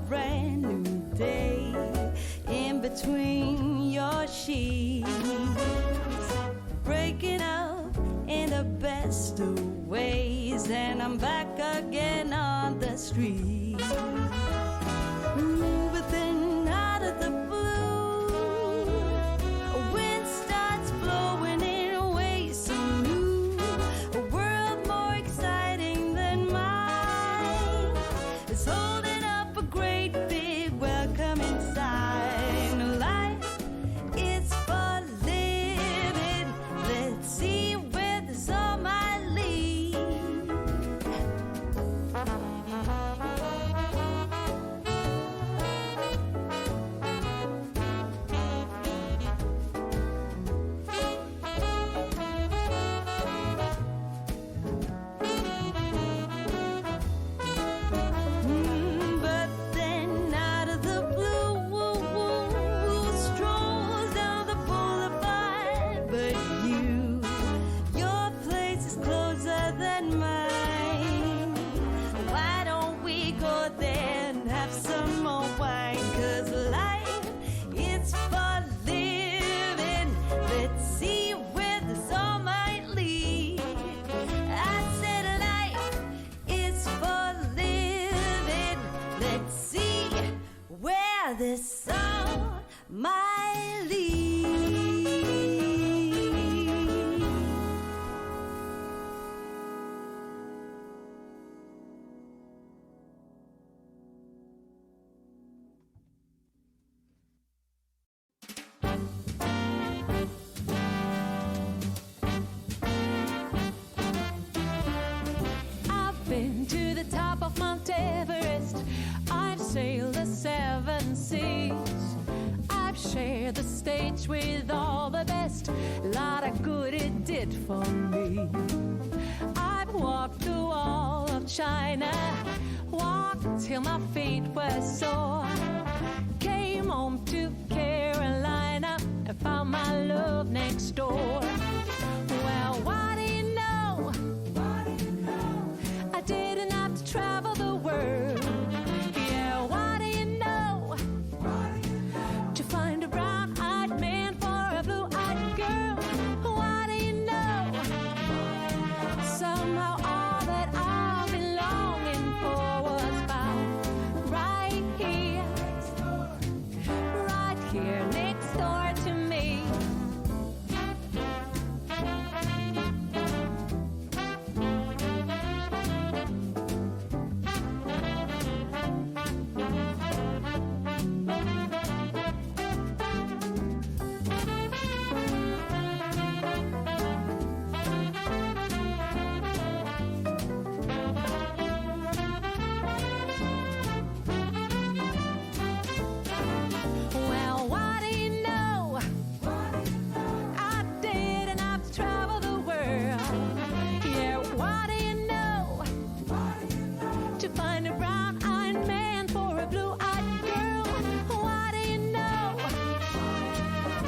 brand new day in between your sheets, breaking up in the best of ways, and I'm back again on the street. But then out of the blue, a wind starts blowing in ways so new, a world more exciting than mine is holding up a great big welcoming sign. Life is for living. Let's see where this all might lead. But then out of the blue, strolls down the boulevard. But your place is closer than mine. Why don't we go there and have some more wine? 'Cause life is for living. Let's see where this all might lead. I said life is for living. Let's see where this all might lead. I've been to the top of Mount Everest. I've sailed the 7 seas. I've shared the stage with all the best. Lot of good it did for me. I've walked the wall of China, walked till my feet were sore. Came home to Carolina and found my love next door. Well, what do you know? I didn't have to travel the world. Yeah, what do you know? To find a brown-eyed man for a blue-eyed girl. What do you know? Somehow all that I've been longing for was found right here next door to me. Well, what do you know? I didn't have to travel the world. Yeah, what do you know? To find a brown-eyed man for a blue-eyed girl. What do you know?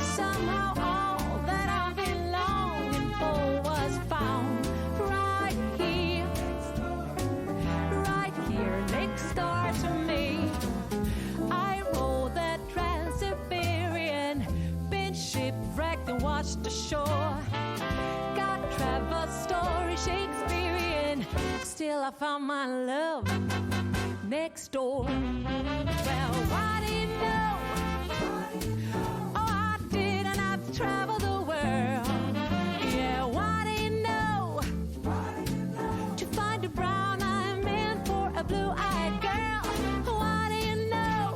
Somehow all that I've been longing for was found right here next door to me. I rode that Trans-Siberian, been shipwrecked and watched the shore. Got Trevor's story Shakespearean, still I found my love next door. Well, what do you know? Oh, I didn't have to travel the world. Yeah, what do you know? To find a brown-eyed man for a blue-eyed girl. What do you know?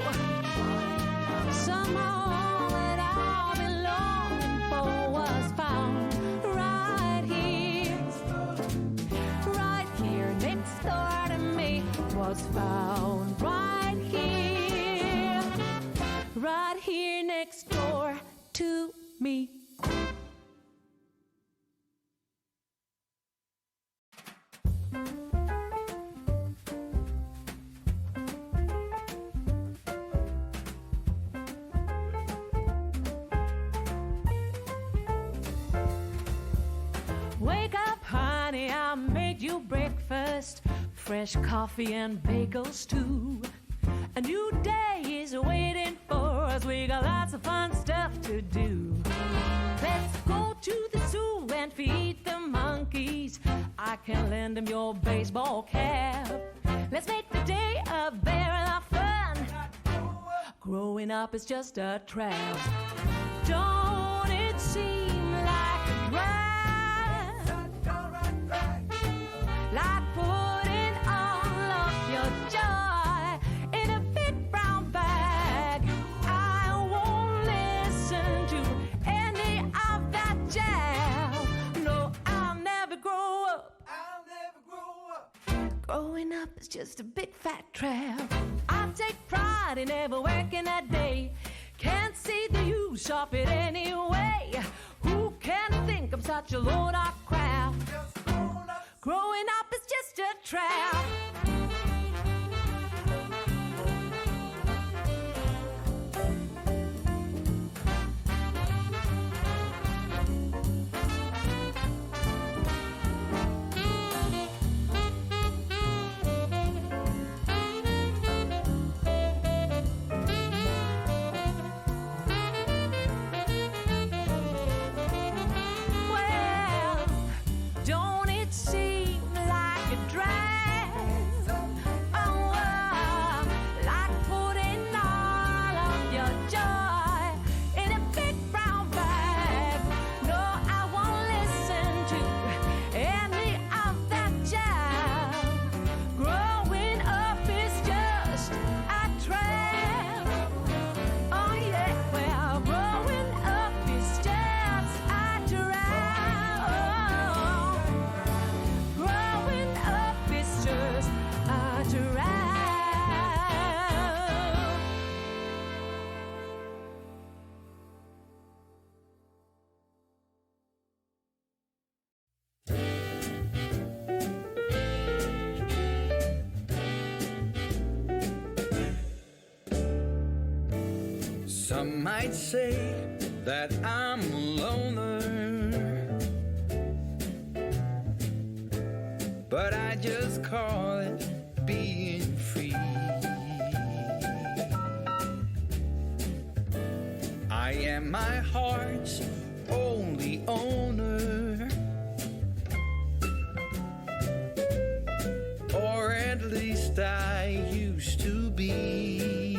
Somehow all that I've been longing for was found right here next door to me. Was found right here next door to me. Wake up, honey, I made you breakfast. Fresh coffee and bagels too. A new day is waiting for us. We got lots of fun stuff to do. Let's go to the zoo and feed the monkeys. I can lend them your baseball cap. Let's make the day a very lot of fun. Growing up is just a trap. Don't it seem like a drag? Like putting all of your joy in a big brown bag. I won't listen to any of that jazz. No, I'll never grow up. Growing up is just a big fat trap. I take pride in never working a day. Can't see the use of it anyway. Who can think I'm such a load of crap? Growing up is just a trap. Some might say that I'm a loner, but I just call it being free. I am my heart's only owner, or at least I used to be.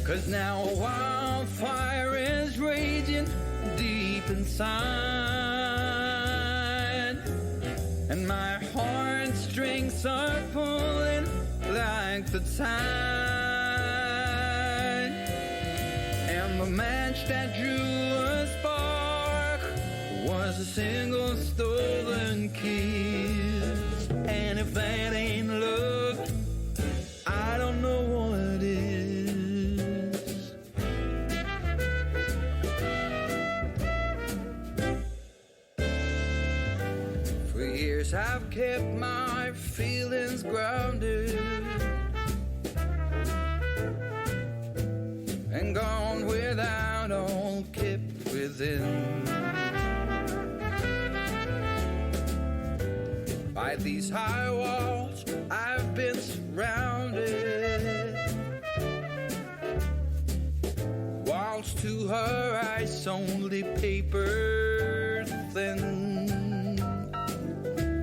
'Cause now a wildfire is raging deep inside, and my heartstrings are pulling like the tide. And the match that drew a spark was a single stolen kiss. And if that ain't love, I don't know what is. I've kept my feelings grounded and gone without, all kept within. By these high walls I've been surrounded. Walls to her eyes only paper thin.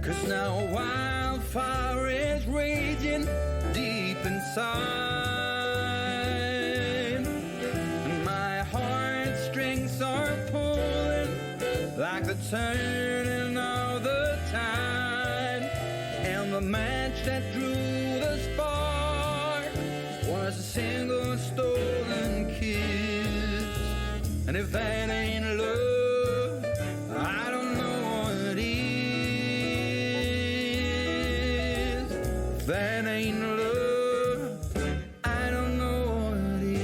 'Cause now a wildfire is raging deep inside, and my heartstrings are pulling like the turning of the tide. And the match that drew the spark was a single stolen kiss. And if that ain't love, I don't know what is. That ain't love, I don't know what is.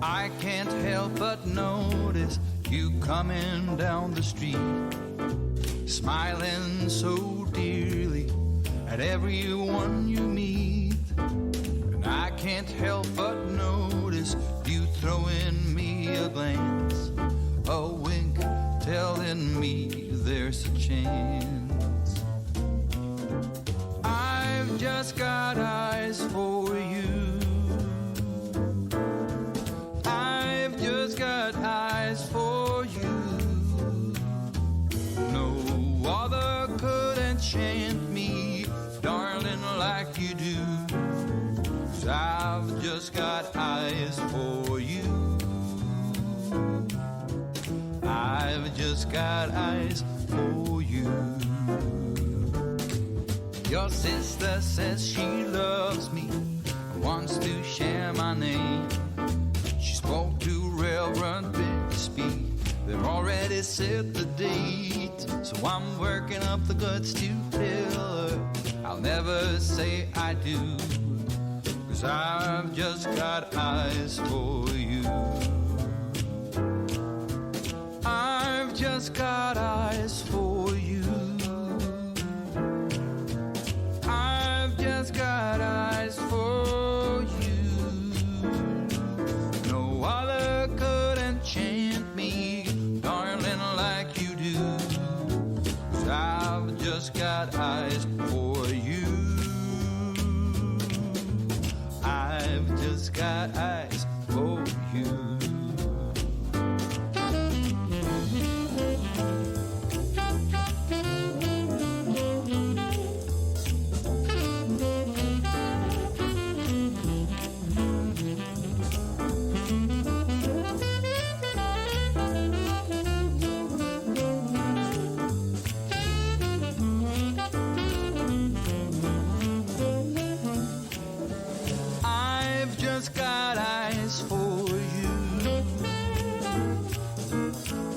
I can't help but notice you coming down the street, smiling so dearly at everyone you meet. And can't help but notice you throwing me a glance, a wink telling me there's a chance. I've just got eyes for you. I've just got eyes for you. No other could enchant me, darling, like you do. 'Cause I've just got eyes for you. I've just got eyes for you. Your sister says she loves me, wants to share my name. She spoke to Reverend Bixby, they've already set the date. So I'm working up the guts to tell her I'll never say I do, 'cause I've just got eyes for you. I've just got eyes for you. I've just got eyes for you. No other could enchant me, darling, like you do. 'Cause I've just got eyes for you. I've just got eyes for you. I've just got eyes for you.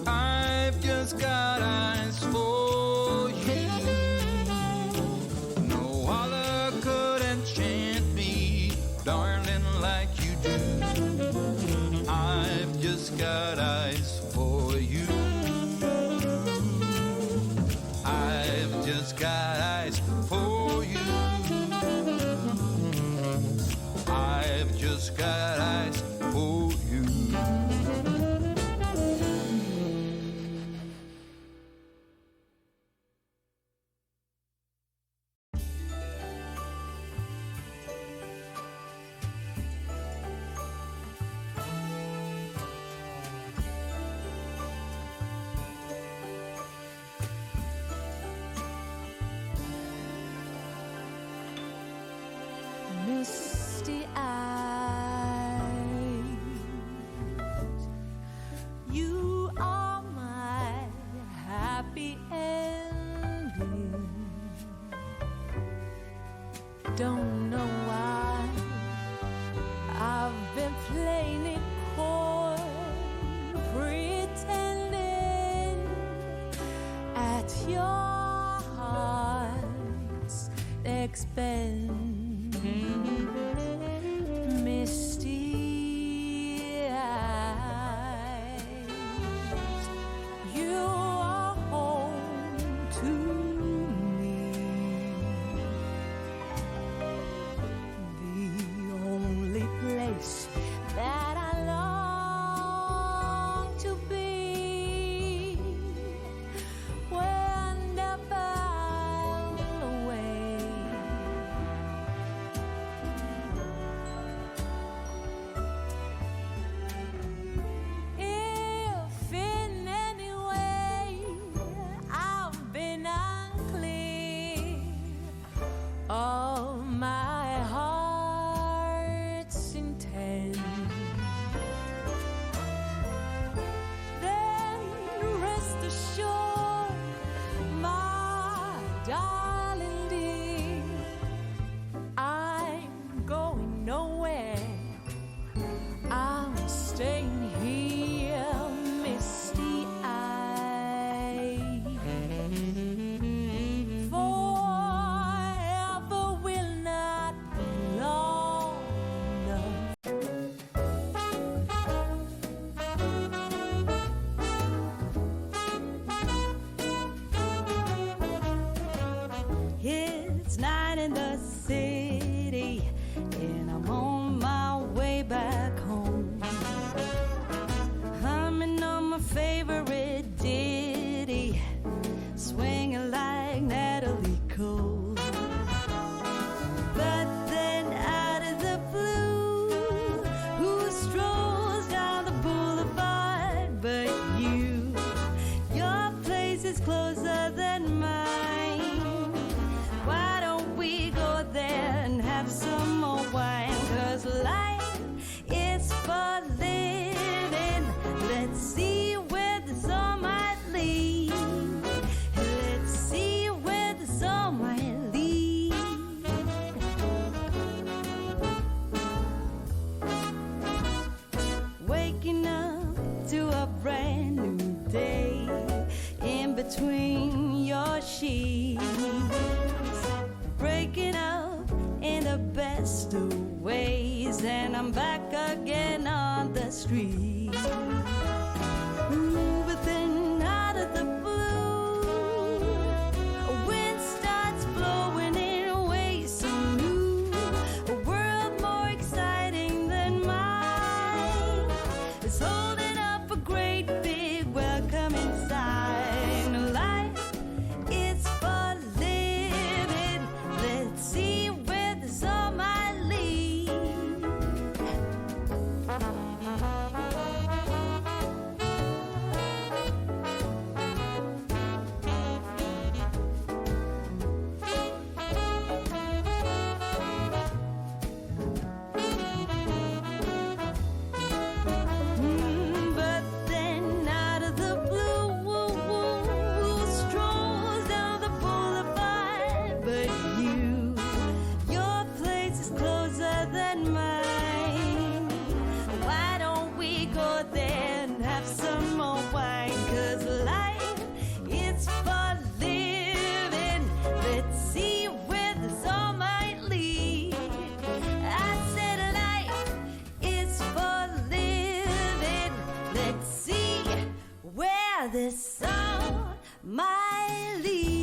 I've just got eyes for you. No other could enchant me, darling, like you do. I've just got eyes for you. I've just got eyes for you. I've just got eyes for you. Misty eyes, you are my happy ending. Don't know why I've been playing it coy, pretending at your heart's expense. Misty eyes, you are home to me, the only place that I long to be, whenever I'm away. and I'm back again on the street. Ooh, but then out of the blue, a wind starts blowing in ways so new. A world more exciting than mine is holding up a great big welcoming sign. Life is for living. Let's see where this all might lead. But then out of the blue, who strolls down the boulevard but you? Your place is closer than mine. Why don't we go there and have some more wine? 'Cause life is for living. Let's see where this all might lead. I said life is for living. Let's see where this all might lead.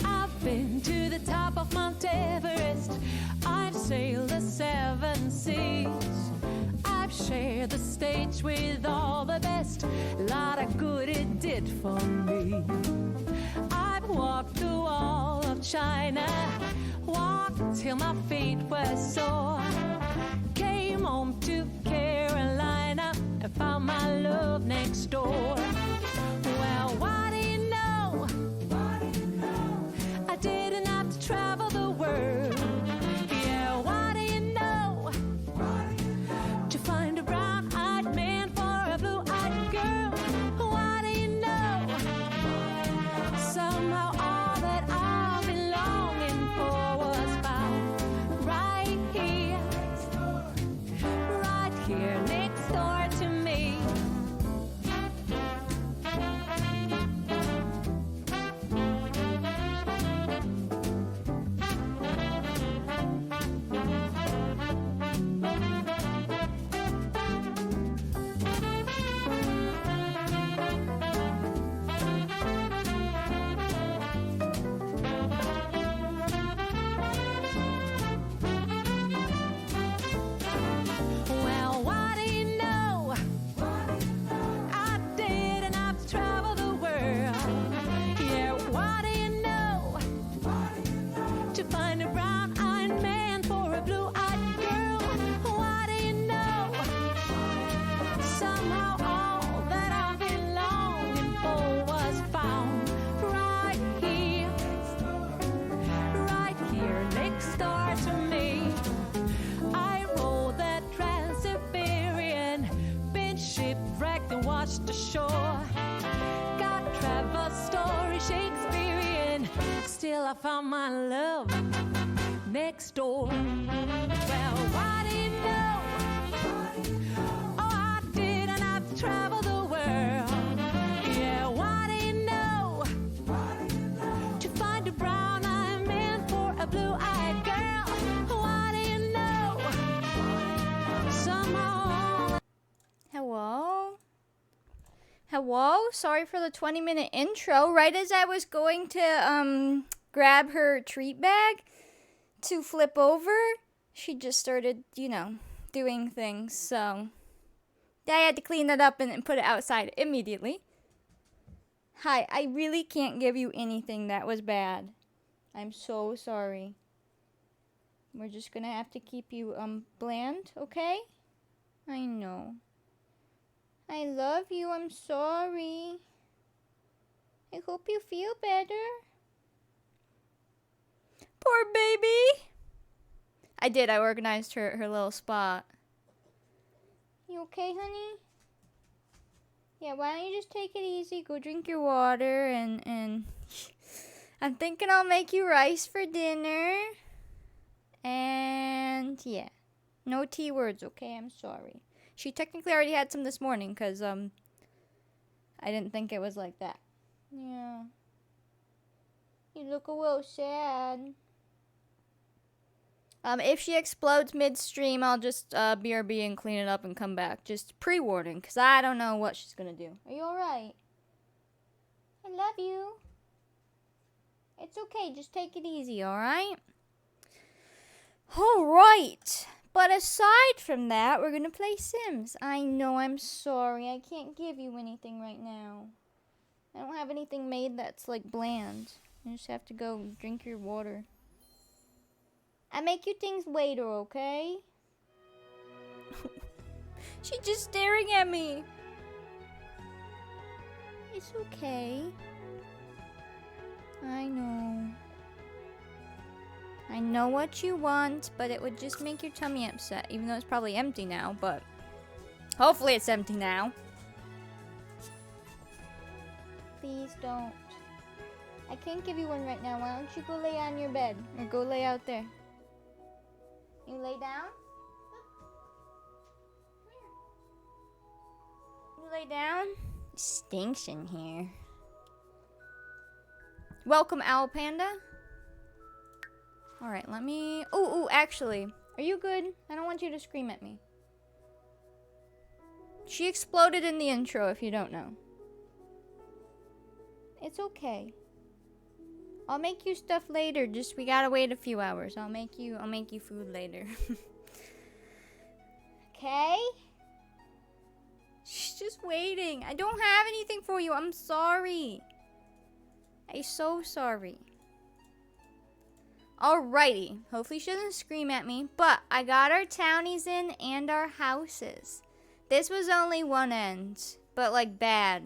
I've been to the top of Mount Everest. I've sailed the 7 seas. I've shared the stage with all the best. Lot of good it did for me. I've walked the wall of China, walked till my feet were sore. Came home to Carolina and found my love next door. Well, what do you know? I didn't have to travel the world. Yeah, what do you know? To find a brown-eyed man for a blue-eyed girl. What do you know? Somehow all that I've been longing for was found right here next door to me. Well, what do you know? I didn't have to travel the world. Yeah, what do you know? To find a brown-eyed man for a blue-eyed girl. What do you know? Somehow all that I've been longing for was found right here next door to me. I rode that Trans-Siberian, been shipwrecked and watched ashore. Got travel story Shakespearean, still I found my love next door. Well, what do you know? Oh, I didn't have to travel the world. Yeah, what do you know? To find a brown-eyed man for a blue-eyed girl. What do you know? Somehow. Hello? Sorry for the 20-minute intro. Right as I was going to grab her treat bag to flip over, she just started, doing things. So I had to clean it up and put it outside immediately. Hi, I really can't give you anything that was bad. I'm so sorry. We're just gonna have to keep you bland, okay? I know. I love you. I'm sorry. I hope you feel better. Poor baby. I did. I organized her little spot. You okay, honey? Yeah, why don't you just take it easy? Go drink your water and I'm thinking I'll make you rice for dinner. And yeah. No T words, okay? I'm sorry. She technically already had some this morning because I didn't think it was like that. Yeah. You look a little sad. If she explodes midstream, I'll just BRB and clean it up and come back. Just pre-warning, because I don't know what she's gonna do. Are you alright? I love you. It's okay, just take it easy, alright? Alright. But aside from that, we're gonna play Sims. I know, I'm sorry. I can't give you anything right now. I don't have anything made that's like bland. You just have to go drink your water. I make you things later, okay? She's just staring at me. It's okay. I know. I know what you want, but it would just make your tummy upset, even though it's probably empty now, but hopefully it's empty now. Please don't. I can't give you one right now. Why don't you go lay on your bed, or go lay out there? You lay down? You lay down? It stinks in here. Welcome, Owl Panda. Alright, let me... Ooh, actually. Are you good? I don't want you to scream at me. She exploded in the intro, if you don't know. It's okay. I'll make you stuff later. Just we gotta wait a few hours. I'll make you food later. Okay? She's just waiting. I don't have anything for you. I'm sorry. I'm so sorry. Alrighty. Hopefully she doesn't scream at me. But I got our townies in and our houses. This was only one end. But like bad.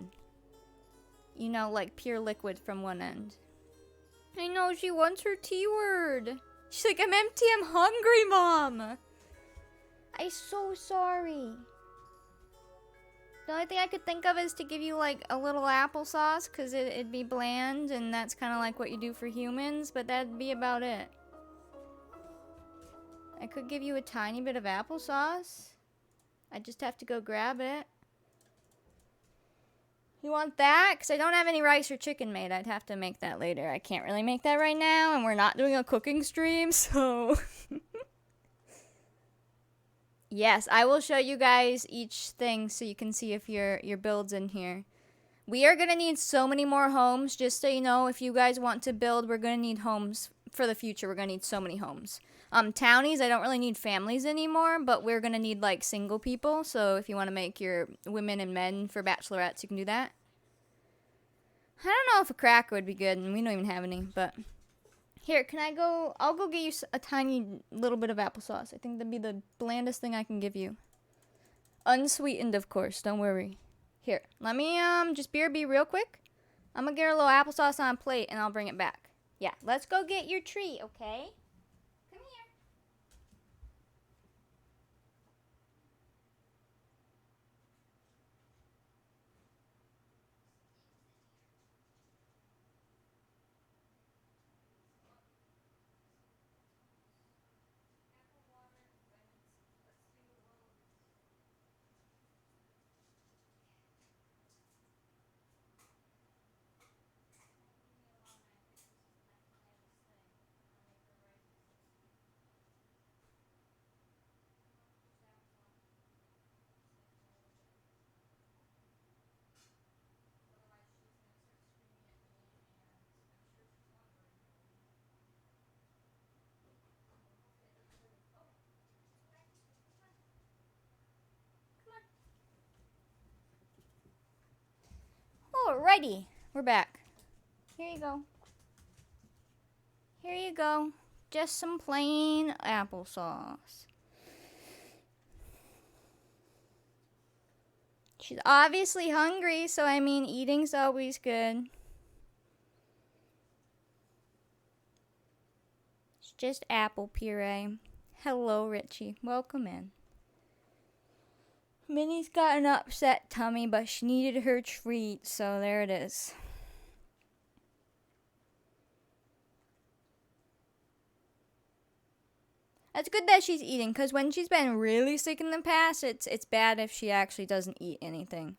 You know, like pure liquid from one end. I know, she wants her T word. She's like, I'm empty, I'm hungry, Mom. I'm so sorry. The only thing I could think of is to give you like a little applesauce, because it'd be bland, and that's kind of like what you do for humans, but that'd be about it. I could give you a tiny bit of applesauce. I just have to go grab it. You want that? Because I don't have any rice or chicken made. I'd have to make that later. I can't really make that right now, and we're not doing a cooking stream, so... Yes, I will show you guys each thing so you can see if your build's in here. We are going to need so many more homes. Just so you know, if you guys want to build, we're going to need homes for the future. We're going to need so many homes. Townies, I don't really need families anymore, but we're going to need, like, single people. So if you want to make your women and men for bachelorettes, you can do that. I don't know if a cracker would be good, and we don't even have any, but... Here, can I go... I'll go get you a tiny little bit of applesauce. I think that'd be the blandest thing I can give you. Unsweetened, of course. Don't worry. Here, let me just BRB real quick. I'm gonna get her a little applesauce on a plate, and I'll bring it back. Yeah, let's go get your treat, okay? Come here. Alrighty, we're back. Here you go. Here you go. Just some plain applesauce. She's obviously hungry, so I mean, eating's always good. It's just apple puree. Hello, Richie. Welcome in. Minnie's got an upset tummy, but she needed her treat, so there it is. It's good that she's eating, because when she's been really sick in the past, it's bad if she actually doesn't eat anything.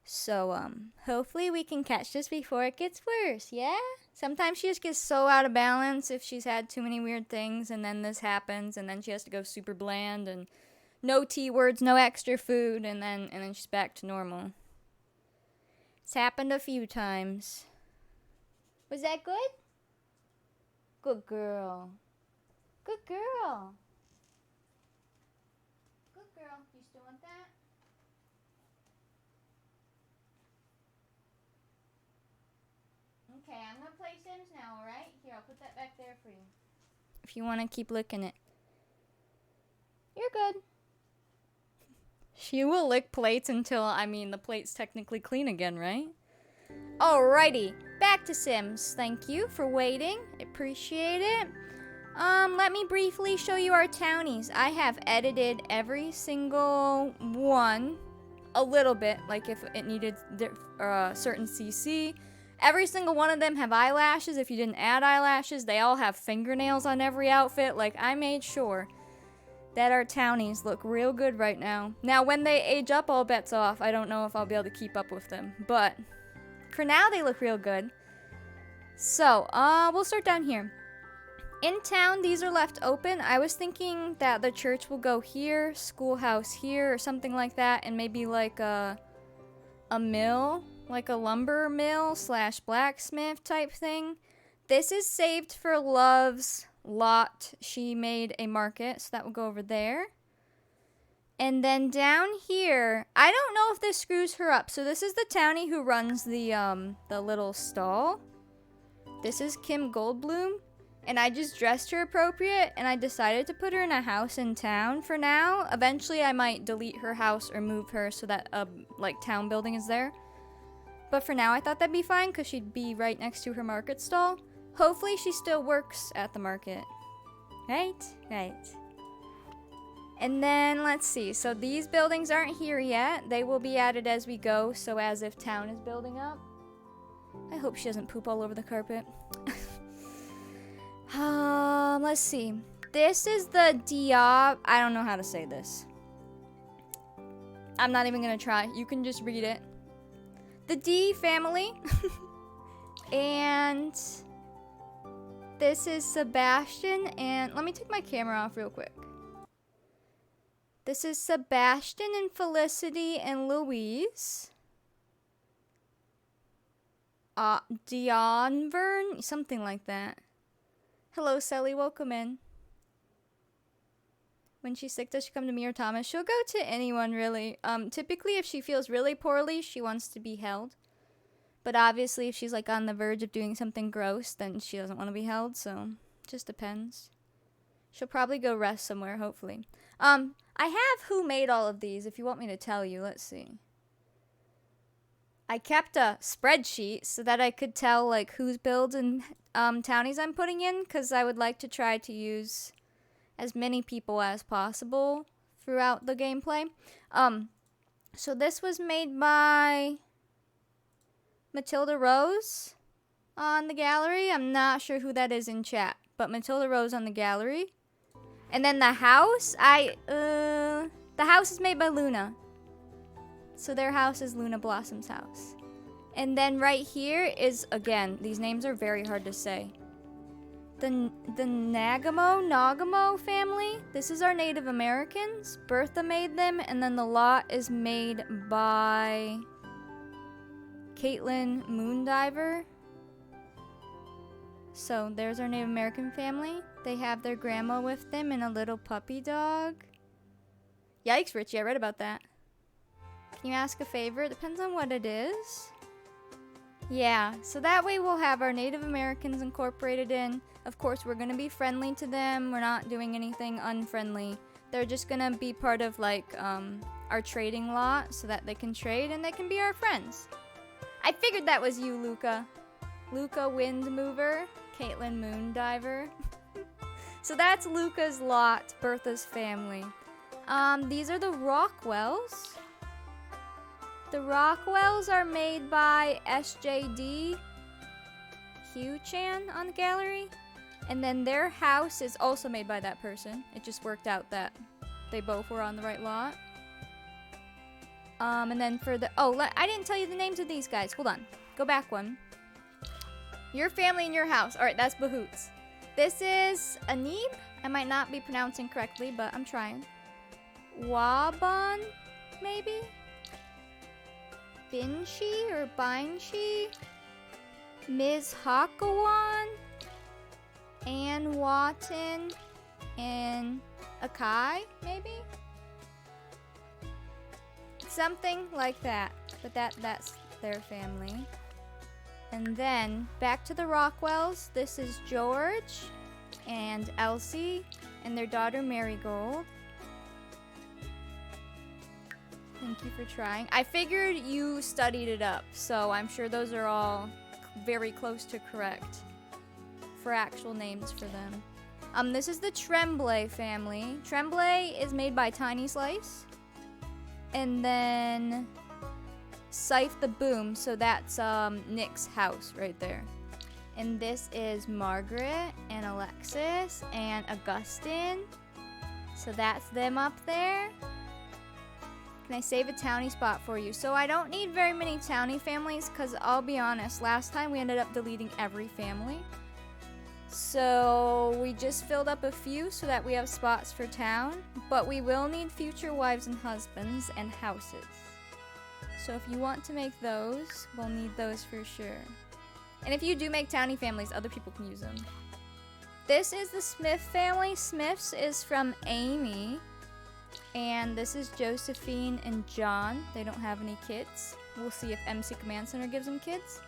So, hopefully we can catch this before it gets worse, yeah? Sometimes she just gets so out of balance if she's had too many weird things, and then this happens, and then she has to go super bland, and no T words, no extra food, and then she's back to normal. It's happened a few times. Was that good? Good girl. Good girl. Good girl. You still want that? Okay, I'm gonna play Sims now, alright? Here, I'll put that back there for you. If you want to keep licking it. You're good. She will lick plates until, the plate's technically clean again, right? Alrighty, back to Sims. Thank you for waiting. Appreciate it. Let me briefly show you our townies. I have edited every single one a little bit, like if it needed certain CC. Every single one of them have eyelashes. If you didn't add eyelashes, they all have fingernails on every outfit. Like, I made sure that our townies look real good right now. Now, when they age up, all bets off. I don't know if I'll be able to keep up with them, but for now, they look real good. So, we'll start down here. In town, these are left open. I was thinking that the church will go here, schoolhouse here, or something like that, and maybe like a mill, like a lumber mill / blacksmith type thing. This is saved for Love's lot. She made a market, so that will go over there. And then down here, I don't know if this screws her up. So this is the townie who runs the little stall. This is Kim Goldblum. And I just dressed her appropriate, and I decided to put her in a house in town for now. Eventually, I might delete her house or move her so that town building is there. But for now, I thought that'd be fine because she'd be right next to her market stall. Hopefully, she still works at the market. Right? Right. And then, let's see. So these buildings aren't here yet. They will be added as we go, so as if town is building up. I hope she doesn't poop all over the carpet. Let's see. This is the Diab. I don't know how to say this. I'm not even gonna try. You can just read it. The D family. And this is Sebastian. And let me take my camera off real quick. This is Sebastian and Felicity and Louise. Dionvern, something like that. Hello, Sally. Welcome in. When she's sick, does she come to me or Thomas? She'll go to anyone, really. Typically, if she feels really poorly, she wants to be held. But obviously, if she's, on the verge of doing something gross, then she doesn't want to be held, so just depends. She'll probably go rest somewhere, hopefully. I have who made all of these, if you want me to tell you. Let's see. I kept a spreadsheet so that I could tell, whose builds and townies I'm putting in, because I would like to try to use as many people as possible throughout the gameplay. So this was made by Matilda Rose on the gallery. I'm not sure who that is in chat, but Matilda Rose on the gallery. And then the house, the house is made by Luna. So their house is Luna Blossom's house. And then right here is, again, these names are very hard to say. The Nagamo family. This is our Native Americans. Bertha made them, and then the lot is made by Caitlin Moondiver. So there's our Native American family. They have their grandma with them and a little puppy dog. Yikes, Richie, I read about that. Can you ask a favor? It depends on what it is. Yeah, so that way we'll have our Native Americans incorporated in. Of course, we're going to be friendly to them. We're not doing anything unfriendly. They're just going to be part of, our trading lot so that they can trade and they can be our friends. I figured that was you, Luca. Luca Wind Mover, Caitlin Moondiver. So that's Luca's lot, Bertha's family. These are the Rockwells. The Rockwells are made by SJD Hugh-chan on the gallery. And then their house is also made by that person. It just worked out that they both were on the right lot. And then for the... Oh, I didn't tell you the names of these guys. Hold on. Go back one. Your family and your house. Alright, that's Bahoots. This is Anib. I might not be pronouncing correctly, but I'm trying. Waban, maybe? Binshi or Binshi? Ms. Hakawan? Ann Watton? And Akai, maybe? Something like that. But that's their family. And then back to the Rockwells. This is George and Elsie and their daughter Marigold. Thank you for trying. I figured you studied it up, so I'm sure those are all very close to correct for actual names for them. This is the Tremblay family. Tremblay is made by Tiny Slice. And then Scythe the Boom, so that's Nick's house right there. And this is Margaret and Alexis and Augustine. So that's them up there. Can I save a townie spot for you? So I don't need very many townie families because I'll be honest, last time we ended up deleting every family. So we just filled up a few so that we have spots for town. But we will need future wives and husbands and houses. So if you want to make those, we'll need those for sure. And if you do make townie families, other people can use them. This is the Smith family. Smiths is from Amy. And this is Josephine and John. They don't have any kids. We'll see if MC Command Center gives them kids.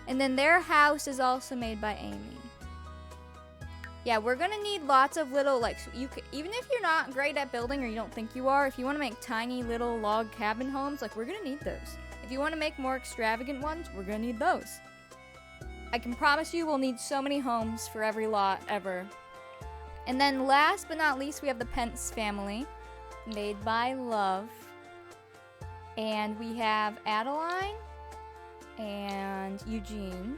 And then their house is also made by Amy. Yeah, we're gonna need lots of little, like, even if you're not great at building or you don't think you are, if you want to make tiny little log cabin homes, like, we're gonna need those. If you want to make more extravagant ones, we're gonna need those. I can promise you we'll need so many homes for every lot ever. And then last but not least, we have the Pence family, made by Love. And we have Adeline and Eugene,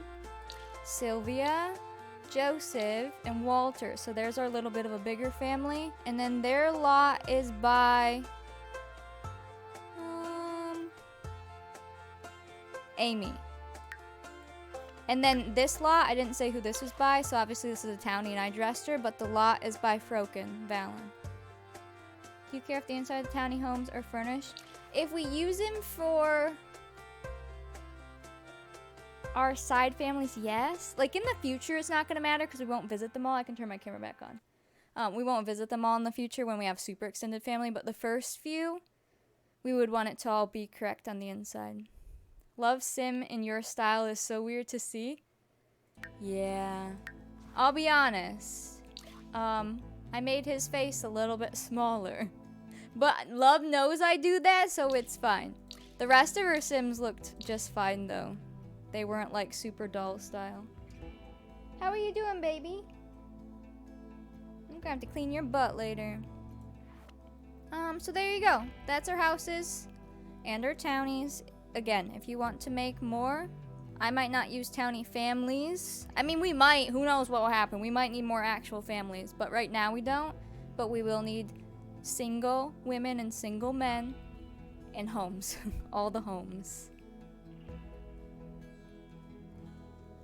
Sylvia, Joseph, and Walter. So there's our little bit of a bigger family. And then their lot is by Amy. And then this lot, I didn't say who this was by, so obviously this is a townie and I dressed her, but the lot is by Froken Valen. Do you care if the inside of the townie homes are furnished? If we use them for our side families, yes. Like in the future, it's not going to matter because we won't visit them all. I can turn my camera back on. We won't visit them all in the future when we have super extended family, but the first few, we would want it to all be correct on the inside. Love Sim in your style is so weird to see. Yeah. I'll be honest. I made his face a little bit smaller. But Love knows I do that, so it's fine. The rest of her Sims looked just fine, though. They weren't, like, super doll style. How are you doing, baby? I'm gonna have to clean your butt later. So there you go. That's our houses and our townies. Again, if you want to make more, I might not use townie families. I mean, we might. Who knows what will happen. We might need more actual families. But right now we don't. But we will need single women and single men and homes. All the homes.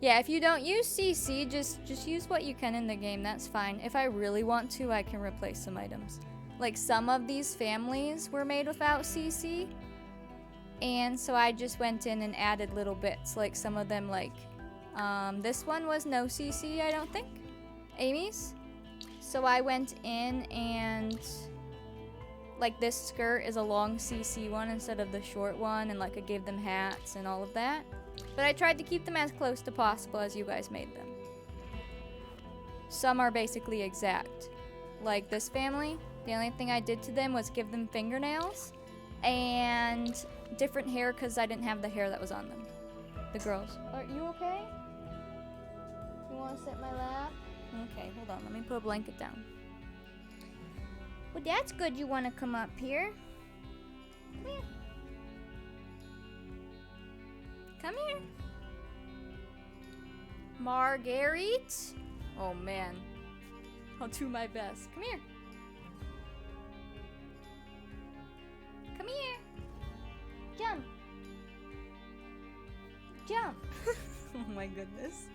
Yeah, if you don't use CC, just use what you can in the game. That's fine. If I really want to, I can replace some items. Like some of these families were made without CC. And so I just went in and added little bits. Like some of them, like, this one was no CC, I don't think. Amy's. So I went in and, like, this skirt is a long CC one instead of the short one. And, like, I gave them hats and all of that. But I tried to keep them as close to possible as you guys made them. Some are basically exact. Like this family, the only thing I did to them was give them fingernails and different hair because I didn't have the hair that was on them. The girls. Are you okay? You want to sit in my lap? Okay, hold on. Let me put a blanket down. Well, that's good you want to come up here. Come here. Come here. Marguerite. Oh man. I'll do my best. Come here. Come here. Jump. Jump. Oh my goodness.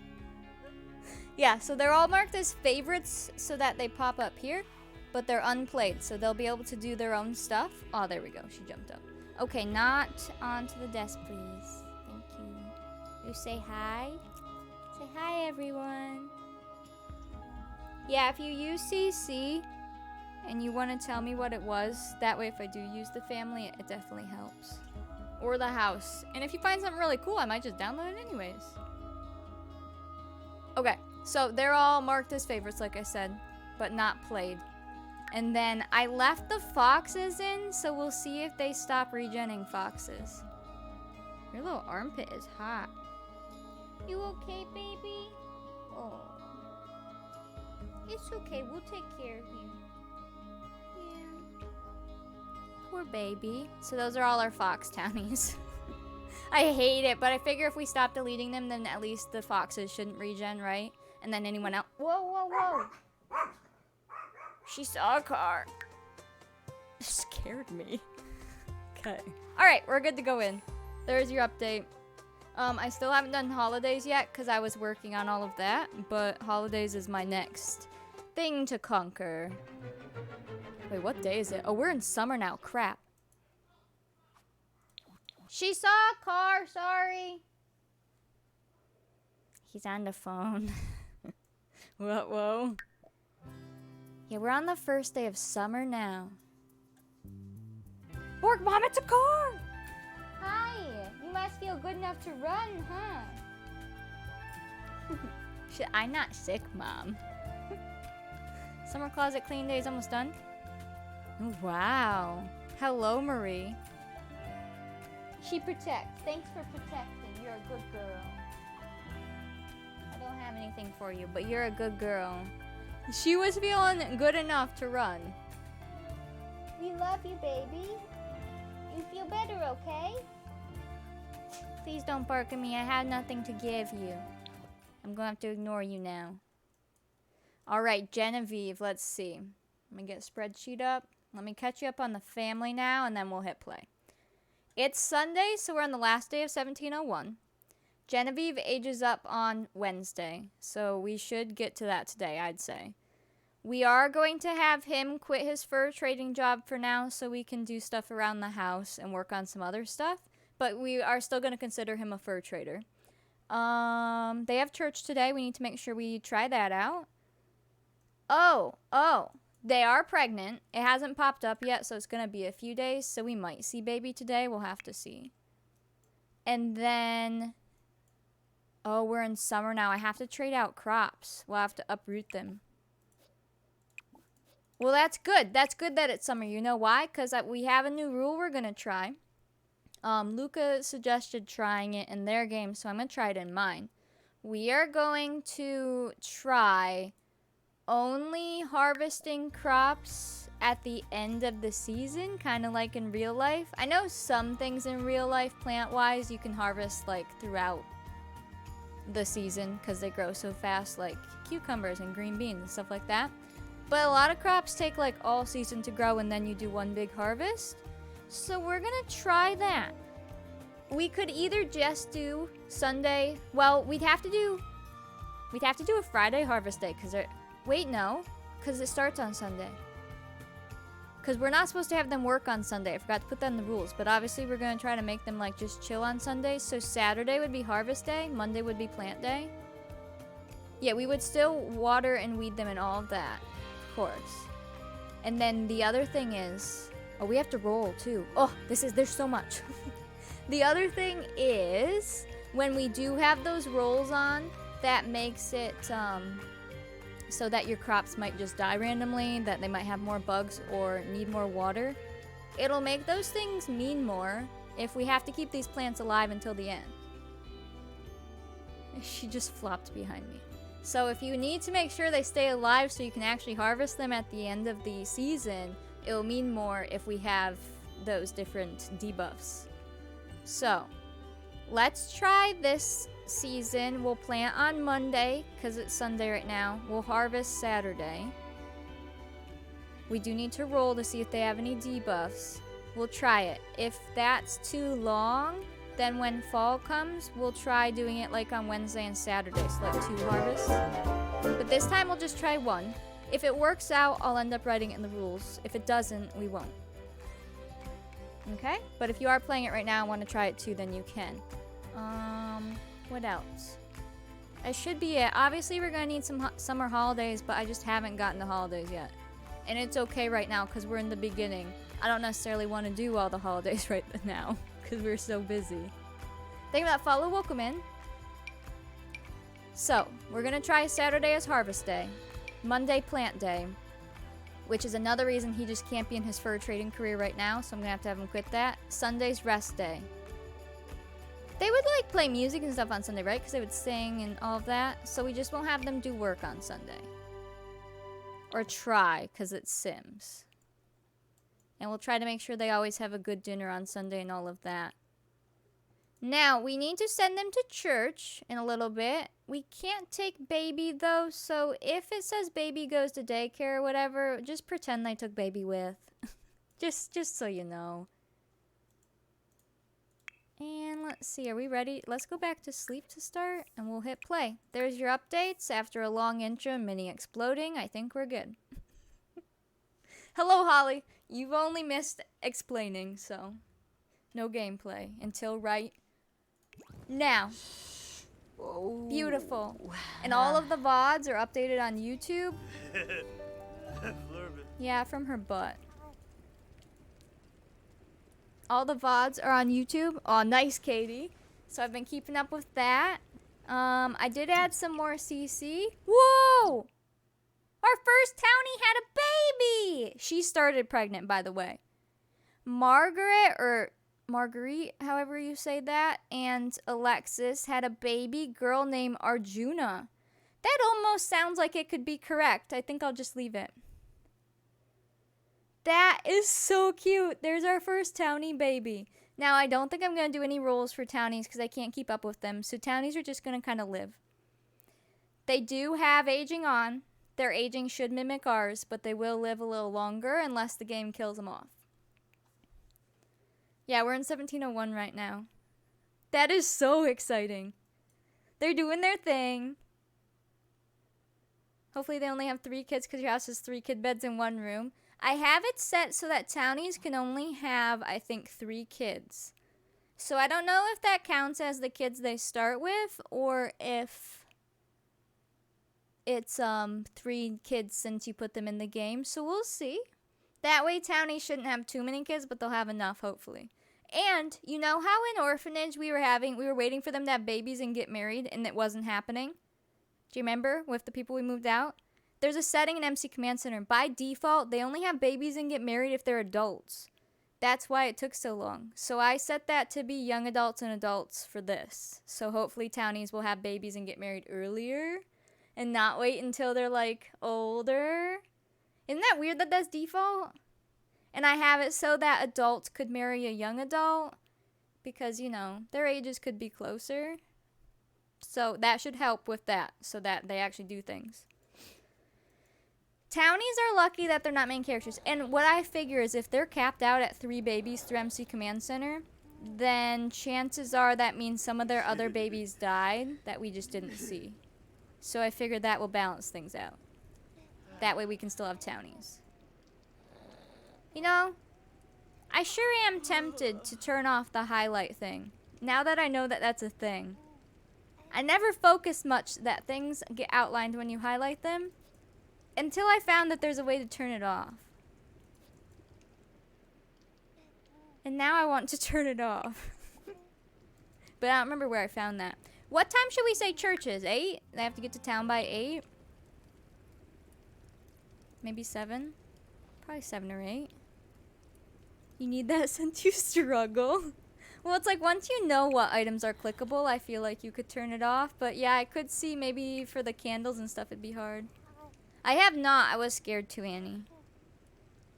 Yeah, so they're all marked as favorites so that they pop up here, but they're unplayed, so they'll be able to do their own stuff. Oh, there we go. She jumped up. Okay, not onto the desk, please. Thank you. You say hi. Say hi, everyone. Yeah, if you use CC and you want to tell me what it was, that way if I do use the family, it definitely helps. Or the house. And if you find something really cool, I might just download it anyways. Okay, so they're all marked as favorites, like I said, but not played. And then I left the foxes in, so we'll see if they stop regenning foxes. Your little armpit is hot. You okay, baby? Oh. It's okay, we'll take care of you. Yeah. Poor baby. So those are all our fox townies. I hate it, but I figure if we stop deleting them, then at least the foxes shouldn't regen, right? And then anyone else. Whoa, whoa, whoa. She saw a car. It scared me. Okay. Alright, we're good to go in. There's your update. I still haven't done holidays yet because I was working on all of that, but holidays is my next thing to conquer. Wait, what day is it? Oh, we're in summer now. Crap. She saw a car, sorry. He's on the phone. What, whoa? Yeah, we're on the first day of summer now. Bork Mom, it's a car! Hi, you must feel good enough to run, huh? Shit, I'm not sick, Mom. Summer closet clean day is almost done. Oh, wow. Hello, Marie. She protects. Thanks for protecting. You're a good girl. I don't have anything for you, but you're a good girl. She was feeling good enough to run. We love you, baby. You feel better, okay? Please don't bark at me. I have nothing to give you. I'm going to have to ignore you now. All right, Genevieve, let's see. Let me get a spreadsheet up. Let me catch you up on the family now, and then we'll hit play. It's Sunday, so we're on the last day of 1701. Genevieve ages up on Wednesday, so we should get to that today, I'd say. We are going to have him quit his fur trading job for now so we can do stuff around the house and work on some other stuff, but we are still going to consider him a fur trader. They have church today. We need to make sure we try that out. Oh, they are pregnant. It hasn't popped up yet, so it's going to be a few days, so we might see baby today. We'll have to see. And then... oh, we're in summer now. I have to trade out crops. We'll have to uproot them. Well, that's good. That's good that it's summer. You know why? Because we have a new rule we're going to try. Luca suggested trying it in their game, so I'm going to try it in mine. We are going to try only harvesting crops at the end of the season, kind of like in real life. I know some things in real life, plant-wise, you can harvest like throughout the season because they grow so fast, like cucumbers and green beans and stuff like that. But a lot of crops take like all season to grow and then you do one big harvest. So we're gonna try that. We could either just do Sunday. Well, we'd have to do a Friday harvest day because wait, no, because it starts on Sunday. Because we're not supposed to have them work on Sunday. I forgot to put that in the rules. But obviously we're going to try to make them like just chill on Sundays. So Saturday would be harvest day. Monday would be plant day. Yeah, we would still water and weed them and all of that. Of course. And then the other thing is... oh, we have to roll too. Oh, there's so much. The other thing is... when we do have those rolls on, that makes it... so that your crops might just die randomly, that they might have more bugs or need more water. It'll make those things mean more if we have to keep these plants alive until the end. She just flopped behind me. So if you need to make sure they stay alive so you can actually harvest them at the end of the season, it'll mean more if we have those different debuffs. So, let's try this season, we'll plant on Monday, because it's Sunday right now. We'll harvest Saturday. We do need to roll to see if they have any debuffs. We'll try it. If that's too long, then when fall comes, we'll try doing it like on Wednesday and Saturday, so like 2 harvests. But this time we'll just try 1. If it works out, I'll end up writing it in the rules. If it doesn't, we won't. Okay? But if you are playing it right now and want to try it too, then you can. What else? That should be it. Obviously, we're going to need some summer holidays, but I just haven't gotten the holidays yet. And it's okay right now because we're in the beginning. I don't necessarily want to do all the holidays right now because we're so busy. Thank you for that follow. Welcome in. So, we're going to try Saturday as harvest day. Monday plant day. Which is another reason he just can't be in his fur trading career right now, so I'm going to have him quit that. Sunday's rest day. They would like play music and stuff on Sunday, right? Because they would sing and all of that. So we just won't have them do work on Sunday. Or try, because it's Sims. And we'll try to make sure they always have a good dinner on Sunday and all of that. Now, we need to send them to church in a little bit. We can't take baby, though, so if it says baby goes to daycare or whatever, just pretend they took baby with. just so you know. And let's see, are we ready? Let's go back to sleep to start, and we'll hit play. There's your updates. After a long intro, mini exploding, I think we're good. Hello, Holly. You've only missed explaining, so no gameplay until right now. Whoa. Beautiful. And all of the VODs are updated on YouTube. Yeah, from her butt. All the VODs are on YouTube. Oh, nice, Katie. So I've been keeping up with that. I did add some more CC. Whoa! Our first townie had a baby! She started pregnant, by the way. Margaret, or Marguerite, however you say that, and Alexis had a baby girl named Arjuna. That almost sounds like it could be correct. I think I'll just leave it. That is so cute. There's our first townie baby. Now, I don't think I'm going to do any rules for townies because I can't keep up with them. So townies are just going to kind of live. They do have aging on. Their aging should mimic ours, but they will live a little longer unless the game kills them off. Yeah, we're in 1701 right now. That is so exciting. They're doing their thing. Hopefully they only have 3 kids because your house has 3 kid beds in 1 room. I have it set so that townies can only have, I think, 3 kids. So I don't know if that counts as the kids they start with or if it's 3 kids since you put them in the game. So we'll see. That way townies shouldn't have too many kids, but they'll have enough, hopefully. And you know how in orphanage we were waiting for them to have babies and get married and it wasn't happening? Do you remember with the people we moved out? There's a setting in MC Command Center. By default, they only have babies and get married if they're adults. That's why it took so long. So I set that to be young adults and adults for this. So hopefully townies will have babies and get married earlier and not wait until they're like older. Isn't that weird that that's default? And I have it so that adults could marry a young adult because, you know, their ages could be closer. So that should help with that so that they actually do things. Townies are lucky that they're not main characters. And what I figure is if they're capped out at 3 babies through MC Command Center, then chances are that means some of their other babies died that we just didn't see. So I figured that will balance things out. That way we can still have townies. You know, I sure am tempted to turn off the highlight thing. Now that I know that that's a thing. I never focus much that things get outlined when you highlight them. Until I found that there's a way to turn it off. And now I want to turn it off. But I don't remember where I found that. What time should we say church is? 8? They have to get to town by 8? Maybe 7? Probably 7 or 8. You need that since you struggle. Well, it's like once you know what items are clickable, I feel like you could turn it off. But yeah, I could see maybe for the candles and stuff it'd be hard. I have not. I was scared too, Annie.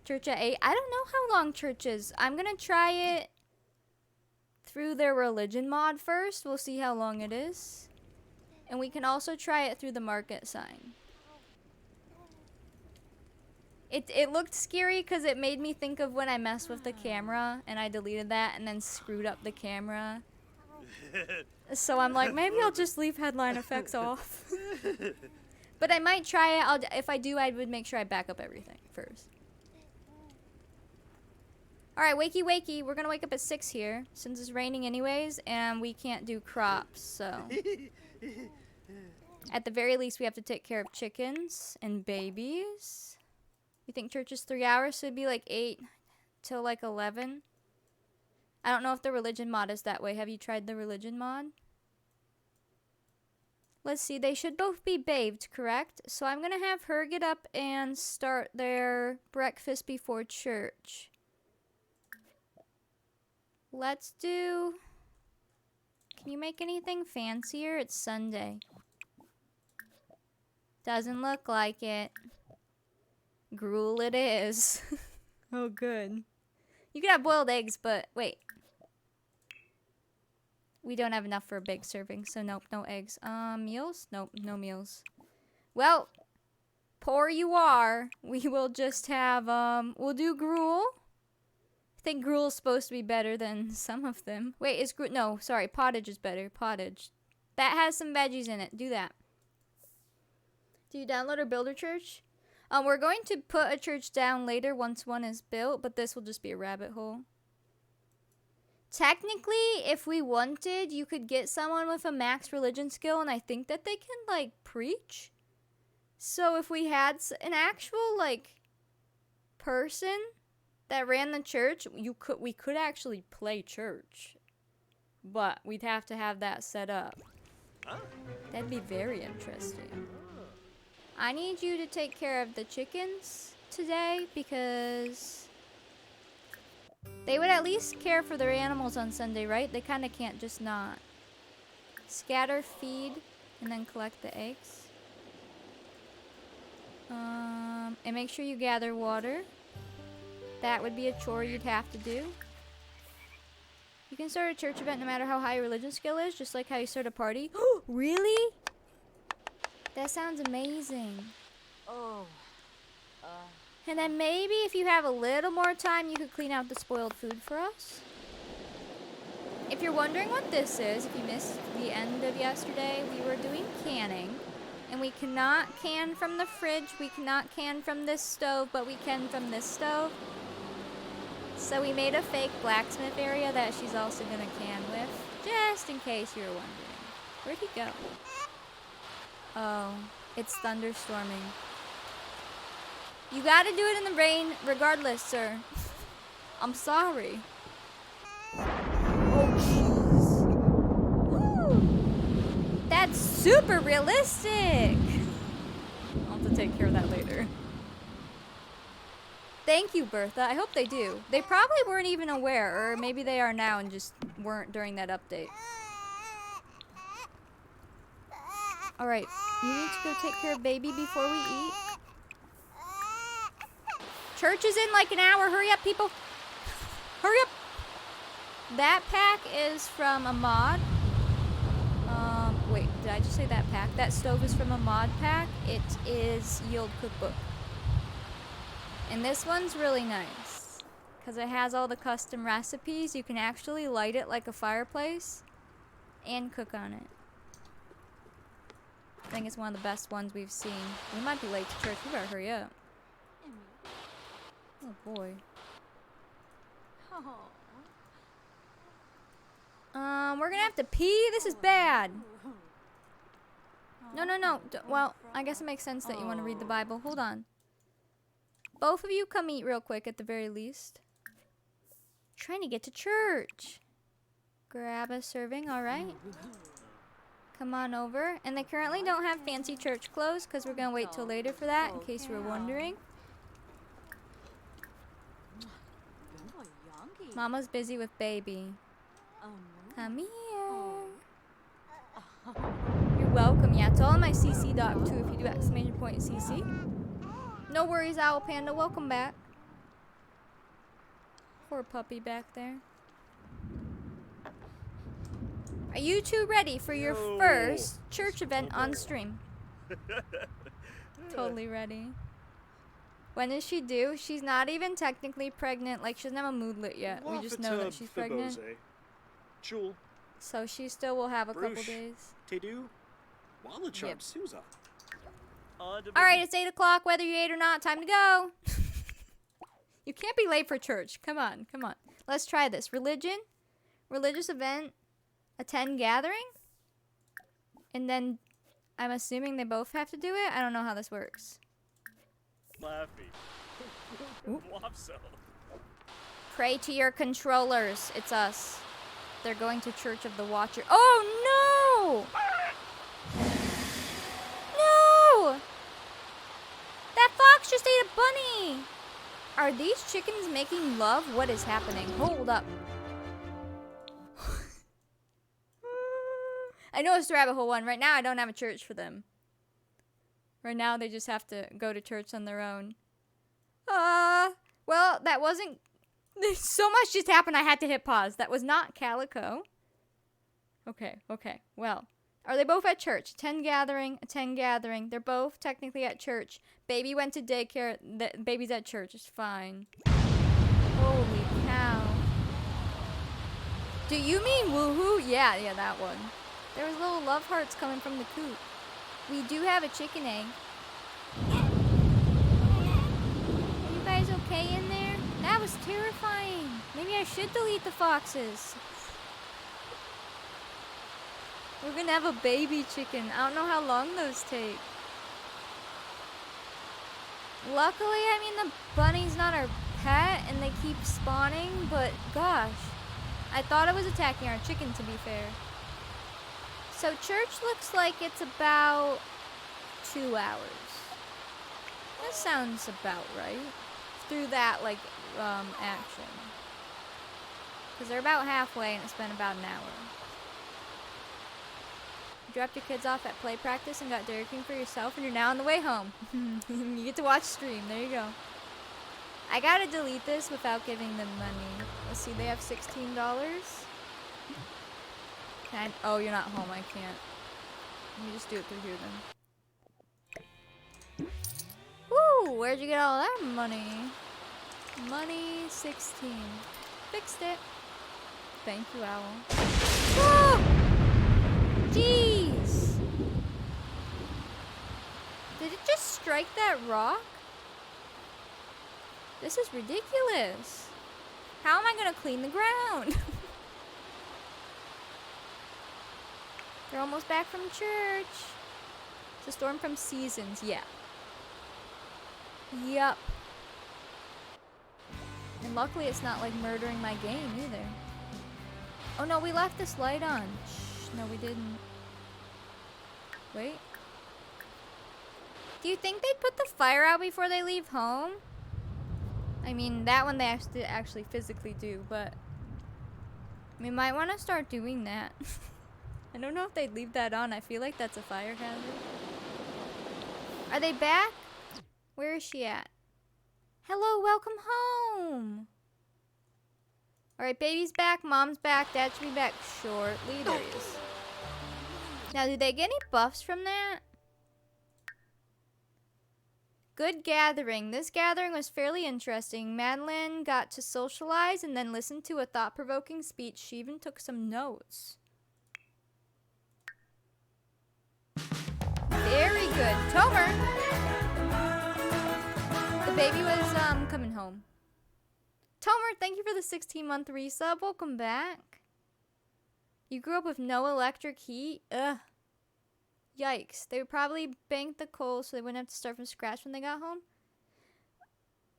Church at 8. I don't know how long church is. I'm going to try it through their religion mod first. We'll see how long it is. And we can also try it through the market sign. It looked scary because it made me think of when I messed with the camera and I deleted that and then screwed up the camera. So I'm like, maybe I'll just leave headline effects off. But I might try it. If I do, I would make sure I back up everything first. Alright, wakey wakey. We're gonna wake up at 6 here since it's raining anyways and we can't do crops, so. At the very least, we have to take care of chickens and babies. You think church is 3 hours, so it'd be like 8 till like 11. I don't know if the religion mod is that way. Have you tried the religion mod? Let's see, they should both be bathed, correct? So I'm gonna have her get up and start their breakfast before church. Let's do... Can you make anything fancier? It's Sunday. Doesn't look like it. Gruel it is. Oh, good. You could have boiled eggs, but wait. We don't have enough for a big serving, so nope, no eggs. Meals? Nope, no meals. Well, poor you are. We will just have, we'll do gruel. I think gruel is supposed to be better than some of them. Wait, is gruel? No, sorry, pottage is better. Pottage. That has some veggies in it. Do that. Do you download or build a church? We're going to put a church down later once one is built, but this will just be a rabbit hole. Technically, if we wanted, you could get someone with a max religion skill, and I think that they can, like, preach. So if we had an actual, like, person that ran the church, we could actually play church. But we'd have to have that set up. That'd be very interesting. I need you to take care of the chickens today because they would at least care for their animals on Sunday, right? They kind of can't just not. Scatter, feed, and then collect the eggs. And make sure you gather water. That would be a chore you'd have to do. You can start a church event no matter how high your religion skill is, just like how you start a party. Really? That sounds amazing. And then maybe if you have a little more time, you could clean out the spoiled food for us. If you're wondering what this is, if you missed the end of yesterday, we were doing canning. And we cannot can from the fridge, we cannot can from this stove, but we can from this stove. So we made a fake blacksmith area that she's also gonna can with, just in case you were wondering. Where'd he go? Oh, it's thunderstorming. You gotta do it in the rain regardless, sir. I'm sorry. Oh, jeez. That's super realistic. I'll have to take care of that later. Thank you, Bertha. I hope they do. They probably weren't even aware, or maybe they are now and just weren't during that update. Alright, you need to go take care of baby before we eat. Church is in like an hour. Hurry up, people. Hurry up. That pack is from a mod. Wait, did I just say that pack? That stove is from a mod pack. It is Yield Cookbook. And this one's really nice because it has all the custom recipes. You can actually light it like a fireplace and cook on it. I think it's one of the best ones we've seen. We might be late to church. We better hurry up. Oh boy. We're gonna have to pee? This is bad. No. Well, I guess it makes sense that you want to read the Bible. Hold on. Both of you come eat real quick at the very least. Trying to get to church. Grab a serving, alright. Come on over. And they currently don't have fancy church clothes because we're going to wait till later for that in case you were wondering. Mama's busy with baby. Come here. You're welcome. Yeah, it's all on my CC doc too if you do !CC. No worries, Owl Panda. Welcome back. Poor puppy back there. Are you two ready for your Yo, first church event on Snowball. stream? Totally ready. When is she due? She's not even technically pregnant. Like, she doesn't have a moodlet yet. We just know that she's pregnant. Jewel, So she still will have a couple Bruce. days. Tedu, Wallachard, Yep. Sousa. Alright, it's 8 o'clock, whether you ate or not. Time to go. You can't be late for church. Come on, come on. Let's try this. Religion, religious event, attend gathering, and then I'm assuming they both have to do it. I don't know how this works. Laffy. Wapso. Pray to your controllers. It's us. They're going to Church of the Watcher. Oh no! No! That fox just ate a bunny! Are these chickens making love? What is happening? Hold up. I know it's the rabbit hole one. Right now I don't have a church for them. Right now they just have to go to church on their own. Well, that wasn't... There's so much just happened I had to hit pause. That was not Calico. Okay. Well, are they both at church? Attend gathering. They're both technically at church. Baby went to daycare. The baby's at church. It's fine. Holy cow. Do you mean woohoo? Yeah, that one. There was little love hearts coming from the coop. We do have a chicken egg. Are you guys okay in there? That was terrifying. Maybe I should delete the foxes. We're gonna have a baby chicken. I don't know how long those take. Luckily, I mean, the bunny's not our pet and they keep spawning, but gosh. I thought it was attacking our chicken, to be fair. So church looks like it's about 2 hours. That sounds about right. Through that, like, action. Because they're about halfway and it's been about an hour. You dropped your kids off at play practice and got Dairy Queen for yourself and you're now on the way home. You get to watch stream. There you go. I gotta delete this without giving them money. Let's see, they have $16. Oh, you're not home. I can't. Let me just do it through here then. Woo! Where'd you get all that money? Money 16. Fixed it. Thank you, Owl. Whoa! Jeez! Did it just strike that rock? This is ridiculous. How am I gonna clean the ground? They're almost back from church. It's a storm from Seasons, yeah. Yup. And luckily it's not like murdering my game either. Oh no, we left this light on. Shh, no we didn't. Wait. Do you think they'd put the fire out before they leave home? I mean, that one they actually physically do, but we might want to start doing that. I don't know if they'd leave that on. I feel like that's a fire hazard. Are they back? Where is she at? Hello, welcome home. Alright, baby's back, mom's back, dad should be back shortly. There he is. Now, do they get any buffs from that? Good gathering. This gathering was fairly interesting. Madeline got to socialize and then listen to a thought-provoking speech. She even took some notes. Very good. Tomer! The baby was coming home. Tomer, thank you for the 16-month resub. Welcome back. You grew up with no electric heat? Ugh. Yikes. They would probably bank the coal so they wouldn't have to start from scratch when they got home.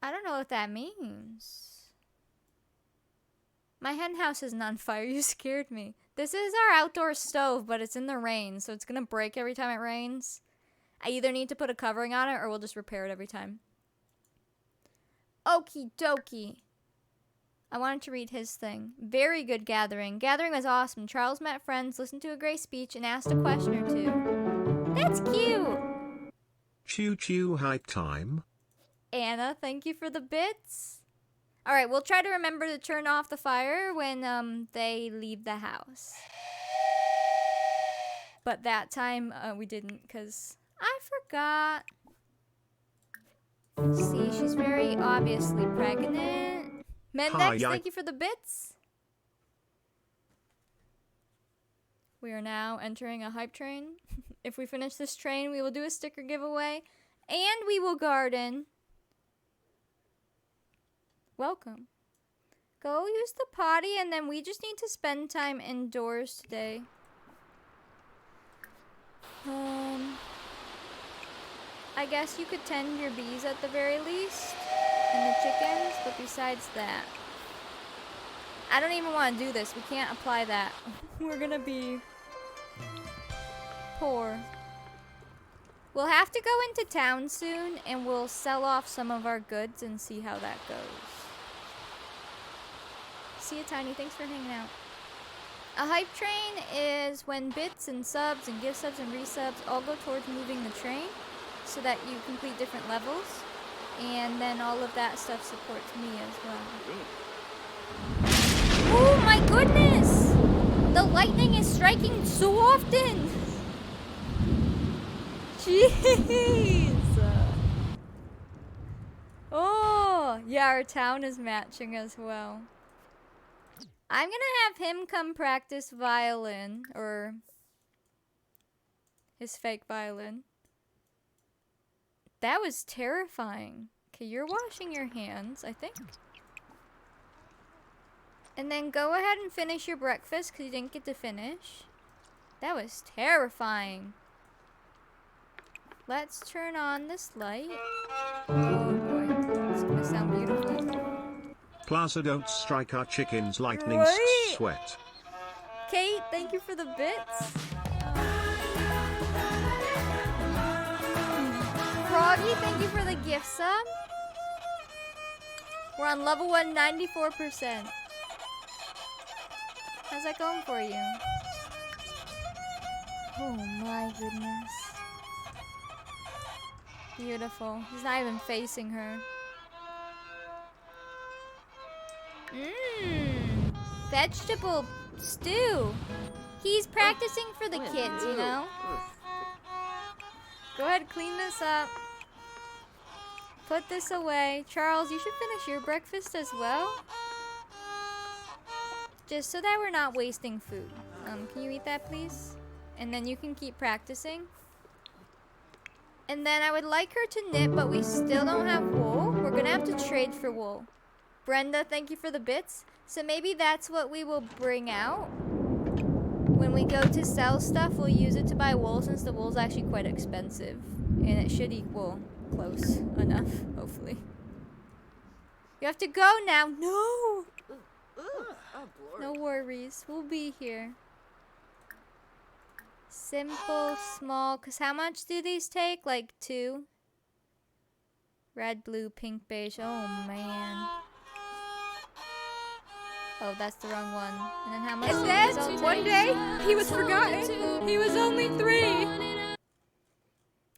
I don't know what that means. My hen house isn't on fire. You scared me. This is our outdoor stove, but it's in the rain, so it's going to break every time it rains. I either need to put a covering on it or we'll just repair it every time. Okie dokie. I wanted to read his thing. Very good gathering. Gathering was awesome. Charles met friends, listened to a great speech, and asked a question or two. That's cute. Choo choo hype time. Anna, thank you for the bits. Alright, we'll try to remember to turn off the fire when they leave the house. But that time we didn't because I forgot. See, she's very obviously pregnant. Mendex, Hi, thank you for the bits. We are now entering a hype train. If we finish this train, we will do a sticker giveaway and we will garden. Welcome. Go use the potty and then we just need to spend time indoors today. I guess you could tend your bees at the very least and the chickens, but besides that, I don't even want to do this. We can't apply that. We're gonna be poor. We'll have to go into town soon and we'll sell off some of our goods and see how that goes. See you, Tiny. Thanks for hanging out. A hype train is when bits and subs and gift subs and resubs all go towards moving the train so that you complete different levels. And then all of that stuff supports me as well. Oh my goodness! The lightning is striking so often! Jeez! Oh, yeah, our town is matching as well. I'm gonna have him come practice violin, or his fake violin. That was terrifying. Okay, you're washing your hands, I think. And then go ahead and finish your breakfast because you didn't get to finish. That was terrifying. Let's turn on this light. Oh boy, it's gonna sound beautiful. Plaza don't strike our chickens lightning Right? sweat. Kate, thank you for the bits. Froggy, thank you for the gift sub. We're on level 1, 94%. How's that going for you? Oh my goodness. Beautiful. He's not even facing her. Mmm. Vegetable stew. He's practicing for the kids, you know? Go ahead, clean this up. Put this away. Charles, you should finish your breakfast as well. Just so that we're not wasting food. Can you eat that, please? And then you can keep practicing. And then I would like her to knit, but we still don't have wool. We're gonna have to trade for wool. Brenda, thank you for the bits. So maybe that's what we will bring out. When we go to sell stuff, we'll use it to buy wool since the wool's actually quite expensive. And it should equal close enough, hopefully. You have to go now. No! No worries. We'll be here. Simple, small. Because how much do these take? Like 2? Red, blue, pink, beige. Oh, man. Oh, that's the wrong one. And then how much do these all take? One day, he was forgotten. He was only 3.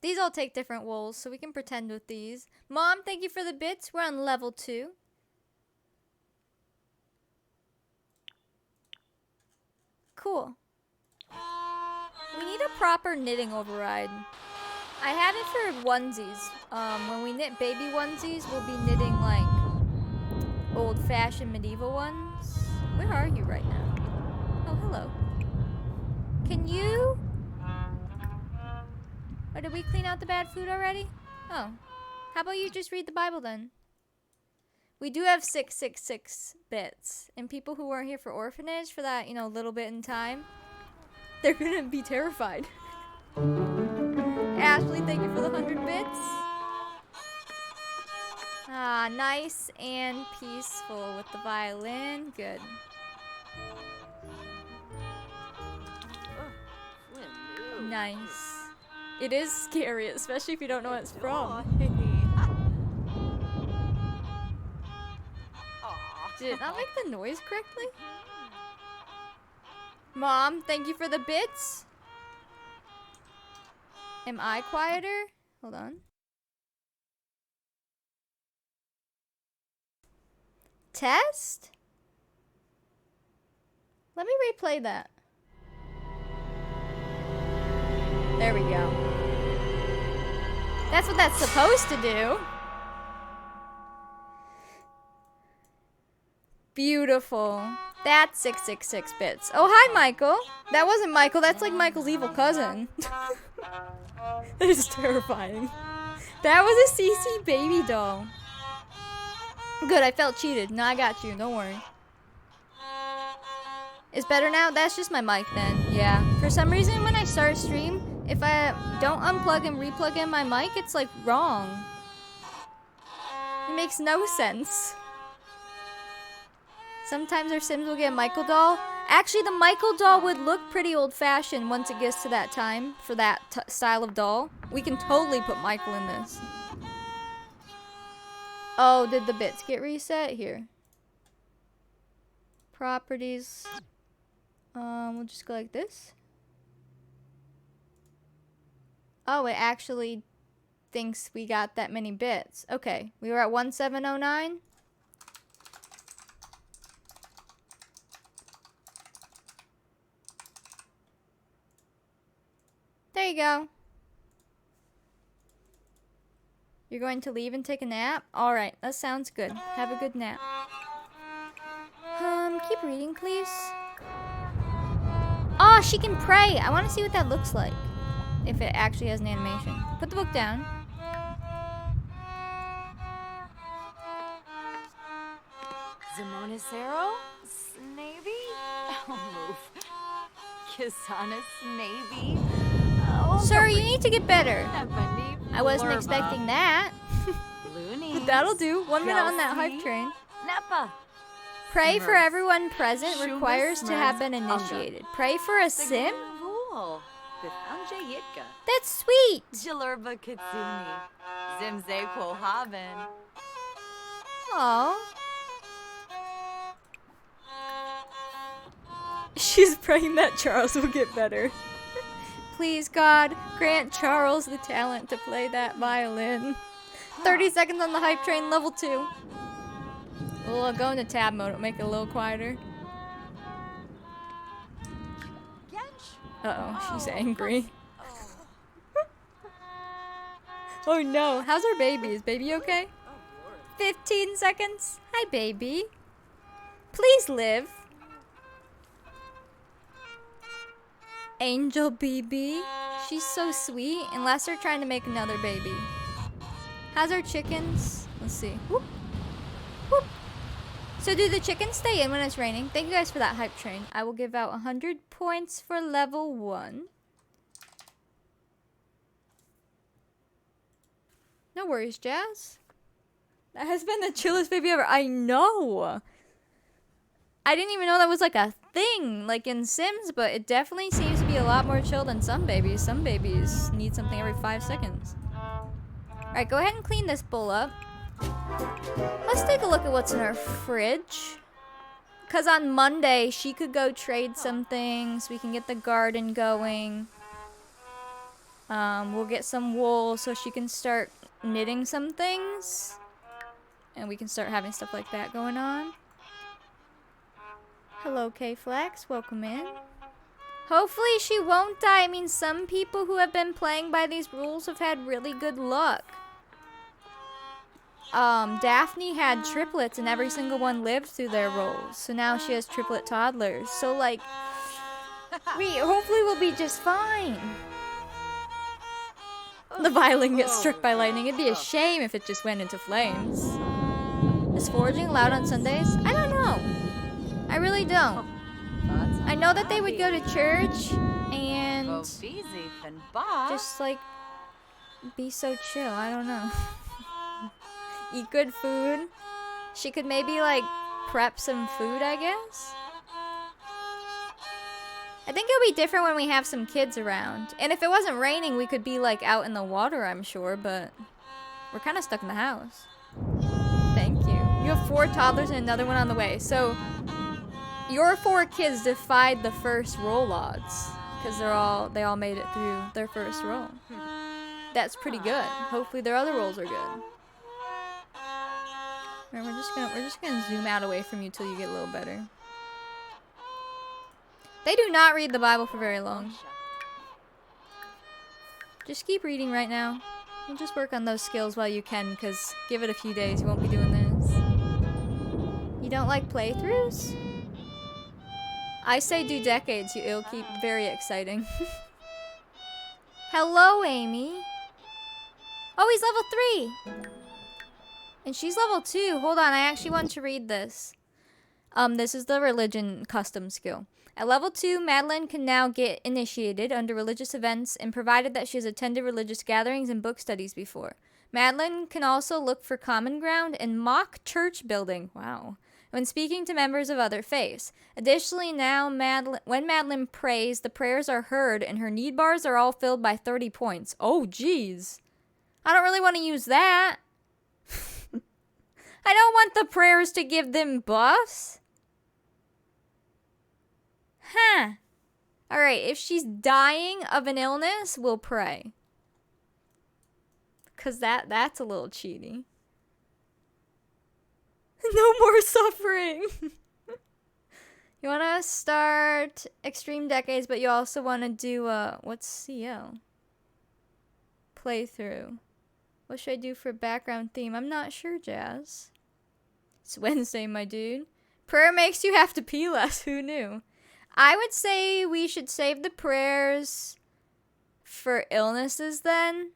These all take different wools, so we can pretend with these. Mom, thank you for the bits. We're on level 2. Cool. We need a proper knitting override. I have it for onesies. When we knit baby onesies, we'll be knitting like old-fashioned medieval ones. Where are you right now? Oh, hello. Can you... Or did we clean out the bad food already? Oh. How about you just read the Bible then? We do have 666 bits. And people who weren't here for orphanage for that, you know, little bit in time, they're gonna be terrified. Ashley, thank you for the 100 bits. Ah, nice and peaceful with the violin. Good. Nice. It is scary, especially if you don't know what it's from. Did it not make the noise correctly? Mom, thank you for the bits. Am I quieter? Hold on. Test? Let me replay that. There we go. That's what that's supposed to do. Beautiful. That's 666 bits. Oh, hi, Michael. That wasn't Michael. That's like Michael's evil cousin. That is terrifying. That was a CC baby doll. Good, I felt cheated. No, I got you. Don't worry. It's better now? That's just my mic then. Yeah. For some reason, when I start stream, if I don't unplug and replug in my mic, it's like wrong. It makes no sense. Sometimes our Sims will get a Michael doll. Actually, the Michael doll would look pretty old-fashioned once it gets to that time for that style of doll. We can totally put Michael in this. Oh, did the bits get reset? Here. Properties. We'll just go like this. Oh, it actually thinks we got that many bits. Okay, we were at 1709. There you go. You're going to leave and take a nap? Alright, that sounds good. Have a good nap. Keep reading, please. Oh, she can pray. I want to see what that looks like. If it actually has an animation. Put the book down. Zamonicero? Snavy? Oh, move. Kisana Snavy? Oh, Sir, you need to get better. I wasn't expecting that. But that'll do. 1 minute on that hype train. Nappa. Pray for everyone present requires to have been initiated. Pray for a sim? That's sweet. Jalurba Kitsuni. Zimze Quohaven. Aww. She's praying that Charles will get better. Please, God, grant Charles the talent to play that violin. 30 seconds on the hype train, level 2. We'll go into tab mode, it'll make it a little quieter. Uh-oh, she's angry. Oh no, how's our baby? Is baby okay? 15 seconds. Hi, baby. Please live. Angel BB. She's so sweet, unless they're trying to make another baby. How's our chickens? Let's see. Whoop. Whoop. So do the chickens stay in when it's raining? Thank you guys for that hype train. I will give out 100 points for level 1. No worries, Jazz. That has been the chillest baby ever. I know. I didn't even know that was like a thing, like in Sims, but it definitely seems to be a lot more chill than some babies. Some babies need something every 5 seconds. Alright, go ahead and clean this bowl up. Let's take a look at what's in our fridge. Because on Monday, she could go trade some things. We can get the garden going. We'll get some wool so she can start knitting some things. And we can start having stuff like that going on. Hello, K-Flex. Welcome in. Hopefully she won't die. I mean, some people who have been playing by these rules have had really good luck. Daphne had triplets and every single one lived through their roles. So now she has triplet toddlers. So, like, hopefully we'll be just fine. The violin gets struck by lightning. It'd be a shame if it just went into flames. Is foraging allowed on Sundays? I don't know. I really don't. I know that they would go to church and just like be so chill. I don't know. Eat good food. She could maybe like prep some food, I guess. I think it'll be different when we have some kids around. And if it wasn't raining, we could be like out in the water, I'm sure, but we're kind of stuck in the house. Thank you. You have 4 toddlers and another one on the way. So your 4 kids defied the first roll odds because they all made it through their first roll. That's pretty good. Hopefully their other rolls are good. Right, we're just gonna zoom out away from you till you get a little better. They do not read the Bible for very long. Just keep reading right now. We'll just work on those skills while you can, because give it a few days, you won't be doing this. You don't like playthroughs? I say do decades, it'll keep very exciting. Hello, Amy. Oh, he's level 3! And she's level 2. Hold on, I actually want to read this. This is the religion custom skill. At level 2, Madeline can now get initiated under religious events and provided that she has attended religious gatherings and book studies before. Madeline can also look for common ground and mock church building. Wow. When speaking to members of other faiths. Additionally, now when Madeline prays, the prayers are heard and her need bars are all filled by 30 points. Oh, geez. I don't really want to use that. I don't want the prayers to give them buffs. Huh. Alright, if she's dying of an illness, we'll pray. Because that's a little cheaty. No more suffering. You want to start Extreme Decades, but you also want to do, what's CL? Playthrough. What should I do for background theme? I'm not sure, Jazz. It's Wednesday, my dude. Prayer makes you have to pee less. Who knew? I would say we should save the prayers for illnesses then.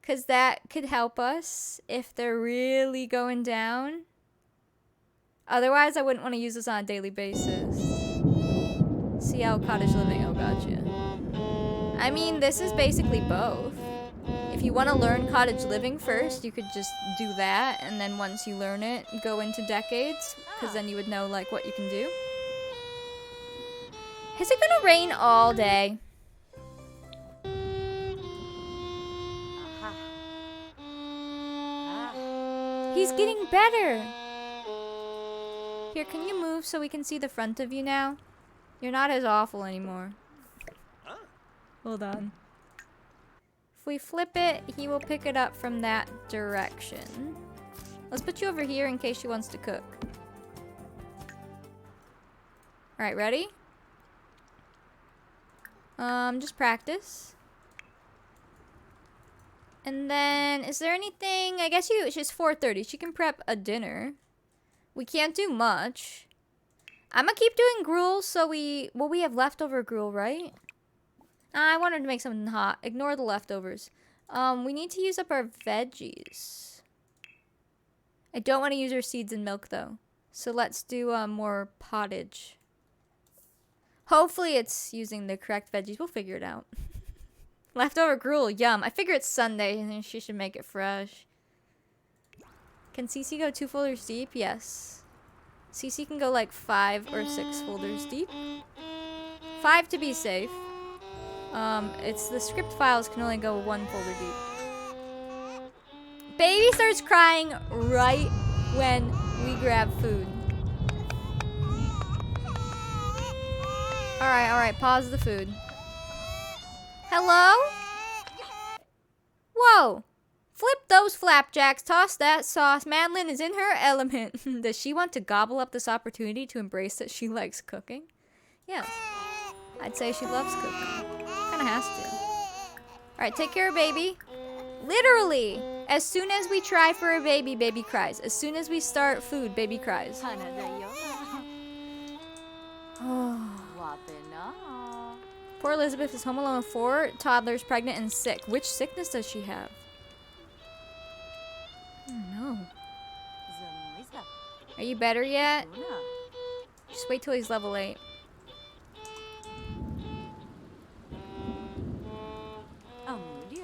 Because that could help us if they're really going down. Otherwise, I wouldn't want to use this on a daily basis. See how cottage living. Oh, gotcha. I mean, this is basically both. If you want to learn cottage living first, you could just do that. And then once you learn it, go into decades. Because then you would know, like, what you can do. Is it gonna rain all day? He's getting better. Here, can you move so we can see the front of you now? You're not as awful anymore. Hold on. If we flip it, he will pick it up from that direction. Let's put you over here in case she wants to cook. Alright, ready? Just practice. And then, is there anything? I guess she's 4:30. She can prep a dinner. We can't do much. I'm gonna keep doing gruel so we have leftover gruel, right? I wanted to make something hot. Ignore the leftovers. We need to use up our veggies. I don't want to use our seeds and milk though. So let's do more pottage. Hopefully it's using the correct veggies. We'll figure it out. Leftover gruel, yum. I figure it's Sunday and she should make it fresh. Can Cece go 2 folders deep? Yes. Cece can go like 5 or 6 folders deep. 5 to be safe. It's the script files can only go 1 folder deep. Baby starts crying right when we grab food. Alright, pause the food. Hello? Whoa! Flip those flapjacks, toss that sauce. Madeline is in her element. Does she want to gobble up this opportunity to embrace that she likes cooking? Yes. I'd say she loves cooking. Kinda has to. Alright, take care of baby. Literally! As soon as we try for a baby, baby cries. As soon as we start food, baby cries. Poor Elizabeth is home alone with 4 toddlers, pregnant and sick. Which sickness does she have? Oh no. Are you better yet? Just wait till he's level 8.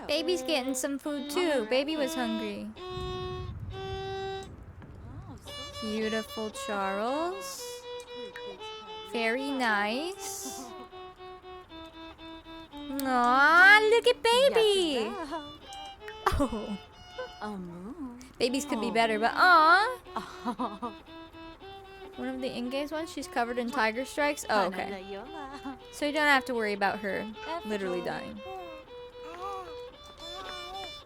Baby's getting some food too. Baby was hungry. Beautiful, Charles. Very nice. Aw, look at baby. Oh. Babies could be better, but aw. One of the in-games ones, she's covered in tiger strikes. Oh, okay. So you don't have to worry about her literally dying.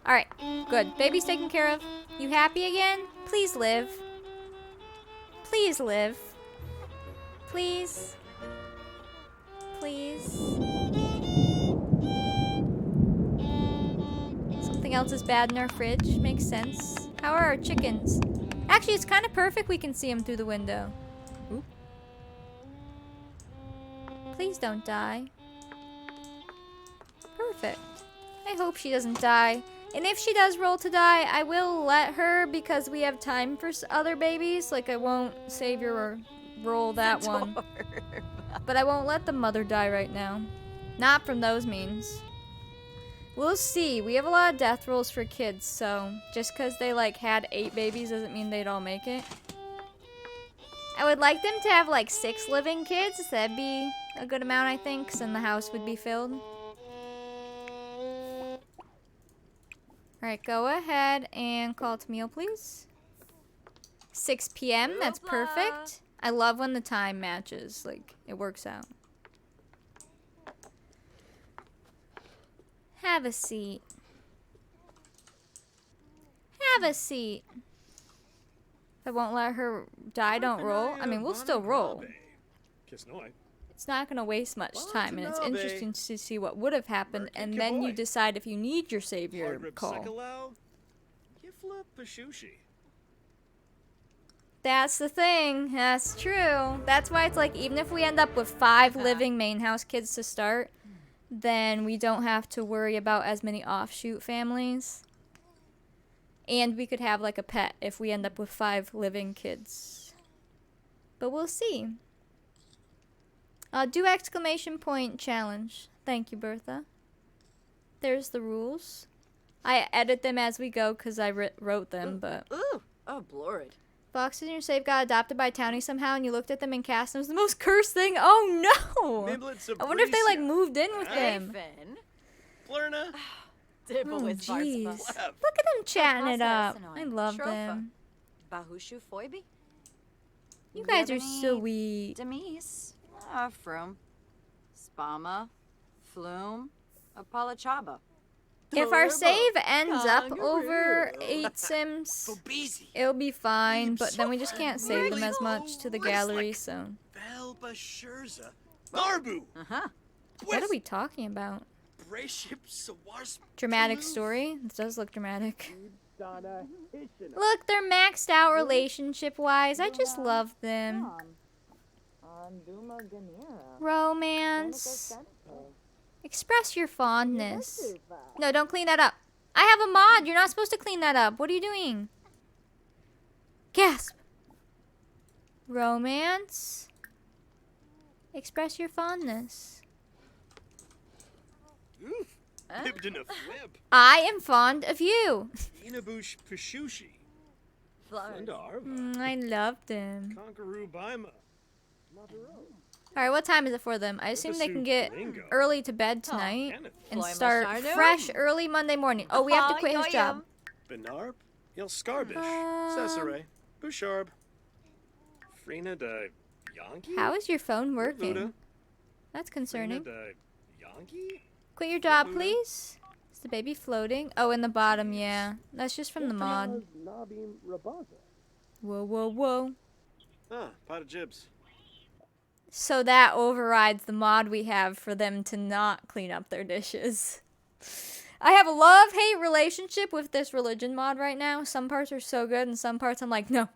Alright, good. Baby's taken care of. You happy again? Please live. Please live. Please. Please. nothing else is bad in our fridge. Makes sense. How are our chickens? Actually, it's kind of perfect we can see them through the window. Oop. Please don't die. Perfect. I hope she doesn't die. And if she does roll to die, I will let her because we have time for other babies. Like, I won't save her or roll that one. But I won't let the mother die right now. Not from those means. We'll see. We have a lot of death rolls for kids, so just because they, like, had 8 babies doesn't mean they'd all make it. I would like them to have, like, 6 living kids. That'd be a good amount, I think, because then the house would be filled. Alright, go ahead and call to meal, please. 6 p.m., that's perfect. I love when the time matches. Like, it works out. Have a seat. Have a seat. If I won't let her die, don't roll. I mean, we'll still roll. It's not going to waste much time, and it's interesting to see what would have happened, and then you decide if you need your savior call. That's the thing. That's true. That's why it's like, even if we end up with 5 living main house kids to start, then we don't have to worry about as many offshoot families. And we could have like a pet if we end up with 5 living kids. But we'll see. Do exclamation point challenge. Thank you, Bertha. There's the rules. I edit them as we go because I wrote them, but... Ooh, oh, Lord. Foxes in your save got adopted by a townie somehow, and you looked at them and cast them. It was the most cursed thing. Oh, no! I wonder if they, like, moved in with them. Blurna. Oh, jeez. Look at them chatting it up. I love them. Bahushu Foibi? You guys are sweet. Demise. Froom. Spama. Flume. Apalachaba. If our save ends up over 8 sims, it'll be fine, but then we just can't save them as much to the gallery, so... What are we talking about? Dramatic story? This does look dramatic. Look, they're maxed out relationship-wise. I just love them. Romance. Express your fondness. No, don't clean that up. I have a mod. You're not supposed to clean that up. What are you doing? Gasp. Romance. Express your fondness. I am fond of you. I loved him. Alright, what time is it for them? I assume they can get early to bed tonight and start fresh early Monday morning. Oh, we have to quit his job. How is your phone working? That's concerning. Quit your job, please. Is the baby floating? Oh, in the bottom, yeah. That's just from the mod. Whoa, whoa, whoa. Pot of jibs. So that overrides the mod we have for them to not clean up their dishes. I have a love-hate relationship with this religion mod right now. Some parts are so good, and some parts I'm like, no.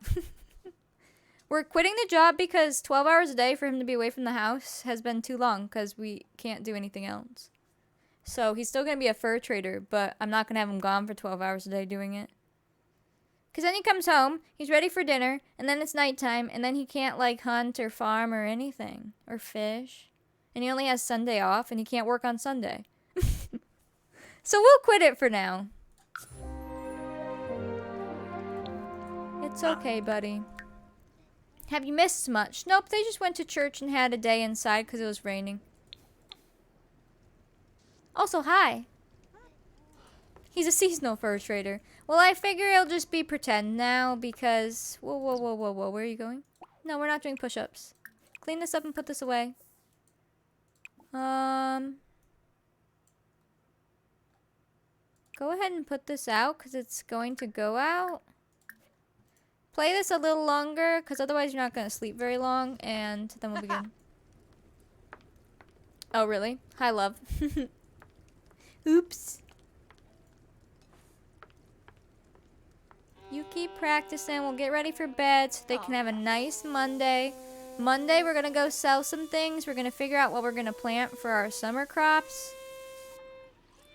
We're quitting the job because 12 hours a day for him to be away from the house has been too long because we can't do anything else. So he's still going to be a fur trader, but I'm not going to have him gone for 12 hours a day doing it. Because then he comes home, he's ready for dinner, and then it's nighttime, and then he can't, like, hunt or farm or anything. Or fish. And he only has Sunday off, and he can't work on Sunday. So we'll quit it for now. It's okay, buddy. Have you missed much? Nope, they just went to church and had a day inside because it was raining. Also, hi. He's a seasonal fur trader. Well, I figure it'll just be pretend now because... Whoa, whoa, whoa, whoa, whoa. Where are you going? No, we're not doing push-ups. Clean this up and put this away. Go ahead and put this out because it's going to go out. Play this a little longer because otherwise you're not going to sleep very long and then we'll begin. Oh, really? Hi, love. Oops. You keep practicing. We'll get ready for bed so they can have a nice Monday. Monday, we're going to go sell some things. We're going to figure out what we're going to plant for our summer crops.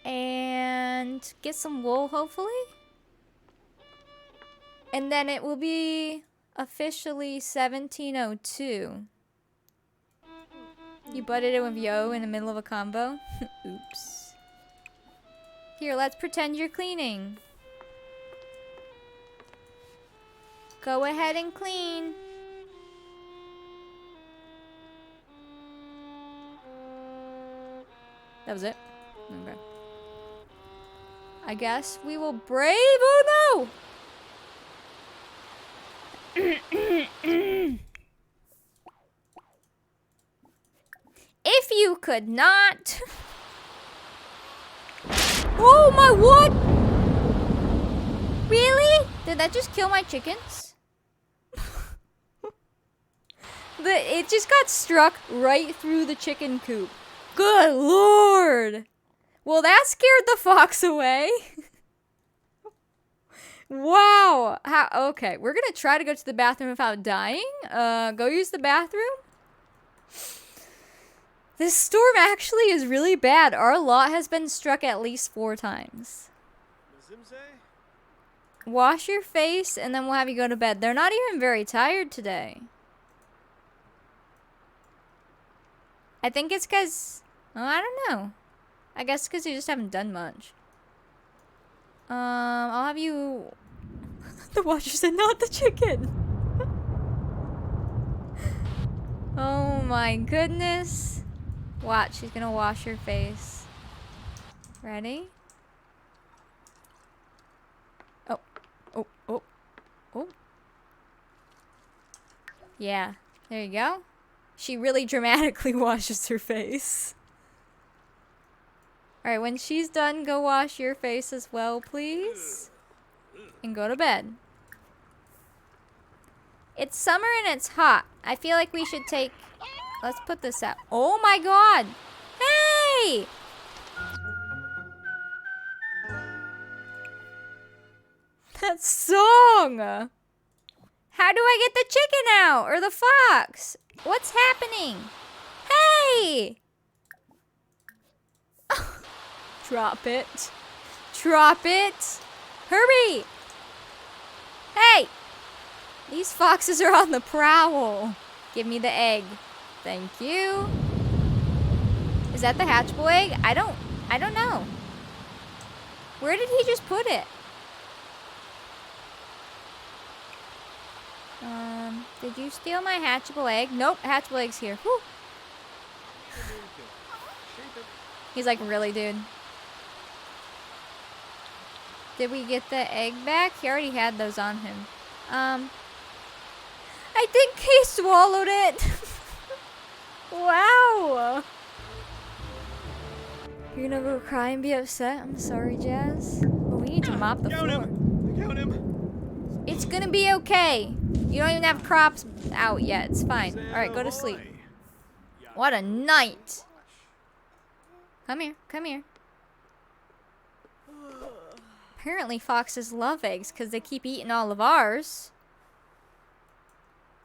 And get some wool, hopefully. And then it will be officially 1702. You butted it with Yo in the middle of a combo? Oops. Here, let's pretend you're cleaning. Go ahead and clean. That was it? Okay. I guess we will brave. Oh no! If you could not. Oh my, what? Really? Did that just kill my chickens? It just got struck right through the chicken coop. Good lord. Well, that scared the fox away. Wow. Okay, we're gonna try to go to the bathroom without dying. Go use the bathroom. This storm actually is really bad. Our lot has been struck at least 4 times. Wash your face and then we'll have you go to bed. They're not even very tired today. I think it's because... Oh, I don't know. I guess because you just haven't done much. I'll have you... The washer said not the chicken. Oh my goodness. Watch, she's gonna wash her face. Ready? Oh. Oh, oh, oh. Yeah, there you go. She really dramatically washes her face. Alright, when she's done, go wash your face as well, please. And go to bed. It's summer and it's hot. I feel like we should take... Let's put this out. Oh my god! Hey! That song! How do I get the chicken out? Or the fox? What's happening? Hey! Drop it. Drop it. Hurry! Hey! These foxes are on the prowl. Give me the egg. Thank you. Is that the hatchable egg? I don't know. Where did he just put it? Did you steal my hatchable egg? Nope, hatchable egg's here. Whew. He's like, really, dude? Did we get the egg back? He already had those on him. I think he swallowed it. Wow. You're gonna go cry and be upset? I'm sorry, Jazz. But we need to mop the floor. Count him. It's gonna be okay. You don't even have crops out yet. It's fine. Alright, go to sleep. What a night. Come here. Come here. Apparently foxes love eggs because they keep eating all of ours.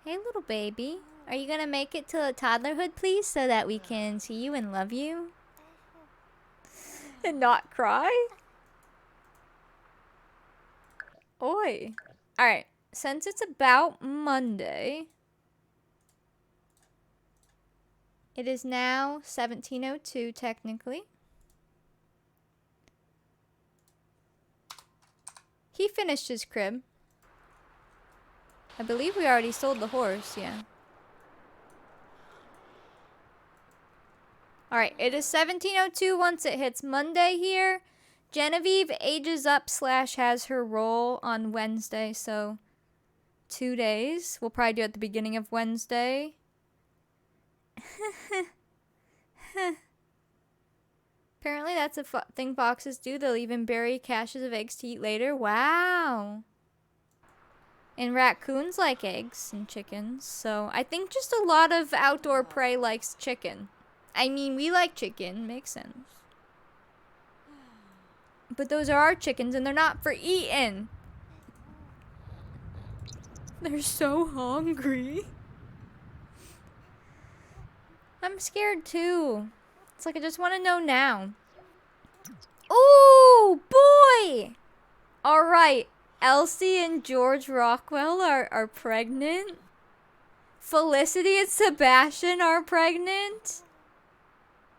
Hey, little baby. Are you gonna make it to toddlerhood, please, so that we can see you and love you? And not cry? Oi. Alright, since it's about Monday, it is now 17:02 technically. He finished his crib. I believe we already sold the horse, yeah. Alright, it is 17:02 once it hits Monday here. Genevieve ages up / has her roll on Wednesday, so 2 days. We'll probably do it at the beginning of Wednesday. Apparently that's a thing foxes do. They'll even bury caches of eggs to eat later. Wow. And raccoons like eggs and chickens. So I think just a lot of outdoor prey likes chicken. I mean, we like chicken. Makes sense. But those are our chickens and they're not for eating. They're so hungry. I'm scared too. It's like I just want to know now. Ooh, boy! Alright, Elsie and George Rockwell are pregnant. Felicity and Sebastian are pregnant.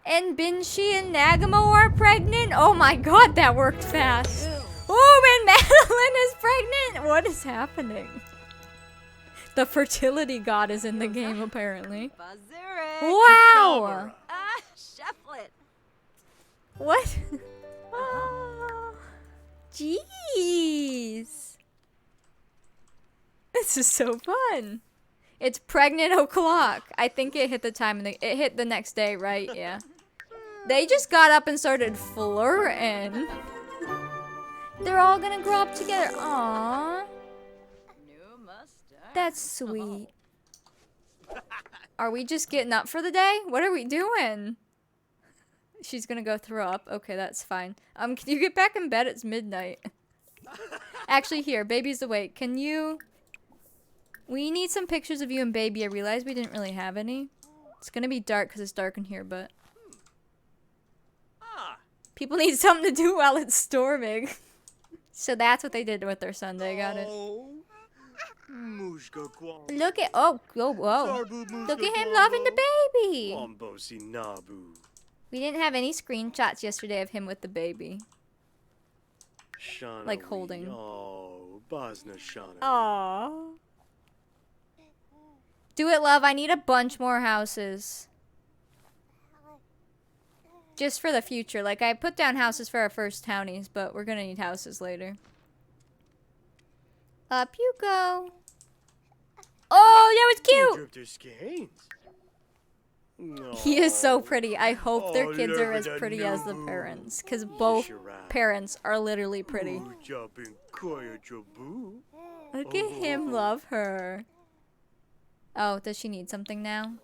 And Binshi and Nagamo are pregnant. Oh my god, that worked fast. Oh, and Madeline is pregnant. What is happening? The fertility god is in the game, apparently. Bazoorik. Wow! Ah, Cheflet. What? Oh, jeez. This is so fun. It's pregnant o'clock. I think it hit the time and it hit the next day, right? Yeah. They just got up and started flirting. They're all gonna grow up together. Aww. New mustache. That's sweet. Are we just getting up for the day? What are we doing? She's gonna go throw up. Okay, that's fine. Can you get back in bed? It's midnight. Actually, here, baby's awake. Can you... We need some pictures of you and baby. I realized we didn't really have any. It's gonna be dark because it's dark in here, but... People need something to do while it's storming. So that's what they did with their Sunday. Got it. Look at... Oh, whoa. Look at him loving the baby. We didn't have any screenshots yesterday of him with the baby. Like holding. Aww. Do it, love. I need a bunch more houses. Just for the future. Like, I put down houses for our first townies, but we're gonna need houses later. Up you go. Oh, that was cute! He is so pretty. I hope their kids are as pretty as the parents. Because both parents are literally pretty. Look at him love her. Oh, does she need something now?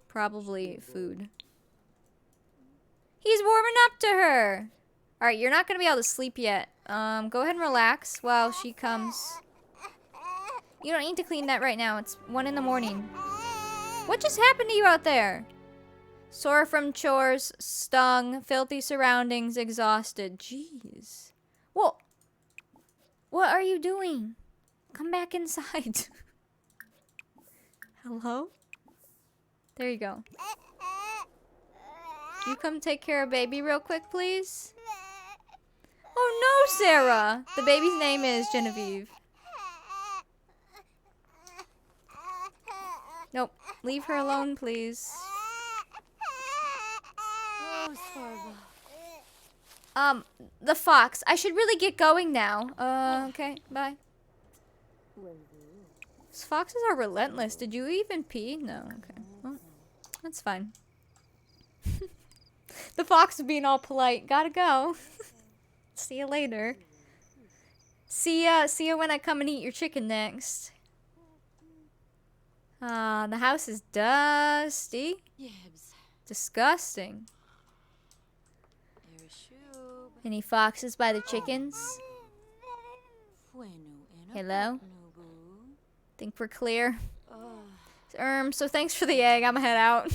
Probably food. He's warming up to her. Alright, you're not going to be able to sleep yet. Go ahead and relax while she comes. You don't need to clean that right now. It's 1 in the morning. What just happened to you out there? Sore from chores, stung, filthy surroundings, exhausted. Jeez. Whoa. What are you doing? Come back inside. Hello? There you go. You come take care of baby real quick, please? Oh no, Sarah! The baby's name is Genevieve. Nope. Leave her alone, please. The fox. I should really get going now. Okay, bye. These foxes are relentless. Did you even pee? No, okay. Well, that's fine. The fox is being all polite. Gotta go. See you later. See ya when I come and eat your chicken next. The house is dusty. Yibs. Disgusting. Any foxes by the chickens? Hello? Think we're clear? So thanks for the egg. I'ma head out.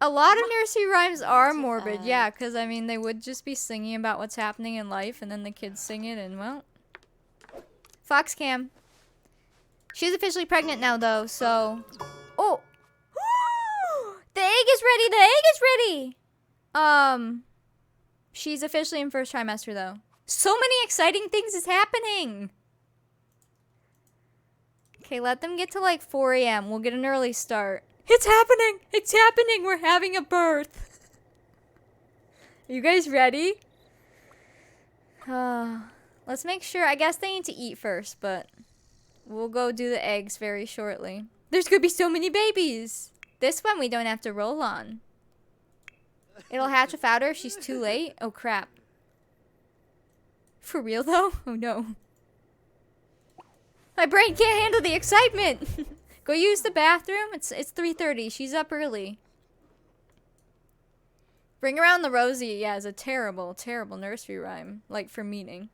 A lot of nursery rhymes are morbid, yeah, because, I mean, they would just be singing about what's happening in life, and then the kids sing it, and, well. Foxcam. She's officially pregnant now, though, so... Oh! The egg is ready! The egg is ready! She's officially in first trimester, though. So many exciting things is happening! Okay, let them get to, like, 4 a.m. We'll get an early start. It's happening! It's happening! We're having a birth! Are you guys ready? Let's make sure. I guess they need to eat first, but we'll go do the eggs very shortly. There's gonna be so many babies! This one we don't have to roll on. It'll hatch without her if she's too late. Oh, crap. For real, though? Oh, no. My brain can't handle the excitement! Go use the bathroom. It's 3:30. She's up early. Bring around the Rosie. Yeah, is a terrible, terrible nursery rhyme. Like, for meaning.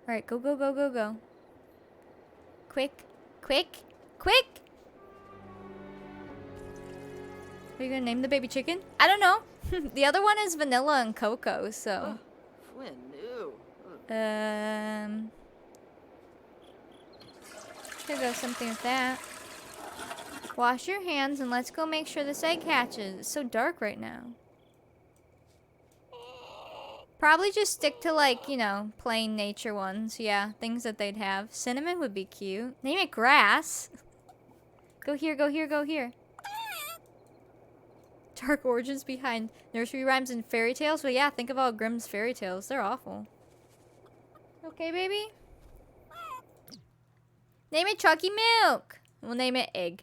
Alright, go, go, go, go, go. Quick, quick, quick! Are you gonna name the baby chicken? I don't know. The other one is vanilla and cocoa, so. When new. Could go something with that. Wash your hands and let's go make sure this egg hatches. It's so dark right now. Probably just stick to, like, you know, plain nature ones. Yeah, things that they'd have. Cinnamon would be cute. Name it grass. Go here, go here, go here. Dark origins behind nursery rhymes and fairy tales. Well, yeah, think of all Grimm's fairy tales. They're awful. Okay, baby? Name it Chalky Milk. We'll name it Egg.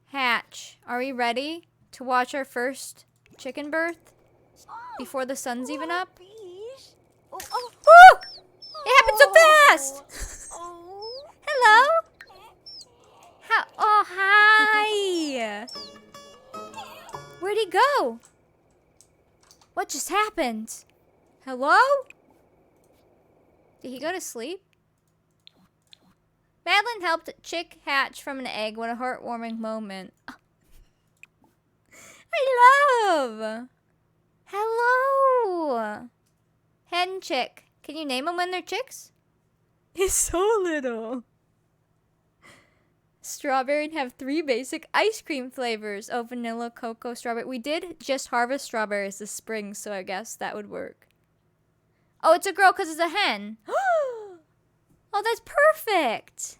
Hatch. Are we ready to watch our first chicken birth? Before the sun's even up? Oh, Woo! It happened so fast! oh. Hello? How? Oh, hi! Where'd he go? What just happened? Hello? Did he go to sleep? Madeline helped chick hatch from an egg. What a heartwarming moment. I love! Hello! Hen chick. Can you name them when they're chicks? He's so little. Strawberry and have 3 basic ice cream flavors. Oh, vanilla, cocoa, strawberry. We did just harvest strawberries this spring, so I guess that would work. Oh, it's a girl because it's a hen. Oh, that's perfect.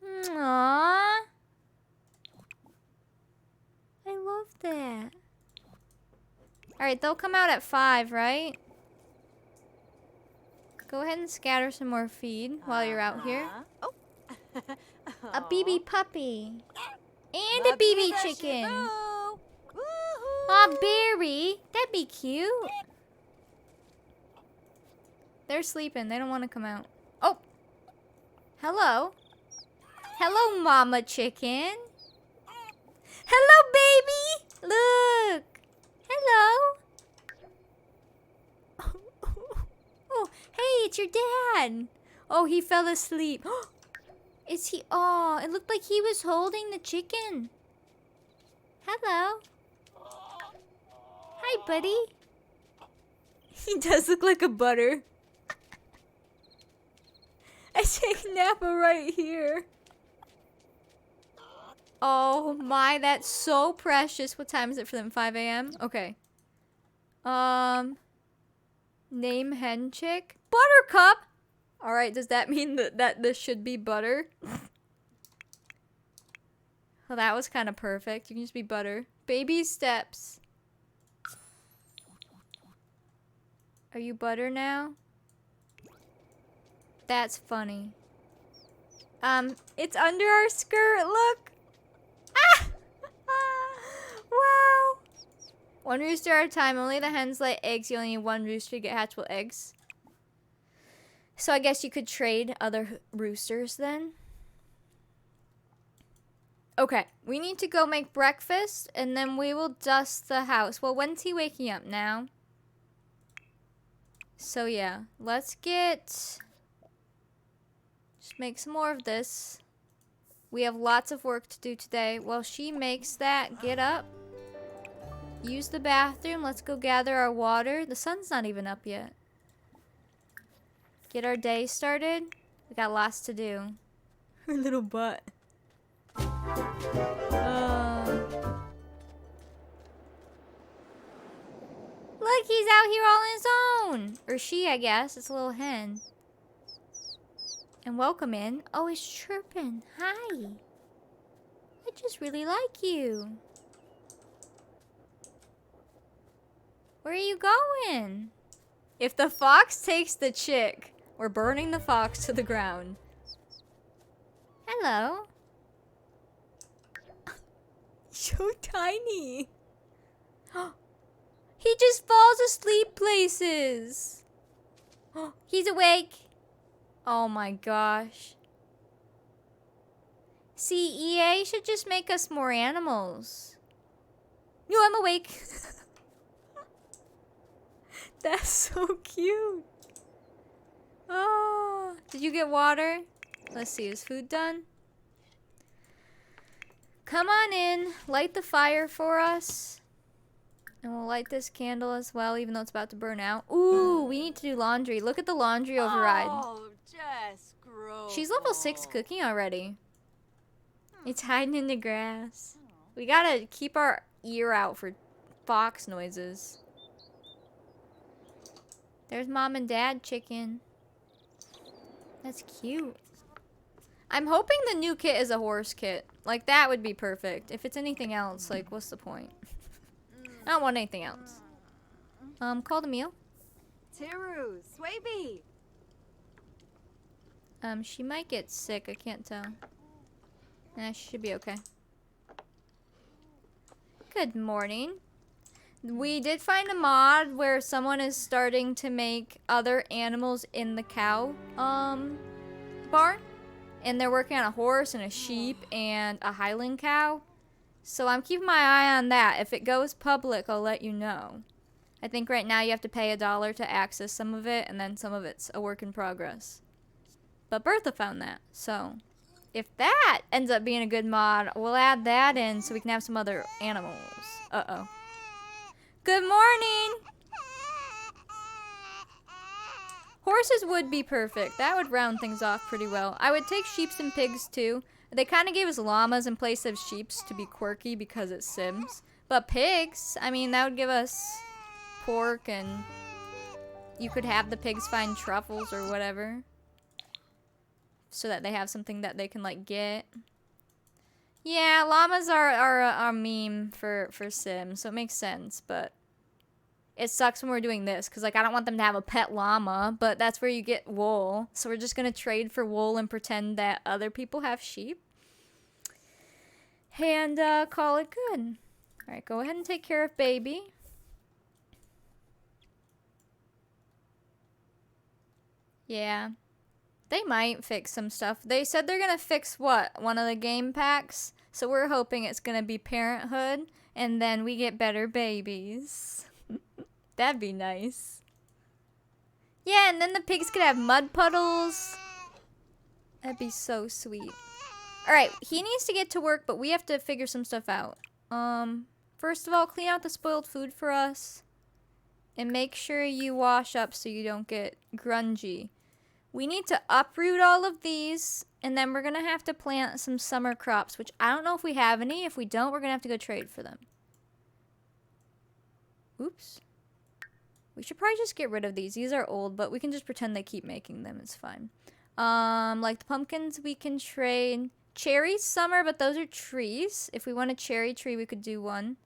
Aww. I love that. Alright, they'll come out at 5, right? Go ahead and scatter some more feed while you're out here. Oh. A BB puppy. And a BB chicken. Aw, Berry. That'd be cute. They're sleeping. They don't want to come out. Oh. Hello. Hello, Mama Chicken. Hello, baby. Look. Hello. Oh, hey, it's your dad. Oh, he fell asleep. Is he? Oh, it looked like he was holding the chicken. Hello. Hi, buddy. He does look like a butter. I take Nappa right here. Oh my, that's so precious. What time is it for them? 5 a.m.? Okay. Name hen chick? Buttercup! Alright, does that mean that this should be butter? Well, that was kind of perfect. You can just be butter. Baby steps. Are you butter now? That's funny. It's under our skirt, look! Ah! Wow! 1 rooster at a time. Only the hens lay eggs. You only need 1 rooster to get hatchable eggs. So I guess you could trade other roosters then. Okay, we need to go make breakfast and then we will dust the house. Well, when's he waking up now? So yeah, let's just make some more of this. We have lots of work to do today. While she makes that, get up. Use the bathroom. Let's go gather our water. The sun's not even up yet. Get our day started. We got lots to do. Her little butt. Look, he's out here all on his own. Or she, I guess. It's a little hen. And welcome in. Oh, it's chirping. Hi. I just really like you. Where are you going? If the fox takes the chick, we're burning the fox to the ground. Hello. So tiny. He just falls asleep places. He's awake. Oh my gosh. See, EA should just make us more animals. No, I'm awake. That's so cute. Oh, did you get water? Let's see, is food done? Come on in, light the fire for us. And we'll light this candle as well, even though it's about to burn out. Ooh, we need to do laundry. Look at the laundry override. Oh, just gross. She's level 6 cooking already. It's hiding in the grass. We gotta keep our ear out for fox noises. There's mom and dad chicken. That's cute. I'm hoping the new kit is a horse kit. Like, that would be perfect. If it's anything else, like, what's the point? I don't want anything else. Call the meal. Tiru, Swaby. She might get sick. I can't tell. Nah, she should be okay. Good morning. We did find a mod where someone is starting to make other animals in the cow, barn. And they're working on a horse and a sheep and a Highland cow. So I'm keeping my eye on that. If it goes public, I'll let you know. I think right now you have to pay $1 to access some of it, and then some of it's a work in progress. But Bertha found that, so if that ends up being a good mod, we'll add that in so we can have some other animals. Uh-oh. Good morning! Horses would be perfect. That would round things off pretty well. I would take sheeps and pigs too. They kind of gave us llamas in place of sheeps to be quirky because it's Sims. But pigs, I mean, that would give us pork, and you could have the pigs find truffles or whatever. So that they have something that they can, like, get. Yeah, llamas are a meme for Sims, so it makes sense, but it sucks when we're doing this, because, like, I don't want them to have a pet llama, but that's where you get wool. So we're just going to trade for wool and pretend that other people have sheep. And call it good. Alright, go ahead and take care of baby. Yeah. They might fix some stuff. They said they're going to fix what? One of the game packs? So we're hoping it's going to be Parenthood, and then we get better babies. That'd be nice. Yeah, and then the pigs could have mud puddles. That'd be so sweet. Alright, he needs to get to work, but we have to figure some stuff out. First of all, clean out the spoiled food for us. And make sure you wash up so you don't get grungy. We need to uproot all of these, and then we're going to have to plant some summer crops, which I don't know if we have any. If we don't, we're going to have to go trade for them. Oops. We should probably just get rid of these. These are old, but we can just pretend they keep making them. It's fine. Like the pumpkins, we can trade. Cherries, summer, but those are trees. If we want a cherry tree, we could do one.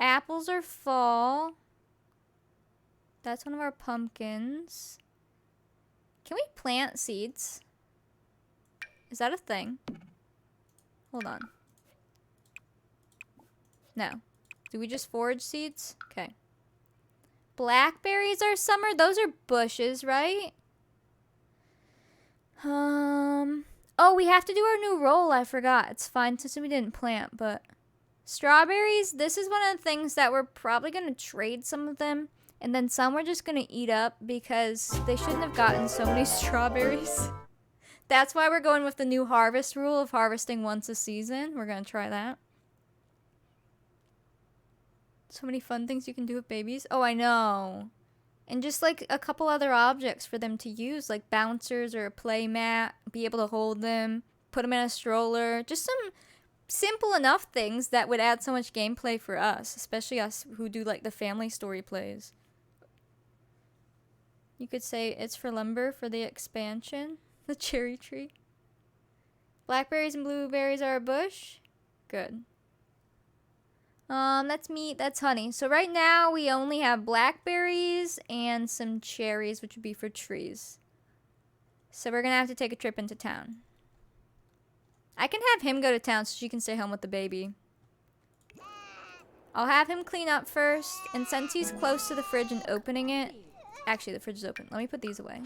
Apples are fall. That's one of our pumpkins. Can we plant seeds? Is that a thing? Hold on. No. Do we just forage seeds? Okay. Blackberries are summer. Those are bushes, right? Oh, we have to do our new roll. I forgot. It's fine since we didn't plant, but strawberries, this is one of the things that we're probably going to trade some of them, and then some we're just going to eat up because they shouldn't have gotten so many strawberries. That's why we're going with the new harvest rule of harvesting once a season. We're going to try that. So many fun things you can do with babies. Oh, I know. And just like a couple other objects for them to use, like bouncers or a play mat, be able to hold them, put them in a stroller. Just some simple enough things that would add so much gameplay for us, especially us who do like the family story plays. You could say it's for lumber for the expansion. The cherry tree. Blackberries and blueberries are a bush. Good. That's meat, that's honey. So right now we only have blackberries and some cherries, which would be for trees. So we're gonna have to take a trip into town. I can have him go to town so she can stay home with the baby. I'll have him clean up first, and since he's close to the fridge and opening it, actually the fridge is open. Let me put these away.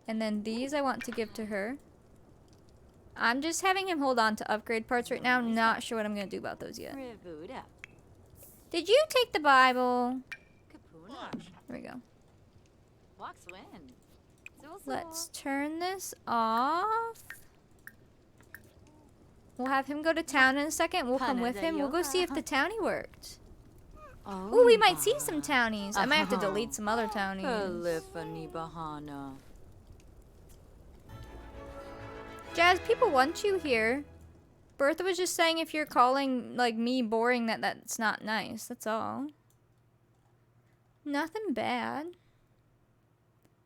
And then these I want to give to her. I'm just having him hold on to upgrade parts right now. Not sure what I'm going to do about those yet. Did you take the Bible? There we go. Walks win. Let's turn this off. We'll have him go to town in a second. We'll come with him. We'll go see if the townie worked. Ooh, we might see some townies. I might have to delete some other townies. Kalifani Bahana. Jazz, people want you here. Bertha was just saying if you're calling like me boring that's not nice. That's all. Nothing bad.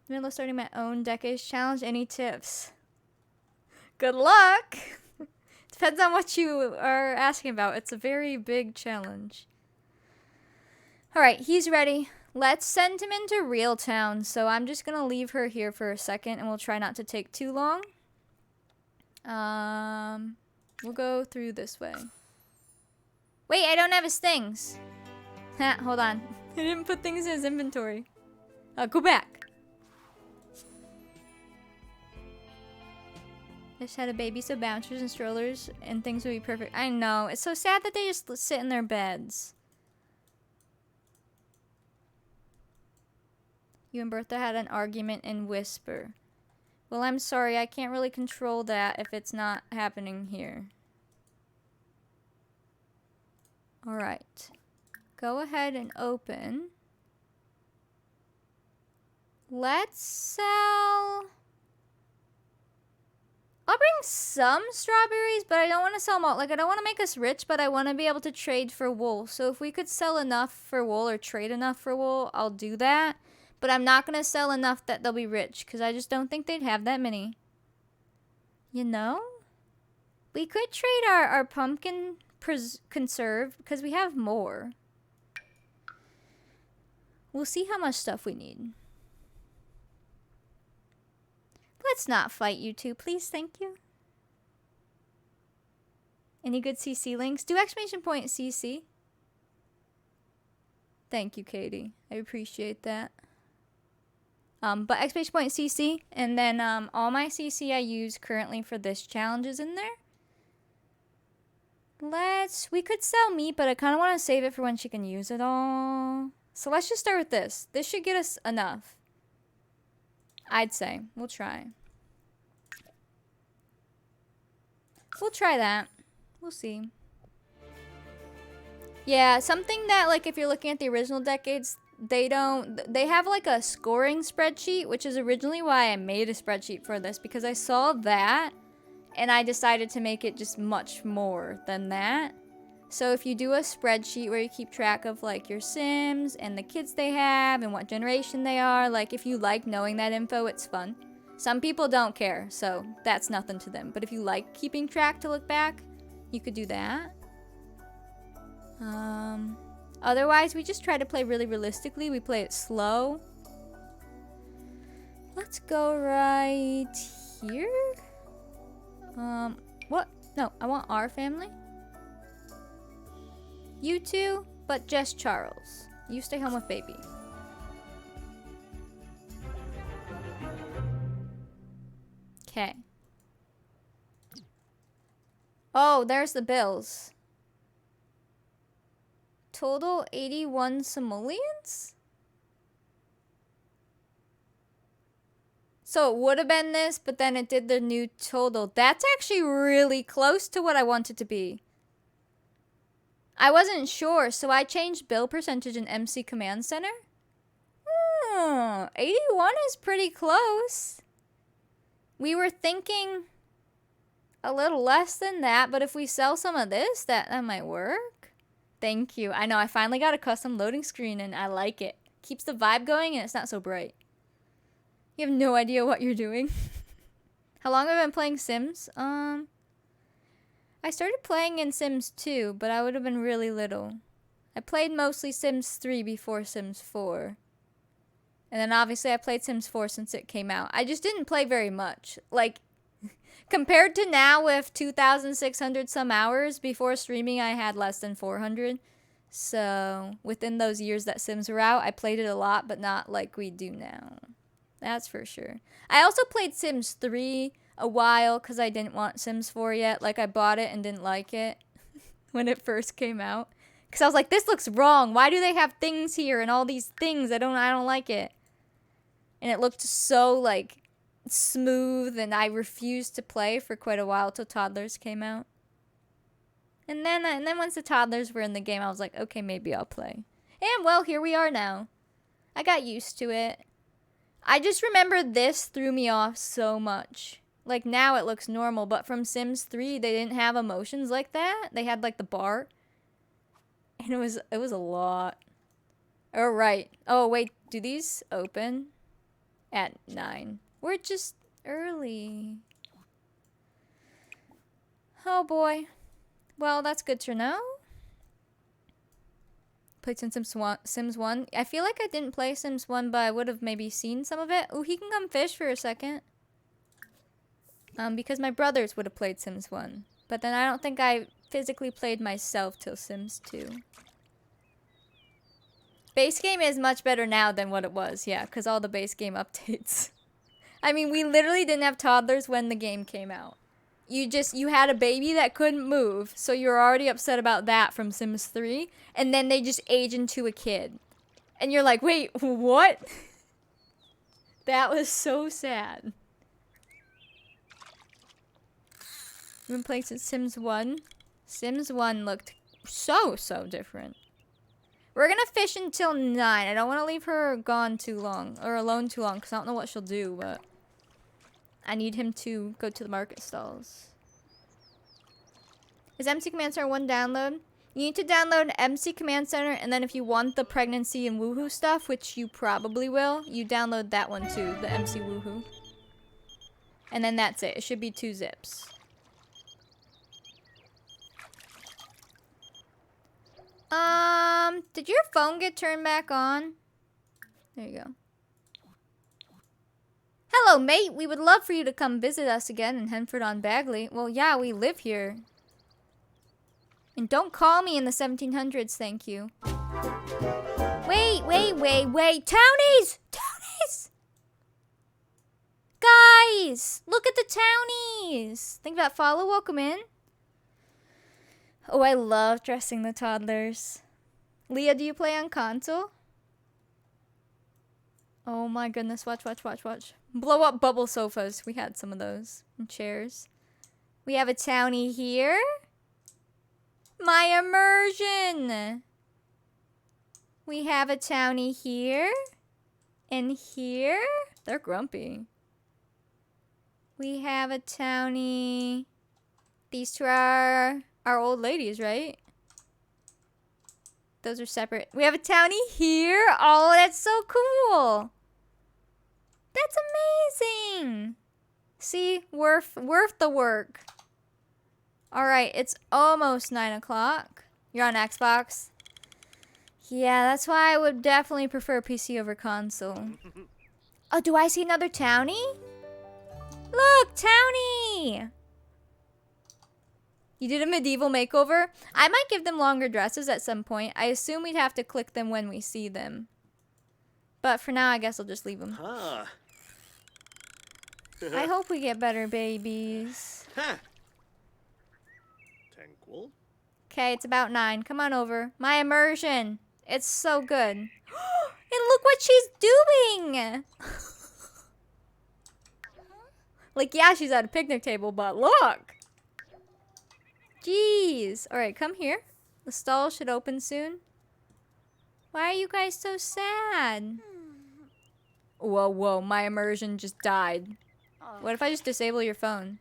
Middle of starting my own decades challenge. Any tips? Good luck. Depends on what you are asking about. It's a very big challenge. Alright, he's ready. Let's send him into Real Town. So I'm just going to leave her here for a second and we'll try not to take too long. We'll go through this way. Wait, I don't have his things. Hold on. I didn't put things in his inventory. Go back. Just had a baby, so bouncers and strollers and things would be perfect. I know. It's so sad that they just sit in their beds. You and Bertha had an argument in whisper. Well, I'm sorry. I can't really control that if it's not happening here. Alright. Go ahead and open. Let's sell... I'll bring some strawberries, but I don't want to sell them all. Like, I don't want to make us rich, but I want to be able to trade for wool. So if we could sell enough for wool or trade enough for wool, I'll do that. But I'm not going to sell enough that they'll be rich, because I just don't think they'd have that many. You know? We could trade our pumpkin conserve, because we have more. We'll see how much stuff we need. Let's not fight, you two, please. Thank you. Any good CC links? Do exclamation point CC. Thank you, Katie. I appreciate that. But exclamation point CC, and then all my CC I use currently for this challenge is in there. We could sell meat, but I kind of want to save it for when she can use it all. So let's just start with this. This should get us enough. I'd say. We'll try. We'll try that. We'll see. Yeah, something that, like, if you're looking at the original decades, they have, like, a scoring spreadsheet, which is originally why I made a spreadsheet for this, because I saw that, and I decided to make it just much more than that. So if you do a spreadsheet where you keep track of, like, your Sims and the kids they have and what generation they are, like, if you like knowing that info, it's fun. Some people don't care, so that's nothing to them. But if you like keeping track to look back, you could do that. Otherwise, we just try to play really realistically. We play it slow. Let's go right here. What? No, I want our family. You two, but just Charles. You stay home with baby. Okay. Oh, there's the bills. Total 81 simoleons? So it would have been this, but then it did the new total. That's actually really close to what I want it to be. I wasn't sure, so I changed bill percentage in MC Command Center. 81 is pretty close. We were thinking a little less than that, but if we sell some of this, that might work. Thank you. I know, I finally got a custom loading screen and I like it. Keeps the vibe going and it's not so bright. You have no idea what you're doing. How long have I been playing Sims? I started playing in Sims 2, but I would have been really little. I played mostly Sims 3 before Sims 4. And then obviously I played Sims 4 since it came out. I just didn't play very much. Like, compared to now with 2,600 some hours, before streaming I had less than 400. So, within those years that Sims were out, I played it a lot, but not like we do now. That's for sure. I also played Sims 3 a while because I didn't want Sims 4 yet. Like, I bought it and didn't like it when it first came out. Because I was like, this looks wrong. Why do they have things here and all these things? I don't like it. And it looked so, like, smooth, and I refused to play for quite a while till Toddlers came out. And then once the Toddlers were in the game, I was like, okay, maybe I'll play. And, well, here we are now. I got used to it. I just remember this threw me off so much. Like, now it looks normal, but from Sims 3, they didn't have emotions like that. They had, like, the bar. And it was a lot. Oh, right. Oh, wait, do these open? At 9. We're just early. Oh, boy. Well, that's good to know. Played Sims 1. I feel like I didn't play Sims 1, but I would have maybe seen some of it. Ooh, he can come fish for a second. Because my brothers would have played Sims 1. But then I don't think I physically played myself till Sims 2. Base game is much better now than what it was, yeah, because all the base game updates. I mean, we literally didn't have toddlers when the game came out. You had a baby that couldn't move, so you were already upset about that from Sims 3, and then they just age into a kid. And you're like, wait, what? That was so sad. We've been playing since Sims 1. Sims 1 looked so different. We're gonna fish until 9. I don't want to leave her gone too long, or alone too long, because I don't know what she'll do, but I need him to go to the market stalls. Is MC Command Center 1 download? You need to download MC Command Center, and then if you want the pregnancy and woohoo stuff, which you probably will, you download that one too, the MC woohoo. And then that's it. It should be 2 zips. Did your phone get turned back on? There you go. Hello, mate. We would love for you to come visit us again in Henford-on-Bagley. Well, yeah, we live here. And don't call me in the 1700s, thank you. Wait. Townies! Townies! Guys! Look at the townies! Think that follow? Welcome in. Oh, I love dressing the toddlers. Leah, do you play on console? Oh my goodness, watch. Blow up bubble sofas. We had some of those. And chairs. We have a townie here. My immersion. We have a townie here. And here. They're grumpy. We have a townie. These two are our old ladies, right? Those are separate. We have a townie here. Oh, that's so cool. That's amazing. See, worth the work. All right, it's almost 9 o'clock. You're on Xbox? Yeah, that's why I would definitely prefer PC over console. Oh, do I see another townie? Look, townie. You did a medieval makeover? I might give them longer dresses at some point. I assume we'd have to click them when we see them. But for now, I guess I'll just leave them. Huh. I hope we get better babies. Tranquil. Okay, it's about 9. Come on over. My immersion. It's so good. And look what she's doing! Like, yeah, she's at a picnic table, but look! Jeez. Alright, come here. The stall should open soon. Why are you guys so sad? Whoa, my immersion just died. What if I just disable your phone?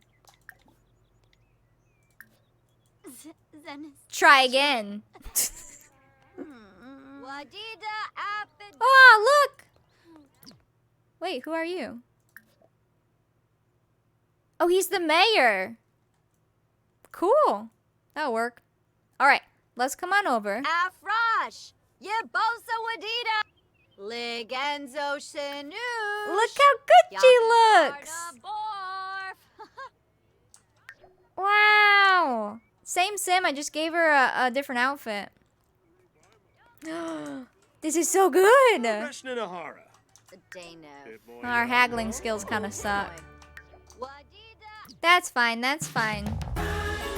Try again. Oh, look! Wait, who are you? Oh, he's the mayor. Cool. That'll work. Alright, let's come on over. Afrosh! Yebosa Wadida! Ligenzo Shinu! Look how good she looks! Wow! Same sim, I just gave her a different outfit. This is so good! Our haggling skills kind of suck. That's fine, that's fine.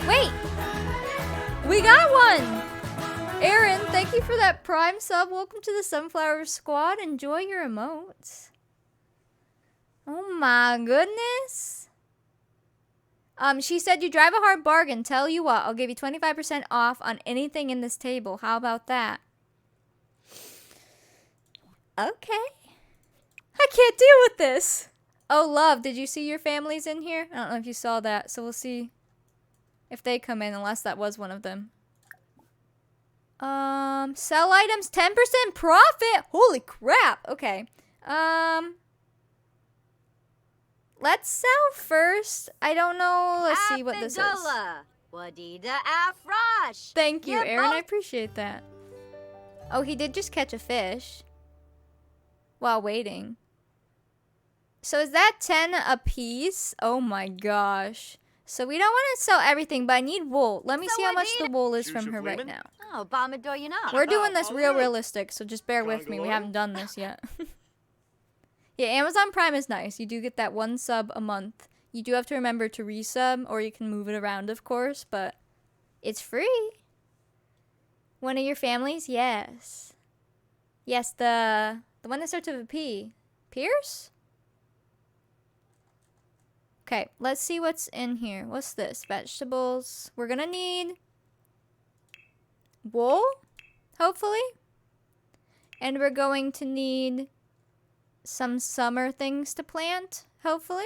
Wait! We got one! Aaron, thank you for that Prime sub. Welcome to the Sunflower Squad. Enjoy your emotes. Oh my goodness. She said you drive a hard bargain. Tell you what, I'll give you 25% off on anything in this table. How about that? Okay. I can't deal with this. Oh, love, did you see your families in here? I don't know if you saw that, so we'll see if they come in, unless that was one of them. Sell items, 10% profit. Holy crap. Okay. Let's sell first. I don't know. Let's see what this is. Apidola. Wadida Afrosh. Thank you, Yeah, Aaron. I both- appreciate that. Oh, he did just catch a fish while waiting. So is that 10 a piece? Oh my gosh. So we don't want to sell everything, but I need wool. Let me So see how I much need- the wool is Juice from of her right lemon? now. Oh, Bombador, you know. We're doing this Oh, real yeah. realistic, so just bear with me. We Congalore? haven't done this yet. Yeah, Amazon Prime is nice. You do get that one sub a month. You do have to remember to resub, or you can move it around, of course, but it's free. One of your families? Yes. Yes, the one that starts with a P. Pierce? Okay, let's see what's in here. What's this? Vegetables. We're gonna need wool, hopefully. And we're going to need some summer things to plant, hopefully.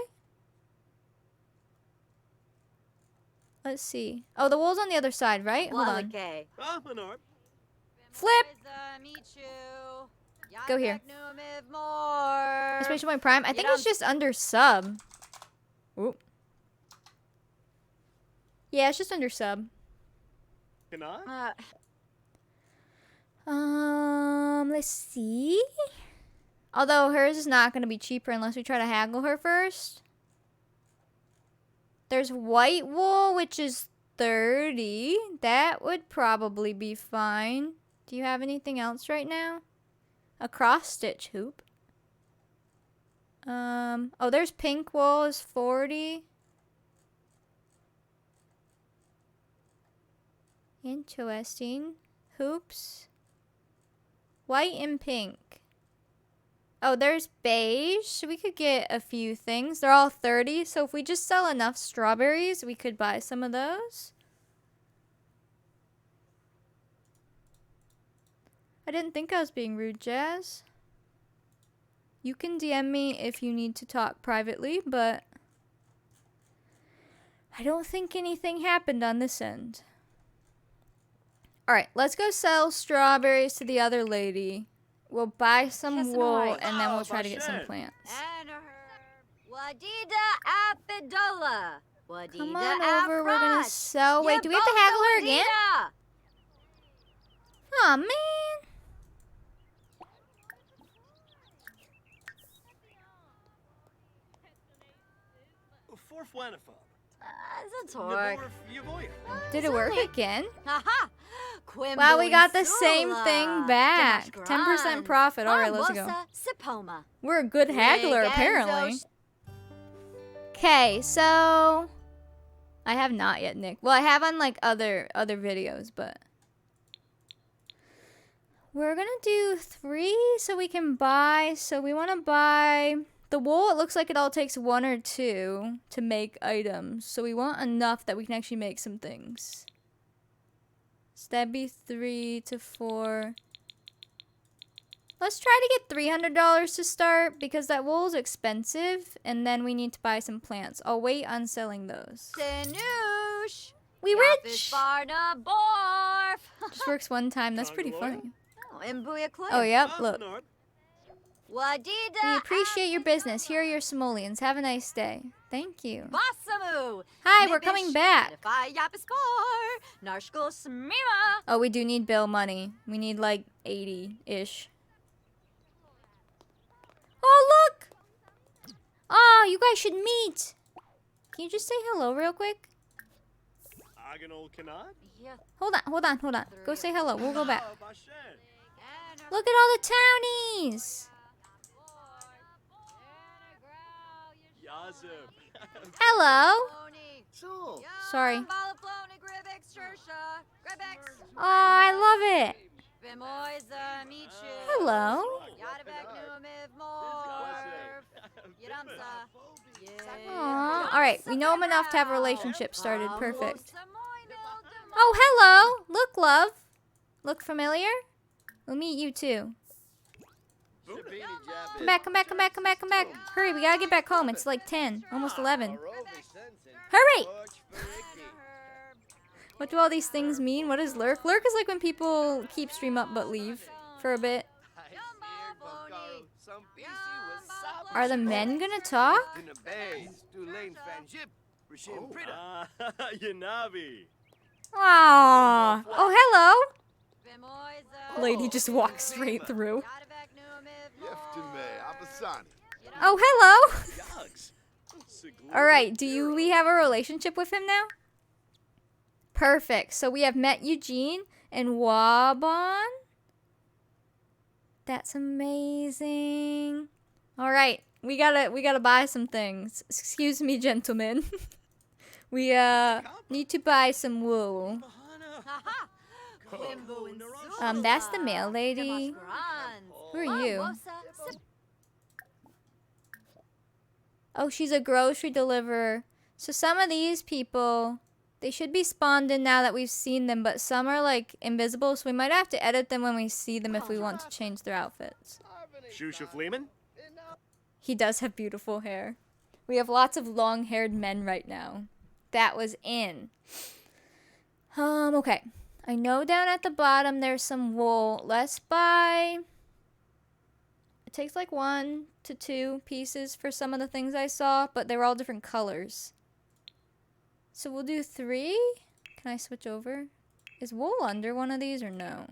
Let's see. Oh, the wool's on the other side, right? Hold on. Wallake. Ah, Menard. Flip! Michu. Go here. Yadabek More. Exclamation point prime. I You think don't- it's just under sub. Oop. Yeah, it's just under sub. Canard? Let's see. Although hers is not going to be cheaper unless we try to haggle her first. There's white wool, which is 30. That would probably be fine. Do you have anything else right now? A cross stitch hoop. Oh, there's pink wool is 40. Interesting. Hoops. White and pink. Oh, there's beige. So we could get a few things. They're all 30. So if we just sell enough strawberries, we could buy some of those. I didn't think I was being rude, Jazz. You can DM me if you need to talk privately, but I don't think anything happened on this end. Alright, let's go sell strawberries to the other lady. We'll buy some Kiss and wool white. and then we'll Oh, try to get some Bashan. plants. And her. Wadida Apidola. Wadida Come on over, we're gonna Afrosh. sell. Wait, Yeah, do we have to both haggle her again? Wadida. Aw, man. For Flanafab. That's a torque. Did it work again? Haha. Wow, we got the same thing back. 10% profit. Alright, let's go. Sipoma. We're a good haggler, Big apparently. Enzo Okay, so I have not yet, Nick. Well, I have on like other videos, but we're gonna do 3 so we can buy. So we want to buy the wool. It looks like it all takes 1 or 2 to make items. So we want enough that we can actually make some things. So that'd be 3 to 4. Let's try to get $300 to start because that wool is expensive, and then we need to buy some plants. I'll wait on selling those. Sinoosh. We rich! Barna Borf. Just works one time. That's pretty funny. Oh, and Booyah Clay. Oh, yep, look. Wadida. We appreciate your business. Here are your simoleons. Have a nice day. Thank you. Basamu. Hi, we're coming back. Narshkul Smima. Oh, we do need bill money. We need like 80-ish. Oh, look! Oh, you guys should meet. Can you just say hello real quick? Agonal Canard? Yeah. Hold on. Go say hello. We'll go back. Ah, Bashan. Look at all the townies. Yazib. Hello. So, Sorry. Oh, I love it. Hello. Aww. Alright, we know him enough to have a relationship started. Perfect. Oh, hello! Look, love. Look familiar? We'll meet you too. Come back, come back, come back, come back, come back. Hurry, we gotta get back home. It's like 10, almost 11. Hurry! What do all these things mean? What is lurk? Lurk is like when people keep stream up but leave for a bit. Are the men gonna talk? Yanabi. Aww. Oh, hello. Lady just walks straight through. Oh, hello. Alright, we have a relationship with him now? Perfect. So we have met Eugene and Wabon. That's amazing. Alright, we gotta buy some things. Excuse me, gentlemen. We need to buy some wool. That's the mail lady. Who are you? Oh, she's a grocery deliverer. So some of these people, they should be spawned in now that we've seen them, but some are like invisible, so we might have to edit them when we see them if we want to change their outfits. Shusha Fleeman? He does have beautiful hair. We have lots of long-haired men right now. That was in. Okay. I know down at the bottom there's some wool. Let's buy... It takes like 1 to 2 pieces for some of the things I saw, but they're all different colors. So we'll do 3. Can I switch over? Is wool under one of these or no?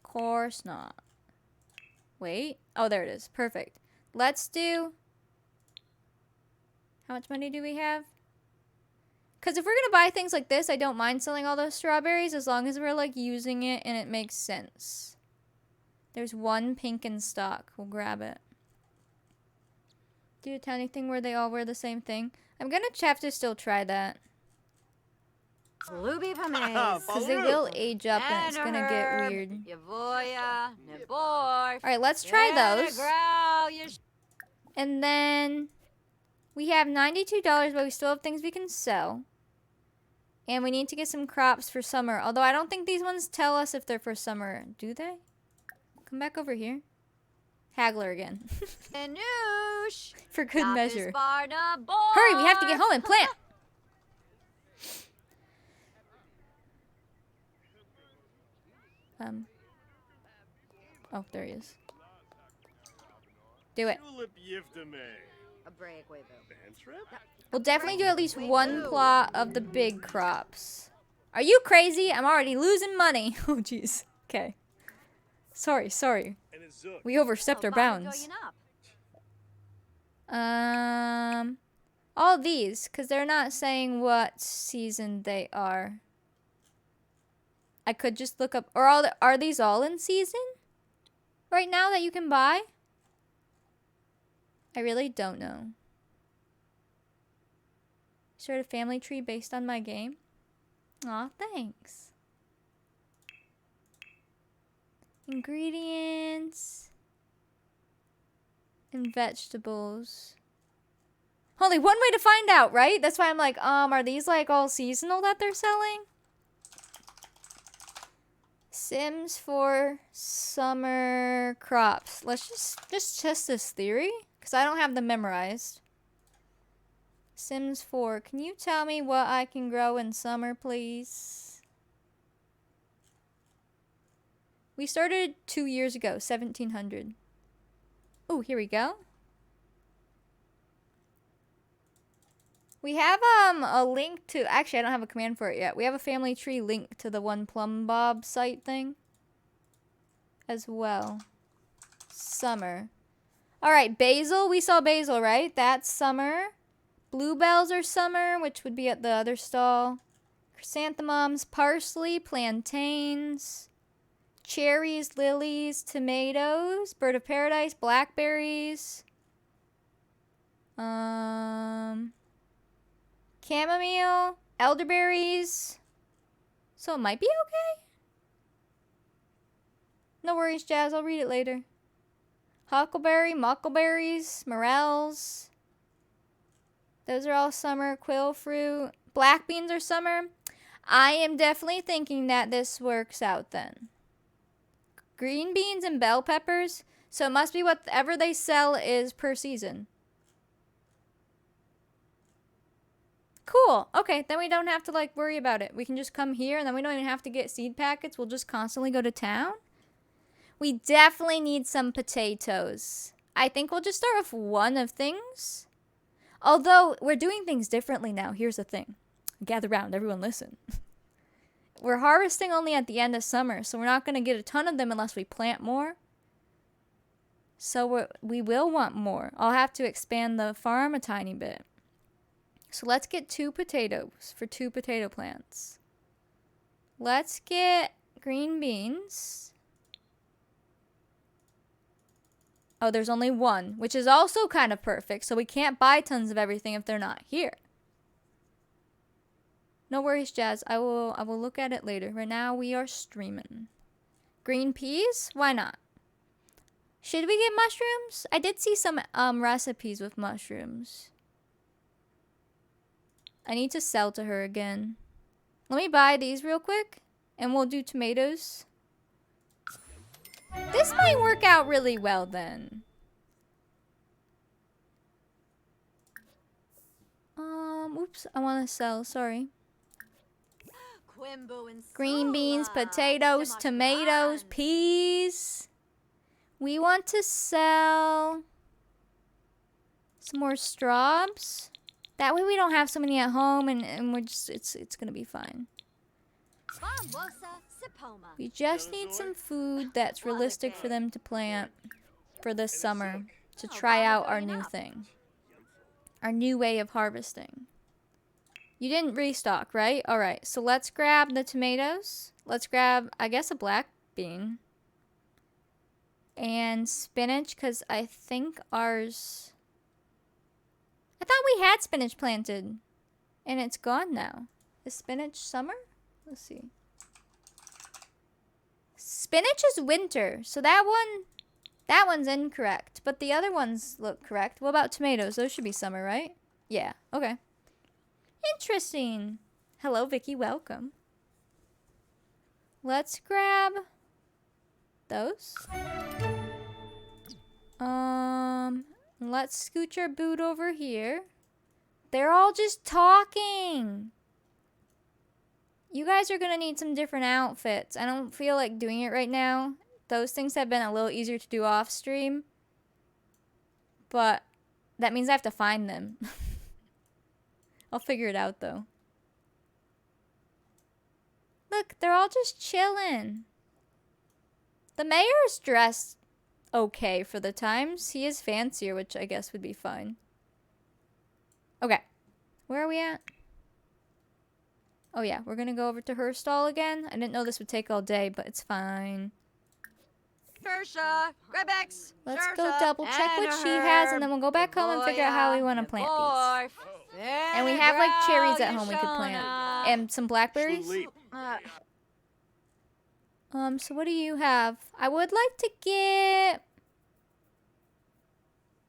Course not. Wait. Oh, there it is. Perfect. Let's do... How much money do we have? Because if we're going to buy things like this, I don't mind selling all those strawberries as long as we're like using it and it makes sense. There's 1 pink in stock. We'll grab it. Do a tiny thing where they all wear the same thing. I'm going to have to still try that. Because they will age up and it's going to get weird. Alright, let's try those. And then we have $92, but we still have things we can sell. And we need to get some crops for summer. Although I don't think these ones tell us if they're for summer. Do they? Come back over here. Haggler again. For good measure. Hurry, we have to get home and plant. Oh, there he is. Do it. We'll definitely do at least 1 plot of the big crops. Are you crazy? I'm already losing money. Oh, jeez. Okay. Sorry. We overstepped our bounds. All these, because they're not saying what season they are. I could just look up, or are these all in season right now that you can buy? I really don't know. Start a family tree based on my game. Aw, thanks. Ingredients and vegetables. Only one way to find out, right? That's why I'm like, are these like all seasonal that they're selling? Sims for summer crops. Let's just test this theory, because I don't have them memorized. Sims 4. Can you tell me what I can grow in summer, please? We started 2 years ago, 1700. Oh, here we go. We have a link to, actually I don't have a command for it yet. We have a family tree link to the One Plum Bob site thing as well. Summer. Alright, basil. We saw basil, right? That's summer. Bluebells are summer, which would be at the other stall. Chrysanthemums, parsley, plantains, cherries, lilies, tomatoes, bird of paradise, blackberries. Chamomile, elderberries. So it might be okay. No worries, Jazz. I'll read it later. Huckleberry, muckleberries, morels. Those are all summer. Quill fruit. Black beans are summer. I am definitely thinking that this works out then. Green beans and bell peppers. So it must be whatever they sell is per season. Cool. Okay, then we don't have to like worry about it. We can just come here and then we don't even have to get seed packets. We'll just constantly go to town. We definitely need some potatoes. I think we'll just start with one of things. Although we're doing things differently now. Here's the thing. Gather round, everyone listen. We're harvesting only at the end of summer, so we're not going to get a ton of them unless we plant more. So we will want more. I'll have to expand the farm a tiny bit. So let's get 2 potatoes for 2 potato plants. Let's get green beans. Oh, there's only 1, which is also kind of perfect. So we can't buy tons of everything if they're not here. No worries, Jazz. I will look at it later. Right now we are streaming. Green peas? Why not? Should we get mushrooms? I did see some recipes with mushrooms. I need to sell to her again. Let me buy these real quick and we'll do tomatoes. This might work out really well then. Oops, I want to sell, sorry. Green beans, potatoes, tomatoes, peas. We want to sell some more straws. That way we don't have so many at home and we're just it's gonna be fine. We just need some food that's realistic for them to plant for this summer to try out our new thing. Our new way of harvesting. You didn't restock, right? Alright, so let's grab the tomatoes. Let's grab, I guess, a black bean. And spinach, because I think ours... I thought we had spinach planted. And it's gone now. Is spinach summer? Let's see. Spinach is winter. So that one's incorrect. But the other ones look correct. What about tomatoes? Those should be summer, right? Yeah, okay. Interesting. Hello, Vicky. Welcome. Let's grab those. Let's scooch our boot over here. They're all just talking. You guys are gonna need some different outfits. I don't feel like doing it right now. Those things have been a little easier to do off stream. But that means I have to find them. I'll figure it out though. Look, they're all just chilling. The mayor's dressed okay for the times. He is fancier, which I guess would be fine. Okay. Where are we at? Oh yeah, we're gonna go over to her stall again. I didn't know this would take all day, but it's fine. Shersha, Grebex, Let's go double check what she has, and then we'll go back home and figure out how we want to plant these. And we have like cherries at home we could plant. And some blackberries. So what do you have? I would like to get...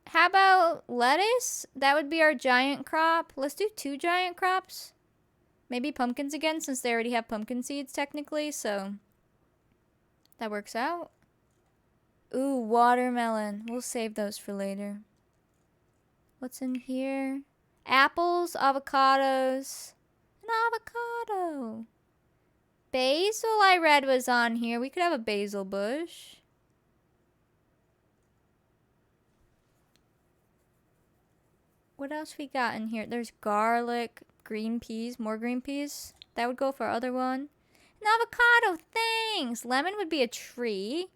How about lettuce? That would be our giant crop. Let's do 2 giant crops. Maybe pumpkins again, since they already have pumpkin seeds technically, so... That works out. Ooh, watermelon. We'll save those for later. What's in here? Apples, avocados, an avocado. Basil I read was on here. We could have a basil bush. What else we got in here? There's garlic, green peas, more green peas. That would go for our other one. An avocado, thanks. Lemon would be a tree.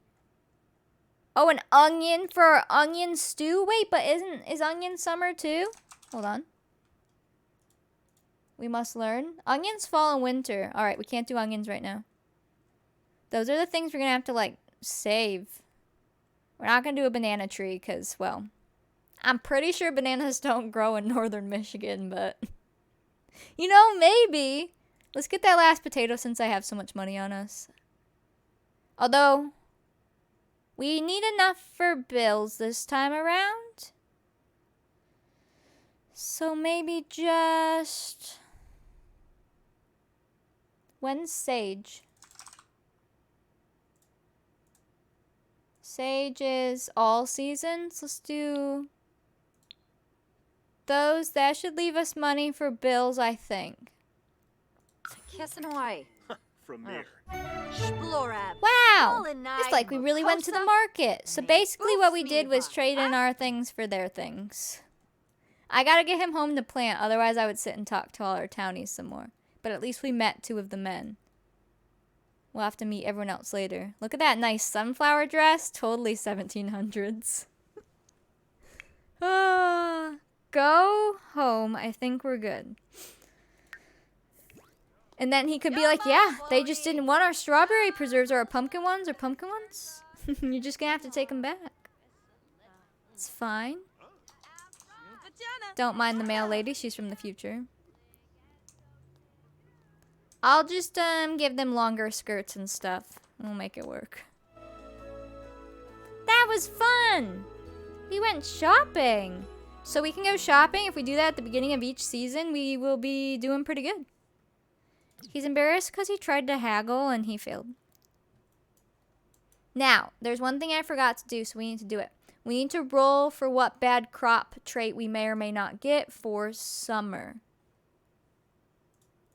Oh, an onion for our onion stew. Wait, but is onion summer too? Hold on. We must learn. Onions fall in winter. Alright, we can't do onions right now. Those are the things we're going to have to, like, save. We're not going to do a banana tree because, well, I'm pretty sure bananas don't grow in northern Michigan, but, you know, maybe. Let's get that last potato since I have so much money on us. Although, We need enough for bills this time around. So maybe just... When's Sage? Sage is all seasons. Let's do those. That should leave us money for bills, I think. Kissing away. From here. Splorab. Wow! Colin It's like we really went to the market. So basically what we did was trade in our things for their things. I gotta get him home to plant, otherwise I would sit and talk to all our townies some more. But at least we met 2 of the men. We'll have to meet everyone else later. Look at that nice sunflower dress. Totally 1700s. Go home. I think we're good. And then he could be like, yeah, they just didn't want our strawberry preserves or our pumpkin ones. You're just gonna have to take them back. It's fine. Don't mind the mail lady. She's from the future. I'll just give them longer skirts and stuff. We'll make it work. That was fun! We went shopping. So we can go shopping. If we do that at the beginning of each season, we will be doing pretty good. He's embarrassed because he tried to haggle and he failed. Now, there's one thing I forgot to do, so we need to do it. We need to roll for what bad crop trait we may or may not get for summer.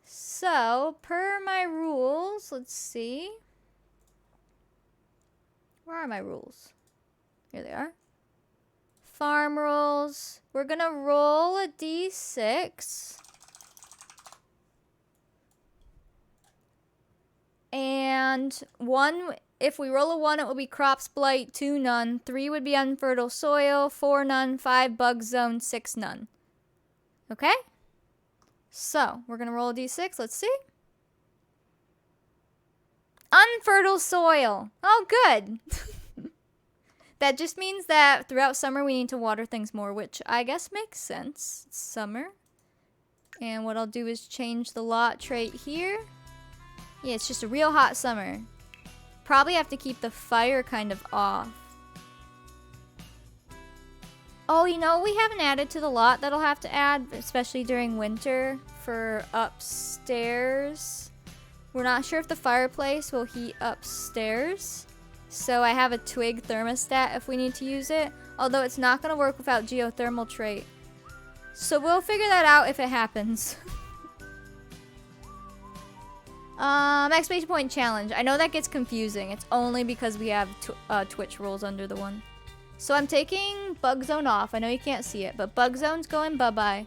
So, per my rules, let's see. Where are my rules? Here they are. Farm rules. We're gonna roll a d6. And 1, if we roll a 1, it will be crops blight, 2 none, 3 would be unfertile soil, 4 none, 5 bug zone, 6 none. Okay? So, we're going to roll a d6. Let's see. Unfertile soil. Oh, good. That just means that throughout summer we need to water things more, which I guess makes sense. It's summer. And what I'll do is change the lot trait here. Yeah, it's just a real hot summer. Probably have to keep the fire kind of off. Oh, you know, we haven't added to the lot that I'll have to add, especially during winter, for upstairs. We're not sure if the fireplace will heat upstairs. So I have a twig thermostat if we need to use it. Although it's not going to work without geothermal trait. So we'll figure that out if it happens. Exclamation point challenge. I know that gets confusing. It's only because we have Twitch rules under the one. So I'm taking Bug Zone off. I know you can't see it, but Bug Zone's going bye-bye.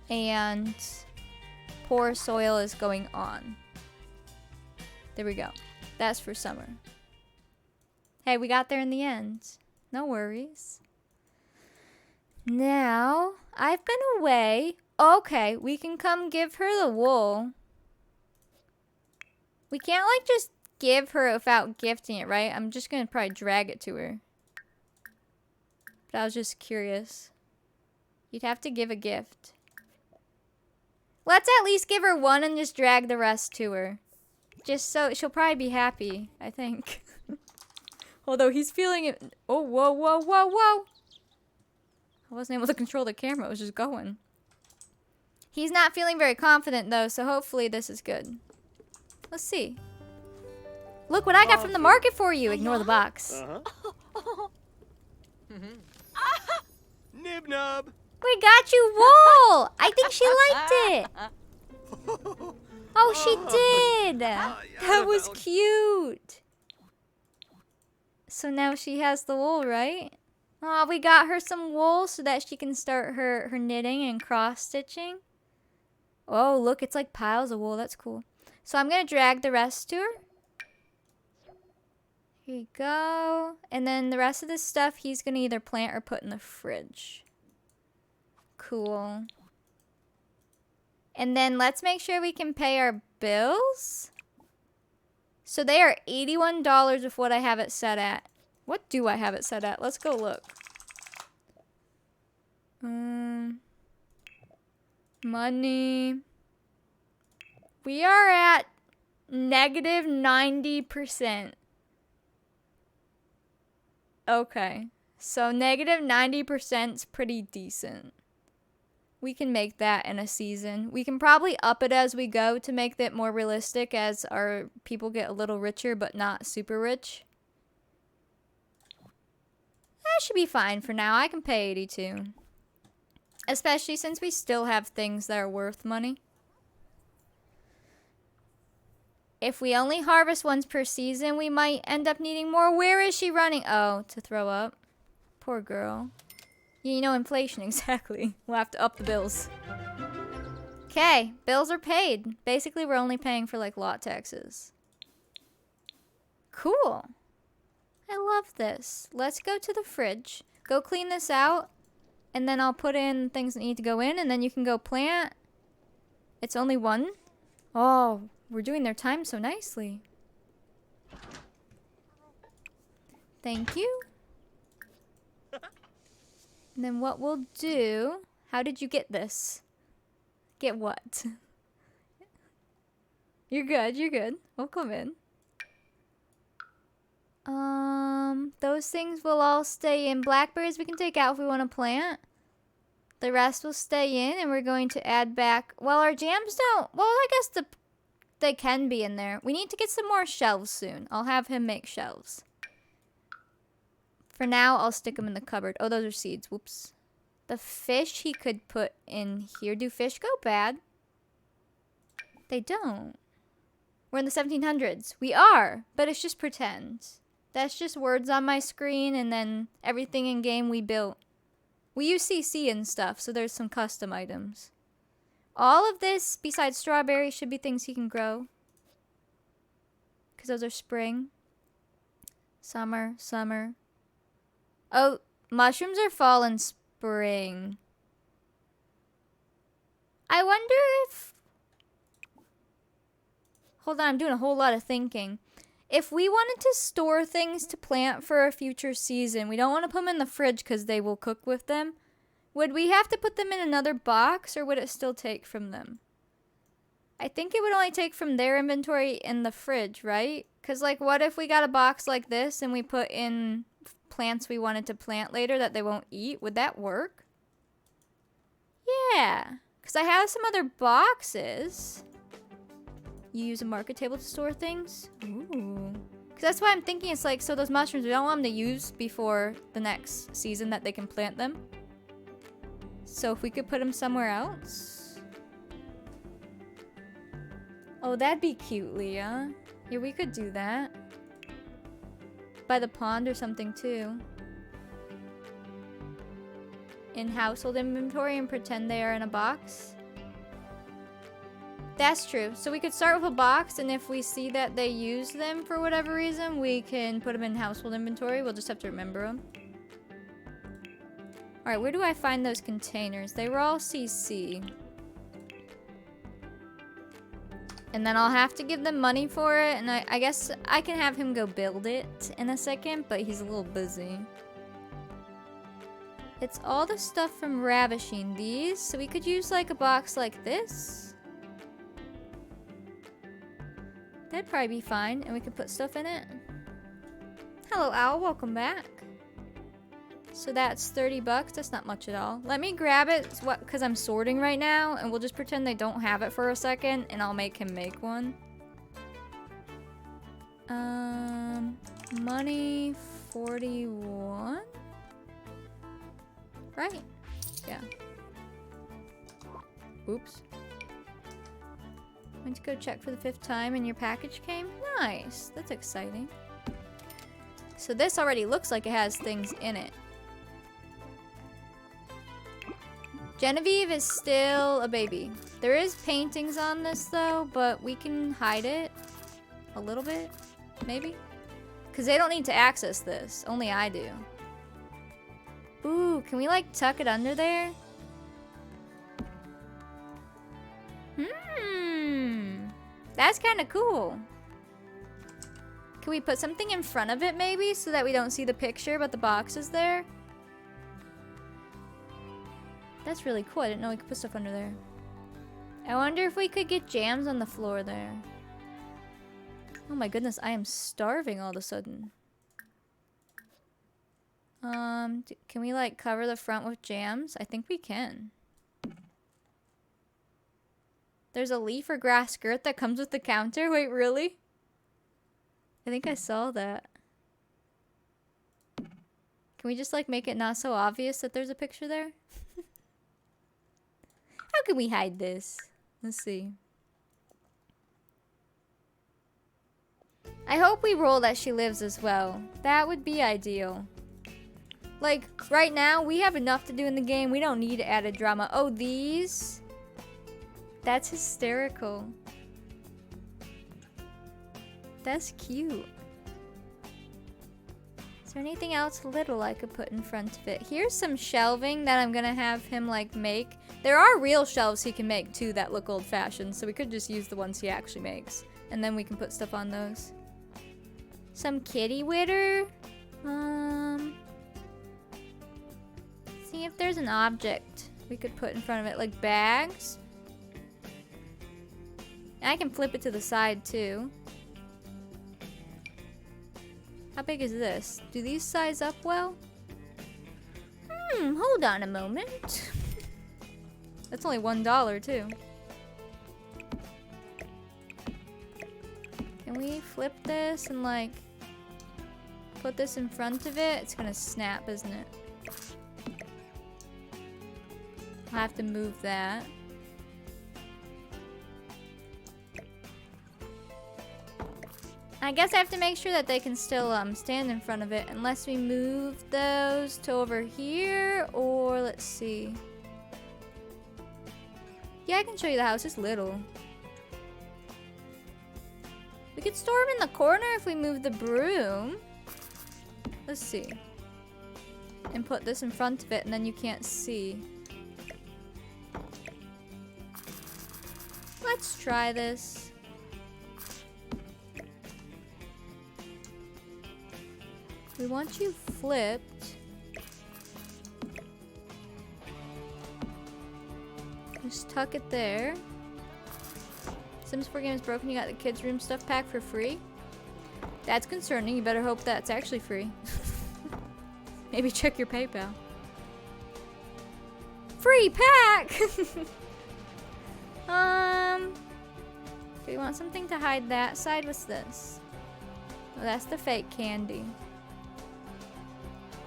And Poor Soil is going on. There we go. That's for summer. Hey, we got there in the end. No worries. Now, I've been away. Okay, we can come give her the wool. We can't, like, just give her without gifting it, right? I'm just gonna probably drag it to her. But I was just curious. You'd have to give a gift. Let's at least give her one and just drag the rest to her. Just so she'll probably be happy, I think. Although he's feeling it. Oh, whoa, whoa, whoa, whoa. I wasn't able to control the camera. It was just going. He's not feeling very confident, though, so hopefully this is good. Let's see. Look what I got from the market for you. Ignore the box. Nib nub. We got you wool. I think she liked it. Oh, she did. That was cute. So now she has the wool, right? Oh, we got her some wool so that she can start her knitting and cross-stitching. Oh, look, it's like piles of wool. That's cool. So I'm going to drag the rest to her. Here you go. And then the rest of this stuff he's going to either plant or put in the fridge. Cool. And then let's make sure we can pay our bills. So they are $81 with what I have it set at. What do I have it set at? Let's go look. Money. We are at negative 90%. Okay. So negative 90% is pretty decent. We can make that in a season. We can probably up it as we go to make it more realistic as our people get a little richer but not super rich. That should be fine for now. I can pay 82. Especially since we still have things that are worth money. If we only harvest once per season, we might end up needing more. Where is she running? Oh, to throw up. Poor girl. Yeah, you know, inflation, exactly. We'll have to up the bills. Okay, bills are paid. Basically, we're only paying for, like, lot taxes. Cool. I love this. Let's go to the fridge. Go clean this out. And then I'll put in things that need to go in. And then you can go plant. It's only one. Oh, we're doing their time so nicely. Thank you. And then what we'll do... How did you get this? Get what? You're good, you're good. We'll come in. Those things will all stay in. Blackberries we can take out if we want to plant. The rest will stay in, and we're going to add back... Well, our jams don't... Well, I guess they can be in there. We need to get some more shelves soon. I'll have him make shelves. For now, I'll stick them in the cupboard. Oh, those are seeds. Whoops. The fish he could put in here. Do fish go bad? They don't. We're in the 1700s. We are, but it's just pretend. That's just words on my screen, and then everything in game we built. We use CC and stuff, so there's some custom items. All of this, besides strawberries, should be things he can grow. Because those are spring. Summer, summer. Oh, mushrooms are fall and spring. I wonder if... Hold on, I'm doing a whole lot of thinking. If we wanted to store things to plant for a future season, we don't want to put them in the fridge because they will cook with them. Would we have to put them in another box, or would it still take from them? I think it would only take from their inventory in the fridge, right? Because, like, what if we got a box like this and we put in plants we wanted to plant later that they won't eat? Would that work? Yeah. Because I have some other boxes. You use a market table to store things? Ooh. Because that's why I'm thinking it's like, so those mushrooms, we don't want them to use before the next season that they can plant them. So if we could put them somewhere else. Oh, that'd be cute, Leah. Yeah, we could do that. By the pond or something too. In household inventory and pretend they are in a box. That's true. So we could start with a box, and if we see that they use them for whatever reason, we can put them in household inventory. We'll just have to remember them. Alright, where do I find those containers? They were all CC. And then I'll have to give them money for it, and I guess I can have him go build it in a second, but he's a little busy. It's all the stuff from ravishing these, so we could use like a box like this. That'd probably be fine, and we could put stuff in it. Hello, Owl. Welcome back. So that's 30 bucks. That's not much at all. Let me grab it because I'm sorting right now, and we'll just pretend they don't have it for a second, and I'll make him make one. Money 41. Right? Yeah. Oops. Went to go check for the 5th time and your package came? Nice. That's exciting. So this already looks like it has things in it. Genevieve is still a baby. There is paintings on this though, but we can hide it a little bit, maybe? Because they don't need to access this. Only I do. Ooh, can we like tuck it under there? That's kind of cool. Can we put something in front of it maybe so that we don't see the picture but the box is there? That's really cool. I didn't know we could put stuff under there. I wonder if we could get jams on the floor there. Oh my goodness, I am starving all of a sudden. Can we like cover the front with jams? I think we can. There's a leaf or grass skirt that comes with the counter. Wait, really? I think I saw that. Can we just like make it not so obvious that there's a picture there? How can we hide this? Let's see. I hope we roll that she lives as well. That would be ideal. Like, right now, we have enough to do in the game. We don't need added drama. Oh, these? That's hysterical. That's cute. Is there anything else little I could put in front of it? Here's some shelving that I'm gonna have him, like, make. There are real shelves he can make, too, that look old-fashioned. So we could just use the ones he actually makes. And then we can put stuff on those. Some kitty litter. See if there's an object we could put in front of it, like bags. And I can flip it to the side too. How big is this? Do these size up well? Hold on a moment. That's only $1 too. Can we flip this and like put this in front of it? It's gonna snap, isn't it? I'll have to move that. I guess I have to make sure that they can still stand in front of it unless we move those to over here, or let's see. Yeah, I can show you the house. It's little. We could store them in the corner if we move the broom. Let's see. And put this in front of it, and then you can't see. Let's try this. We want you flipped. Just tuck it there. Sims 4 game is broken. You got the kids' room stuff pack for free. That's concerning. You better hope that's actually free. Maybe check your PayPal. Free pack! Do we want something to hide that side? What's this? Oh, that's the fake candy.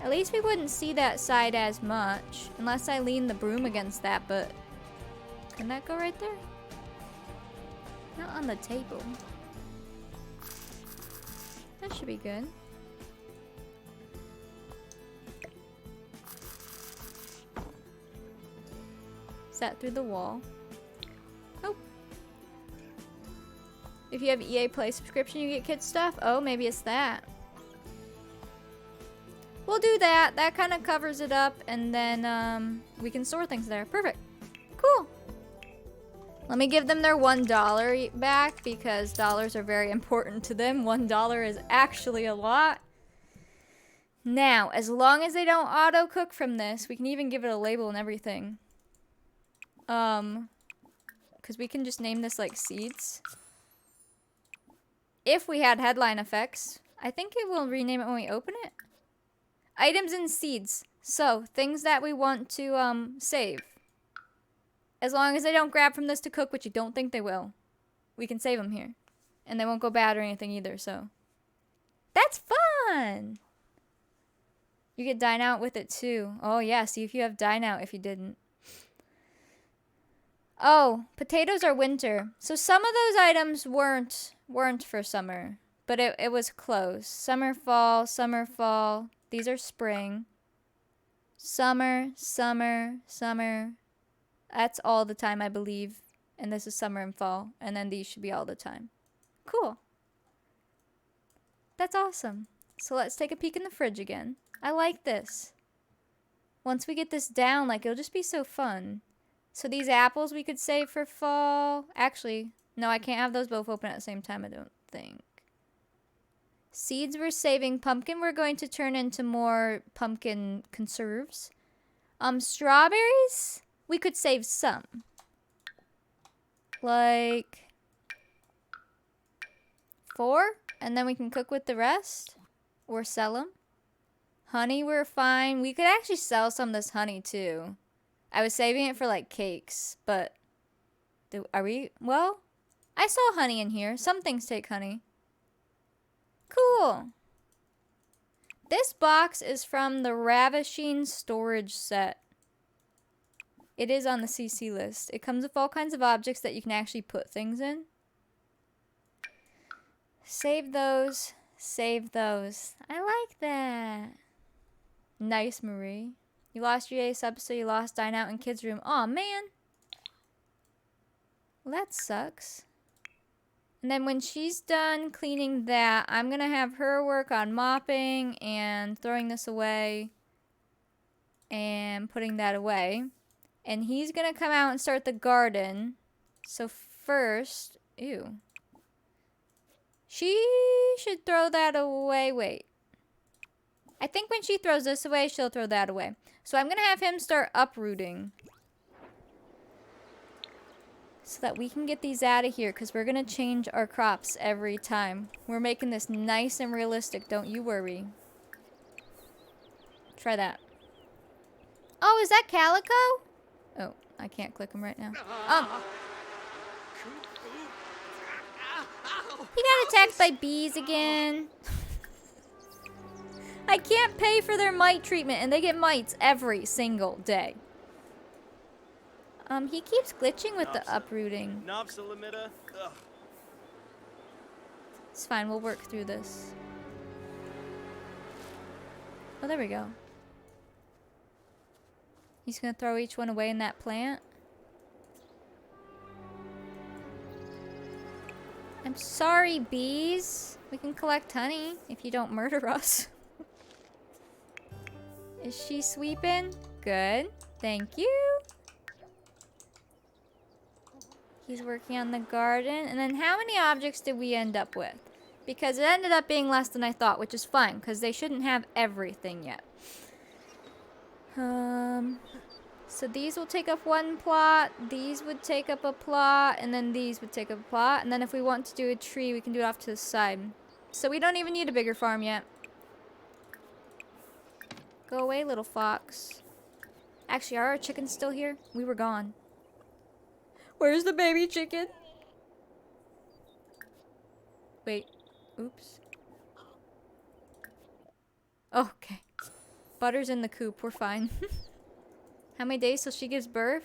At least we wouldn't see that side as much. Unless I lean the broom against that, but... Can that go right there? Not on the table. That should be good. Is that through the wall? Nope. If you have EA Play subscription, you get kids stuff? Oh, maybe it's that. We'll do that. That kind of covers it up, and then we can store things there. Perfect. Cool. Let me give them their $1 back because dollars are very important to them. $1 is actually a lot. Now, as long as they don't auto cook from this, we can even give it a label and everything. Because we can just name this like seeds. If we had headline effects, I think it will rename it when we open it. Items and seeds. So, things that we want to save. As long as they don't grab from this to cook, which you don't think they will, we can save them here. And they won't go bad or anything either, so. That's fun! You get dine out with it too. Oh yeah, see if you have dine out if you didn't. Oh, potatoes are winter. So some of those items weren't for summer. But it was close. Summer, fall, summer, fall. These are spring. Summer, summer, summer. That's all the time, I believe. And this is summer and fall. And then these should be all the time. Cool. That's awesome. So let's take a peek in the fridge again. I like this. Once we get this down, like, it'll just be so fun. So these apples we could save for fall. Actually, no, I can't have those both open at the same time, I don't think. Seeds we're saving. Pumpkin we're going to turn into more pumpkin conserves. Strawberries? We could save some. Like 4, and then we can cook with the rest or sell them. Honey, we're fine. We could actually sell some of this honey too. I was saving it for like cakes, but are we? Well, I saw honey in here. Some things take honey. Cool. This box is from the Ravishing storage set. It is on the CC list. It comes with all kinds of objects that you can actually put things in. Save those. Save those. I like that. Nice, Marie. You lost your A sub, so you lost Dine Out in Kids' Room. Aw, man. Well, that sucks. And then when she's done cleaning that, I'm going to have her work on mopping and throwing this away and putting that away. And he's going to come out and start the garden. So first, ew. She should throw that away. Wait. I think when she throws this away, she'll throw that away. So I'm going to have him start uprooting. So that we can get these out of here, because we're going to change our crops every time. We're making this nice and realistic, don't you worry. Try that. Oh, is that Calico? Oh, I can't click him right now. He got attacked by bees again. I can't pay for their mite treatment, and they get mites every single day. He keeps glitching with the uprooting. It's fine, we'll work through this. Oh, there we go. He's gonna throw each one away in that plant. I'm sorry, bees. We can collect honey if you don't murder us. Is she sweeping? Good. Thank you. He's working on the garden. And then how many objects did we end up with? Because it ended up being less than I thought, which is fine, because they shouldn't have everything yet. So these will take up one plot, these would take up a plot, and then these would take up a plot. And then if we want to do a tree, we can do it off to the side. So we don't even need a bigger farm yet. Go away, little fox. Actually, are our chickens still here? We were gone. Where's the baby chicken? Wait. Oops. Okay. Butter's in the coop. We're fine. How many days till she gives birth?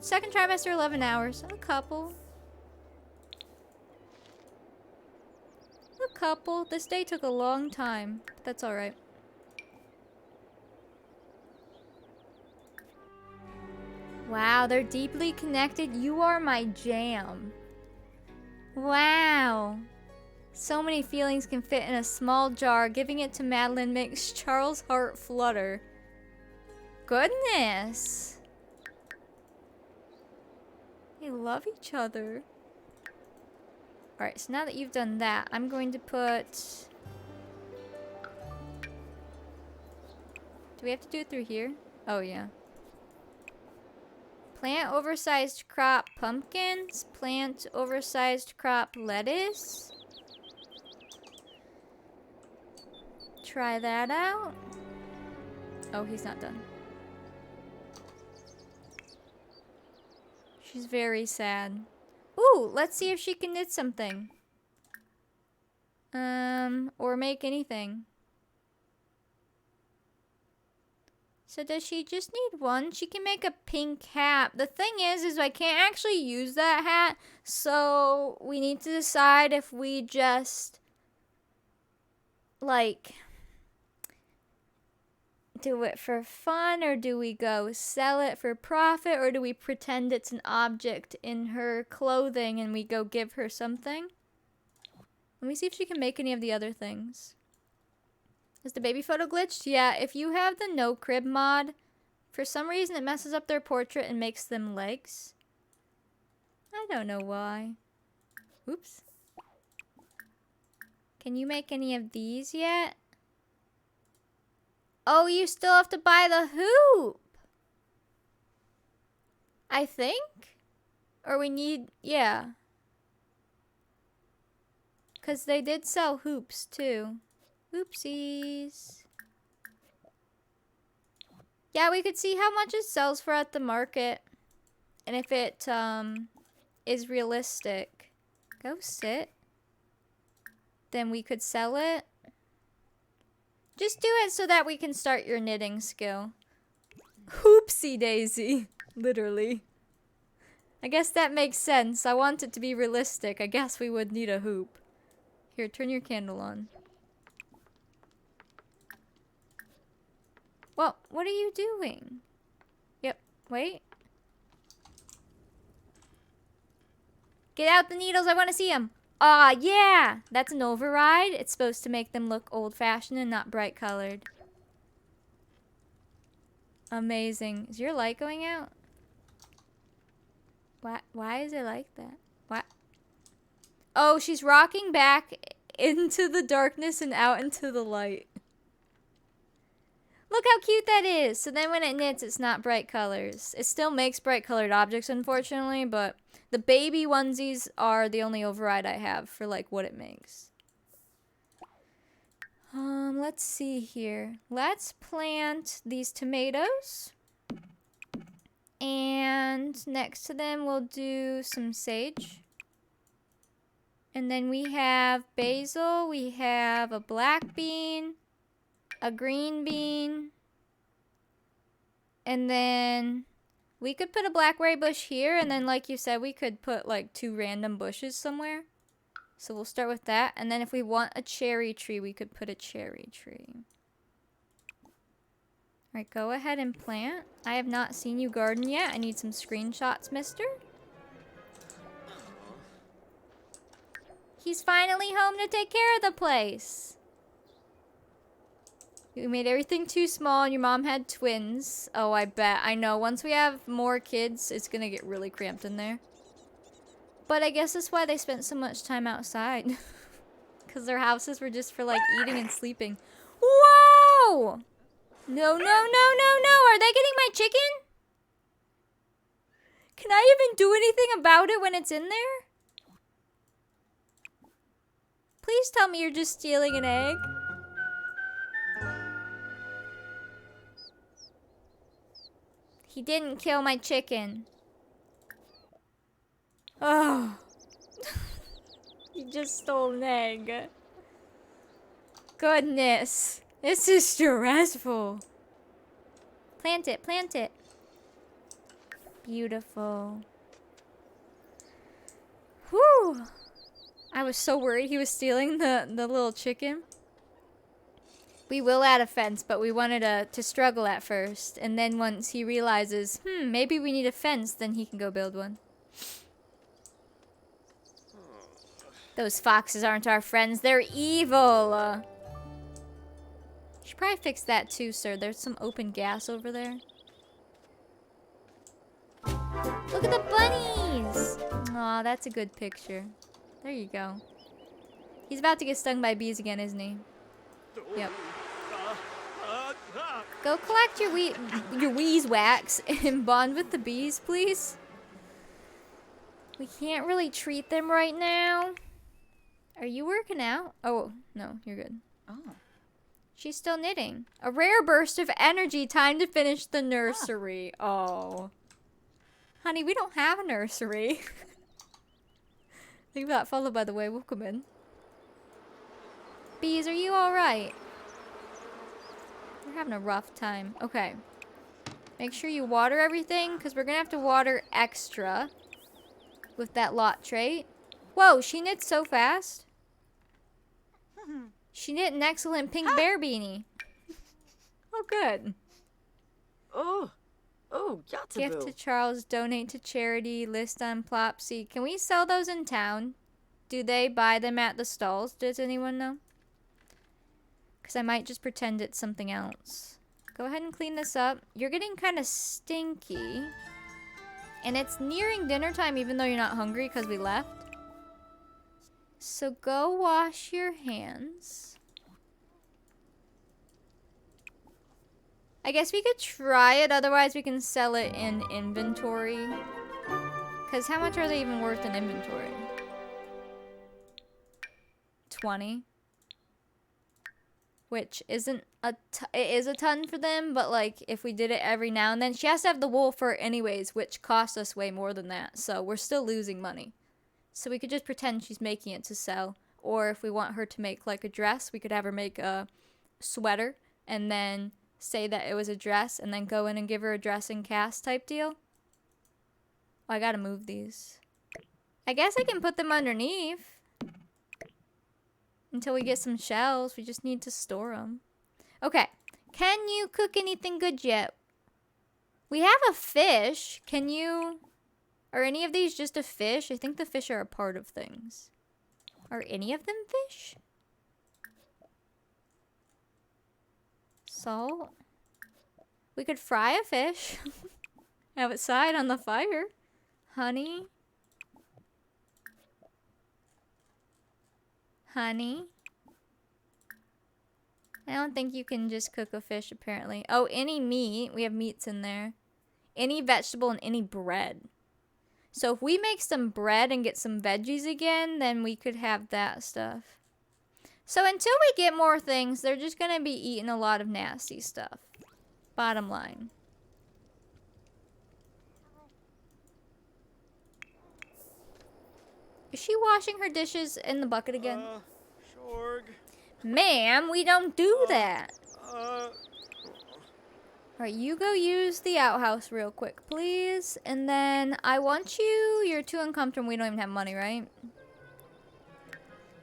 Second trimester, 11 hours. A couple. A couple. This day took a long time. But that's alright. Wow, they're deeply connected. You are my jam. Wow. So many feelings can fit in a small jar. Giving it to Madeline makes Charles' heart flutter. Goodness. They love each other. Alright, so now that you've done that, I'm going to put... Do we have to do it through here? Oh, yeah. Plant oversized crop pumpkins. Plant oversized crop lettuce. Try that out. Oh, he's not done. She's very sad. Ooh, let's see if she can knit something. Or make anything. So does she just need one? She can make a pink hat. The thing is I can't actually use that hat. So we need to decide if we just, like, do it for fun, or do we go sell it for profit, or do we pretend it's an object in her clothing and we go give her something? Let me see if she can make any of the other things. Is the baby photo glitched? Yeah, if you have the no crib mod, for some reason it messes up their portrait and makes them legs. I don't know why. Oops. Can you make any of these yet? Oh, you still have to buy the hoop. I think? Or we need, yeah. Because they did sell hoops too. Oopsies. Yeah, we could see how much it sells for at the market. And if it is realistic. Go sit. Then we could sell it. Just do it so that we can start your knitting skill. Hoopsie daisy. Literally. I guess that makes sense. I want it to be realistic. I guess we would need a hoop. Here, turn your candle on. Well, what are you doing? Yep, wait. Get out the needles, I want to see them. Aw, yeah! That's an override. It's supposed to make them look old-fashioned and not bright-colored. Amazing. Is your light going out? Why is it like that? What? Oh, she's rocking back into the darkness and out into the light. Look how cute that is. So then when it knits, it's not bright colors. It still makes bright colored objects, unfortunately, but the baby onesies are the only override I have for like what it makes. Let's see here. Let's plant these tomatoes. And next to them, we'll do some sage. And then we have basil, we have a black bean, a green bean, and then we could put a blackberry bush here, and then like you said, we could put like 2 random bushes somewhere. So we'll start with that, and then if we want a cherry tree, we could put a cherry tree. Alright, go ahead and plant. I have not seen you garden yet. I need some screenshots, mister. He's finally home to take care of the place. You made everything too small and your mom had twins. Oh, I bet. I know. Once we have more kids, it's gonna get really cramped in there. But I guess that's why they spent so much time outside. Because their houses were just for like eating and sleeping. Whoa! No, no, no, no, no! Are they getting my chicken? Can I even do anything about it when it's in there? Please tell me you're just stealing an egg. He didn't kill my chicken. Oh. He just stole an egg. Goodness. This is stressful. Plant it, plant it. Beautiful. Whew. I was so worried he was stealing the little chicken. We will add a fence, but we wanted to struggle at first. And then once he realizes, maybe we need a fence, then he can go build one. Those foxes aren't our friends. They're evil. You should probably fix that too, sir. There's some open gas over there. Look at the bunnies! Aw, that's a good picture. There you go. He's about to get stung by bees again, isn't he? Yep. Go collect your beeswax and bond with the bees, please. We can't really treat them right now. Are you working out? Oh, no, you're good. Oh. She's still knitting. A rare burst of energy. Time to finish the nursery. Oh. Honey, we don't have a nursery. Leave that followed by the way. We'll come in. Bees, are you alright? We're having a rough time. Okay. Make sure you water everything, because we're going to have to water extra with that lot trait. Whoa, she knits so fast. She knit an excellent pink bear beanie. Oh, good. Oh, Gift to Charles, donate to charity, list on Plopsy. Can we sell those in town? Do they buy them at the stalls? Does anyone know? Because I might just pretend it's something else. Go ahead and clean this up. You're getting kind of stinky. And it's nearing dinner time even though you're not hungry because we left. So go wash your hands. I guess we could try it, otherwise we can sell it in inventory. Because how much are they even worth in inventory? 20. which isn't it is a ton for them, but like if we did it every now and then, she has to have the wool fur anyways, which costs us way more than that. So we're still losing money. So we could just pretend she's making it to sell, or if we want her to make like a dress, we could have her make a sweater and then say that it was a dress and then go in and give her a dress and cast type deal. Oh, I gotta move these. I guess I can put them underneath until we get some shells. We just need to store them. Okay. Can you cook anything good yet? We have a fish. Can you... Are any of these just a fish? I think the fish are a part of things. Are any of them fish? Salt. We could fry a fish. Have it side on the fire. Honey. Honey. I don't think you can just cook a fish, apparently. Oh, any meat. We have meats in there. Any vegetable and any bread. So if we make some bread and get some veggies again, then we could have that stuff. So until we get more things, they're just going to be eating a lot of nasty stuff. Bottom line. Is she washing her dishes in the bucket again? Shorg. Ma'am, we don't do that. Alright, you go use the outhouse real quick, please. And then I want you... You're too uncomfortable. We don't even have money, right?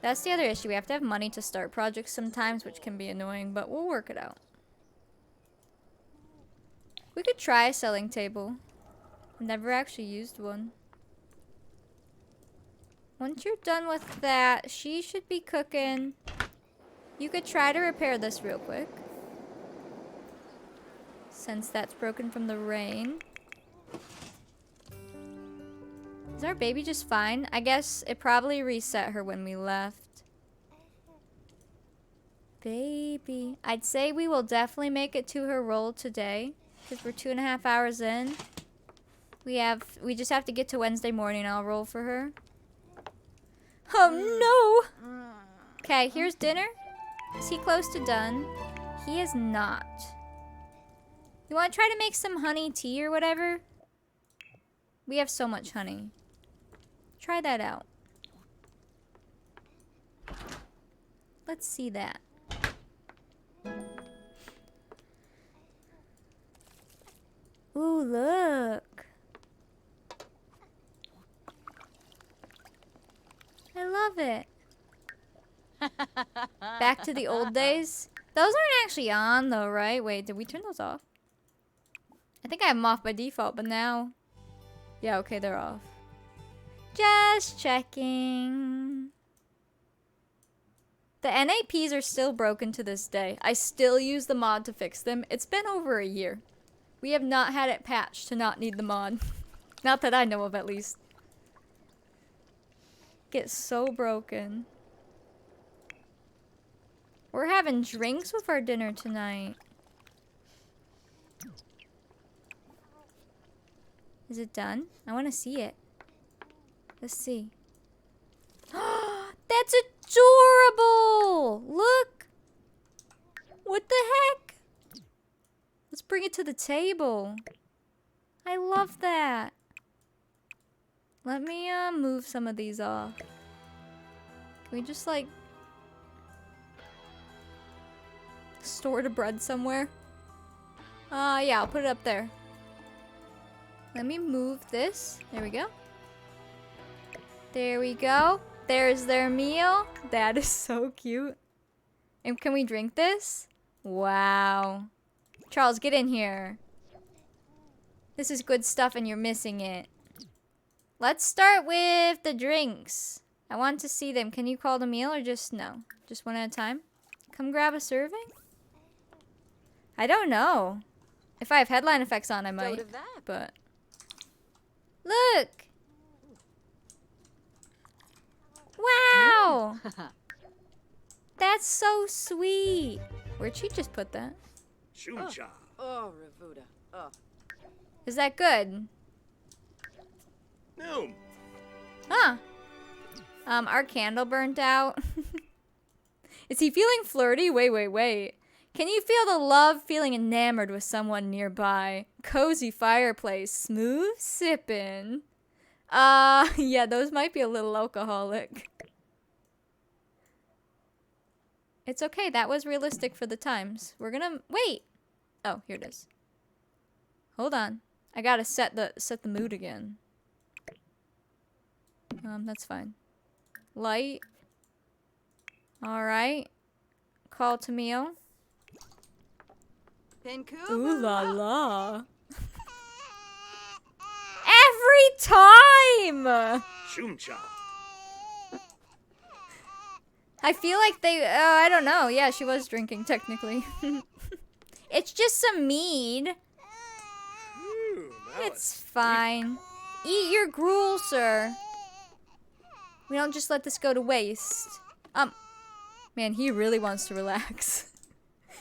That's the other issue. We have to have money to start projects sometimes, which can be annoying, but we'll work it out. We could try a selling table. Never actually used one. Once you're done with that, she should be cooking. You could try to repair this real quick, since that's broken from the rain. Is our baby just fine? I guess it probably reset her when we left. Baby. I'd say we will definitely make it to her roll today, because we're 2.5 hours in. We just have to get to Wednesday morning. I'll roll for her. Oh no! Okay, here's dinner. Is he close to done? He is not. You want to try to make some honey tea or whatever? We have so much honey. Try that out. Let's see that. Ooh, look. I love it. Back to the old days. Those aren't actually on though, right? Wait, did we turn those off? I think I have them off by default, but now... Yeah, okay, they're off. Just checking. The NAPs are still broken to this day. I still use the mod to fix them. It's been over a year. We have not had it patched to not need the mod. Not that I know of, at least. Get so broken. We're having drinks with our dinner tonight. Is it done? I want to see it. Let's see. That's adorable! Look! What the heck? Let's bring it to the table. I love that. Let me move some of these off. Can we just like store the bread somewhere? Yeah, I'll put it up there. Let me move this. There we go. There we go. There's their meal. That is so cute. And can we drink this? Wow. Charles, get in here. This is good stuff and you're missing it. Let's start with the drinks. I want to see them. Can you call the meal or just no? Just one at a time? Come grab a serving? I don't know. If I have headline effects on, I might. But look! Wow! That's so sweet. Where'd she just put that? Shoocha. Oh, Ravuda. Oh. Is that good? No. Huh. Our candle burnt out. Is he feeling flirty? Wait. Can you feel the love feeling enamored with someone nearby? Cozy fireplace, smooth sipping. Yeah, those might be a little alcoholic. It's okay, that was realistic for the times. We're gonna wait. Oh, here it is. Hold on. I gotta set the mood again. That's fine. Light. Alright. Call to meal. Vancouver. Ooh la la. Every time! Shumcha. I feel like they, I don't know. Yeah, she was drinking, technically. It's just some mead. It's fine. Eat your gruel, sir. We don't just let this go to waste. Man, he really wants to relax.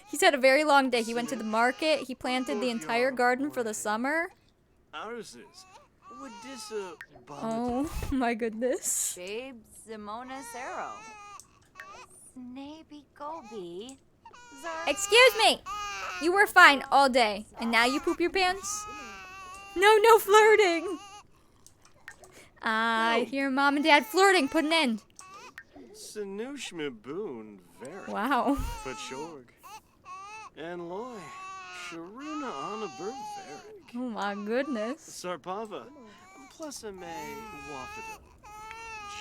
He's had a very long day. He went to the market. He planted the entire garden for the summer. Oh my goodness. Babe Simona Cero. Snaby Gobi. Excuse me! You were fine all day, and now you poop your pants? No flirting! I hear mom and dad flirting. Put an end. Wow. And Loy, Sharuna on a bird Oh my goodness. Sarpava, plus a may wafada.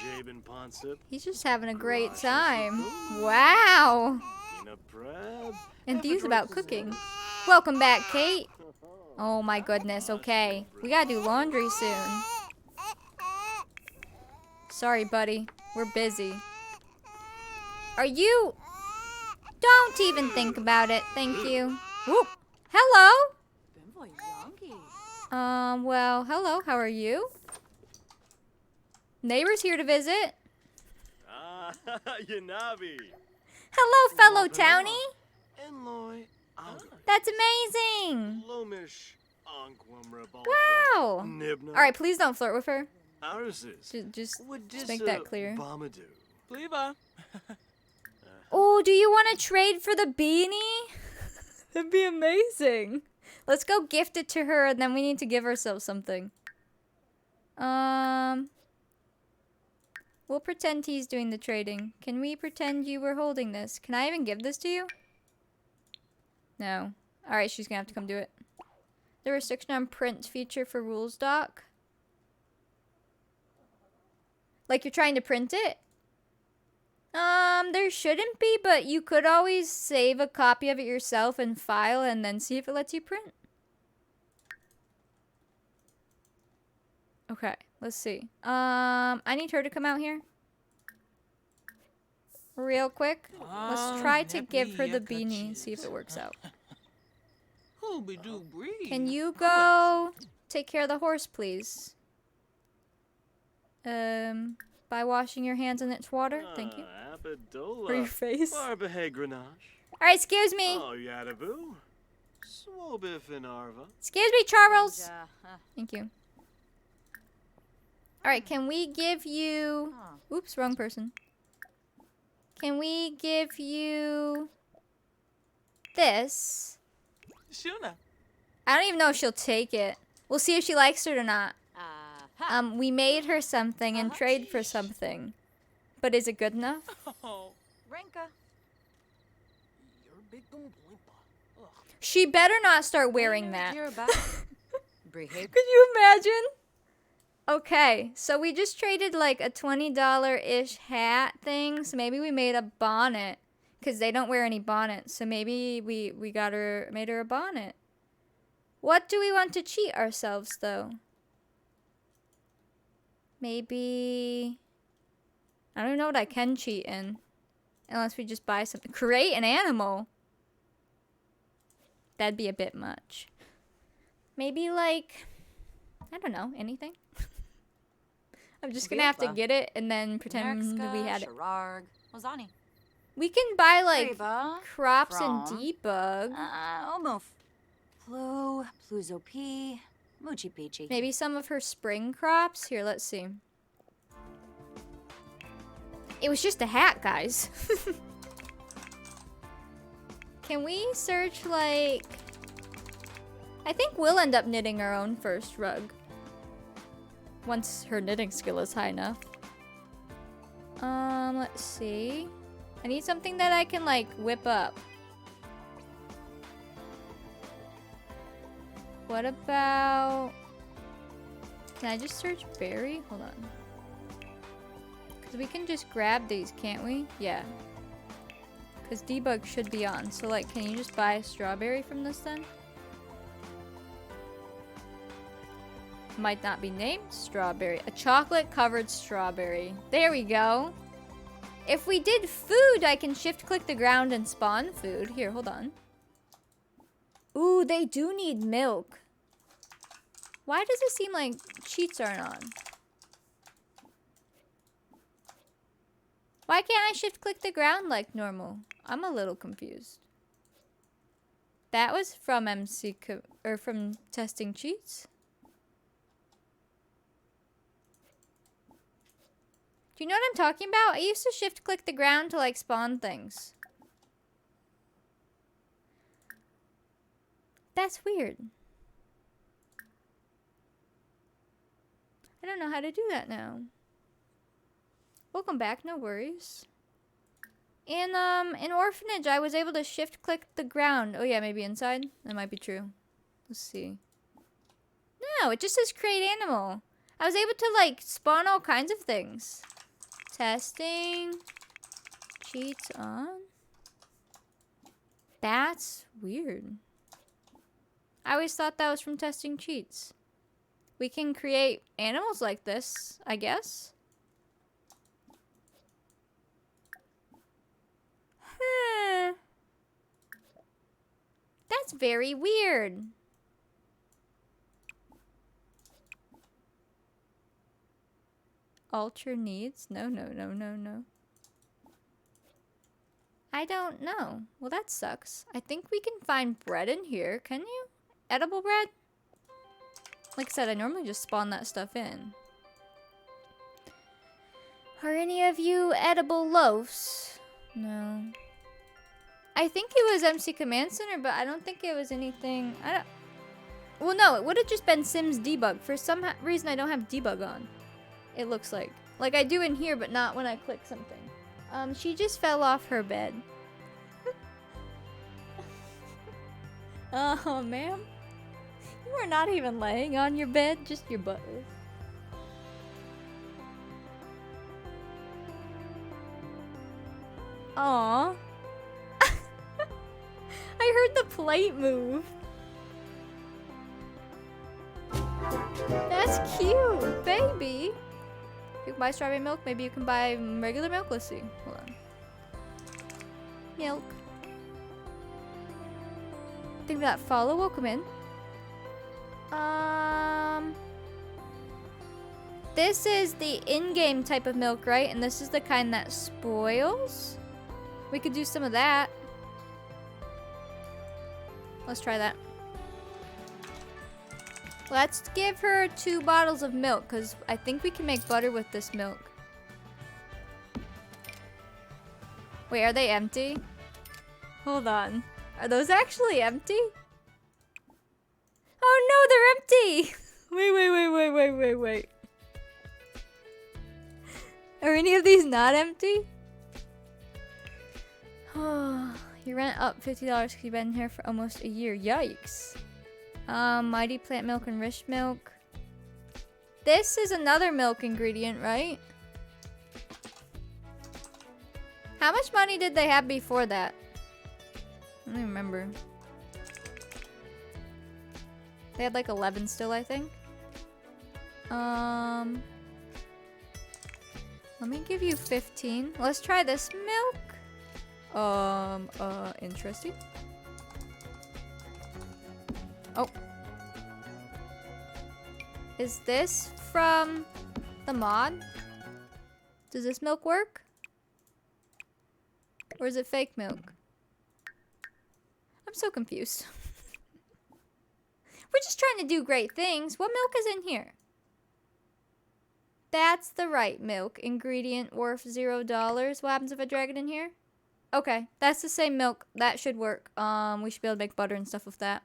Jabin Ponsip, He's just having a great time. Wow. Ina Prab. Enthused about cooking. Welcome back, Kate. Oh my goodness, okay. We gotta do laundry soon. Sorry, buddy. We're busy. Are you... Don't even think about it. Thank you. Whoop. Hello? Well, hello. How are you? Neighbor's here to visit. Yanabi. Hello, fellow townie. And Loy, That's amazing. Lomish, Anquam Wow. Nibna. All right, please don't flirt with her. Ours is. Just make that clear. Bomadoo. Pleba. Oh, do you want to trade for the beanie? That'd be amazing. Let's go gift it to her, and then we need to give ourselves something. We'll pretend he's doing the trading. Can we pretend you were holding this? Can I even give this to you? No. Alright, she's gonna have to come do it. The restriction on print feature for rules doc. Like you're trying to print it? There shouldn't be, but you could always save a copy of it yourself and file and then see if it lets you print. Okay, let's see. I need her to come out here. Real quick. Let's try to give her the beanie and see if it works out. Can you go take care of the horse, please? By washing your hands in its water. Thank you. For your face. Alright, excuse me. Excuse me, Charles. Thank you. Alright, can we give you... Oops, wrong person. Can we give you... this? I don't even know if she'll take it. We'll see if she likes it or not. We made her something and trade for something. But is it good enough? Renka. She better not start wearing that. Could Could you imagine? Okay, so we just traded like a $20-ish hat thing. So maybe we made a bonnet. Because they don't wear any bonnets. So maybe we made her a bonnet. What do we want to cheat ourselves, though? Maybe... I don't know what I can cheat in. Unless we just buy something. Create an animal. That'd be a bit much. Maybe like... I don't know. Anything? I'm just gonna have to get it and then pretend we had it. We can buy like crops and debug. Omoof. Plu, Pluzopi, Moochie Peachy. Maybe some of her spring crops. Here, let's see. It was just a hat, guys. Can we search, like... I think we'll end up knitting our own first rug. Once her knitting skill is high enough. Let's see. I need something that I can, like, whip up. What about... Can I just search berry? Hold on. Because we can just grab these, can't we? Yeah. Because debug should be on. So, like, can you just buy a strawberry from this then? Might not be named strawberry. A chocolate covered strawberry. There we go. If we did food, I can shift click the ground and spawn food. Here, hold on. Ooh, they do need milk. Why does it seem like cheats aren't on? Why can't I shift click the ground like normal? I'm a little confused. That was from from testing cheats. Do you know what I'm talking about? I used to shift click the ground to like spawn things. That's weird. I don't know how to do that now. Welcome back, no worries. In Orphanage, I was able to shift click the ground. Oh yeah, maybe inside? That might be true. Let's see. No, it just says create animal. I was able to like spawn all kinds of things. Testing. Cheats on. That's weird. I always thought that was from testing cheats. We can create animals like this, I guess. Huh. That's very weird. Alter needs? No. I don't know. Well, that sucks. I think we can find bread in here. Can you? Edible bread? Like I said, I normally just spawn that stuff in. Are any of you edible loaves? No. I think it was MC Command Center, but I don't think it was anything. Well, no, it would have just been Sims debug. For some reason, I don't have debug on. It looks like I do in here, but not when I click something. She just fell off her bed. Oh, ma'am. You are not even laying on your bed, just your butt is. Aww. I heard the plate move. That's cute, baby. You can buy strawberry milk. Maybe you can buy regular milk. Let's see. Hold on. Milk. Think that follow. Welcome in. This is the in-game type of milk, right? And this is the kind that spoils. We could do some of that. Let's try that. Let's give her 2 bottles of milk, because I think we can make butter with this milk. Wait, are they empty? Hold on. Are those actually empty? Oh no, they're empty! Wait. Are any of these not empty? Oh, your rent up $50 because you've been here for almost a year. Yikes. Mighty plant milk and rich milk. This is another milk ingredient, right? How much money did they have before that? I don't even remember. They had like 11 still, I think. Let me give you 15. Let's try this milk. Interesting. Oh. Is this from the mod? Does this milk work? Or is it fake milk? I'm so confused. We're just trying to do great things. What milk is in here? That's the right milk. Ingredient worth $0. What happens if I drag it in here? Okay, that's the same milk. That should work. We should be able to make butter and stuff with that.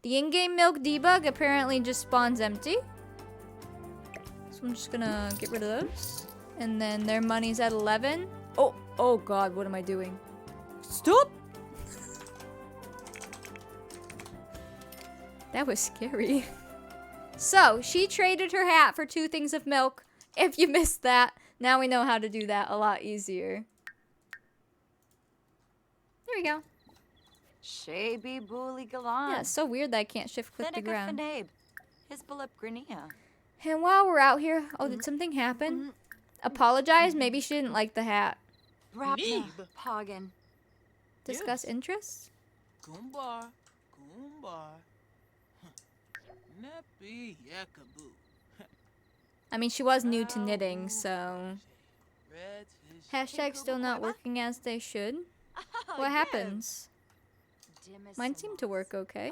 The in-game milk debug apparently just spawns empty. So I'm just gonna get rid of those. And then their money's at 11. Oh god, what am I doing? Stop! That was scary. So, she traded her hat for 2 things of milk. If you missed that, now we know how to do that a lot easier. There we go. Shaby bully galant. Yeah, it's so weird that I can't shift click the ground. Hisbalip grania. And while we're out here, did something happen? Apologize? Maybe she didn't like the hat. Rapna. Neeb. Poggin. Discuss Yes. interests? Kumbar. Nappy yakaboo. I mean, she was new to knitting, so... Red fish. Hashtag still not working as they should. What happens? Mine seemed to work okay.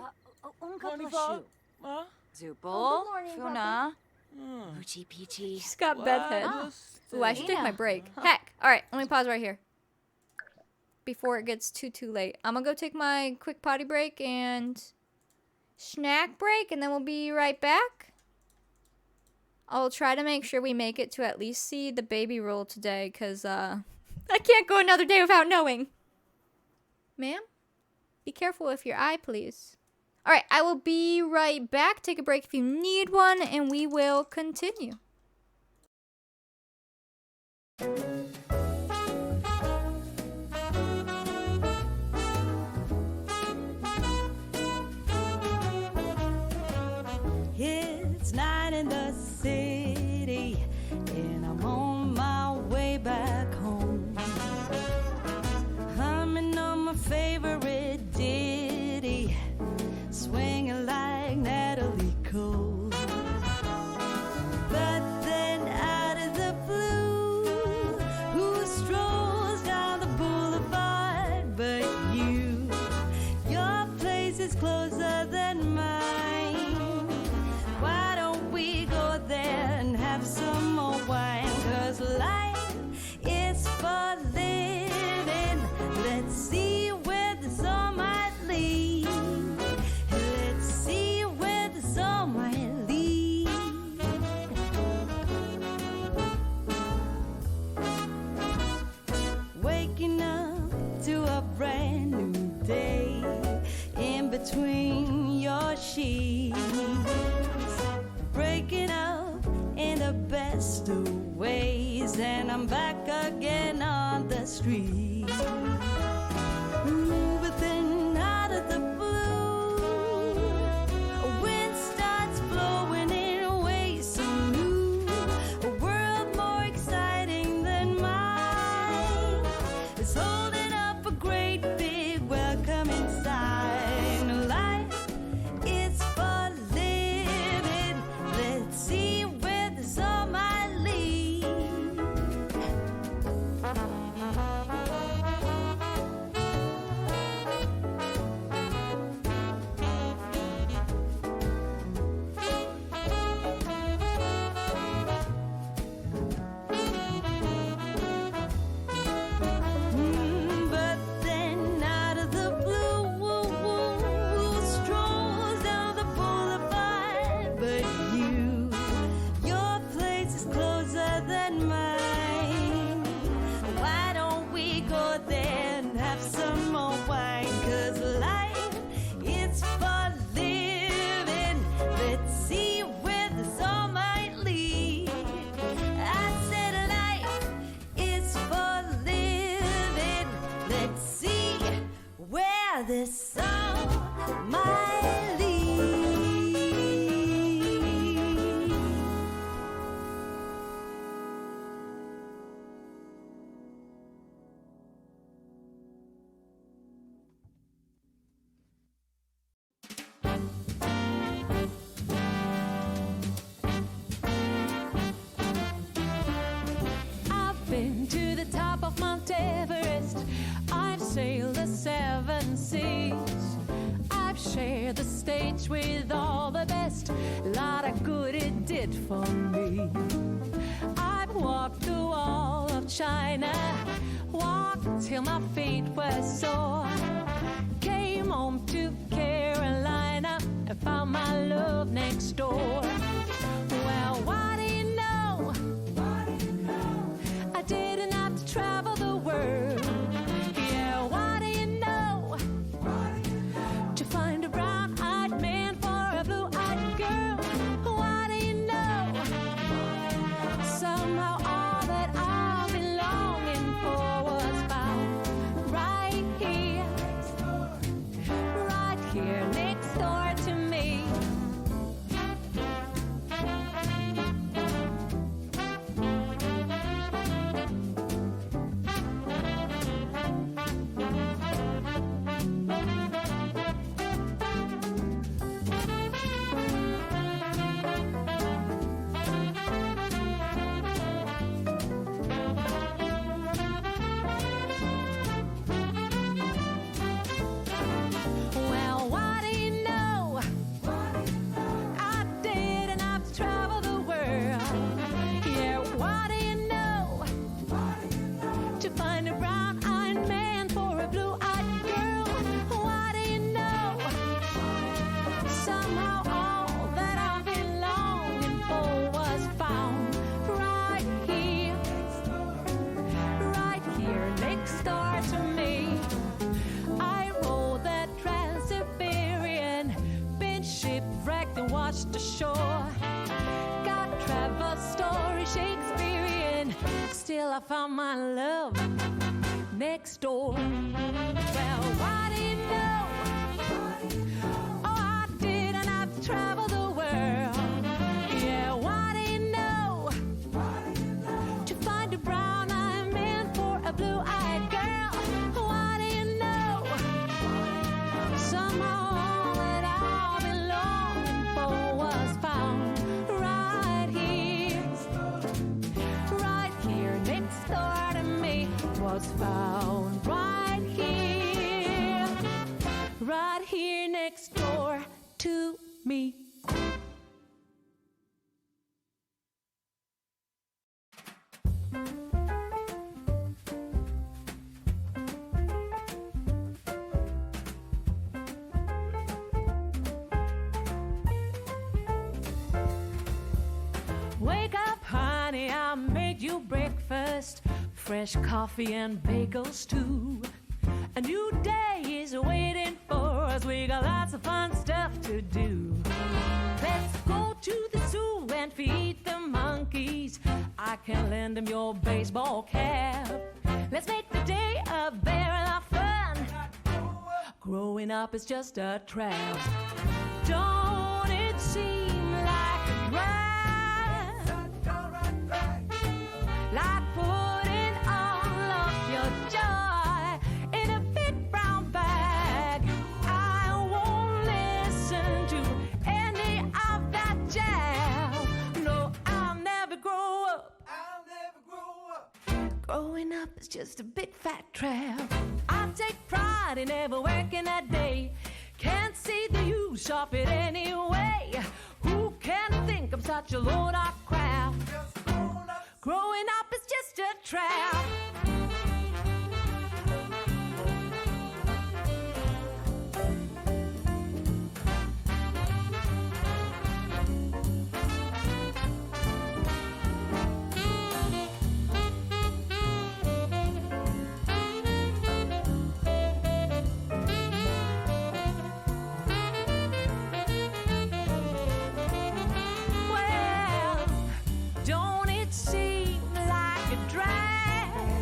Twenty-five. Huh? Zupal. morning, Funa. Hmm. Moochie peachy. She's got bedhead. Just, Ooh, I should take my break. Heck! Alright, let me pause right here. Before it gets too late. I'm gonna go take my quick potty break and snack break, and then we'll be right back. I'll try to make sure we make it to at least see the baby roll today, because, I can't go another day without knowing. Ma'am? Be careful with your eye, please. Alright, I will be right back. Take a break if you need one, and we will continue. It's night in the city, and I'm on my way back home. Humming on my favorite ditty, swinging like Natalie Cole. But then out of the blue, who strolls down the boulevard but you? Your place is closer than mine. Why don't we go there and have some more wine? 'Cause life is for living. Let's see where the sun might lead. Let's see where the sun might lead. Waking up to a brand new day in between your sheets. Breaking up in the best of ways, and I'm back again on the street. But then out of the blue, a wind starts blowing in ways so new. A world more exciting than mine is holding up a great big welcoming sign. Life is for living. Let's see where the sun might lead. But then out of the blue, who strolls down the boulevard but you? Your place is closer than mine. Why don't we go there and have some more wine? 'Cause life is for living. Let's see where the sun might lead. I said life is for living. Let's see where the sun might lead. I've been to the top of Mount Everest. I've sailed the 7 seas. I've shared the stage with all the best. Lot of good it did for me. I've walked the wall of China, walked till my feet were sore. Came home to Carolina and found my love next door. Well, what do you know? I didn't have to travel the world. Yeah, what do you know? To find a brown-eyed man for a blue-eyed girl. What do you know? Somehow all that I've been longing for was found right here next door to me. Well, what do you know? I didn't have to travel the world. Yeah, what do you know? To find a brown-eyed man for a blue-eyed girl. What do you know? Somehow all that I've been longing for was found right here next door to me. I rode that Trans-Siberian, been shipwrecked and washed ashore. Got travel story Shakespearean, still I found my love next door. Well, what do you know? Oh, I didn't have to travel the world. Yeah, what do you know? To find a brown-eyed man for a blue-eyed girl. What do you know? Somehow all that I've been longing for was found right here next door to me. Was found right here next door to me. Wake up, honey, I made you breakfast. Fresh coffee and bagels too. A new day is waiting for us. We got lots of fun stuff to do. Let's go to the zoo and feed the monkeys. I can lend them your baseball cap. Let's make the day a barrel of fun. Growing up is just a trap. Don't it seem like a drag? Like putting all of your joy in a big brown bag. I won't listen to any of that jazz. No, I'll never grow up. Growing up is just a big fat trap. I take pride in never working a day. Can't see the use of it anyway. Who can think I'm such a load of crap? Growing up is just a trap. Well, don't it seem like a drag?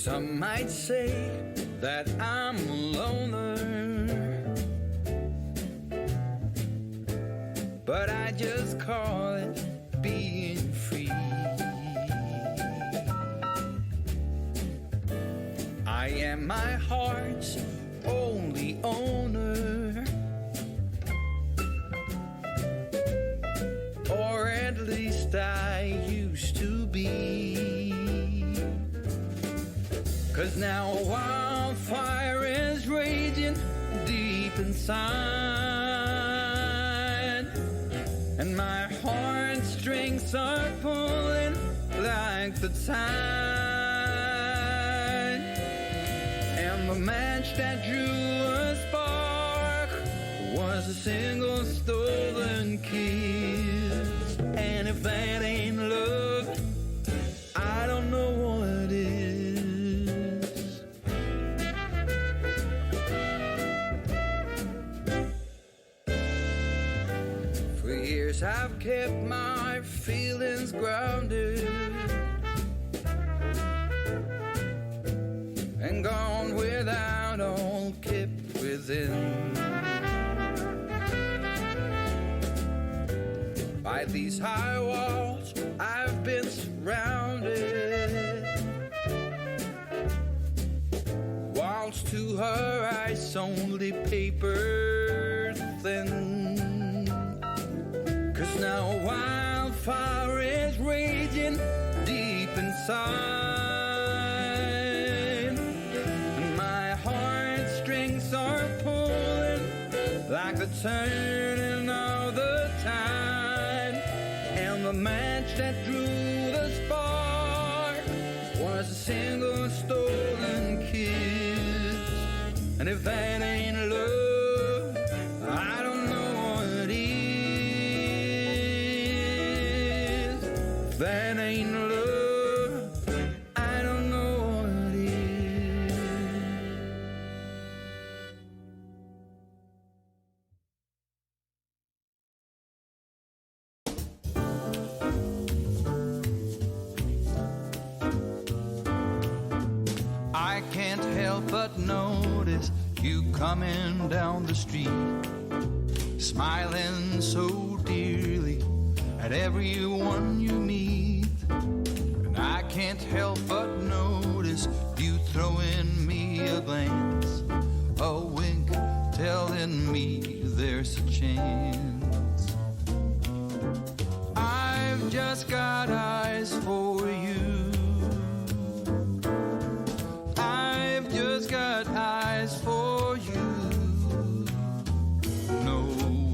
Some might say that I'm a loner, but I just call it being free. I am my heart's only owner, or at least I used to be. 'Cause now a wildfire is raging deep inside, and my heartstrings are pulling like the tide. And the match that drew a spark was a single stolen kiss. And if that ain't love, I don't know what is. For years I've kept my feelings grounded and gone without, all kept within. By these high walls I've been surrounded, walls to her eyes only paper thin. 'Cause now a wildfire is raging deep inside, and my heartstrings are pulling like the turning of the tide. And the match that drew the spark was a single stolen kiss. And if that ain't love, I don't know what is. If that ain't love, I don't know what is. I can't help but notice you coming down the street, smiling so dearly at everyone you meet. And I can't help but notice you throwing me a glance, a wink telling me there's a chance. I've just got eyes for you. I've just got eyes for you. No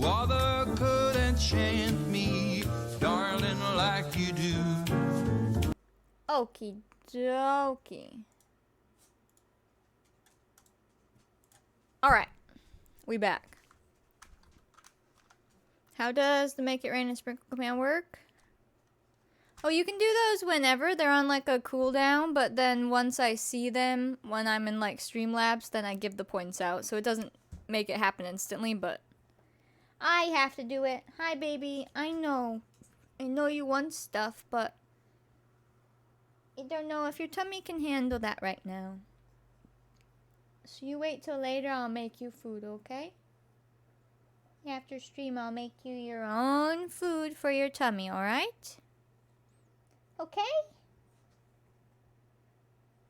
other could enchant me, darling, like you do. Okie dokie. Alright, we back. How does the make it rain and sprinkle command work? Oh, you can do those whenever. They're on like a cooldown, but then once I see them, when I'm in like Streamlabs, then I give the points out. So it doesn't make it happen instantly, but I have to do it. Hi, baby. I know you want stuff, but I don't know if your tummy can handle that right now. So you wait till later, I'll make you food, okay? After stream, I'll make you your own food for your tummy, alright? Okay?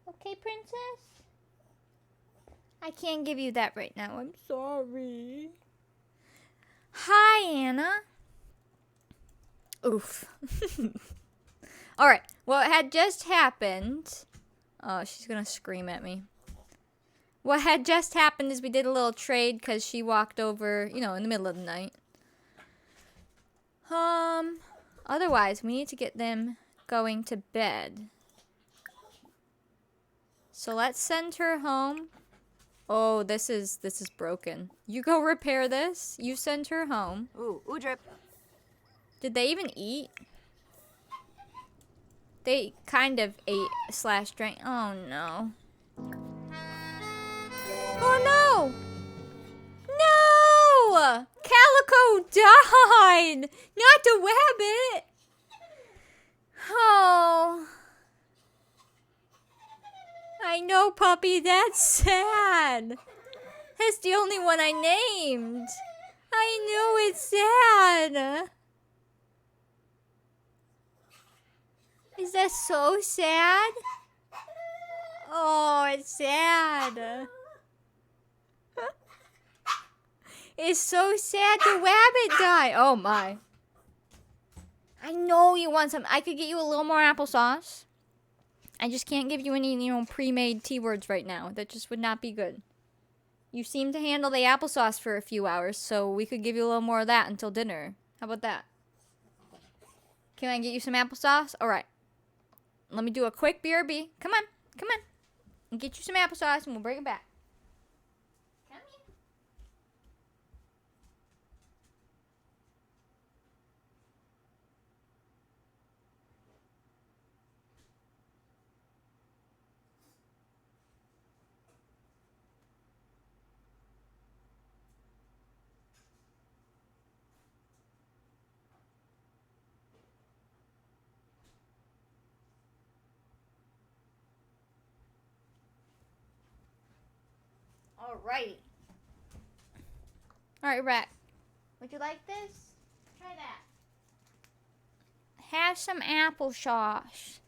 Okay, princess? I can't give you that right now. I'm sorry. Hi, Anna. Oof. Alright, what had just happened... Oh, she's gonna scream at me. What had just happened is we did a little trade because she walked over, you know, in the middle of the night. Otherwise, we need to get them going to bed. So let's send her home. Oh, this is broken. You go repair this. You send her home. Ooh, drip. Did they even eat? They kind of ate / drank. Oh no. Oh no! No! Calico died! Not the rabbit! Oh. I I know, puppy. That's sad. That's the only one I named. I know it's sad. Is that so sad? Oh, it's sad. It's so sad the rabbit died. Oh my. I know you want some. I could get you a little more applesauce. I just can't give you any, pre-made T words right now. That just would not be good. You seem to handle the applesauce for a few hours, so we could give you a little more of that until dinner. How about that? Can I get you some applesauce? All right. Let me do a quick BRB. Come on. Come on. I'll get you some applesauce and we'll bring it back. Come here. Alrighty. Alright, Rat. Would you like this? Try that. Have some applesauce.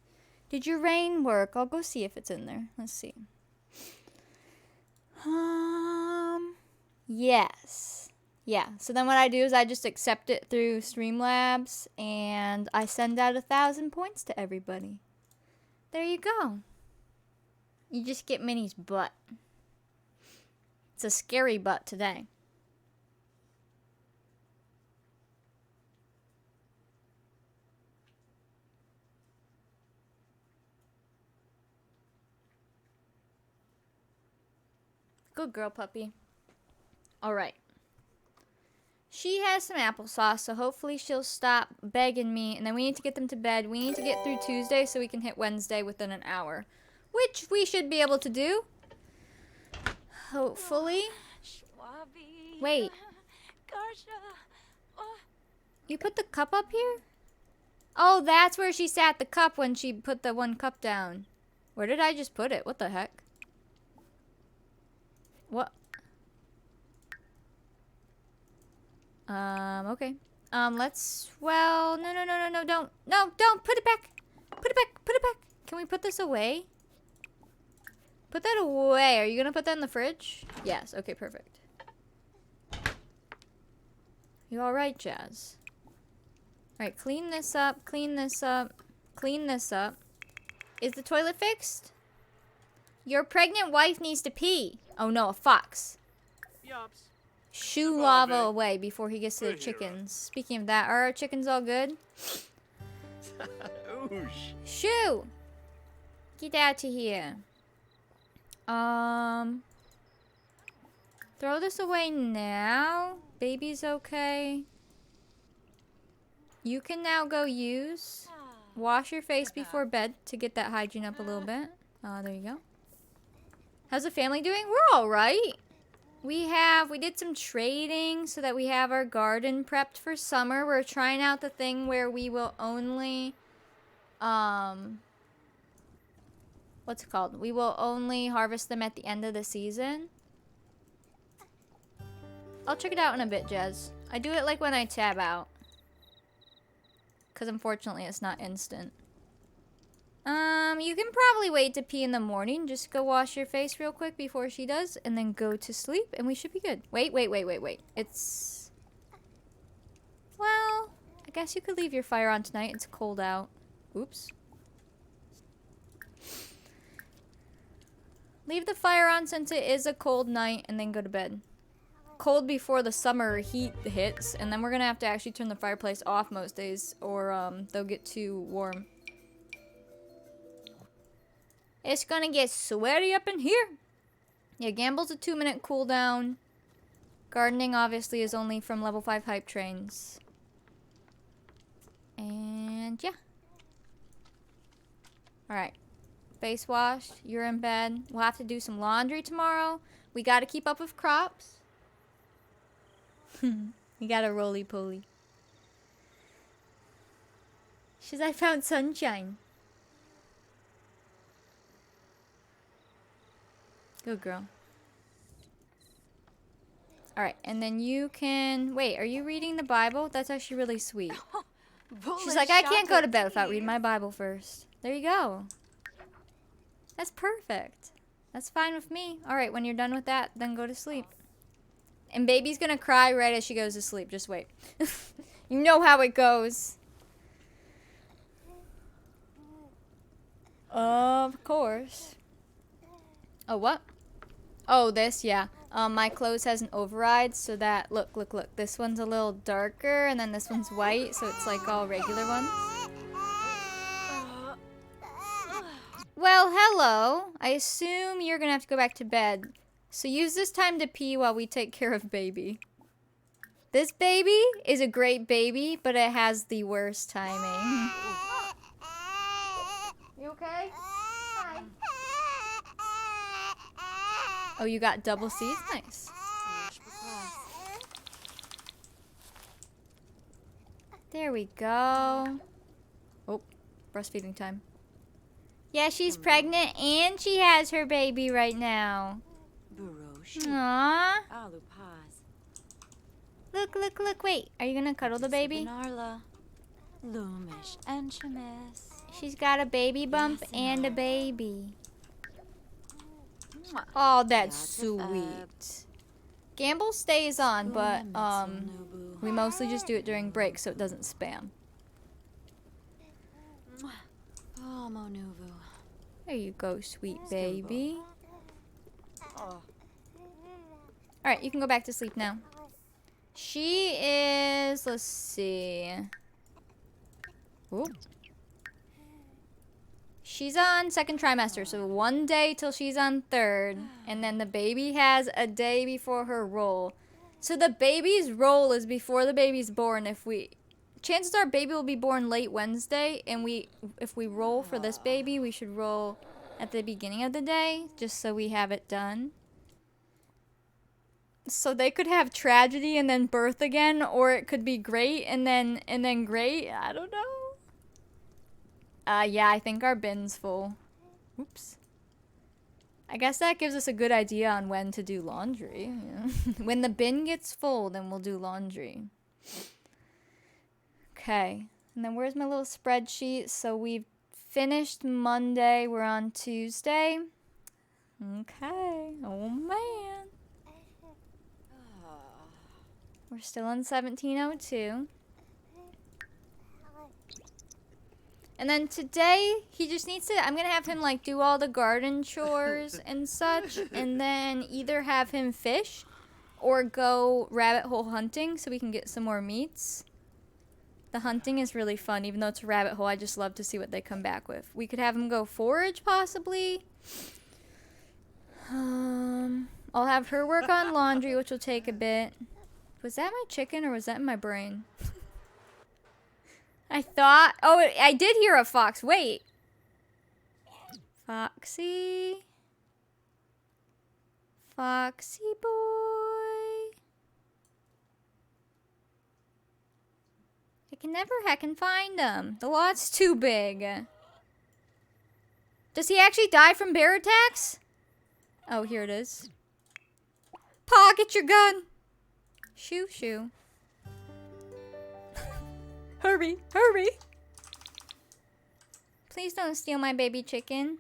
Did your rain work? I'll go see if it's in there. Let's see. Yes. Yeah. So then what I do is I just accept it through Streamlabs and I send out 1,000 points to everybody. There you go. You just get Minnie's butt. It's a scary butt today. Good girl, puppy. All right. She has some applesauce, so hopefully she'll stop begging me. And then we need to get them to bed. We need to get through Tuesday so we can hit Wednesday within an hour. Which we should be able to do. Hopefully. Wait. You put the cup up here? Oh, that's where she sat the cup when she put the one cup down. Where did I just put it? What the heck? What? Okay. Well, no, don't put it back. Put it back. Can we put this away? Put that away. Are you gonna put that in the fridge? Yes, okay, perfect. You alright, Jazz? Alright, clean this up. Is the toilet fixed? Your pregnant wife needs to pee. Oh no, a fox. Yups. Shoo lava away before he gets to the chickens. Speaking of that, are our chickens all good? Oosh. Shoo! Get out of here. Throw this away now. Baby's okay. You can now go use. Wash your face before bed to get that hygiene up a little bit. There you go. How's the family doing? We're all right. We did some trading so that we have our garden prepped for summer. We're trying out the thing where we will only, what's it called? We will only harvest them at the end of the season. I'll check it out in a bit, Jez. I do it like when I tab out. Because unfortunately it's not instant. You can probably wait to pee in the morning. Just go wash your face real quick before she does. And then go to sleep and we should be good. Wait. It's... Well, I guess you could leave your fire on tonight. It's cold out. Oops. Leave the fire on since it is a cold night and then go to bed. Cold before the summer heat hits. And then we're going to have to actually turn the fireplace off most days or they'll get too warm. It's gonna get sweaty up in here. Yeah, Gamble's a 2-minute cooldown. Gardening obviously is only from level 5 hype trains. And yeah. Alright. Face washed. You're in bed. We'll have to do some laundry tomorrow. We gotta keep up with crops. We got a roly-poly. She says, I found sunshine. Good girl. Alright, and then you can... Wait, are you reading the Bible? That's actually really sweet. She's like, I can't go to bed without reading my Bible first. There you go. That's perfect. That's fine with me. Alright, when you're done with that, then go to sleep. And baby's gonna cry right as she goes to sleep. Just wait. You know how it goes. Of course. Oh, what? Oh, this, yeah. My clothes has an override, so that, look. This one's a little darker, and then this one's white, so it's like all regular ones. Well, hello. I assume you're gonna have to go back to bed. So use this time to pee while we take care of baby. This baby is a great baby, but it has the worst timing. You okay? Hi. Oh, you got double C's? Nice. There we go. Oh, breastfeeding time. Yeah, she's pregnant and she has her baby right now. Aww. Look, wait. Are you gonna cuddle the baby? She's got a baby bump and a baby. Oh, that's sweet. Gamble stays on, but we mostly just do it during breaks so it doesn't spam. There you go, sweet baby. Alright, you can go back to sleep now. She is, let's see. Ooh. She's on second trimester, so 1 day till she's on third. And then the baby has a day before her roll. So the baby's roll is before the baby's born. Chances are baby will be born late Wednesday, and if we roll for this baby, we should roll at the beginning of the day, just so we have it done. So they could have tragedy and then birth again, or it could be great and then great. I don't know. Yeah, I think our bin's full. Oops. I guess that gives us a good idea on when to do laundry. Yeah. When the bin gets full, then we'll do laundry. Okay. And then where's my little spreadsheet? So we've finished Monday. We're on Tuesday. Okay. Oh, man. We're still on 1702. And then today, he just needs to, I'm going to have him like do all the garden chores and such. And then either have him fish or go rabbit hole hunting so we can get some more meats. The hunting is really fun, even though it's a rabbit hole. I just love to see what they come back with. We could have him go forage possibly. I'll have her work on laundry, which will take a bit. Was that my chicken or was that in my brain? I thought... Oh, I did hear a fox. Wait. Foxy. Foxy boy. I can never heckin' find him. The lot's too big. Does he actually die from bear attacks? Oh, here it is. Pa, get your gun. Shoo, shoo. Hurry, hurry. Please don't steal my baby chicken.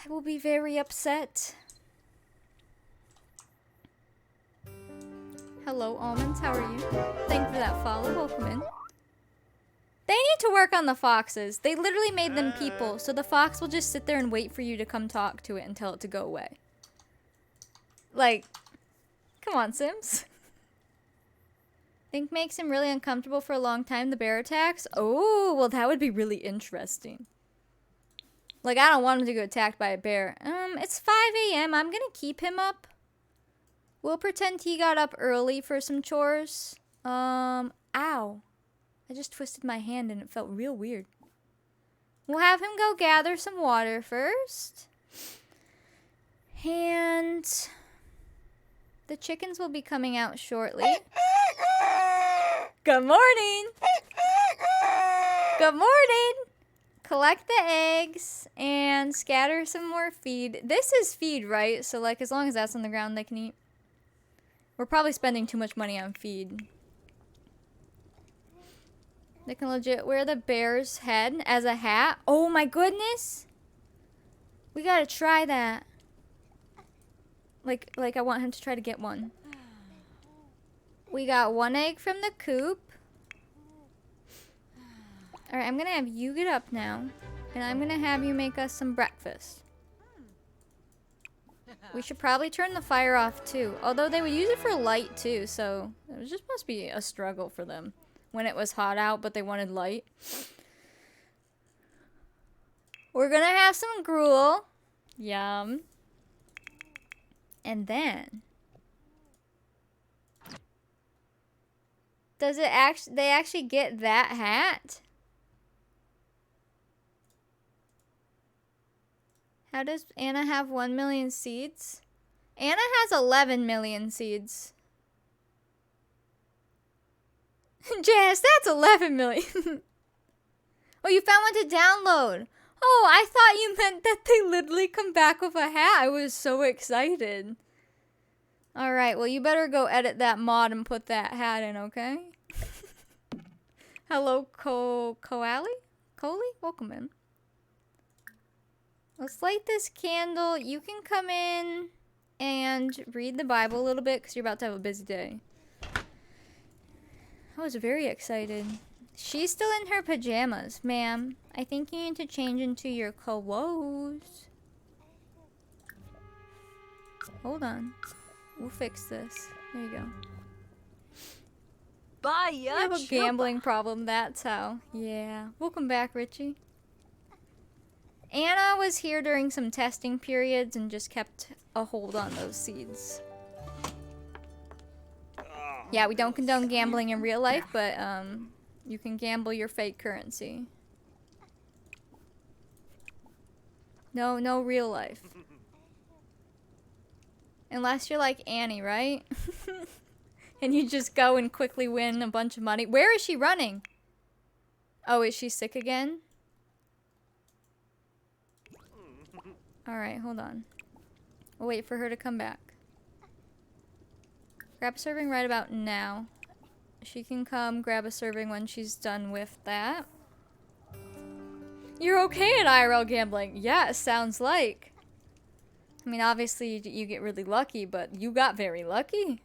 I will be very upset. Hello, Almonds. How are you? Thank you for that follow. Welcome in. They need to work on the foxes. They literally made them people, so the fox will just sit there and wait for you to come talk to it and tell it to go away. Like, come on, Sims. Think makes him really uncomfortable for a long time, the bear attacks? Oh, well, that would be really interesting. Like, I don't want him to get attacked by a bear. It's 5 a.m. I'm gonna keep him up. We'll pretend he got up early for some chores. Ow. I just twisted my hand and it felt real weird. We'll have him go gather some water first. And the chickens will be coming out shortly. Good morning. Good morning. collect the eggs and scatter some more feed. This is feed, right? So, like, as long as that's on the ground, they can eat. We're probably spending too much money on feed. They can legit wear the bear's head as a hat. Oh my goodness! We gotta try that. Like I want him to try to get one. We got one egg from the coop. Alright, I'm gonna have you get up now. And I'm gonna have you make us some breakfast. We should probably turn the fire off too. Although they would use it for light too, so it just must be a struggle for them. When it was hot out, but they wanted light. We're gonna have some gruel. Yum. And then... Does it they actually get that hat? How does Anna have 1 million seeds? Anna has 11 million seeds. Jess, that's 11 million. Oh, you found one to download. Oh, I thought you meant that they literally come back with a hat. I was so excited. Alright, well, you better go edit that mod and put that hat in, okay? Hello, Koali? Welcome in. Let's light this candle. You can come in and read the Bible a little bit because you're about to have a busy day. I was very excited. She's still in her pajamas, ma'am. I think you need to change into your clothes. Hold on. We'll fix this. There you go. You have a gambling problem, that's how. Yeah. Welcome back, Richie. Anna was here during some testing periods and just kept a hold on those seeds. Yeah, we don't condone gambling in real life, but you can gamble your fake currency. No real life. Unless you're like Annie, right? And you just go and quickly win a bunch of money. Where is she running? Oh, is she sick again? Alright, hold on. We'll wait for her to come back. Grab a serving right about now. She can come grab a serving when she's done with that. You're okay at IRL gambling. Yeah, it sounds like. I mean, obviously you get really lucky, but you got very lucky.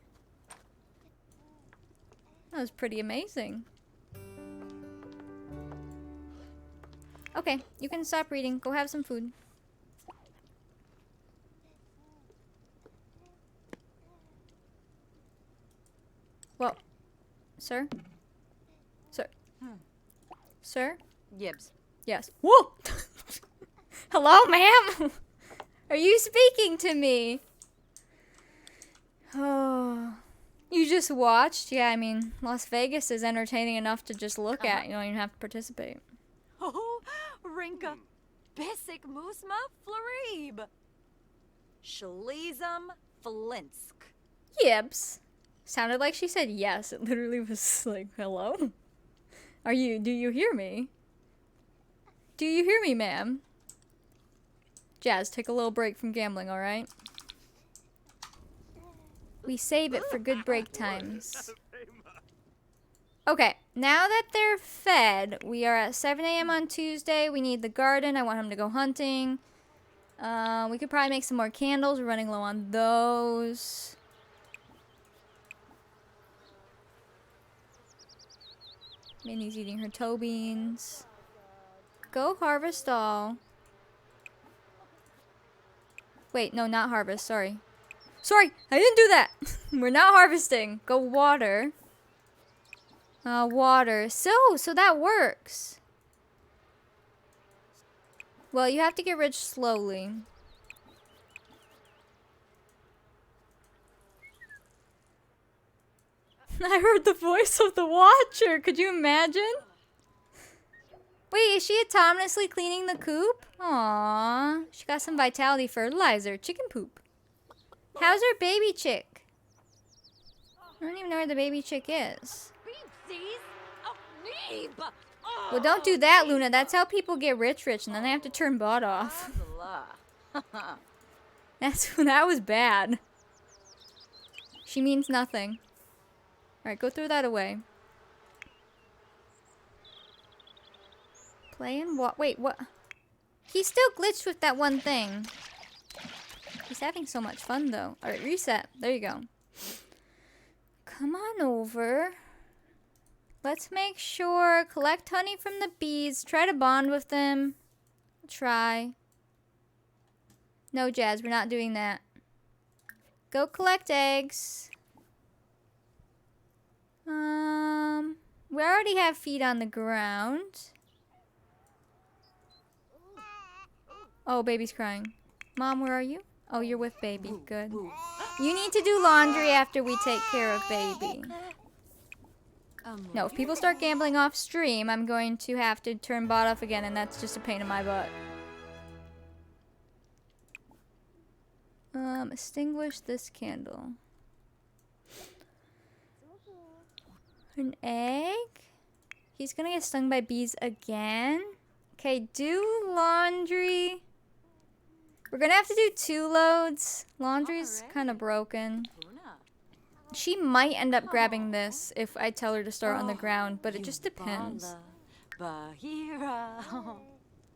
That was pretty amazing. Okay, you can stop reading. Go have some food. Well, sir? Sir? Sir? Gibbs. Yes. Whoa! Hello, ma'am? Are you speaking to me? Oh. You just watched? Yeah, I mean, Las Vegas is entertaining enough to just look at. You don't even have to participate. Oh, Rinka. Besic Musma Florib. Shalizam Flinsk. Yips. Sounded like she said yes. It literally was like, hello? Do you hear me? Do you hear me, ma'am? Jazz, take a little break from gambling, alright? We save it for good break times. Okay, now that they're fed, we are at 7 a.m. on Tuesday. We need the garden. I want him to go hunting. We could probably make some more candles. We're running low on those. Minnie's eating her toe beans. Go harvest all. Wait, no, not harvest. Sorry. Sorry, I didn't do that. We're not harvesting. Go water. Water. So that works. Well, you have to get rich slowly. I heard the voice of the Watcher. Could you imagine? Wait, is she autonomously cleaning the coop? Aww. She got some vitality fertilizer. Chicken poop. How's her baby chick? I don't even know where the baby chick is. Well, don't do that, Luna. That's how people get rich, and then they have to turn bot off. That was bad. She means nothing. Alright, go throw that away. Playing what? Wait, what? He's still glitched with that one thing. He's having so much fun, though. Alright, reset. There you go. Come on over. Let's make sure. Collect honey from the bees. Try to bond with them. Try. No, Jazz, we're not doing that. Go collect eggs. We already have feet on the ground. Oh, baby's crying. Mom, where are you? Oh, you're with baby. Good. You need to do laundry after we take care of baby. No, if people start gambling off stream, I'm going to have to turn bot off again, and that's just a pain in my butt. Extinguish this candle. An egg? He's gonna get stung by bees again? Okay, do laundry. We're gonna have to do 2 loads. Laundry's kind of broken. She might end up grabbing this if I tell her to start on the ground, but it just depends.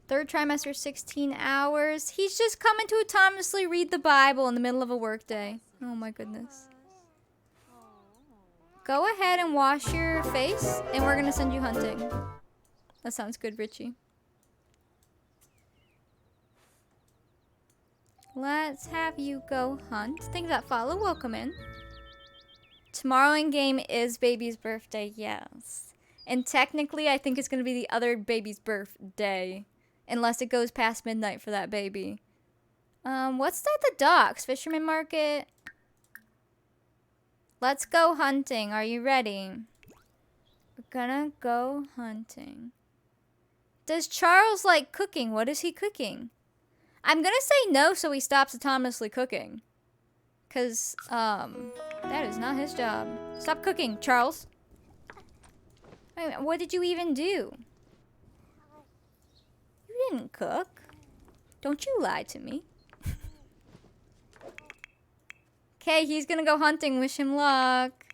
Third trimester, 16 hours. He's just coming to autonomously read the Bible in the middle of a workday. Oh my goodness. Go ahead and wash your face, and we're gonna send you hunting. That sounds good, Richie. Let's have you go hunt. Thank that follow. Welcome in. Tomorrow in game is baby's birthday, yes. And technically, I think it's gonna be the other baby's birthday. Unless it goes past midnight for that baby. What's that at the docks? Fisherman market? Let's go hunting. Are you ready? We're gonna go hunting. Does Charles like cooking? What is he cooking? I'm gonna say no so he stops autonomously cooking. Cause, that is not his job. Stop cooking, Charles. Wait, what did you even do? You didn't cook. Don't you lie to me. Okay, he's gonna go hunting. Wish him luck.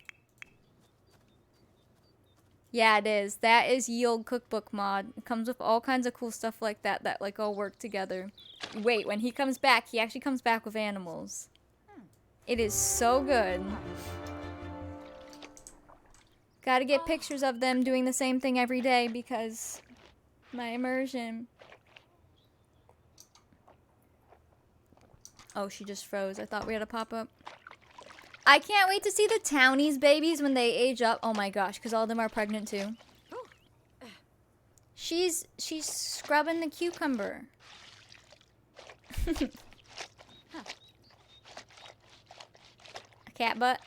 Yeah, it is. That is Yield Cookbook mod. It comes with all kinds of cool stuff like that that like all work together. Wait, when he comes back, he actually comes back with animals. It is so good. Gotta get pictures of them doing the same thing every day because my immersion. Oh, she just froze. I thought we had a pop-up. I can't wait to see the townies babies when they age up. Oh my gosh, because all of them are pregnant too. She's scrubbing the cucumber. A cat butt.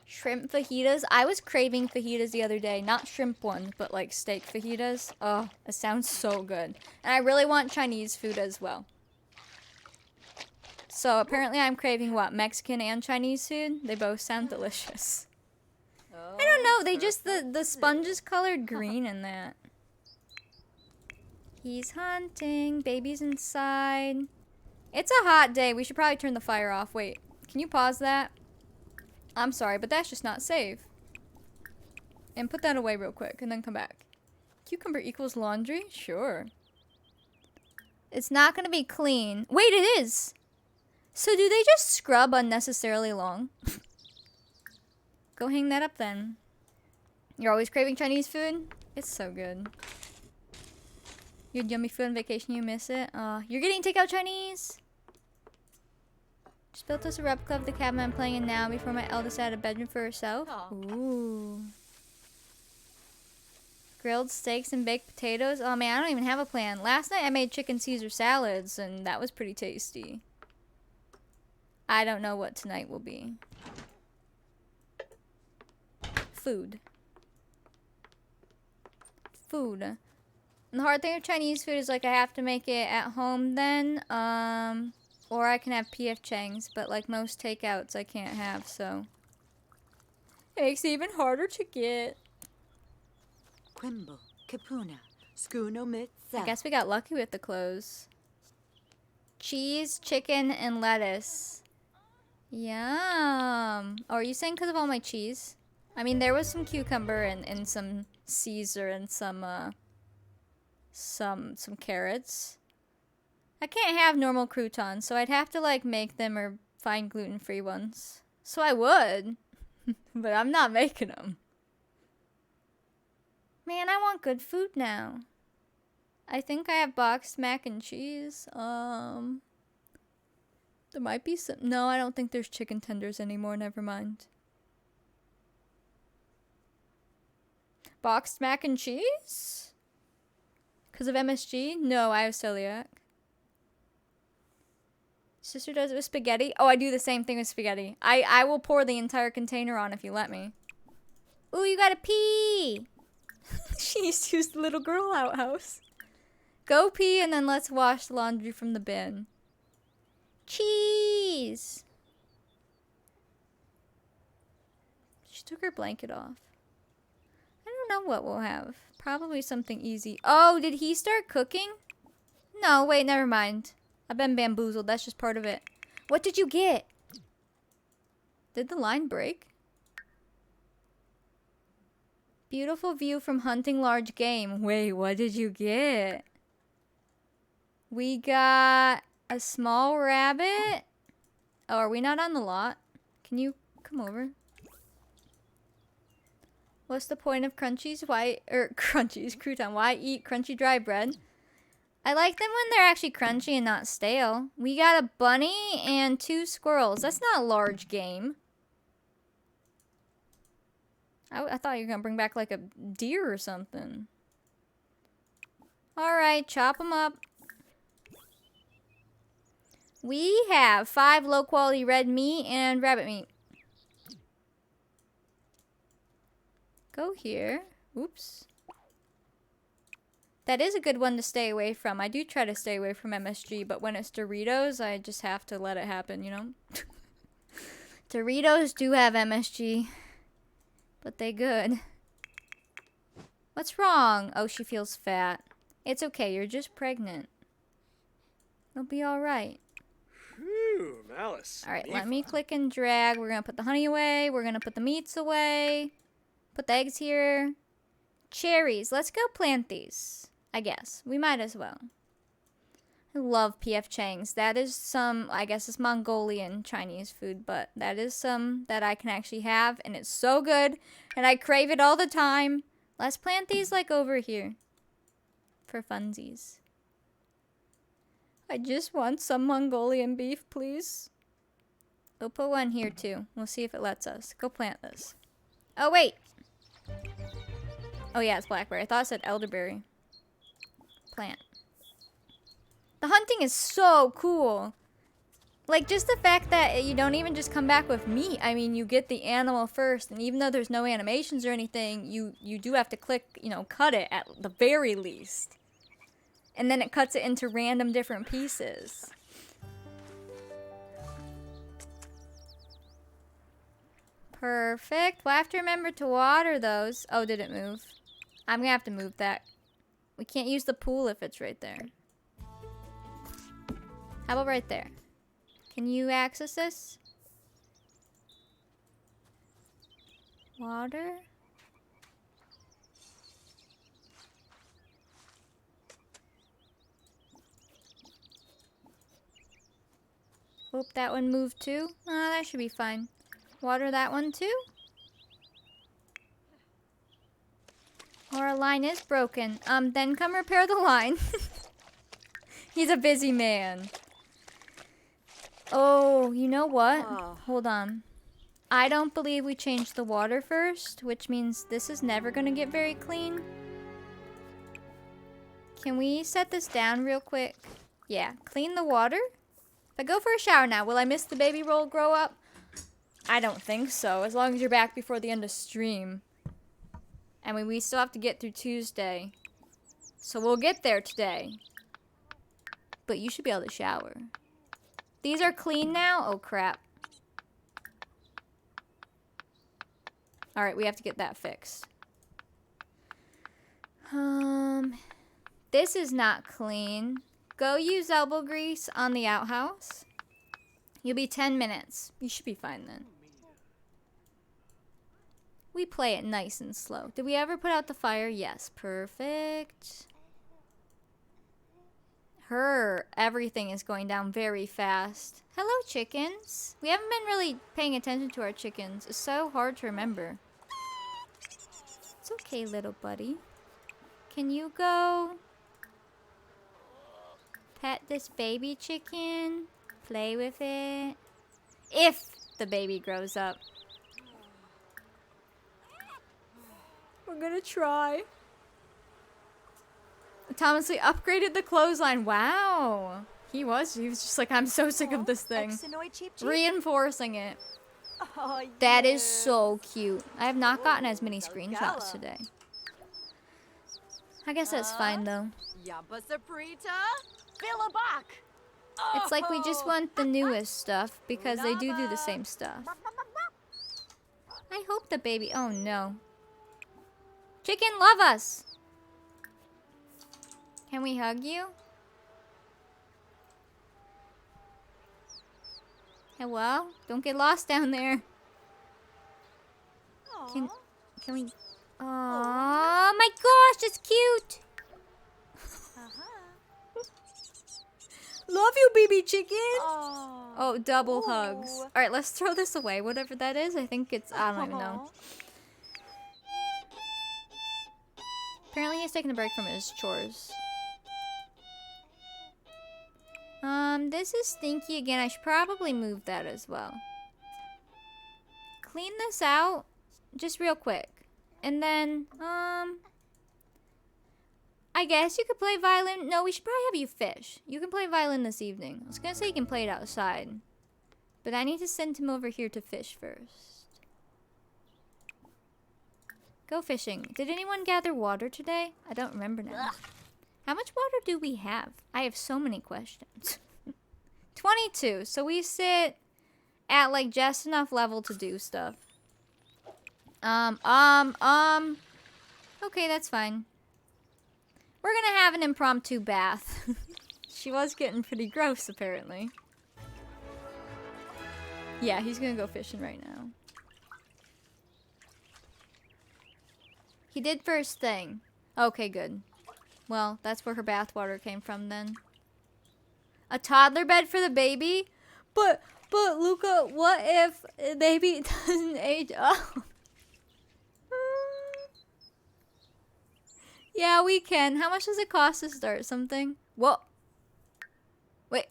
Shrimp fajitas. I was craving fajitas the other day. Not shrimp ones, but like steak fajitas. Oh, it sounds so good. And I really want Chinese food as well. So apparently I'm craving what? Mexican and Chinese food? They both sound delicious. I don't know. They just, the sponge is colored green in that. He's hunting. Baby's inside. It's a hot day. We should probably turn the fire off. Wait, can you pause that? I'm sorry, but that's just not safe. And put that away real quick and then come back. Cucumber equals laundry? Sure. It's not going to be clean. Wait, it is! So do they just scrub unnecessarily long? Go hang that up then. You're always craving Chinese food? It's so good. You had yummy food on vacation, you miss it? You're getting takeout Chinese? Just built us a replica of the cabin I'm playing in now before my eldest had a bedroom for herself. Ooh. Grilled steaks and baked potatoes? Oh man, I don't even have a plan. Last night I made chicken Caesar salads and that was pretty tasty. I don't know what tonight will be. Food. Food. And the hard thing with Chinese food is like I have to make it at home then. Or I can have P.F. Chang's, but like most takeouts I can't have, so. It makes it even harder to get. Quimble, Kapuna, Schoono Mitza. I guess we got lucky with the clothes. Cheese, chicken, and lettuce. Yum. Oh, are you saying because of all my cheese? I mean, there was some cucumber and some Caesar and some carrots. I can't have normal croutons, so I'd have to like make them or find gluten-free ones. So I would, but I'm not making them. Man, I want good food now. I think I have boxed mac and cheese. There might be some. No, I don't think there's chicken tenders anymore. Never mind. Boxed mac and cheese? Because of MSG? No, I have celiac. Sister does it with spaghetti. Oh, I do the same thing with spaghetti. I will pour the entire container on if you let me. Ooh, you gotta pee! She needs to use the little girl outhouse. Go pee and then let's wash the laundry from the bin. Cheese! She took her blanket off. I don't know what we'll have. Probably something easy. Oh, did he start cooking? No, wait, never mind. I've been bamboozled. That's just part of it. What did you get? Did the line break? Beautiful view from hunting large game. Wait, what did you get? We got a small rabbit. Oh, are we not on the lot? Can you come over? What's the point of crunchies? Crouton. Why eat crunchy dry bread? I like them when they're actually crunchy and not stale. We got a bunny and 2 squirrels. That's not large game. I thought you were going to bring back like a deer or something. Alright, chop them up. We have 5 low quality red meat and rabbit meat. Go here. Oops. That is a good one to stay away from. I do try to stay away from MSG, but when it's Doritos, I just have to let it happen, you know? Doritos do have MSG, but they good. What's wrong? Oh, she feels fat. It's okay, you're just pregnant. It'll be alright. Phew, Malice. Alright, let me click and drag. We're gonna put the honey away. We're gonna put the meats away. Put the eggs here. Cherries. Let's go plant these. I guess. We might as well. I love PF Chang's. That is some, I guess it's Mongolian Chinese food, but that is some that I can actually have, and it's so good, and I crave it all the time. Let's plant these like over here. For funsies. I just want some Mongolian beef, please. We'll put one here too. We'll see if it lets us. Go plant this. Oh, wait. Oh, yeah, it's blackberry. I thought it said elderberry. Plant. The hunting is so cool. Like, just the fact that you don't even just come back with meat. I mean, you get the animal first, and even though there's no animations or anything, you do have to click, you know, cut it at the very least. And then it cuts it into random different pieces. Perfect. We'll have to remember to water those. Oh, did it move? I'm gonna have to move that. We can't use the pool if it's right there. How about right there? Can you access this? Water? Hope that one moved too. That should be fine. Water that one too. Our line is broken. Then come repair the line. He's a busy man. Oh, you know what? Oh. Hold on. I don't believe we changed the water first, which means this is never gonna get very clean. Can we set this down real quick? Yeah, clean the water. If I go for a shower now, will I miss the baby roll grow up? I don't think so, as long as you're back before the end of stream. I mean, we still have to get through Tuesday. So we'll get there today. But you should be able to shower. These are clean now? Oh, crap. Alright, we have to get that fixed. This is not clean. Go use elbow grease on the outhouse. You'll be 10 minutes. You should be fine then. We play it nice and slow. Did we ever put out the fire? Yes. Perfect. Everything is going down very fast. Hello, chickens. We haven't been really paying attention to our chickens. It's so hard to remember. It's okay, little buddy. Can you go pet this baby chicken? Play with it. If the baby grows up. We're gonna try. Thomas Lee upgraded the clothesline. Wow. He was just like, I'm so sick of this thing. Reinforcing it. Oh, That is so cute. I have not gotten as many screenshots today. I guess that's fine though. Yabba Saprita, Billabak. It's like we just want the newest stuff because they do the same stuff. I hope the baby... Oh no. Chicken, love us! Can we hug you? Hello? Don't get lost down there. Can we... Oh my gosh, it's cute! Love you, baby chicken! Oh, double hugs. Alright, let's throw this away, whatever that is. I think it's... I don't even know. Apparently he's taking a break from his chores. This is stinky again. I should probably move that as well. Clean this out just real quick. And then, I guess you could play violin. No, we should probably have you fish. You can play violin this evening. I was gonna say you can play it outside. But I need to send him over here to fish first. Go fishing. Did anyone gather water today? I don't remember now. How much water do we have? I have so many questions. 22. So we sit at like just enough level to do stuff. Okay, that's fine. We're gonna have an impromptu bath. She was getting pretty gross, apparently. Yeah, he's gonna go fishing right now. He did first thing. Okay, good. Well, that's where her bathwater came from then. A toddler bed for the baby? But Luca, what if the baby doesn't age up? Yeah, we can. How much does it cost to start something? Whoa. Wait.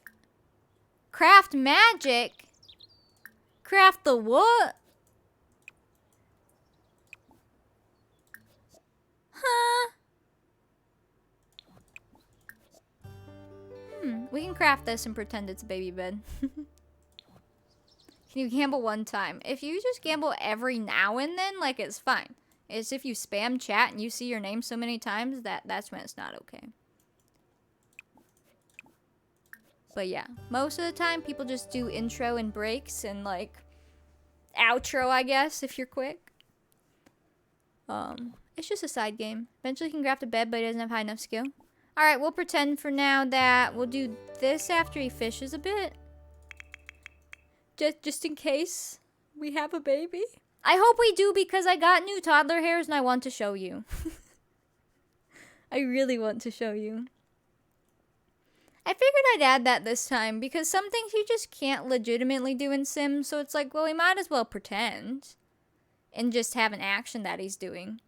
Craft magic? Craft the what? Huh? We can craft this and pretend it's a baby bed. Can you gamble one time? If you just gamble every now and then, like, it's fine. It's if you spam chat and you see your name so many times, that's when it's not okay. But yeah, most of the time people just do intro and breaks and like outro, I guess, if you're quick. It's just a side game. Eventually he can craft a bed, but he doesn't have high enough skill. Alright, we'll pretend for now that we'll do this after he fishes a bit. Just in case we have a baby. I hope we do because I got new toddler hairs and I want to show you. I really want to show you. I figured I'd add that this time because some things you just can't legitimately do in Sims, so it's like, well, we might as well pretend and just have an action that he's doing.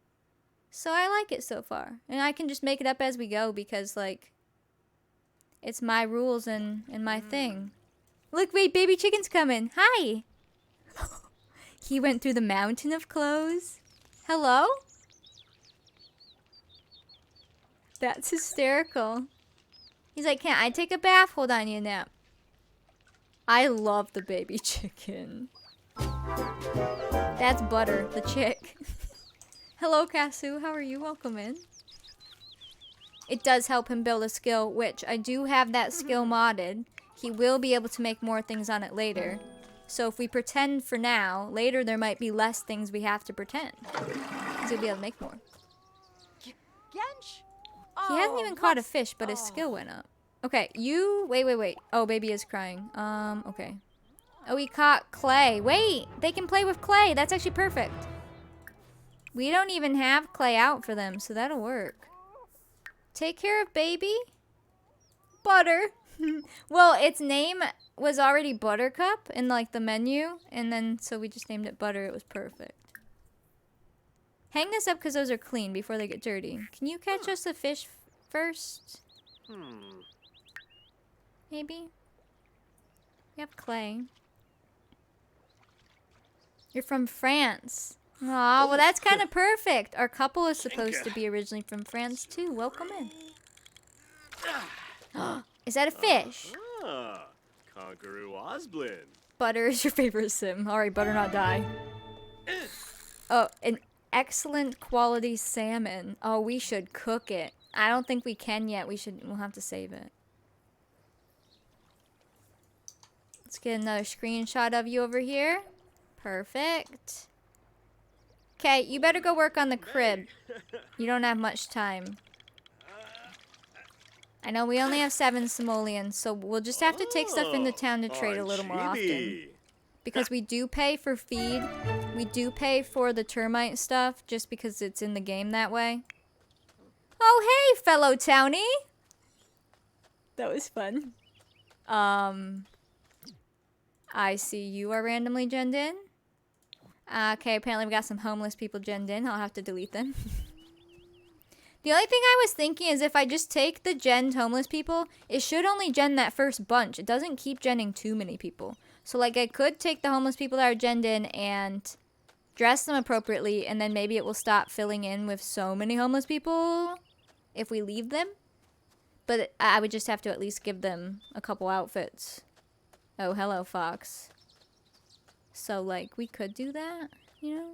So I like it so far. And I can just make it up as we go because, like, it's my rules and my thing. Look, wait, baby chicken's coming. Hi. He went through the mountain of clothes. Hello? That's hysterical. He's like, can't I take a bath? Hold on, you nap. I love the baby chicken. That's Butter, the chick. Hello, Kasu. How are you? Welcome in. It does help him build a skill, which I do have that skill modded. He will be able to make more things on it later. So if we pretend for now, later there might be less things we have to pretend. Because he'll be able to make more. Kench? He hasn't even caught a fish, but his skill went up. Okay, you... Wait. Oh, baby is crying. Okay. Oh, he caught clay. Wait, they can play with clay. That's actually perfect. We don't even have clay out for them, so that'll work. Take care of baby. Butter. Well, its name was already Buttercup in, like, the menu, and then, so we just named it Butter. It was perfect. Hang this up because those are clean before they get dirty. Can you catch us a fish first? Maybe? We have clay. You're from France. Aw, well that's kind of perfect. Our couple is supposed to be originally from France too. Welcome in. Is that a fish? Conqueror Osblin. Butter is your favorite sim. Alright, butter not die. Oh, an excellent quality salmon. Oh, we should cook it. I don't think we can yet. We'll have to save it. Let's get another screenshot of you over here. Perfect. Okay, you better go work on the crib. You don't have much time. I know we only have 7 simoleons, so we'll just have to take stuff into town to trade a little more often. Because we do pay for feed. We do pay for the termite stuff just because it's in the game that way. Oh, hey, fellow townie! That was fun. I see you are randomly genned in. Okay, apparently we got some homeless people genned in. I'll have to delete them. The only thing I was thinking is if I just take the genned homeless people, it should only gen that first bunch. It doesn't keep genning too many people. So, like, I could take the homeless people that are genned in and dress them appropriately, and then maybe it will stop filling in with so many homeless people if we leave them. But I would just have to at least give them a couple outfits. Oh, hello, Fox. So, like, we could do that, you know?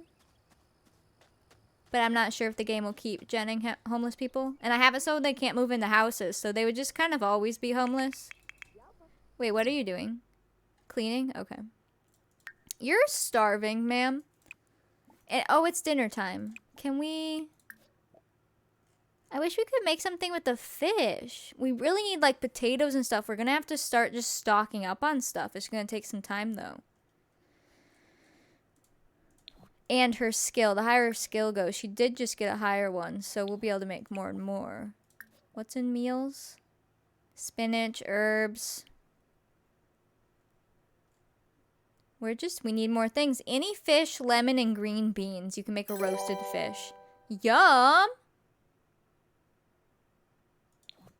But I'm not sure if the game will keep genning homeless people. And I have it so they can't move into houses, so they would just kind of always be homeless. Wait, what are you doing? Cleaning? Okay. You're starving, ma'am. And, oh, it's dinner time. Can we... I wish we could make something with the fish. We really need, like, potatoes and stuff. We're gonna have to start just stocking up on stuff. It's gonna take some time, though. And her skill. The higher her skill goes. She did just get a higher one, so we'll be able to make more and more. What's in meals? Spinach, herbs. We need more things. Any fish, lemon, and green beans. You can make a roasted fish. Yum!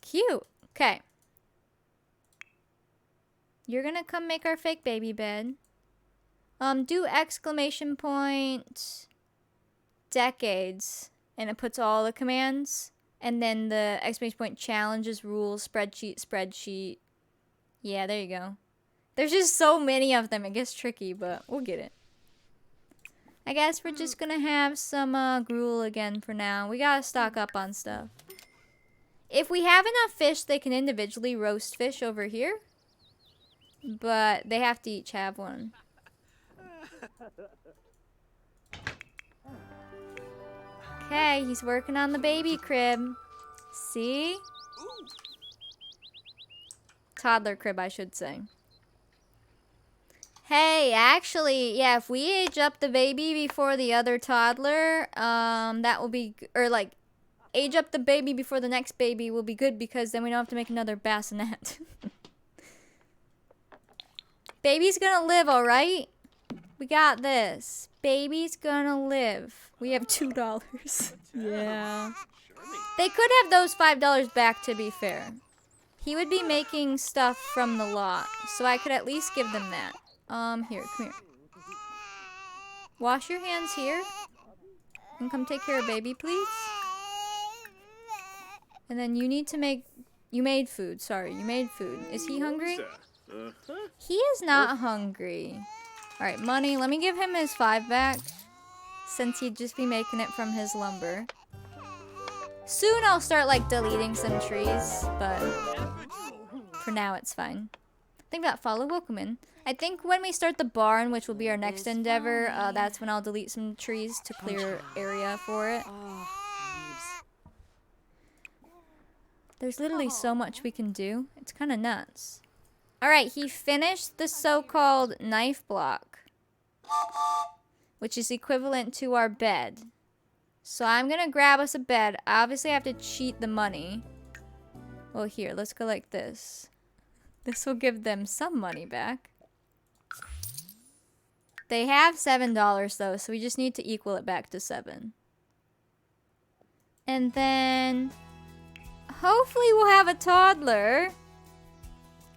Cute. Okay. You're gonna come make our fake baby bed. Do exclamation point decades. And it puts all the commands. And then the exclamation point challenges, rules, spreadsheet. Yeah, there you go. There's just so many of them. It gets tricky, but we'll get it. I guess we're just gonna have some gruel again for now. We gotta stock up on stuff. If we have enough fish, they can individually roast fish over here. But they have to each have one. Okay, he's working on the baby crib. See? Toddler crib, I should say. Hey, actually, yeah, if we age up the baby before the other toddler, that will be, or like, age up the baby before the next baby will be good because then we don't have to make another bassinet. Baby's gonna live, alright? We got this. Baby's gonna live. We have $2. Yeah. They could have those $5 back, to be fair. He would be making stuff from the lot, so I could at least give them that. Here, come here. Wash your hands here. And come take care of baby, please. And then you need to make... You made food. Sorry, you made food. Is he hungry? He is not hungry. Alright, money. Let me give him his 5 back. Since he'd just be making it from his lumber. Soon I'll start, like, deleting some trees. But for now, it's fine. Think about follow. Welcome in. I think when we start the barn, which will be our next endeavor, that's when I'll delete some trees to clear area for it. There's literally so much we can do. It's kind of nuts. Alright, he finished the so-called knife block, which is equivalent to our bed. So I'm gonna grab us a bed. Obviously I have to cheat the money. Well, here, let's go like this. This will give them some money back. They have $7 though, so we just need to equal it back to 7. And then hopefully we'll have a toddler.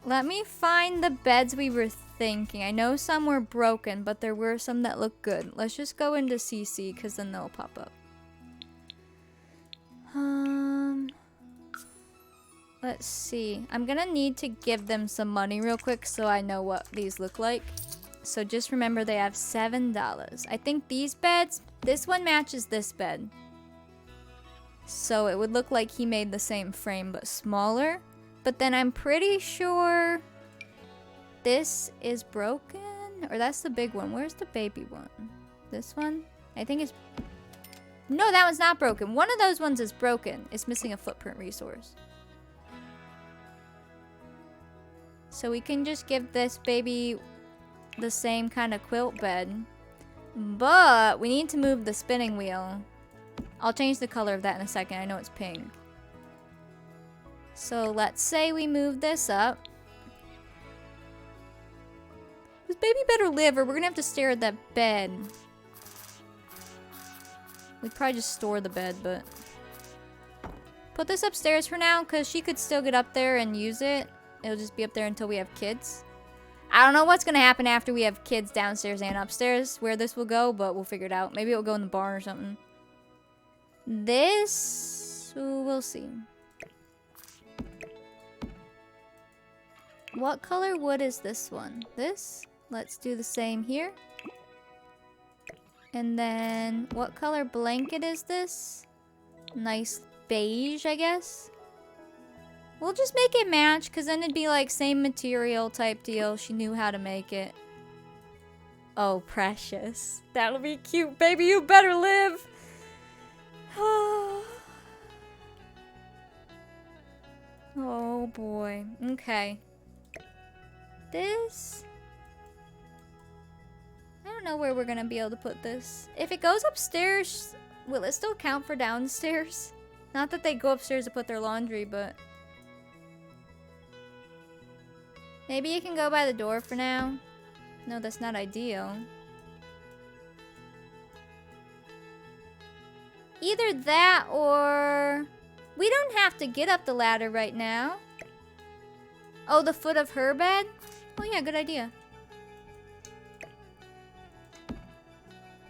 Let me find the beds we were thinking. I know some were broken, but there were some that look good. Let's just go into CC because then they'll pop up. Let's see. I'm gonna need to give them some money real quick so I know what these look like. So just remember they have $7. I think these beds, this one matches this bed. So it would look like he made the same frame but smaller. But then I'm pretty sure this is broken. Or that's the big one. Where's the baby one? This one? I think it's... No, that one's not broken. One of those ones is broken. It's missing a footprint resource. So we can just give this baby the same kind of quilt bed. But we need to move the spinning wheel. I'll change the color of that in a second. I know it's pink. So let's say we move this up. This baby better live or we're gonna have to stare at that bed. We'd probably just store the bed, but... Put this upstairs for now, because she could still get up there and use it. It'll just be up there until we have kids. I don't know what's gonna happen after we have kids downstairs and upstairs, where this will go, but we'll figure it out. Maybe it'll go in the barn or something. This... we'll see. What color wood is this one? This? Let's do the same here. And then, what color blanket is this? Nice beige, I guess. We'll just make it match, because then it'd be like same material type deal. She knew how to make it. Oh, precious. That'll be cute, baby. You better live. Oh, boy. Okay. This... I don't know where we're gonna be able to put this. If it goes upstairs, will it still count for downstairs? Not that they go upstairs to put their laundry, but... Maybe it can go by the door for now. No, that's not ideal. Either that or... We don't have to get up the ladder right now. Oh, the foot of her bed? Oh yeah, good idea.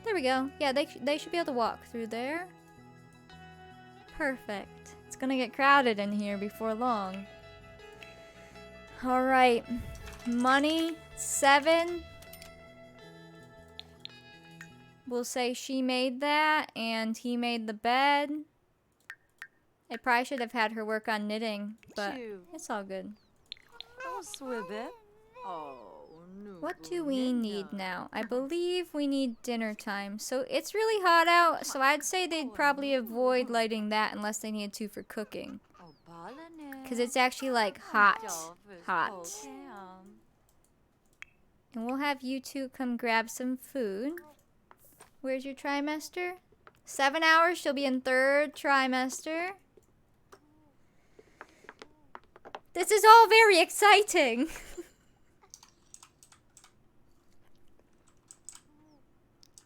There we go. Yeah, they should be able to walk through there. Perfect. It's gonna get crowded in here before long. Alright. Money, 7. We'll say she made that, and he made the bed. I probably should have had her work on knitting, but it's all good. What do we need now? I believe we need dinner time. So it's really hot out, so I'd say they'd probably avoid lighting that unless they needed to for cooking. Because it's actually like hot. And we'll have you two come grab some food. Where's your trimester? 7 hours, she'll be in 3rd trimester. This is all very exciting.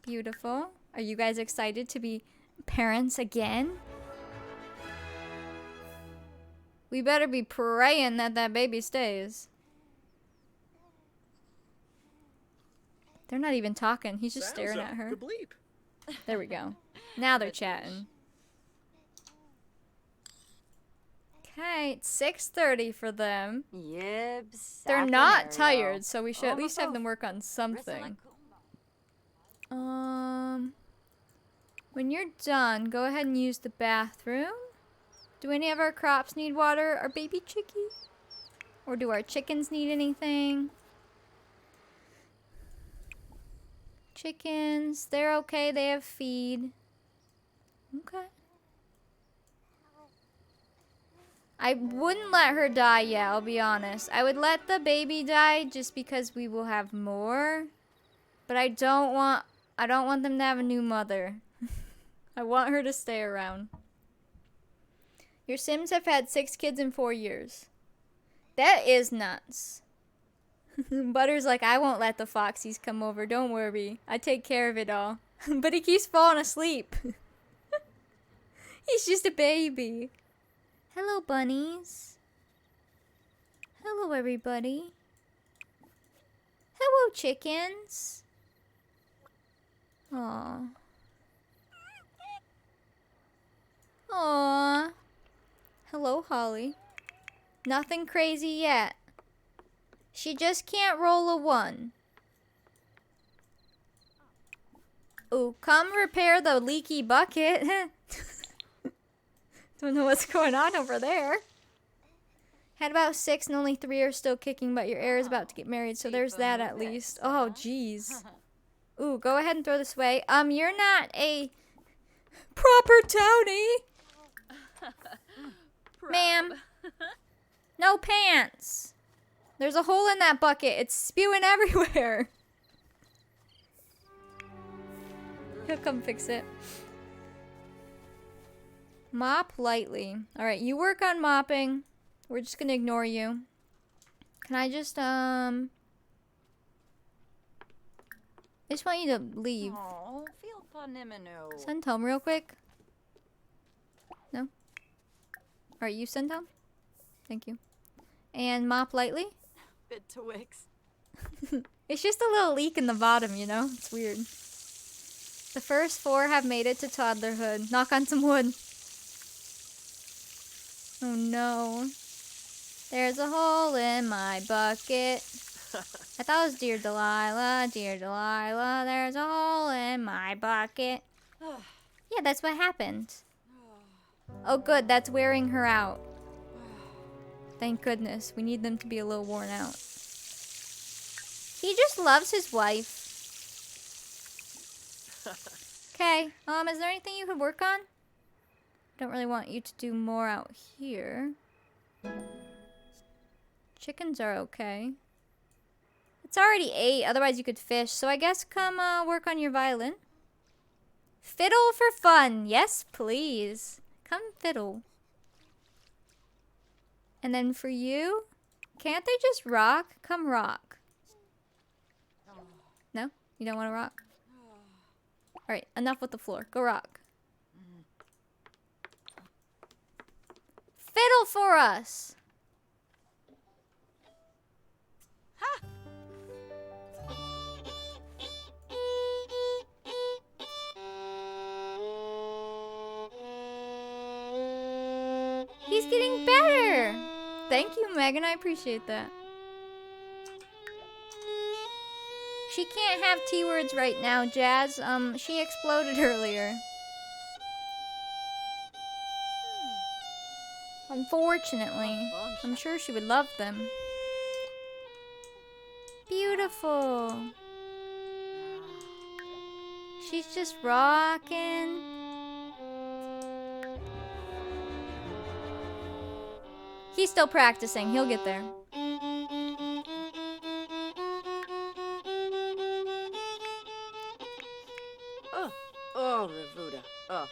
Beautiful. Are you guys excited to be parents again? We better be praying that that baby stays. They're not even talking. He's just staring at her. There we go. Now they're chatting. Okay, it's 6:30 for them. They're not tired, so we should at least have them work on something. When you're done, go ahead and use the bathroom. Do any of our crops need water? Our baby chickie? Or do our chickens need anything? Chickens, they're okay. They have feed. Okay. I wouldn't let her die yet, I'll be honest. I would let the baby die just because we will have more. But I don't want them to have a new mother. I want her to stay around. Your Sims have had 6 kids in 4 years. That is nuts. Butter's like, I won't let the Foxies come over, don't worry. I take care of it all. But he keeps falling asleep. He's just a baby. Hello, bunnies. Hello, everybody. Hello, chickens. Aww. Aww. Hello, Holly. Nothing crazy yet. She just can't roll a 1. Ooh, come repair the leaky bucket. Don't know what's going on over there. Had about 6 and only 3 are still kicking, but your heir is about to get married, so there's that at least. Oh, jeez. Ooh, go ahead and throw this away. You're not a proper townie. Ma'am. No pants. There's a hole in that bucket. It's spewing everywhere. He'll come fix it. Mop lightly. Alright, you work on mopping. We're just gonna ignore you. Can I just, I just want you to leave. Oh, feel panimino. Send home real quick. No? Alright, you send home? Thank you. And mop lightly. Bit Twix. It's just a little leak in the bottom, you know? It's weird. The first 4 have made it to toddlerhood. Knock on some wood. Oh no. There's a hole in my bucket. I thought it was Dear Delilah, Dear Delilah, there's a hole in my bucket. Yeah, that's what happened. Oh good, that's wearing her out. Thank goodness. We need them to be a little worn out. He just loves his wife. Okay, is there anything you could work on? Don't really want you to do more out here. Chickens are okay. It's already 8, otherwise you could fish. So I guess come work on your violin. Fiddle for fun. Yes, please. Come fiddle. And then for you, can't they just rock? Come rock. No? You don't want to rock? Alright, enough with the floor. Go rock. Fiddle for us! Ha! He's getting better! Thank you, Megan. I appreciate that. She can't have T-words right now, Jazz. She exploded earlier. Unfortunately. I'm sure she would love them. Beautiful. She's just rocking. He's still practicing. He'll get there. Oh, Revuda. Oh.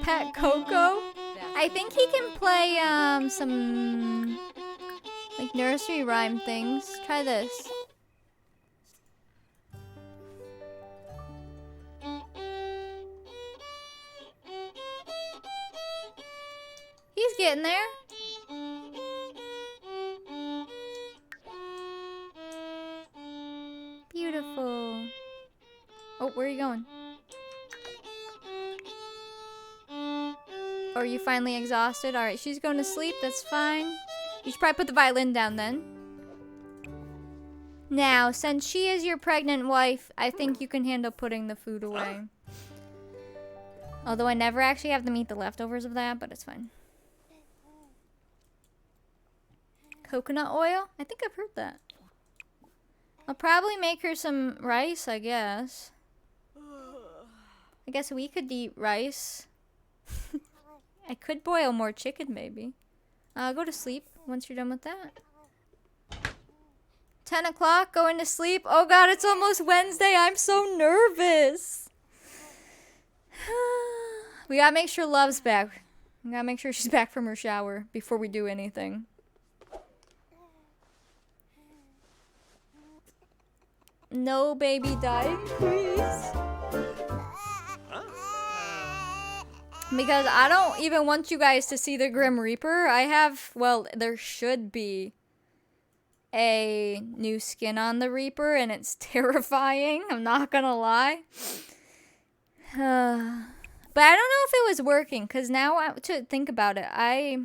Pet Coco? I think he can play some like nursery rhyme things. Try this. He's getting there. Beautiful. Oh, where are you going? Or are you finally exhausted? Alright, she's going to sleep. That's fine. You should probably put the violin down then. Now, since she is your pregnant wife, I think you can handle putting the food away. Although I never actually have them eat the leftovers of that, but it's fine. Coconut oil? I think I've heard that. I'll probably make her some rice, I guess. I guess we could eat rice. I could boil more chicken, maybe. Go to sleep once you're done with that. 10 o'clock, going to sleep. Oh god, it's almost Wednesday. I'm so nervous. We gotta make sure Love's back. We gotta make sure she's back from her shower before we do anything. No baby dying, please. Because I don't even want you guys to see the Grim Reaper. I have, well, there should be a new skin on the Reaper, and it's terrifying. I'm not gonna lie. But I don't know if it was working, because now to think about it, I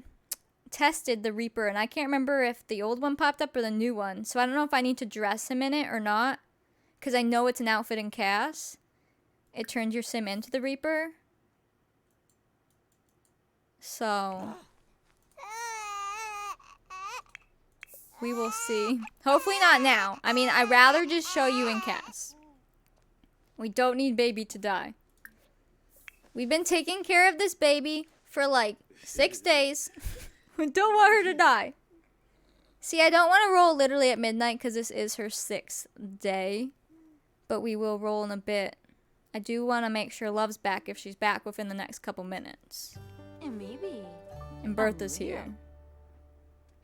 tested the Reaper, and I can't remember if the old one popped up or the new one. So I don't know if I need to dress him in it or not, because I know it's an outfit in CAS. It turns your sim into the Reaper. So we will see. Hopefully not now. I mean, I'd rather just show you in CAS. We don't need baby to die. We've been taking care of this baby for like 6 days. We don't want her to die. See, I don't want to roll literally at midnight because this is her 6th day. But we will roll in a bit. I do want to make sure Love's back if she's back within the next couple minutes. And maybe. And Bertha's here.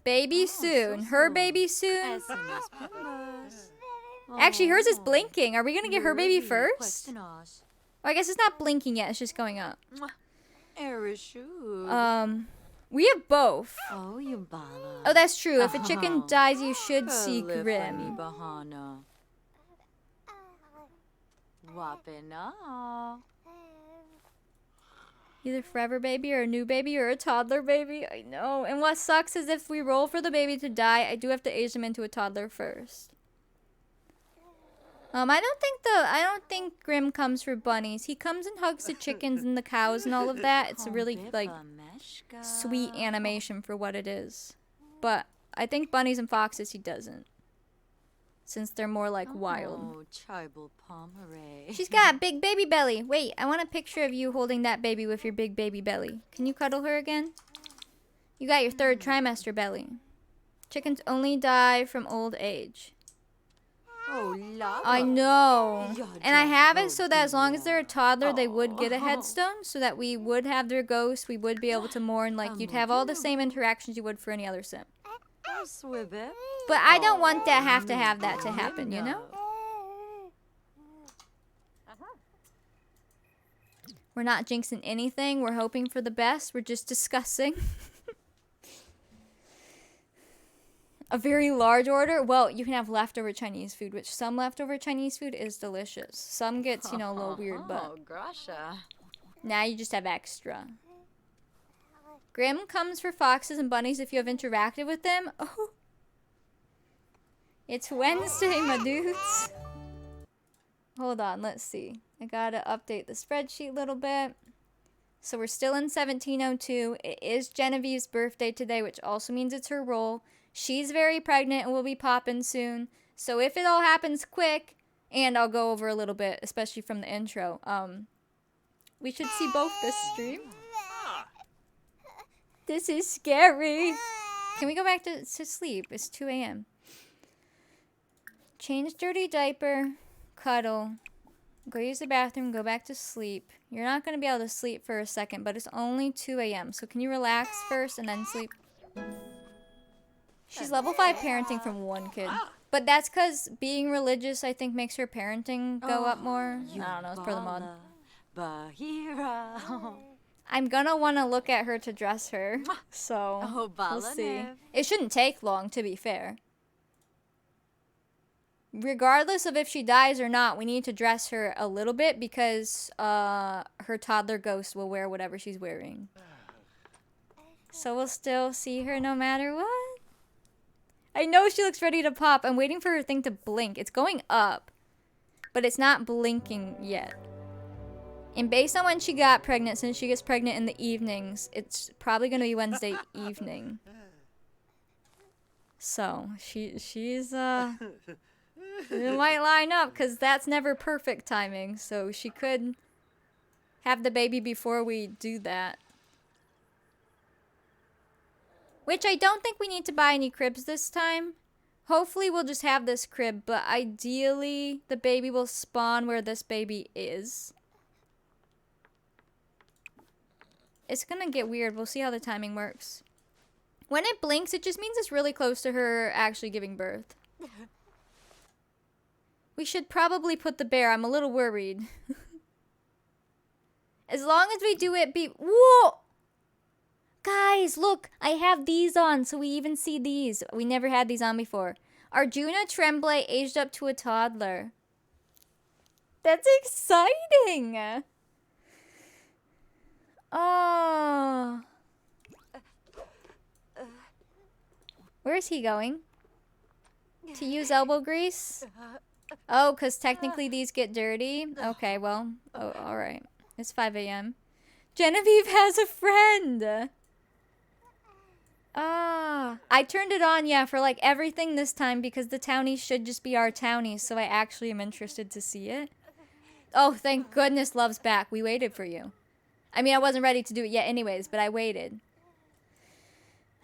Baby soon. Her baby soon. Actually, hers is blinking. Are we going to get her baby first? Oh, I guess it's not blinking yet. It's just going up. We have both. Oh, that's true. If a chicken dies, you should see Grim. Either forever baby or a new baby or a toddler baby. I know. And what sucks is if we roll for the baby to die, I do have to age him into a toddler first. I don't think Grim comes for bunnies. He comes and hugs the chickens and the cows and all of that. It's a really like sweet animation for what it is. But I think bunnies and foxes he doesn't. Since they're more like wild. She's got a big baby belly. Wait, I want a picture of you holding that baby with your big baby belly. Can you cuddle her again? You got your 3rd trimester belly. Chickens only die from old age. I know. And I have it so that as long as they're a toddler, they would get a headstone. So that we would have their ghost. We would be able to mourn. Like, you'd have all the same interactions you would for any other sim. But I don't want that to happen, you know? We're not jinxing anything. We're hoping for the best. We're just discussing. A very large order? Well, you can have leftover Chinese food, which some leftover Chinese food is delicious. Some gets, you know, a little weird, but now you just have extra. Grim comes for foxes and bunnies if you have interacted with them. Oh. It's Wednesday, my dudes. Hold on, let's see. I gotta update the spreadsheet a little bit. So we're still in 1702. It is Genevieve's birthday today, which also means it's her roll. She's very pregnant and will be popping soon. So if it all happens quick, and I'll go over a little bit, especially from the intro, we should see both this stream. This is scary. Can we go back to sleep? It's 2 a.m. Change dirty diaper, cuddle, go use the bathroom, go back to sleep. You're not going to be able to sleep for a second, but it's only 2 a.m. So can you relax first and then sleep? She's level 5 parenting from 1 kid. But that's because being religious, I think, makes her parenting go up more. I don't know, it's for the mod. I'm gonna want to look at her to dress her. So, we'll see. It shouldn't take long, to be fair. Regardless of if she dies or not, we need to dress her a little bit because her toddler ghost will wear whatever she's wearing. So we'll still see her no matter what. I know she looks ready to pop. I'm waiting for her thing to blink. It's going up, but it's not blinking yet. And based on when she got pregnant, since she gets pregnant in the evenings, it's probably going to be Wednesday evening. So, she's, it might line up, because that's never perfect timing. So, she could have the baby before we do that. Which I don't think we need to buy any cribs this time. Hopefully we'll just have this crib, but ideally the baby will spawn where this baby is. It's gonna get weird. We'll see how the timing works. When it blinks, it just means it's really close to her actually giving birth. We should probably put the bear. I'm a little worried. As long as we do it Whoa! Guys, look! I have these on, so we even see these. We never had these on before. Arjuna Tremblay aged up to a toddler. That's exciting! Oh. Where is he going? To use elbow grease? Oh, because technically these get dirty? Okay, well, oh, alright. It's 5 a.m. Genevieve has a friend! Ah, I turned it on, yeah, for like everything this time because the townies should just be our townies, so I actually am interested to see it. Oh, thank goodness Love's back. We waited for you. I mean, I wasn't ready to do it yet anyways, but I waited.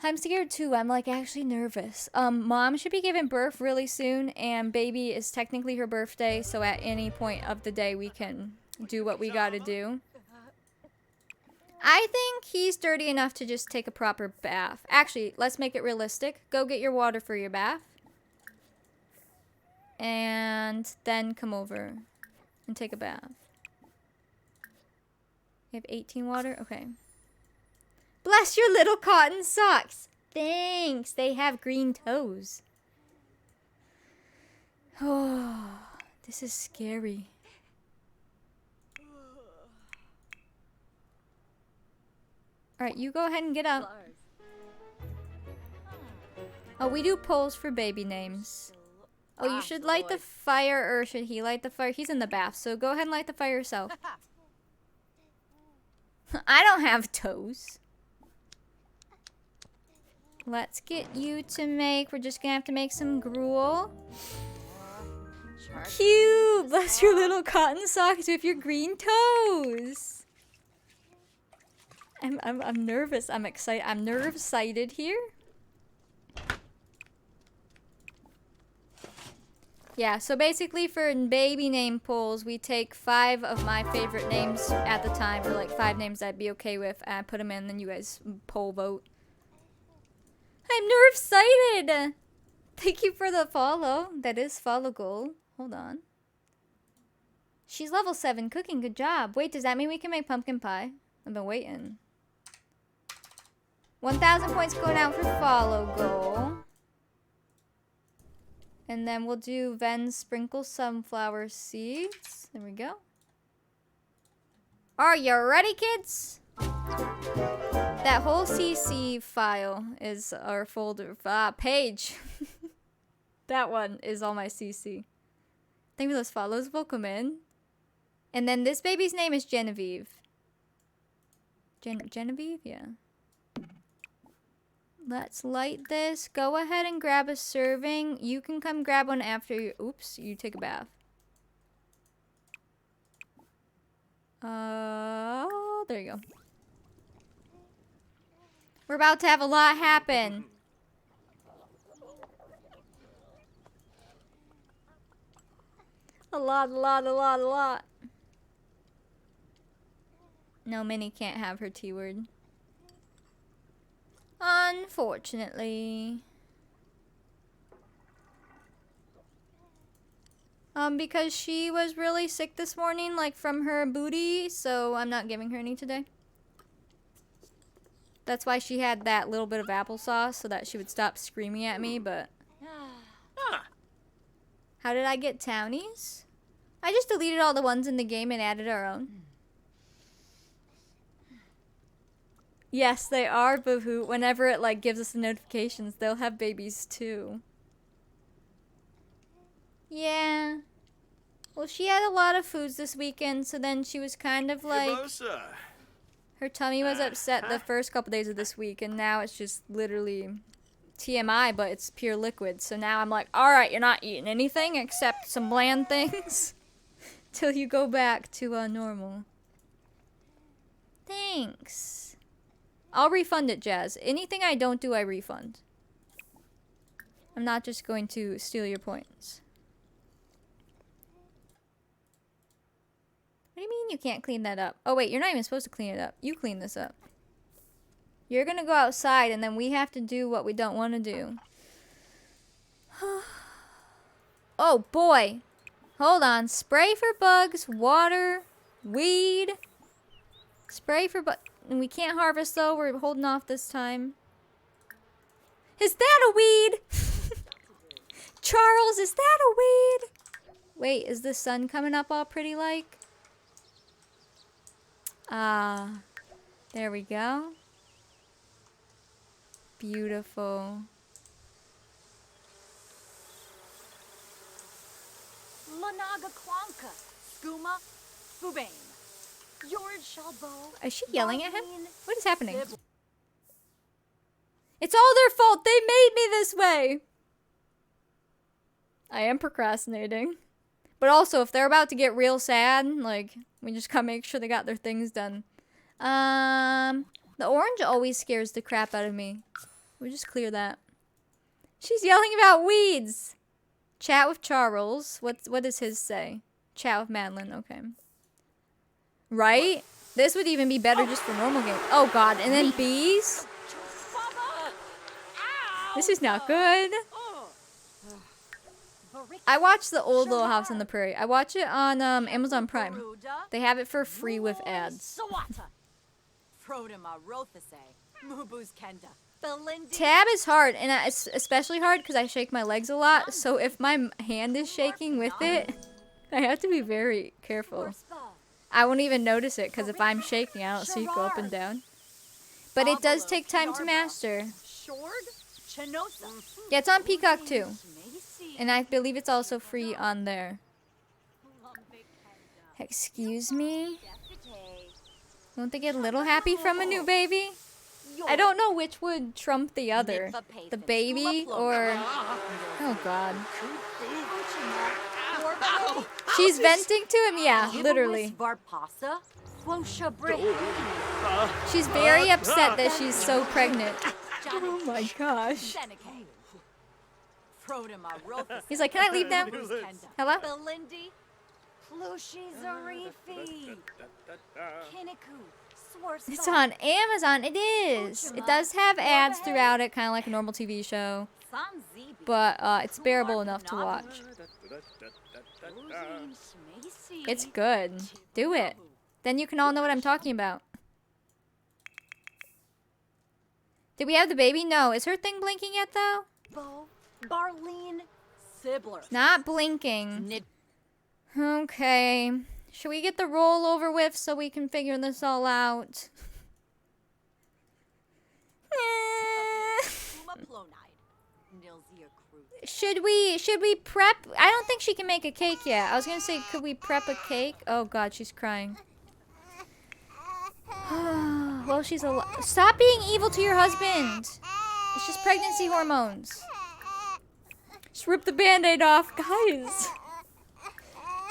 I'm scared too. I'm like actually nervous. Mom should be giving birth really soon, and baby is technically her birthday, so at any point of the day we can do what we gotta do. I think he's dirty enough to just take a proper bath. Actually, let's make it realistic. Go get your water for your bath. And then come over and take a bath. You have 18 water? Okay. Bless your little cotton socks. Thanks. They have green toes. Oh, this is scary. Alright, you go ahead and get up. Oh, we do polls for baby names. Oh, you should light the fire, or should he light the fire? He's in the bath, so go ahead and light the fire yourself. I don't have toes. Let's get you to make, we're just gonna have to make some gruel. Cute! Bless your little cotton socks with your green toes. I'm nervous. I'm excited. I'm nerve-sighted here. Yeah, so basically for baby name polls, we take 5 of my favorite names at the time, or like 5 names I'd be okay with, and I put them in, then you guys poll vote. I'm nerve-sighted! Thank you for the follow. That is follow goal. Hold on. She's level 7 cooking. Good job. Wait, does that mean we can make pumpkin pie? I've been waiting. 1,000 points go down for follow goal. And then we'll do Ven sprinkle sunflower seeds. There we go. Are you ready, kids? That whole CC file is our folder. Page. That one is all my CC. Thank you for those follows. Welcome in. And then this baby's name is Genevieve. Genevieve? Yeah. Let's light this. Go ahead and grab a serving. You can come grab one after you... Oops, you take a bath. There you go. We're about to have a lot happen. A lot. No, Minnie can't have her T-word. Unfortunately. Because she was really sick this morning, like from her booty, so I'm not giving her any today. That's why she had that little bit of applesauce, so that she would stop screaming at me, but... How did I get townies? I just deleted all the ones in the game and added our own. Yes, they are, Boohoo. Whenever it like gives us the notifications, they'll have babies too. Yeah. Well, she had a lot of foods this weekend, so then she was kind of like... Her tummy was upset the first couple days of this week, and now it's just literally TMI, but it's pure liquid. So now I'm like, alright, you're not eating anything except some bland things till you go back to normal. Thanks. I'll refund it, Jazz. Anything I don't do, I refund. I'm not just going to steal your points. What do you mean you can't clean that up? Oh wait, you're not even supposed to clean it up. You clean this up. You're gonna go outside and then we have to do what we don't want to do. Oh boy. Hold on. Spray for bugs, water, weed. Spray for bugs. We can't harvest though. We're holding off this time. Is that a weed? Charles, is that a weed? Wait, is the sun coming up all pretty like? Ah, there we go. Beautiful. Lanaga Kwanka, Skooma, Fubane, George Shalbo. Is she yelling at him? Marlene, What is happening? Sib- It's all their fault. They made me this way. I am procrastinating. But also, if they're about to get real sad, like, we just gotta make sure they got their things done. The orange always scares the crap out of me. We'll just clear that. She's yelling about weeds. Chat with Charles. What does his say? Chat with Madeline. Okay. Right? This would even be better just for normal game. Oh god, and then bees? This is not good. I watched the old Little House on the Prairie. I watch it on Amazon Prime. They have it for free with ads. Tab is hard, and it's especially hard because I shake my legs a lot. So if my hand is shaking with it, I have to be very careful. I won't even notice it because if I'm shaking, I don't see it go up and down. But it does take time to master. Yeah, it's on Peacock too. And I believe it's also free on there. Excuse me? Won't they get a little happy from a new baby? I don't know which would trump the other. The baby or... Oh god. She's venting to him? Yeah, literally. She's very upset that she's so pregnant. Oh my gosh. He's like, can I leave now? Hello? It's on Amazon. It is. It does have ads throughout it, kind of like a normal TV show. But it's bearable enough to watch. It's good. Do it. Then you can all know what I'm talking about. Did we have the baby? No. Is her thing blinking yet, though? Barlene Sibler. Not blinking. Okay. Should we get the roll over with so we can figure this all out? Should we prep? I don't think she can make a cake yet. I was gonna say, could we prep a cake? Oh god, she's crying. Well, she's alive. Stop being evil to your husband. It's just pregnancy hormones. Just rip the band-aid off, guys.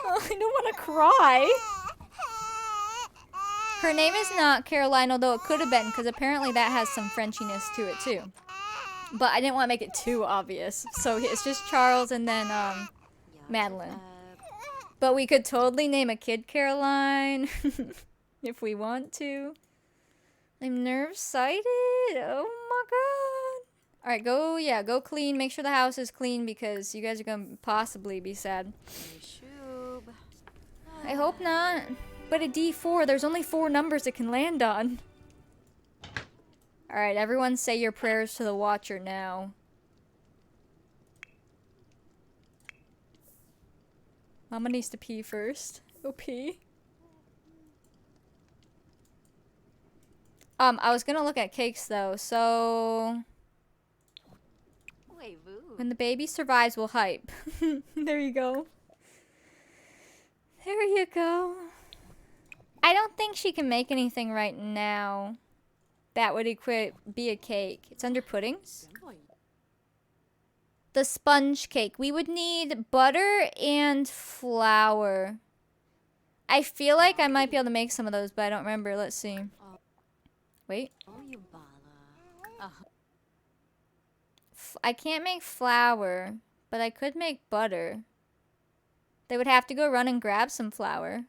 Oh, I don't want to cry. Her name is not Caroline, although it could have been, because apparently that has some Frenchiness to it too. But I didn't want to make it too obvious, so it's just Charles and then Madeline. But we could totally name a kid Caroline if we want to. I'm nerve-sighted. Oh my god. Alright, go clean. Make sure the house is clean because you guys are going to possibly be sad. I hope not. But a D4, there's only 4 numbers it can land on. Alright, everyone say your prayers to the Watcher now. Mama needs to pee first. Go pee. I was gonna look at cakes though, so... When the baby survives, we'll hype. There you go. There you go. I don't think she can make anything right now. That would be a cake. It's under puddings. The sponge cake. We would need butter and flour. I feel like I might be able to make some of those, but I don't remember. Let's see. Wait. I can't make flour, but I could make butter. They would have to go run and grab some flour.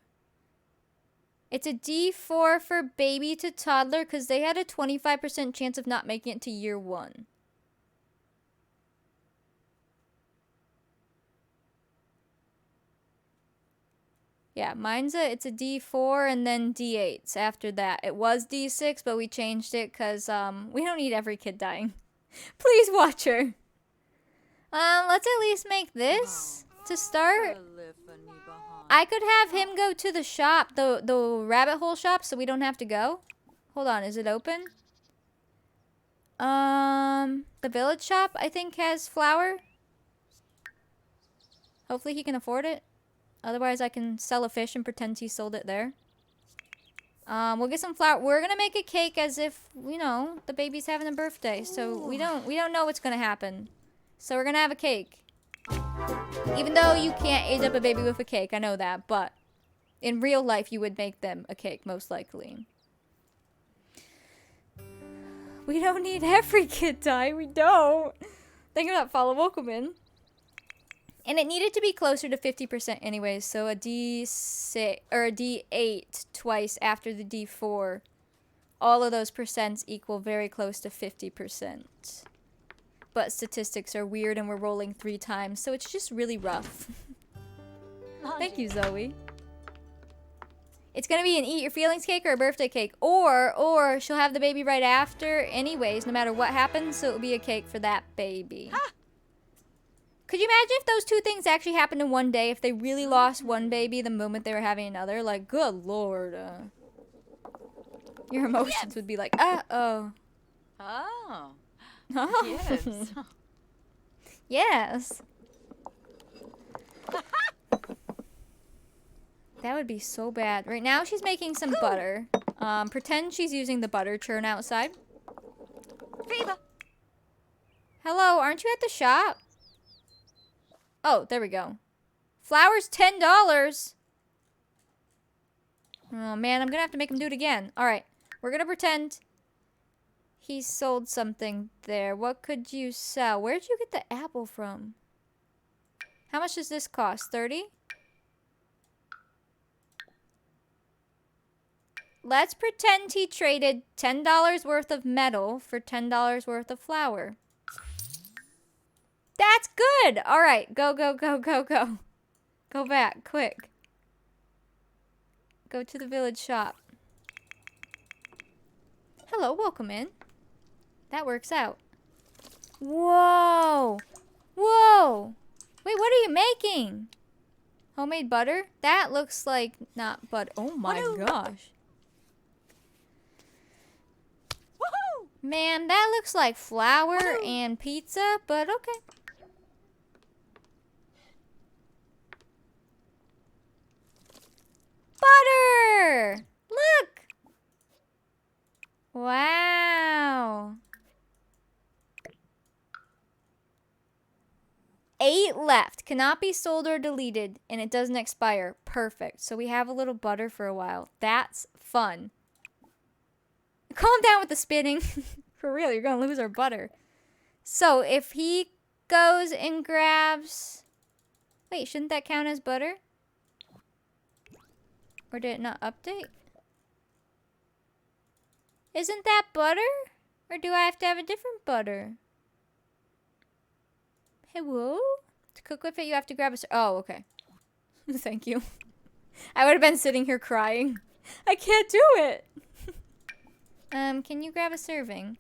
It's a D4 for baby to toddler because they had a 25% chance of not making it to year 1. Yeah, it's a D4 and then D8s after that. It was D6, but we changed it because we don't need every kid dying. Please watch her. Let's at least make this to start. I could have him go to the shop, the rabbit hole shop, so we don't have to go. Hold on, is it open? The village shop, I think, has flour. Hopefully he can afford it. Otherwise, I can sell a fish and pretend he sold it there. We'll get some flour. We're gonna make a cake as if, you know, the baby's having a birthday. So we don't know what's gonna happen. So we're gonna have a cake. Even though you can't age up a baby with a cake, I know that, but in real life you would make them a cake, most likely. We don't need every kid die, we don't. Thank you for that follow, welcome in. And it needed to be closer to 50% anyways, so a D6 or a D8 twice after the D4. All of those percents equal very close to 50%. But statistics are weird and we're rolling 3 times, so it's just really rough. Thank you, Zoe. It's gonna be an eat your feelings cake or a birthday cake, or she'll have the baby right after anyways, no matter what happens, so it'll be a cake for that baby. Ah! Could you imagine if those 2 things actually happened in one day? If they really lost one baby the moment they were having another? Like, good lord. Your emotions would be like, uh-oh. Oh. Oh. Yes. Yes. That would be so bad. Right now she's making some butter. Pretend she's using the butter churn outside. Viva. Hello, aren't you at the shop? Oh, there we go. Flour's $10. Oh, man, I'm gonna have to make him do it again. Alright, we're gonna pretend he sold something there. What could you sell? Where'd you get the apple from? How much does this cost? 30? Let's pretend he traded $10 worth of metal for $10 worth of flour. That's good! Alright, go, go, go, go, go. Go back, quick. Go to the village shop. Hello, welcome in. That works out. Whoa! Whoa! Wait, what are you making? Homemade butter? That looks like not butter. Oh my gosh. Woohoo! Man, that looks like flour and pizza, but okay. Butter! Look! Wow. 8 left. Cannot be sold or deleted, and it doesn't expire. Perfect. So we have a little butter for a while. That's fun. Calm down with the spitting. For real, you're going to lose our butter. So if he goes and grabs... Wait, shouldn't that count as butter? Or did it not update? Isn't that butter? Or do I have to have a different butter? Hello? To cook with it, you have to grab a... Oh, okay. Thank you. I would have been sitting here crying. I can't do it. Can you grab a serving?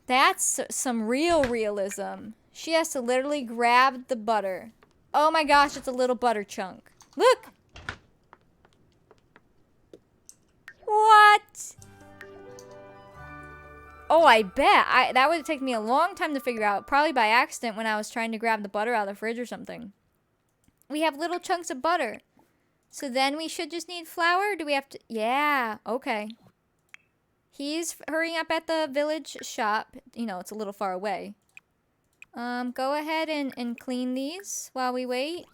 That's some real realism. She has to literally grab the butter. Oh my gosh, it's a little butter chunk. Look! What? Oh, I bet. That would take me a long time to figure out. Probably by accident when I was trying to grab the butter out of the fridge or something. We have little chunks of butter. So then we should just need flour? Do we have to... Yeah, okay. He's hurrying up at the village shop. You know, it's a little far away. Go ahead and clean these while we wait.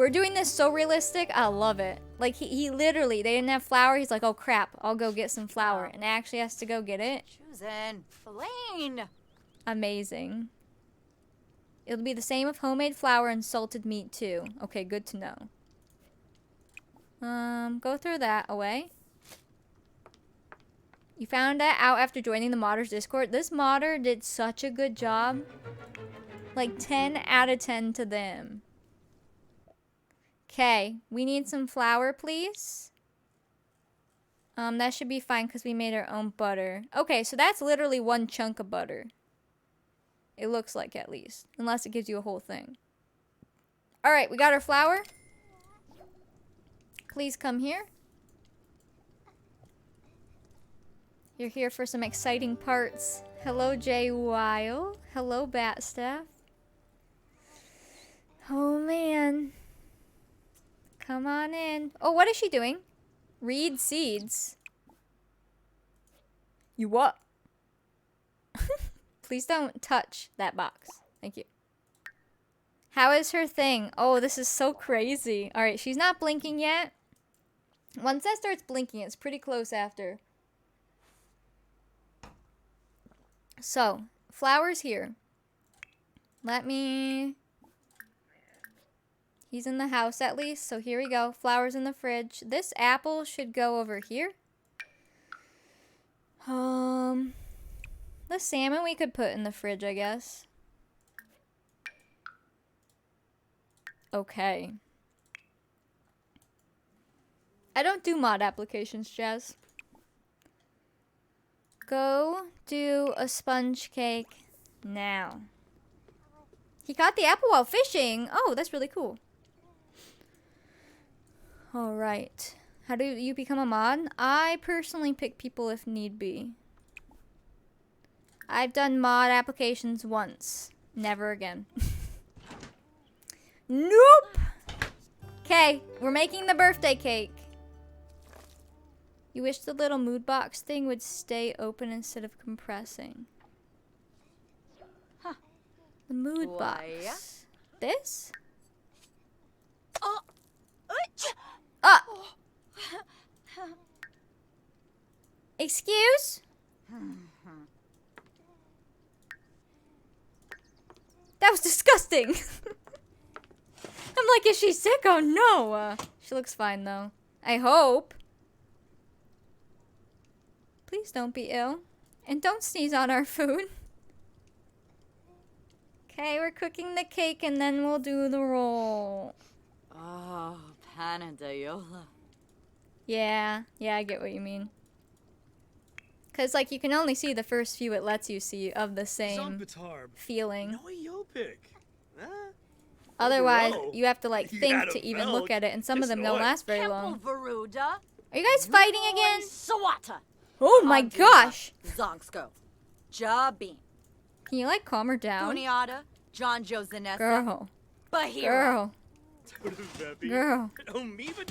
We're doing this so realistic. I love it. Like, he literally, they didn't have flour. He's like, oh, crap. I'll go get some flour. And actually has to go get it. Choosing. Elaine. Amazing. It'll be the same with homemade flour and salted meat, too. Okay, good to know. Go throw that away. You found that out after joining the modders Discord. This modder did such a good job. Like 10 out of 10 to them. Okay, we need some flour, please. That should be fine because we made our own butter. Okay, so that's literally one chunk of butter. It looks like, at least. Unless it gives you a whole thing. Alright, we got our flour. Please come here. You're here for some exciting parts. Hello, Jay Weil. Hello, Batstaff. Oh, man. Come on in. Oh, what is she doing? Read seeds. You what? Please don't touch that box. Thank you. How is her thing? Oh, this is so crazy. Alright, she's not blinking yet. Once that starts blinking, it's pretty close after. So, flour's here. Let me... He's in the house at least, so here we go. Flour's in the fridge. This apple should go over here. The salmon we could put in the fridge, I guess. Okay. I don't do mod applications, Jazz. Go do a sponge cake now. He caught the apple while fishing. Oh, that's really cool. Alright. How do you become a mod? I personally pick people if need be. I've done mod applications once. Never again. Nope! Okay, we're making the birthday cake. You wish the little mood box thing would stay open instead of compressing. Huh. The mood Why? box. This? Excuse? That was disgusting. I'm like, is she sick? Oh no. She looks fine though. I hope. Please don't be ill. And don't sneeze on our food. Okay, we're cooking the cake and then we'll do the roll. Oh, Panadayola. Yeah, I get what you mean. Because, like, you can only see the first few it lets you see of the same feeling. Otherwise, you have to, like, think to even look at it, and some of them don't last very long. Are you guys fighting again? Oh my gosh! Zonsko. Jabin. Can you, like, calm her down? Buniata. John Josanessa. Girl. Bahira. Girl.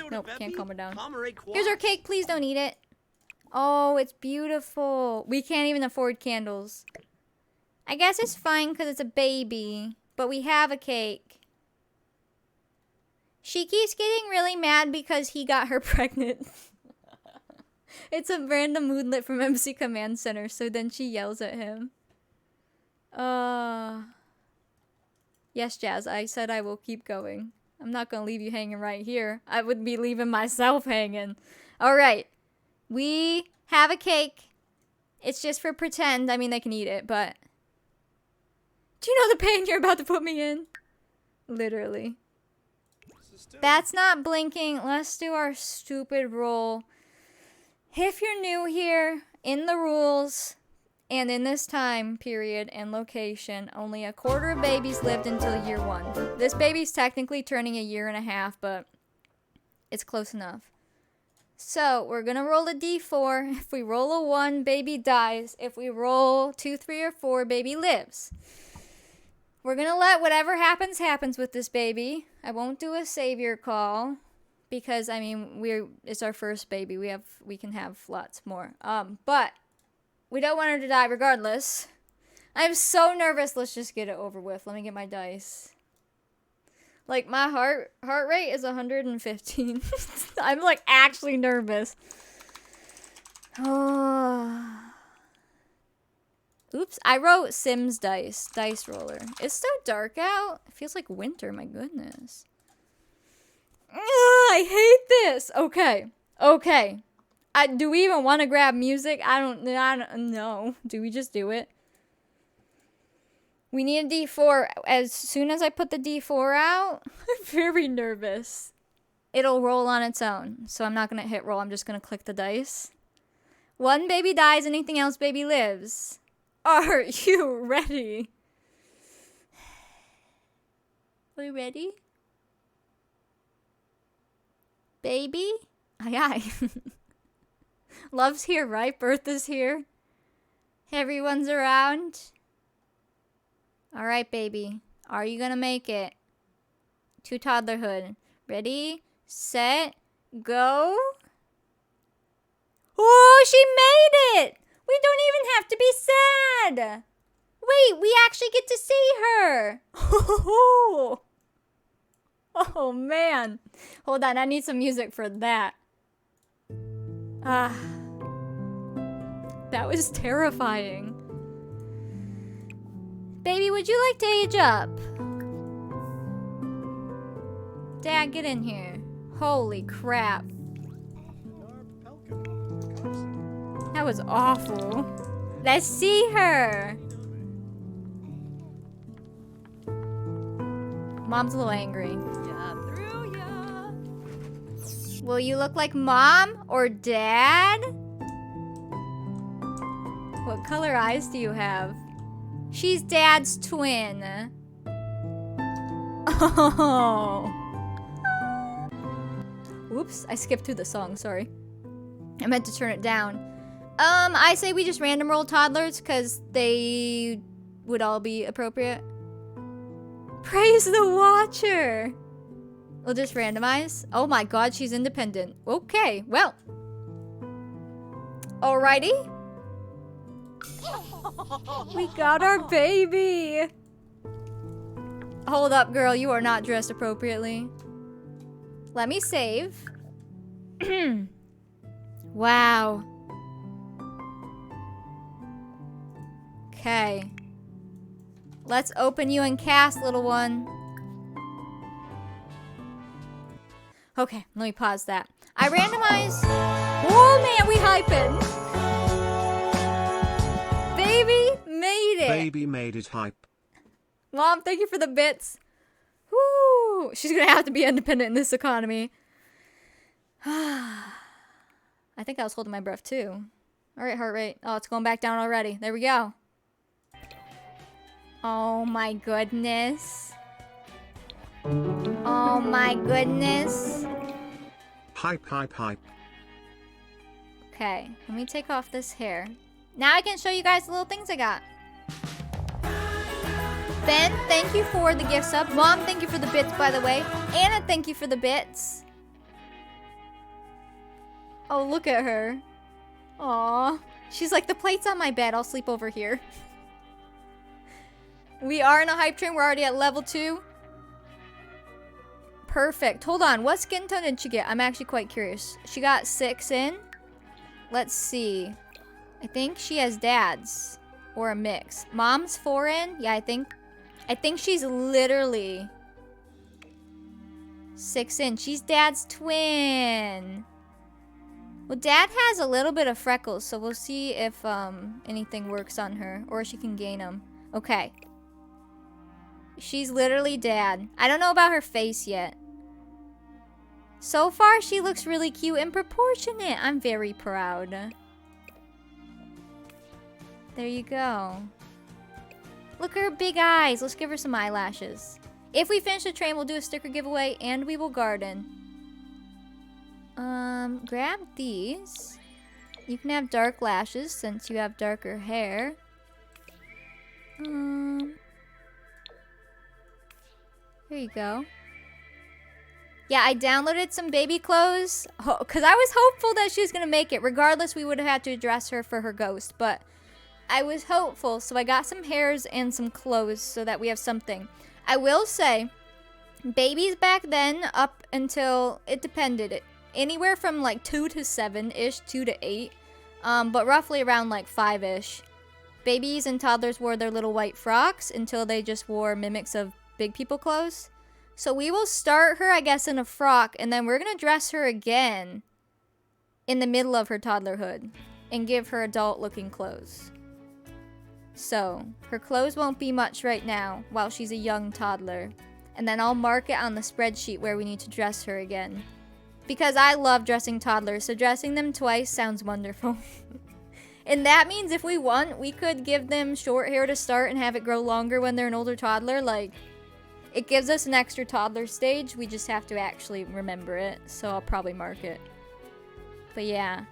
Nope, can't calm her down. Here's our cake. Please don't eat it. Oh, it's beautiful. We can't even afford candles. I guess it's fine because it's a baby. But we have a cake. She keeps getting really mad because he got her pregnant. It's a random moodlet from MC Command Center. So then she yells at him. Yes, Jazz. I said I will keep going. I'm not going to leave you hanging right here. I would be leaving myself hanging. Alright. We have a cake. It's just for pretend. I mean, they can eat it, but... Do you know the pain you're about to put me in? Literally. That's not blinking. Let's do our stupid roll. If you're new here, in the rules, and in this time period and location, only a quarter of babies lived until year 1. This baby's technically turning a year and a half, but it's close enough. So, we're gonna roll a d4. If we roll a 1, baby dies. If we roll 2, 3, or 4, baby lives. We're gonna let whatever happens with this baby. I won't do a savior call. Because, I mean, it's our first baby. We can have lots more. But we don't want her to die regardless. I'm so nervous. Let's just get it over with. Let me get my dice. Like my heart rate is 115. I'm like actually nervous. Oh. Oops, I wrote Sims dice roller. It's so dark out. It feels like winter, my goodness. Ugh, I hate this. Okay. Do we even want to grab music? I don't know. Do we just do it? We need a D4. As soon as I put the D4 out, I'm very nervous. It'll roll on its own. So I'm not going to hit roll. I'm just going to click the dice. One baby dies, anything else baby lives. Are you ready? Are you ready? Baby? Aye. Love's here, right? Birth is here. Everyone's around. Alright, baby. Are you gonna make it to toddlerhood? Ready, set, go. Oh, she made it! We don't even have to be sad. Wait, we actually get to see her. Oh, man. Hold on, I need some music for that. That was terrifying. Baby, would you like to age up? Dad, get in here. Holy crap. That was awful. Let's see her. Mom's a little angry. Will you look like Mom or Dad? What color eyes do you have? She's Dad's twin. Oh. Whoops, I skipped through the song, sorry. I meant to turn it down. I say we just random roll toddlers because they would all be appropriate. Praise the Watcher. We'll just randomize. Oh my god, she's independent. Okay, well. Alrighty. We got our baby. Hold up, girl. You are not dressed appropriately. Let me save. Wow. Okay. Let's open you and cast, little one. Okay, let me pause that. I randomized. Oh man, we hyping. Baby made it. Baby made it hype. Mom, thank you for the bits. Woo! She's gonna have to be independent in this economy. I think I was holding my breath too. Alright, heart rate. Oh, it's going back down already. There we go. Oh my goodness. Oh my goodness. Hype, hype, hype. Okay, let me take off this hair. Now I can show you guys the little things I got. Ben, thank you for the gift sub. Mom, thank you for the bits, by the way. Anna, thank you for the bits. Oh, look at her. Aw. She's like, the plate's on my bed. I'll sleep over here. We are in a hype train. We're already at level 2. Perfect. Hold on. What skin tone did she get? I'm actually quite curious. She got 6 in. Let's see. I think she has Dad's. Or a mix. Mom's 4 in. Yeah, I think she's literally 6 in. She's Dad's twin. Well, Dad has a little bit of freckles, so we'll see if anything works on her. Or she can gain them. Okay. She's literally Dad. I don't know about her face yet. So far, she looks really cute and proportionate. I'm very proud. There you go. Look at her big eyes. Let's give her some eyelashes. If we finish the train, we'll do a sticker giveaway and we will garden. Grab these. You can have dark lashes since you have darker hair. Here you go. Yeah, I downloaded some baby clothes because I was hopeful that she was going to make it. Regardless, we would have had to dress her for her ghost, but I was hopeful, so I got some hairs and some clothes so that we have something. I will say, Babies back then, up until, it depended, anywhere from like 2 to 7-ish, 2 to 8, but roughly around like 5-ish. Babies and toddlers wore their little white frocks until they just wore mimics of big people clothes. So we will start her, I guess, in a frock, and then we're gonna dress her again in the middle of her toddlerhood and give her adult-looking clothes. So her clothes won't be much right now while she's a young toddler. And then I'll mark it on the spreadsheet where we need to dress her again. Because I love dressing toddlers, so dressing them twice sounds wonderful. And that means if we want, we could give them short hair to start and have it grow longer when they're an older toddler. Like, it gives us an extra toddler stage. We just have to actually remember it. So I'll probably mark it. But yeah.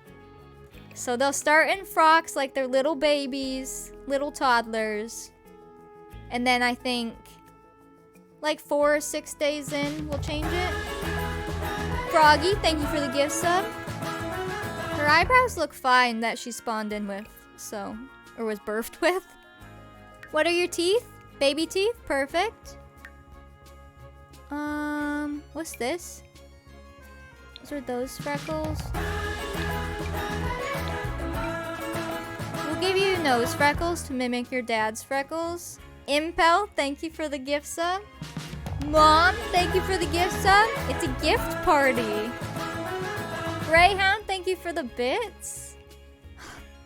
So they'll start in frocks like they're little babies, little toddlers. And then I think like 4 or 6 days in, we'll change it. Froggy, thank you for the gift sub. Her eyebrows look fine that she spawned in with, so, or was birthed with. What are your teeth? Baby teeth? Perfect. What's this? Those are those freckles. We'll give you nose freckles to mimic your dad's freckles. Impel, thank you for the gift sub. Mom, thank you for the gift sub. It's a gift party. Greyhound, thank you for the bits.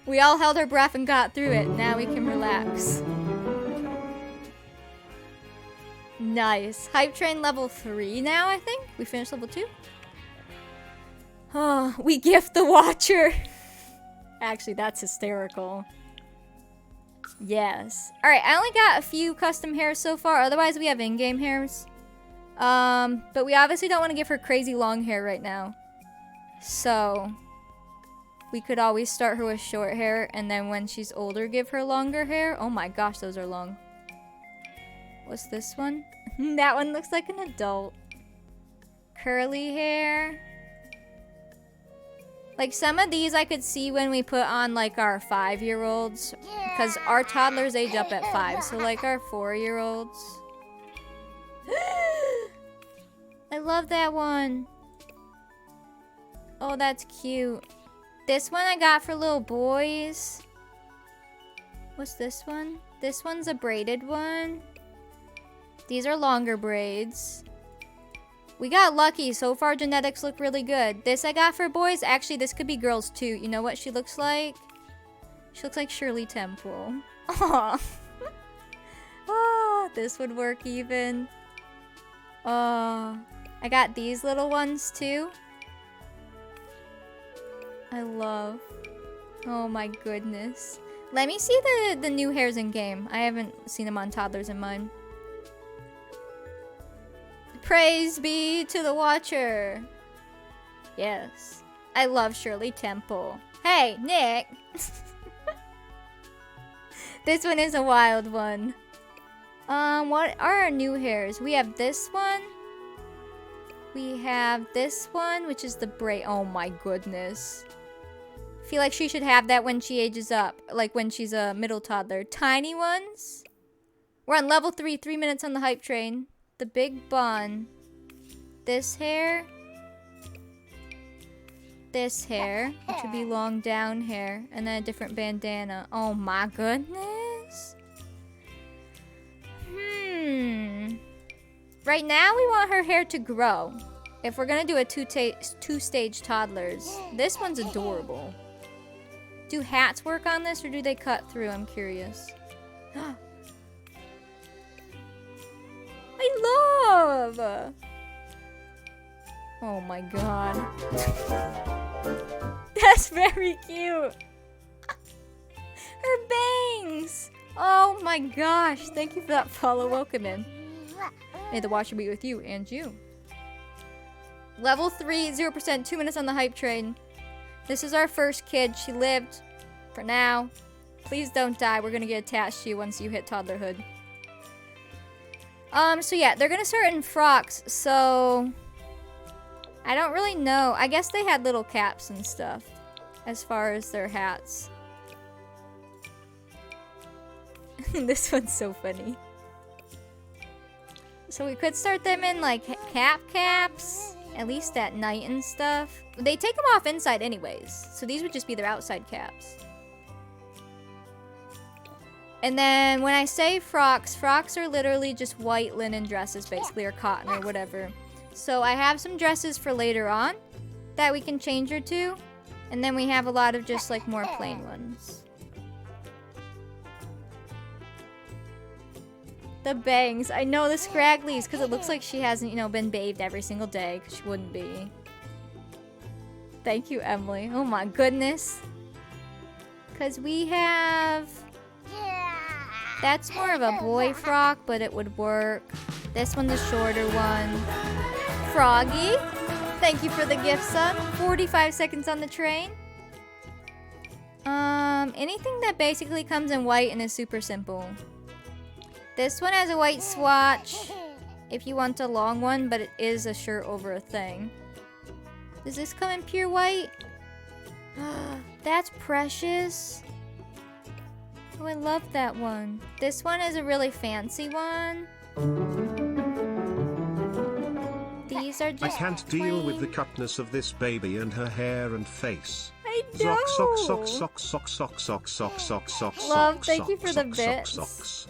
We all held our breath and got through it. Now we can relax. Nice. Hype train level 3 now, I think. We finished level 2. Oh, we gift the watcher. Actually, that's hysterical. Yes. Alright, I only got a few custom hairs so far. Otherwise, we have in-game hairs. But we obviously don't want to give her crazy long hair right now. So, we could always start her with short hair, and then when she's older, give her longer hair. Oh my gosh, those are long. What's this one? That one looks like an adult. Curly hair. Like, some of these I could see when we put on, like, our 5-year-olds. Because our toddlers age up at 5. So, like, our 4-year-olds. I love that one. Oh, that's cute. This one I got for little boys. What's this one? This one's a braided one. These are longer braids. We got lucky. So far, genetics look really good. This I got for boys. Actually, this could be girls too. You know what she looks like? She looks like Shirley Temple. Aww. Oh, this would work even. Oh, I got these little ones too. I love. Oh my goodness. Let me see the new hairs in game. I haven't seen them on toddlers in mine. Praise be to the watcher. Yes. I love Shirley Temple. Hey, Nick. This one is a wild one. What are our new hairs? We have this one. We have this one, which is the braid. Oh my goodness. I feel like she should have that when she ages up. Like when she's a middle toddler. Tiny ones. We're on level 3, 3 minutes on the hype train. The big bun. This hair. This hair, which would be long down hair. And then a different bandana. Oh my goodness. Right now, we want her hair to grow. If we're gonna do a two-stage toddlers. This one's adorable. Do hats work on this, or do they cut through? I'm curious. I love! Oh my god. That's very cute. Her bangs! Oh my gosh. Thank you for that follow. Welcome in. May the watcher be with you and you. Level 3, 0%, 2 minutes on the hype train. This is our first kid. She lived for now. Please don't die. We're gonna get attached to you once you hit toddlerhood. So yeah, they're gonna start in frocks, so I don't really know. I guess they had little caps and stuff as far as their hats. This one's so funny. So we could start them in like caps, at least at night and stuff. They take them off inside anyways, so these would just be their outside caps. And then when I say frocks are literally just white linen dresses basically, or cotton or whatever. So I have some dresses for later on that we can change her to. And then we have a lot of just like more plain ones. The bangs. I know, the scragglies, because it looks like she hasn't, you know, been bathed every single day, because she wouldn't be. Thank you, Emily. Oh my goodness. Because we have... That's more of a boy frock, but it would work. This one's the shorter one. Froggy. Thank you for the gift, son. 45 seconds on the train. Anything that basically comes in white and is super simple. This one has a white swatch if you want a long one, but it is a shirt over a thing. Does this come in pure white? That's precious. Oh, I love that one. This one is a really fancy one. These are just I can't deal with the cutness of this baby and her hair and face. I know. Sock, sock, sock, sock, sock, sock, sock, sock, sock, sock. Love, thank you for the bits.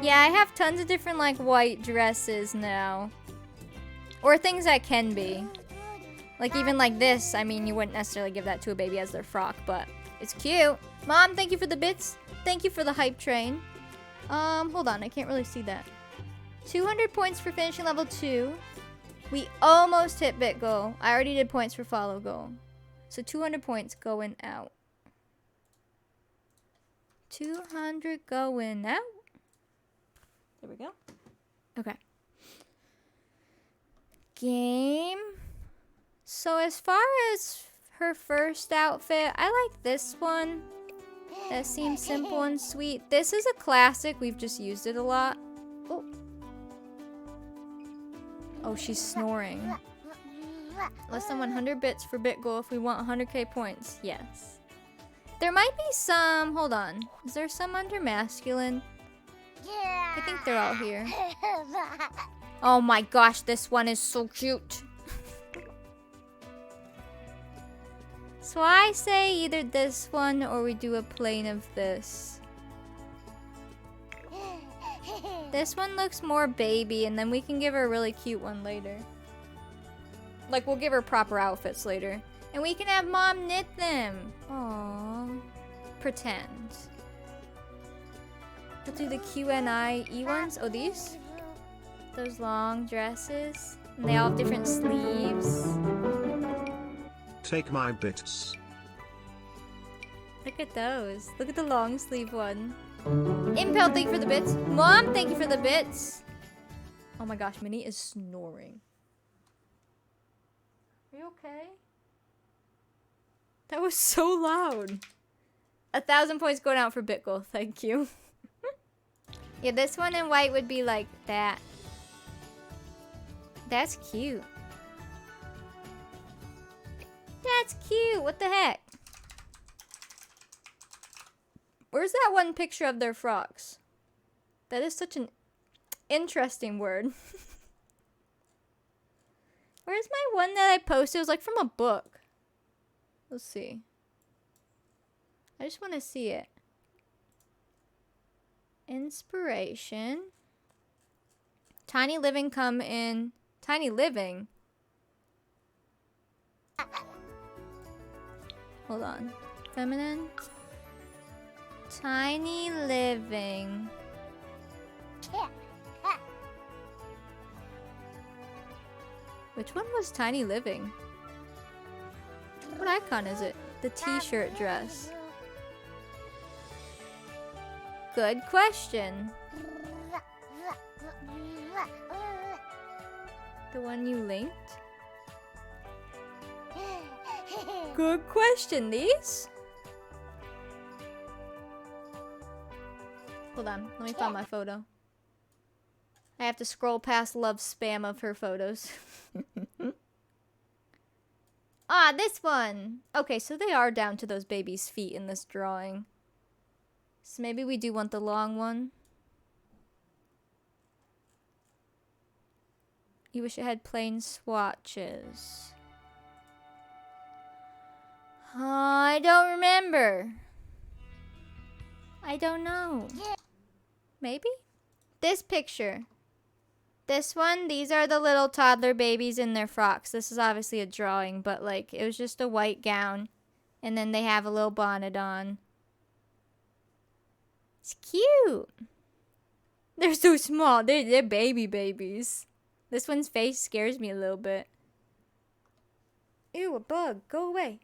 Yeah, I have tons of different like white dresses now. Or things that can be. Like even like this, I mean you wouldn't necessarily give that to a baby as their frock, but it's cute. Mom, thank you for the bits. Thank you for the hype train. Hold on, I can't really see that. 200 points for finishing level 2. We almost hit bit goal. I already did points for follow goal. So 200 points going out. 200 going out. There we go. Okay. Game. So as far as her first outfit, I like this one. That seems simple and sweet. This is a classic. We've just used it a lot. Oh. Oh, she's snoring. Less than 100 bits for bit goal if we want 100k points. Yes. There might be some... Hold on. Is there some under masculine? I think they're all here. Oh my gosh, this one is so cute. So I say either this one or we do a plain of this. This one looks more baby, and then we can give her a really cute one later. Like, we'll give her proper outfits later. And we can have mom knit them. Aww. Pretend. We'll do the QNIE ones. Oh, these? Those long dresses. And they all have different sleeves. Take my bits. Look at those. Look at the long sleeve one. Impel, thank you for the bits. Mom, thank you for the bits. Oh my gosh, Minnie is snoring. Are you okay? That was so loud. 1,000 points going out for bit goal. Thank you. Yeah, this one in white would be like that. That's cute. That's cute. What the heck? Where's that one picture of their frocks? That is such an interesting word. Where's my one that I posted? It was like from a book. Let's see. I just want to see it. Inspiration. Tiny Living come in. Tiny Living. Hold on. Feminine. Tiny Living. Which one was Tiny Living? What icon is it? The t-shirt dress. Good question. The one you linked? Good question. These? Hold on. Let me find my photo. I have to scroll past love spam of her photos. Ah, this one. Okay, so they are down to those babies' feet in this drawing. So maybe we do want the long one. You wish it had plain swatches. I don't remember. I don't know. Maybe? This picture. This one, these are the little toddler babies in their frocks. This is obviously a drawing, but like it was just a white gown. And then they have a little bonnet on. It's cute. They're so small. They're baby babies. This one's face scares me a little bit. Ew, a bug. Go away.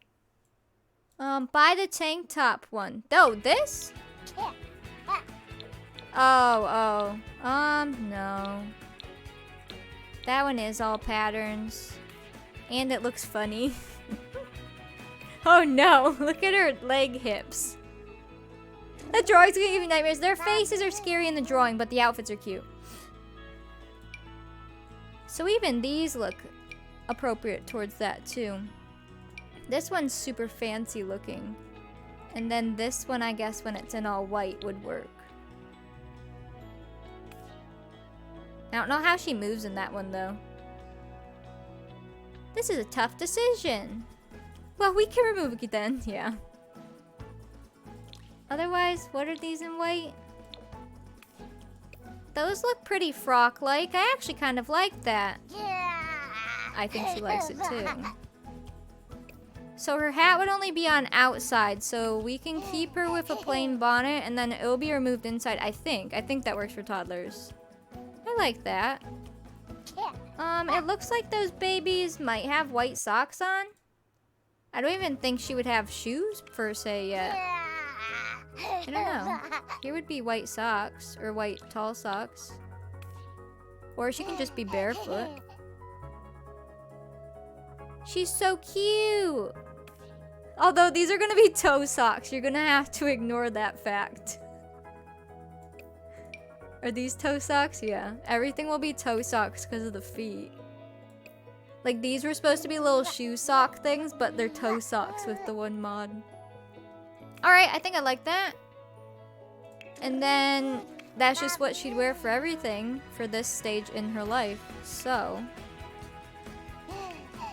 Buy the tank top one. Oh, this? Oh. No. That one is all patterns. And it looks funny. Oh no, look at her leg hips. The drawing's gonna give me nightmares. Their faces are scary in the drawing, but the outfits are cute. So even these look appropriate towards that too. This one's super fancy looking. And then this one, I guess, when it's in all white would work. I don't know how she moves in that one though. This is a tough decision. Well, we can remove it then, yeah. Otherwise, what are these in white? Those look pretty frock-like. I actually kind of like that. I think she likes it too. So her hat would only be on outside, so we can keep her with a plain bonnet and then it'll be removed inside, I think. I think that works for toddlers. I like that. It looks like those babies might have white socks on. I don't even think she would have shoes per se yet. I don't know. Here would be white socks or white tall socks. Or she can just be barefoot. She's so cute. Although these are gonna be toe socks. You're gonna have to ignore that fact. Are these toe socks? Yeah. Everything will be toe socks because of the feet. Like these were supposed to be little shoe sock things, but they're toe socks with the one mod. Alright, I think I like that. And then that's just what she'd wear for everything for this stage in her life. So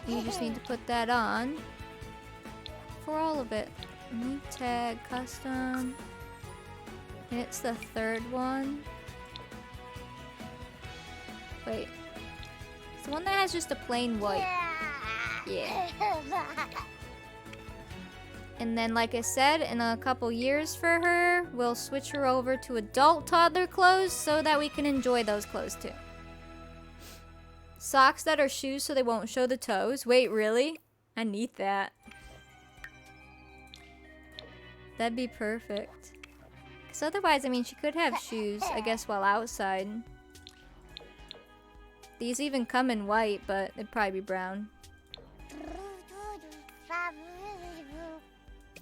you just need to put that on for all of it. New tag, custom. And it's the third one. Wait. It's the one that has just a plain white. Yeah. And then, like I said, in a couple years for her, we'll switch her over to adult toddler clothes so that we can enjoy those clothes too. Socks that are shoes so they won't show the toes. Wait, really? I need that. That'd be perfect. Because otherwise, I mean, she could have shoes, I guess, while outside. These even come in white, but it'd probably be brown.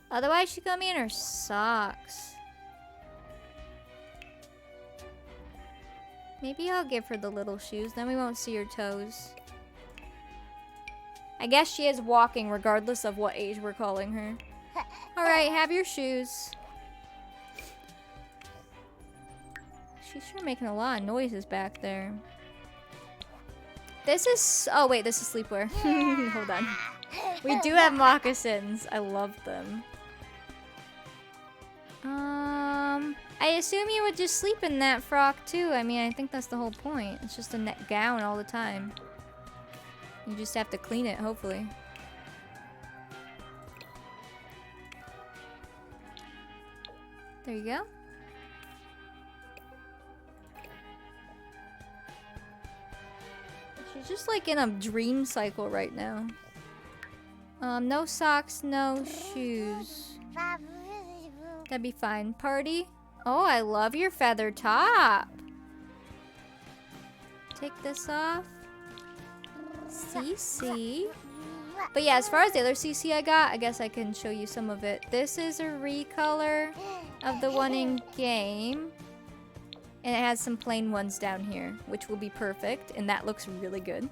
Otherwise, she's gonna be in her socks. Maybe I'll give her the little shoes, then we won't see her toes. I guess she is walking regardless of what age we're calling her. Alright, have your shoes. She's sure making a lot of noises back there. This is... Oh, wait, this is sleepwear. Hold on. We do have moccasins. I love them. I assume you would just sleep in that frock too. I mean, I think that's the whole point. It's just a net gown all the time. You just have to clean it, hopefully. There you go. She's just like in a dream cycle right now. No socks, no shoes. That'd be fine. Party? Oh, I love your feather top. Take this off. CC. But yeah, as far as the other CC I got, I guess I can show you some of it. This is a recolor of the one in game. And it has some plain ones down here, which will be perfect. And that looks really good.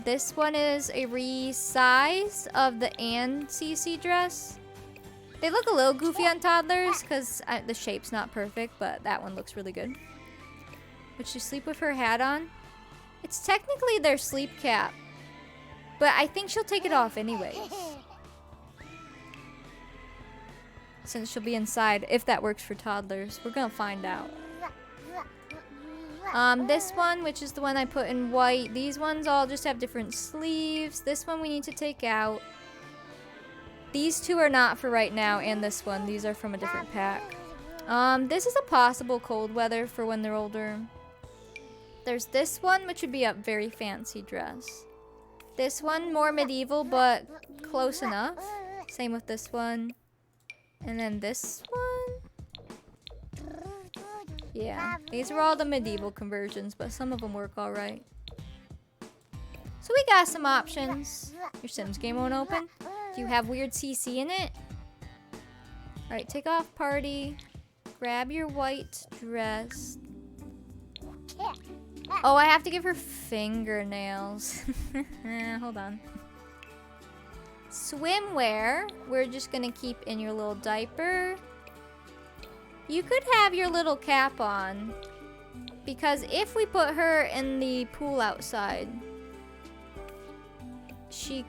This one is a resize of the Anne CC dress. They look a little goofy on toddlers because the shape's not perfect, but that one looks really good. Would she sleep with her hat on? It's technically their sleep cap, but I think she'll take it off anyways. Since she'll be inside, if that works for toddlers. We're gonna find out. This one, which is the one I put in white, these ones all just have different sleeves. This one we need to take out. These two are not for right now, and this one. These are from a different pack. This is a possible cold weather for when they're older. There's this one, which would be a very fancy dress. This one, more medieval, but close enough. Same with this one. And then this one. Yeah, these are all the medieval conversions, but some of them work alright. So we got some options. Your Sims game won't open? Do you have weird CC in it? Alright, take off party. Grab your white dress. Oh, I have to give her fingernails. Hold on. Swimwear, we're just gonna keep in your little diaper. You could have your little cap on, because if we put her in the pool outside, she'd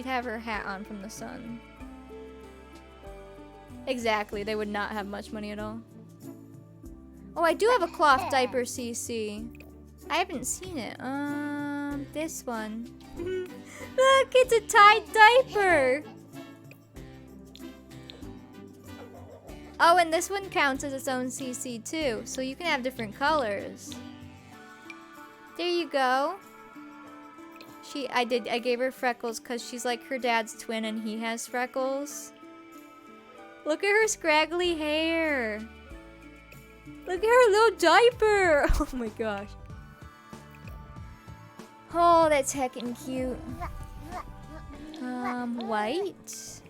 have her hat on from the sun. Exactly, they would not have much money at all. Oh, I do have a cloth diaper CC. I haven't seen it. This one. Look, it's a tied diaper. Oh, and this one counts as its own CC too, so you can have different colors. There you go. I gave her freckles because she's like her dad's twin and he has freckles. Look at her scraggly hair. Look at her little diaper. Oh my gosh. Oh, that's heckin' cute. White.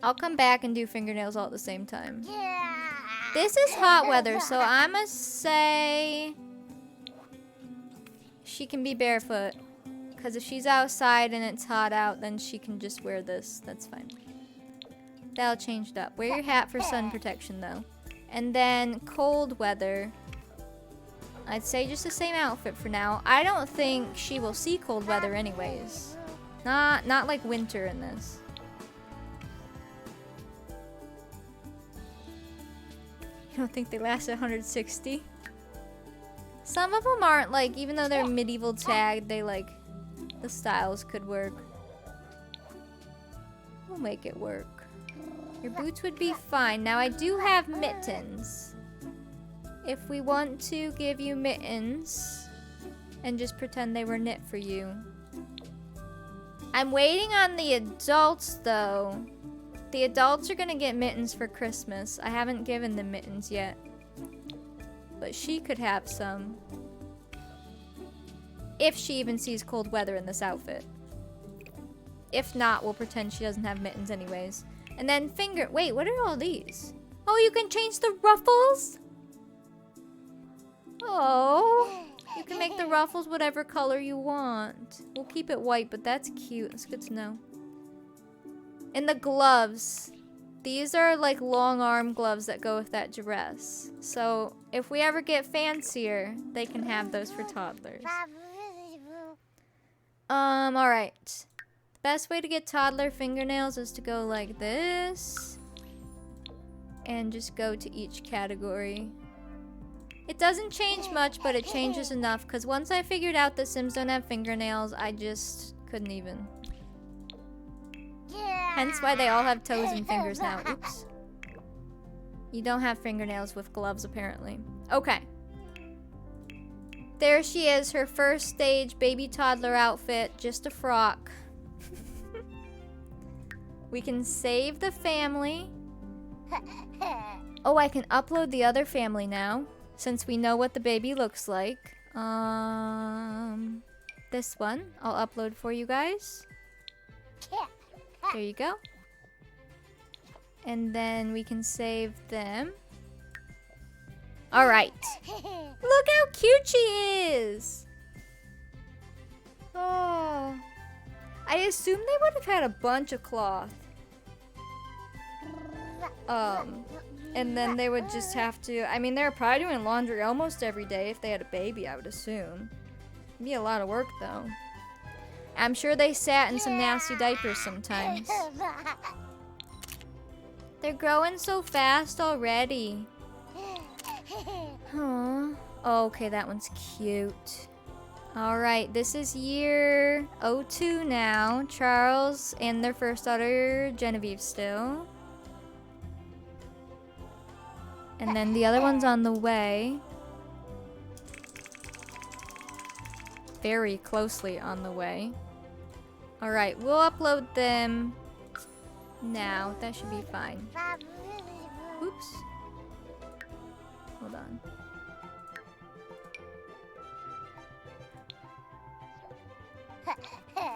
I'll come back and do fingernails all at the same time. This is hot weather, so I'ma say she can be barefoot. Because if she's outside and it's hot out, then she can just wear this. That's fine. That'll change it up. Wear your hat for sun protection, though. And then cold weather. I'd say just the same outfit for now. I don't think she will see cold weather anyways. Not like winter in this. You don't think they last 160? Some of them aren't, like, even though they're medieval tagged, they like, the styles could work. We'll make it work. Your boots would be fine. Now I do have mittens. If we want to give you mittens and just pretend they were knit for you. I'm waiting on the adults though. The adults are gonna get mittens for Christmas. I haven't given them mittens yet. But she could have some. If she even sees cold weather in this outfit. If not, we'll pretend she doesn't have mittens anyways. And then wait, what are all these? Oh, you can change the ruffles? Oh, you can make the ruffles whatever color you want. We'll keep it white, but that's cute. That's good to know. And the gloves. These are like long arm gloves that go with that dress. So if we ever get fancier, they can have those for toddlers. Alright. The best way to get toddler fingernails is to go like this. And just go to each category. It doesn't change much, but it changes enough. Because once I figured out that Sims don't have fingernails, I just couldn't even. Hence why they all have toes and fingers now. Oops. You don't have fingernails with gloves, apparently. Okay. There she is, her first stage baby toddler outfit. Just a frock. We can save the family. Oh, I can upload the other family now. Since we know what the baby looks like. This one. I'll upload for you guys. There you go. And then we can save them. Alright. Look how cute she is! Oh. I assume they would have had a bunch of cloth. And then they would just have to... I mean, they're probably doing laundry almost every day if they had a baby, I would assume. Be a lot of work though. I'm sure they sat in some nasty diapers sometimes. They're growing so fast already. Huh. Oh, okay, that one's cute. Alright, this is year 02 now. Charles and their first daughter, Genevieve, still. And then the other one's on the way. Very closely on the way. Alright, we'll upload them now. That should be fine. Oops. Hold on.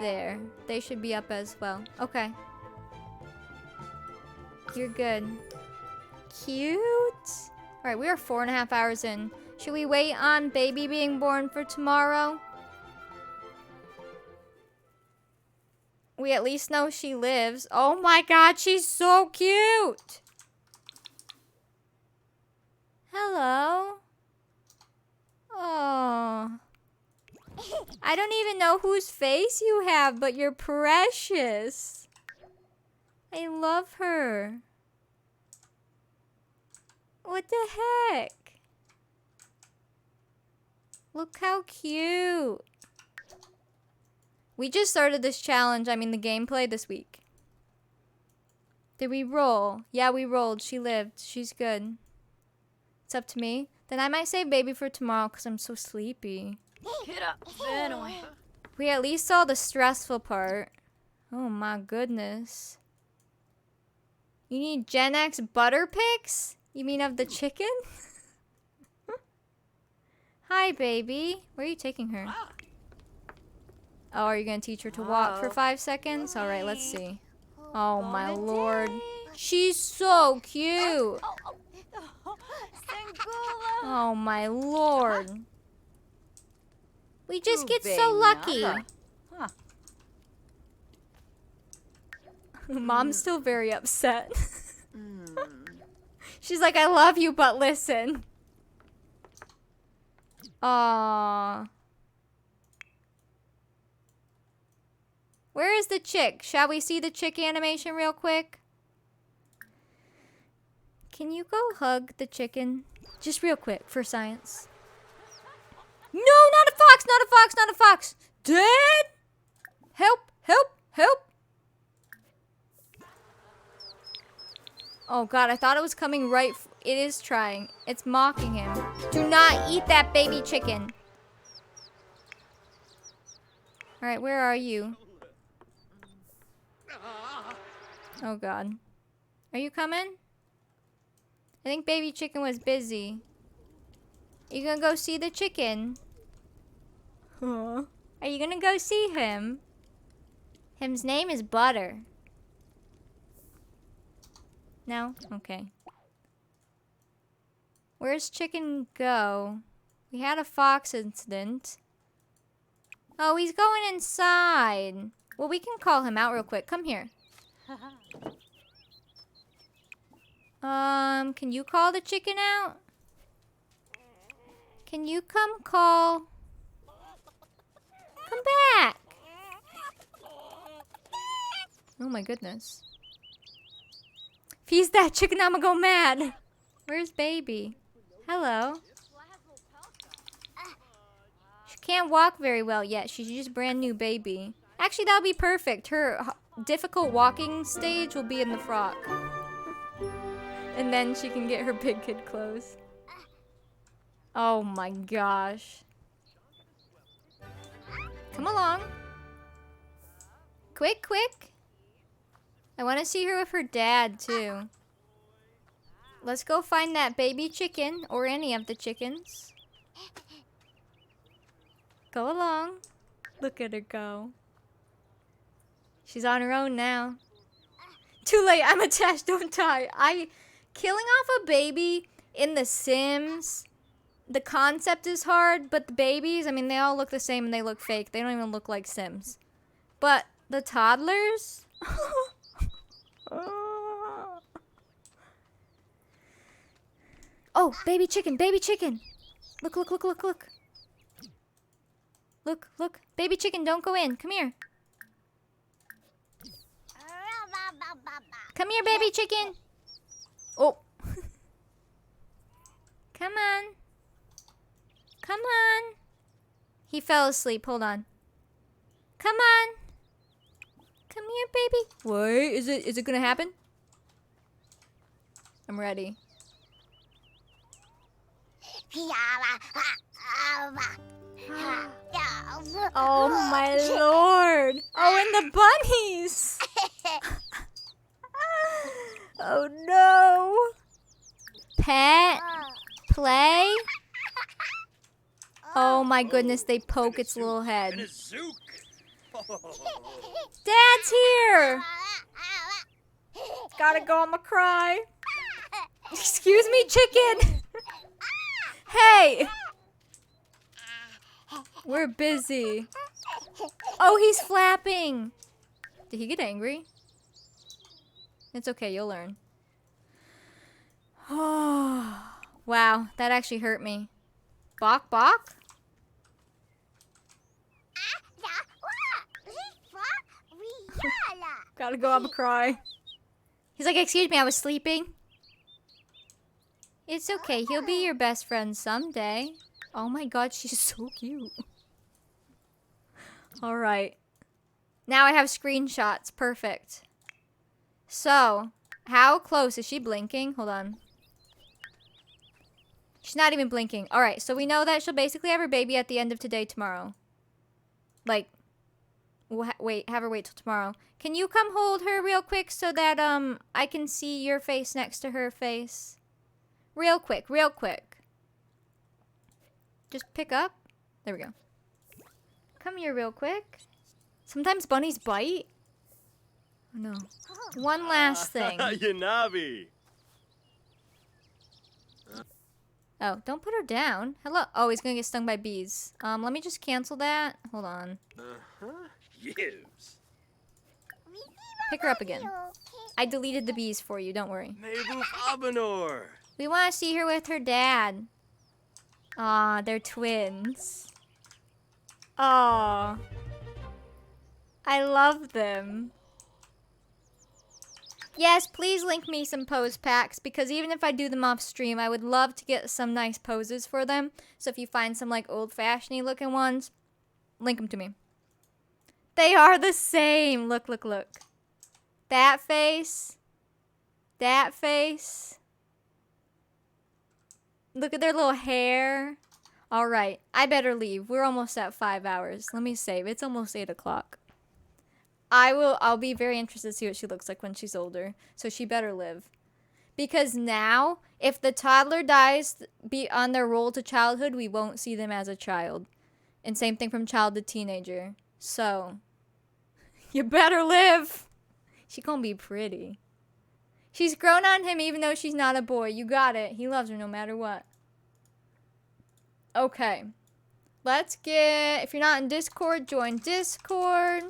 There. They should be up as well. Okay. You're good. Cute. Alright, we are 4.5 hours in. Should we wait on baby being born for tomorrow? We at least know she lives. Oh my god, she's so cute! Hello? Oh. I don't even know whose face you have, but you're precious. I love her. What the heck? Look how cute. We just started this challenge, I mean the gameplay this week. Did we roll? Yeah, we rolled. She lived. She's good. It's up to me. Then I might save baby for tomorrow because I'm so sleepy. Get up, Fenway. We at least saw the stressful part. Oh my goodness. You need Gen X butter pics? You mean of the chicken? Hi, baby. Where are you taking her? Oh, are you going to teach her to walk for 5 seconds? All right, let's see. Oh, my lord. She's so cute. Oh, my lord. We just get so lucky. Mom's still very upset. She's like, I love you, but listen. Aww. Where is the chick? Shall we see the chick animation real quick? Can you go hug the chicken? Just real quick, for science. No, not a fox, not a fox, not a fox. Dad? Help, help, help. Oh god, I thought it was coming right. It is trying. It's mocking him. Do not eat that baby chicken. Alright, where are you? Oh god. Are you coming? I think baby chicken was busy. You gonna go see the chicken? Huh? Are you gonna go see him? Him's name is Butter. No? Okay. Where's chicken go? We had a fox incident. Oh, he's going inside. Well, we can call him out real quick. Come here. Can you call the chicken out? Can you come call? Come back. Oh my goodness. If he's that chicken, I'ma go mad. Where's baby? Hello. She can't walk very well yet. She's just brand new baby. Actually, that'll be perfect. Her difficult walking stage will be in the frock. And then she can get her big kid clothes. Oh my gosh. Come along. Quick, quick. I want to see her with her dad, too. Let's go find that baby chicken, or any of the chickens. Go along. Look at her go. She's on her own now. Too late, I'm attached, don't die. Killing off a baby in The Sims, the concept is hard, but the babies, I mean, they all look the same and they look fake. They don't even look like Sims. But the toddlers? Oh, baby chicken, baby chicken. Look, look, look, look, look. Look, look. Baby chicken, don't go in. Come here. Come here, baby chicken. Oh. Come on. Come on. He fell asleep. Hold on. Come on. Come here, baby. Wait, is it gonna happen? I'm ready. Oh my lord. Oh, and the bunnies. Oh no. Pet. Play. Oh my goodness, they poke its little head. Dad's here. Gotta go, I'ma cry. Excuse me, chicken. Hey. We're busy. Oh, he's flapping. Did he get angry? It's okay, you'll learn. Oh, wow, that actually hurt me. Bok, bok? Gotta go, I'ma cry. He's like, excuse me, I was sleeping. It's okay, he'll be your best friend someday. Oh my god, she's so cute. Alright. Now I have screenshots. Perfect. So, how close is she blinking? Hold on. She's not even blinking. Alright, so we know that she'll basically have her baby at the end of today, tomorrow. Like, wait, have her wait till tomorrow. Can you come hold her real quick so that, I can see your face next to her face? Real quick, real quick. Just pick up. There we go. Come here real quick. Sometimes bunnies bite. Oh no. One last thing. Yanabi. Oh, don't put her down. Hello. Oh, he's gonna get stung by bees. Let me just cancel that. Hold on. Yes. Pick her up again. I deleted the bees for you, don't worry. Nebu Fabanor. We want to see her with her dad. Aw, they're twins. Aw. I love them. Yes, please link me some pose packs, because even if I do them off stream, I would love to get some nice poses for them. So if you find some like old-fashioned-y looking ones, link them to me. They are the same. Look, look, look. That face. That face. Look at their little hair. Alright, I better leave. We're almost at 5 hours. Let me save. It's almost 8 o'clock. I'll be very interested to see what she looks like when she's older. So she better live. Because now, if the toddler dies on their roll to childhood, we won't see them as a child. And same thing from child to teenager. So, you better live. She gonna be pretty. She's grown on him even though she's not a boy. You got it. He loves her no matter what. Okay. Let's get... If you're not in Discord, join Discord.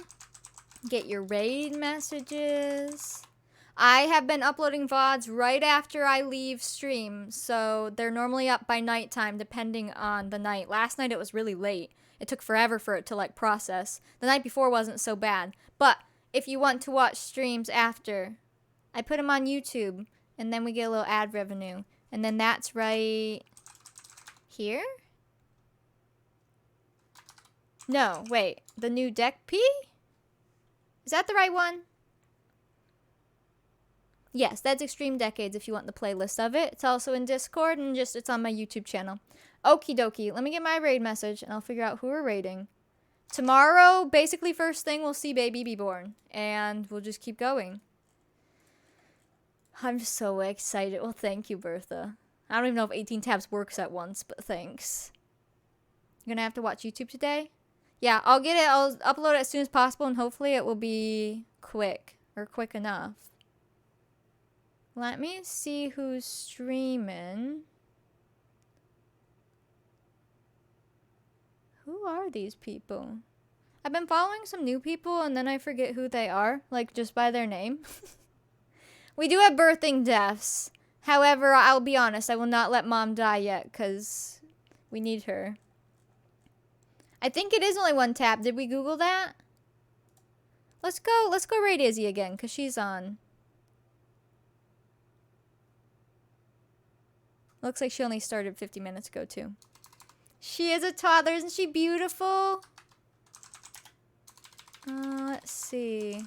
Get your raid messages. I have been uploading VODs right after I leave stream. So they're normally up by nighttime depending on the night. Last night it was really late. It took forever for it to like process. The night before wasn't so bad. But if you want to watch streams after... I put them on YouTube, and then we get a little ad revenue. And then that's right here? No, wait. The new deck P? Is that the right one? Yes, that's Extreme Decades if you want the playlist of it. It's also in Discord, and it's on my YouTube channel. Okie dokie. Let me get my raid message, and I'll figure out who we're raiding. Tomorrow, basically first thing, we'll see baby be born. And we'll just keep going. I'm so excited. Well, thank you, Bertha. I don't even know if 18 tabs works at once, but thanks. You're gonna have to watch YouTube today? Yeah, I'll get it. I'll upload it as soon as possible, and hopefully it will be quick. Or quick enough. Let me see who's streaming. Who are these people? I've been following some new people, and then I forget who they are. Like, just by their name. We do have birthing deaths. However, I'll be honest, I will not let mom die yet, because we need her. I think it is only one tab. Did we Google that? Let's go raid Izzy again, because she's on. Looks like she only started 50 minutes ago, too. She is a toddler. Isn't she beautiful? Let's see.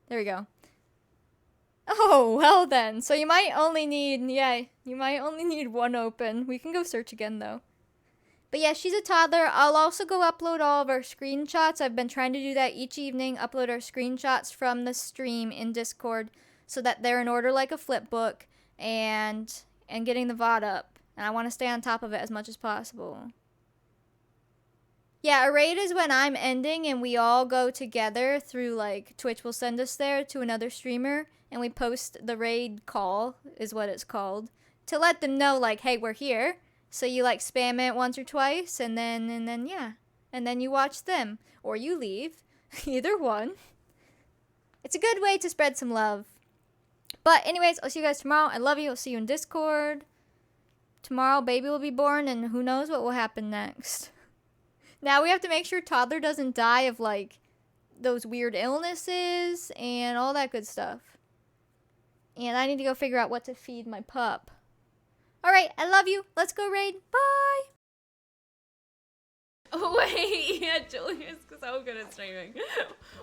There we go. Oh, well then. So you might only need, you might only need one open. We can go search again, though. But yeah, she's a toddler. I'll also go upload all of our screenshots. I've been trying to do that each evening. Upload our screenshots from the stream in Discord so that they're in order like a flip book and getting the VOD up. And I want to stay on top of it as much as possible. Yeah, a raid is when I'm ending and we all go together through, like, Twitch will send us there to another streamer and we post the raid call, is what it's called, to let them know, like, hey, we're here. So you, like, spam it once or twice and then yeah. And then you watch them. Or you leave. Either one. It's a good way to spread some love. But anyways, I'll see you guys tomorrow. I love you. I'll see you in Discord. Tomorrow, baby will be born and who knows what will happen next. Now we have to make sure toddler doesn't die of, like, those weird illnesses and all that good stuff. And I need to go figure out what to feed my pup. Alright, I love you. Let's go raid. Bye! Oh, wait, yeah, Julia's so good at streaming.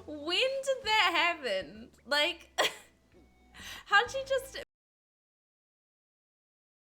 When did that happen? Like, how'd she just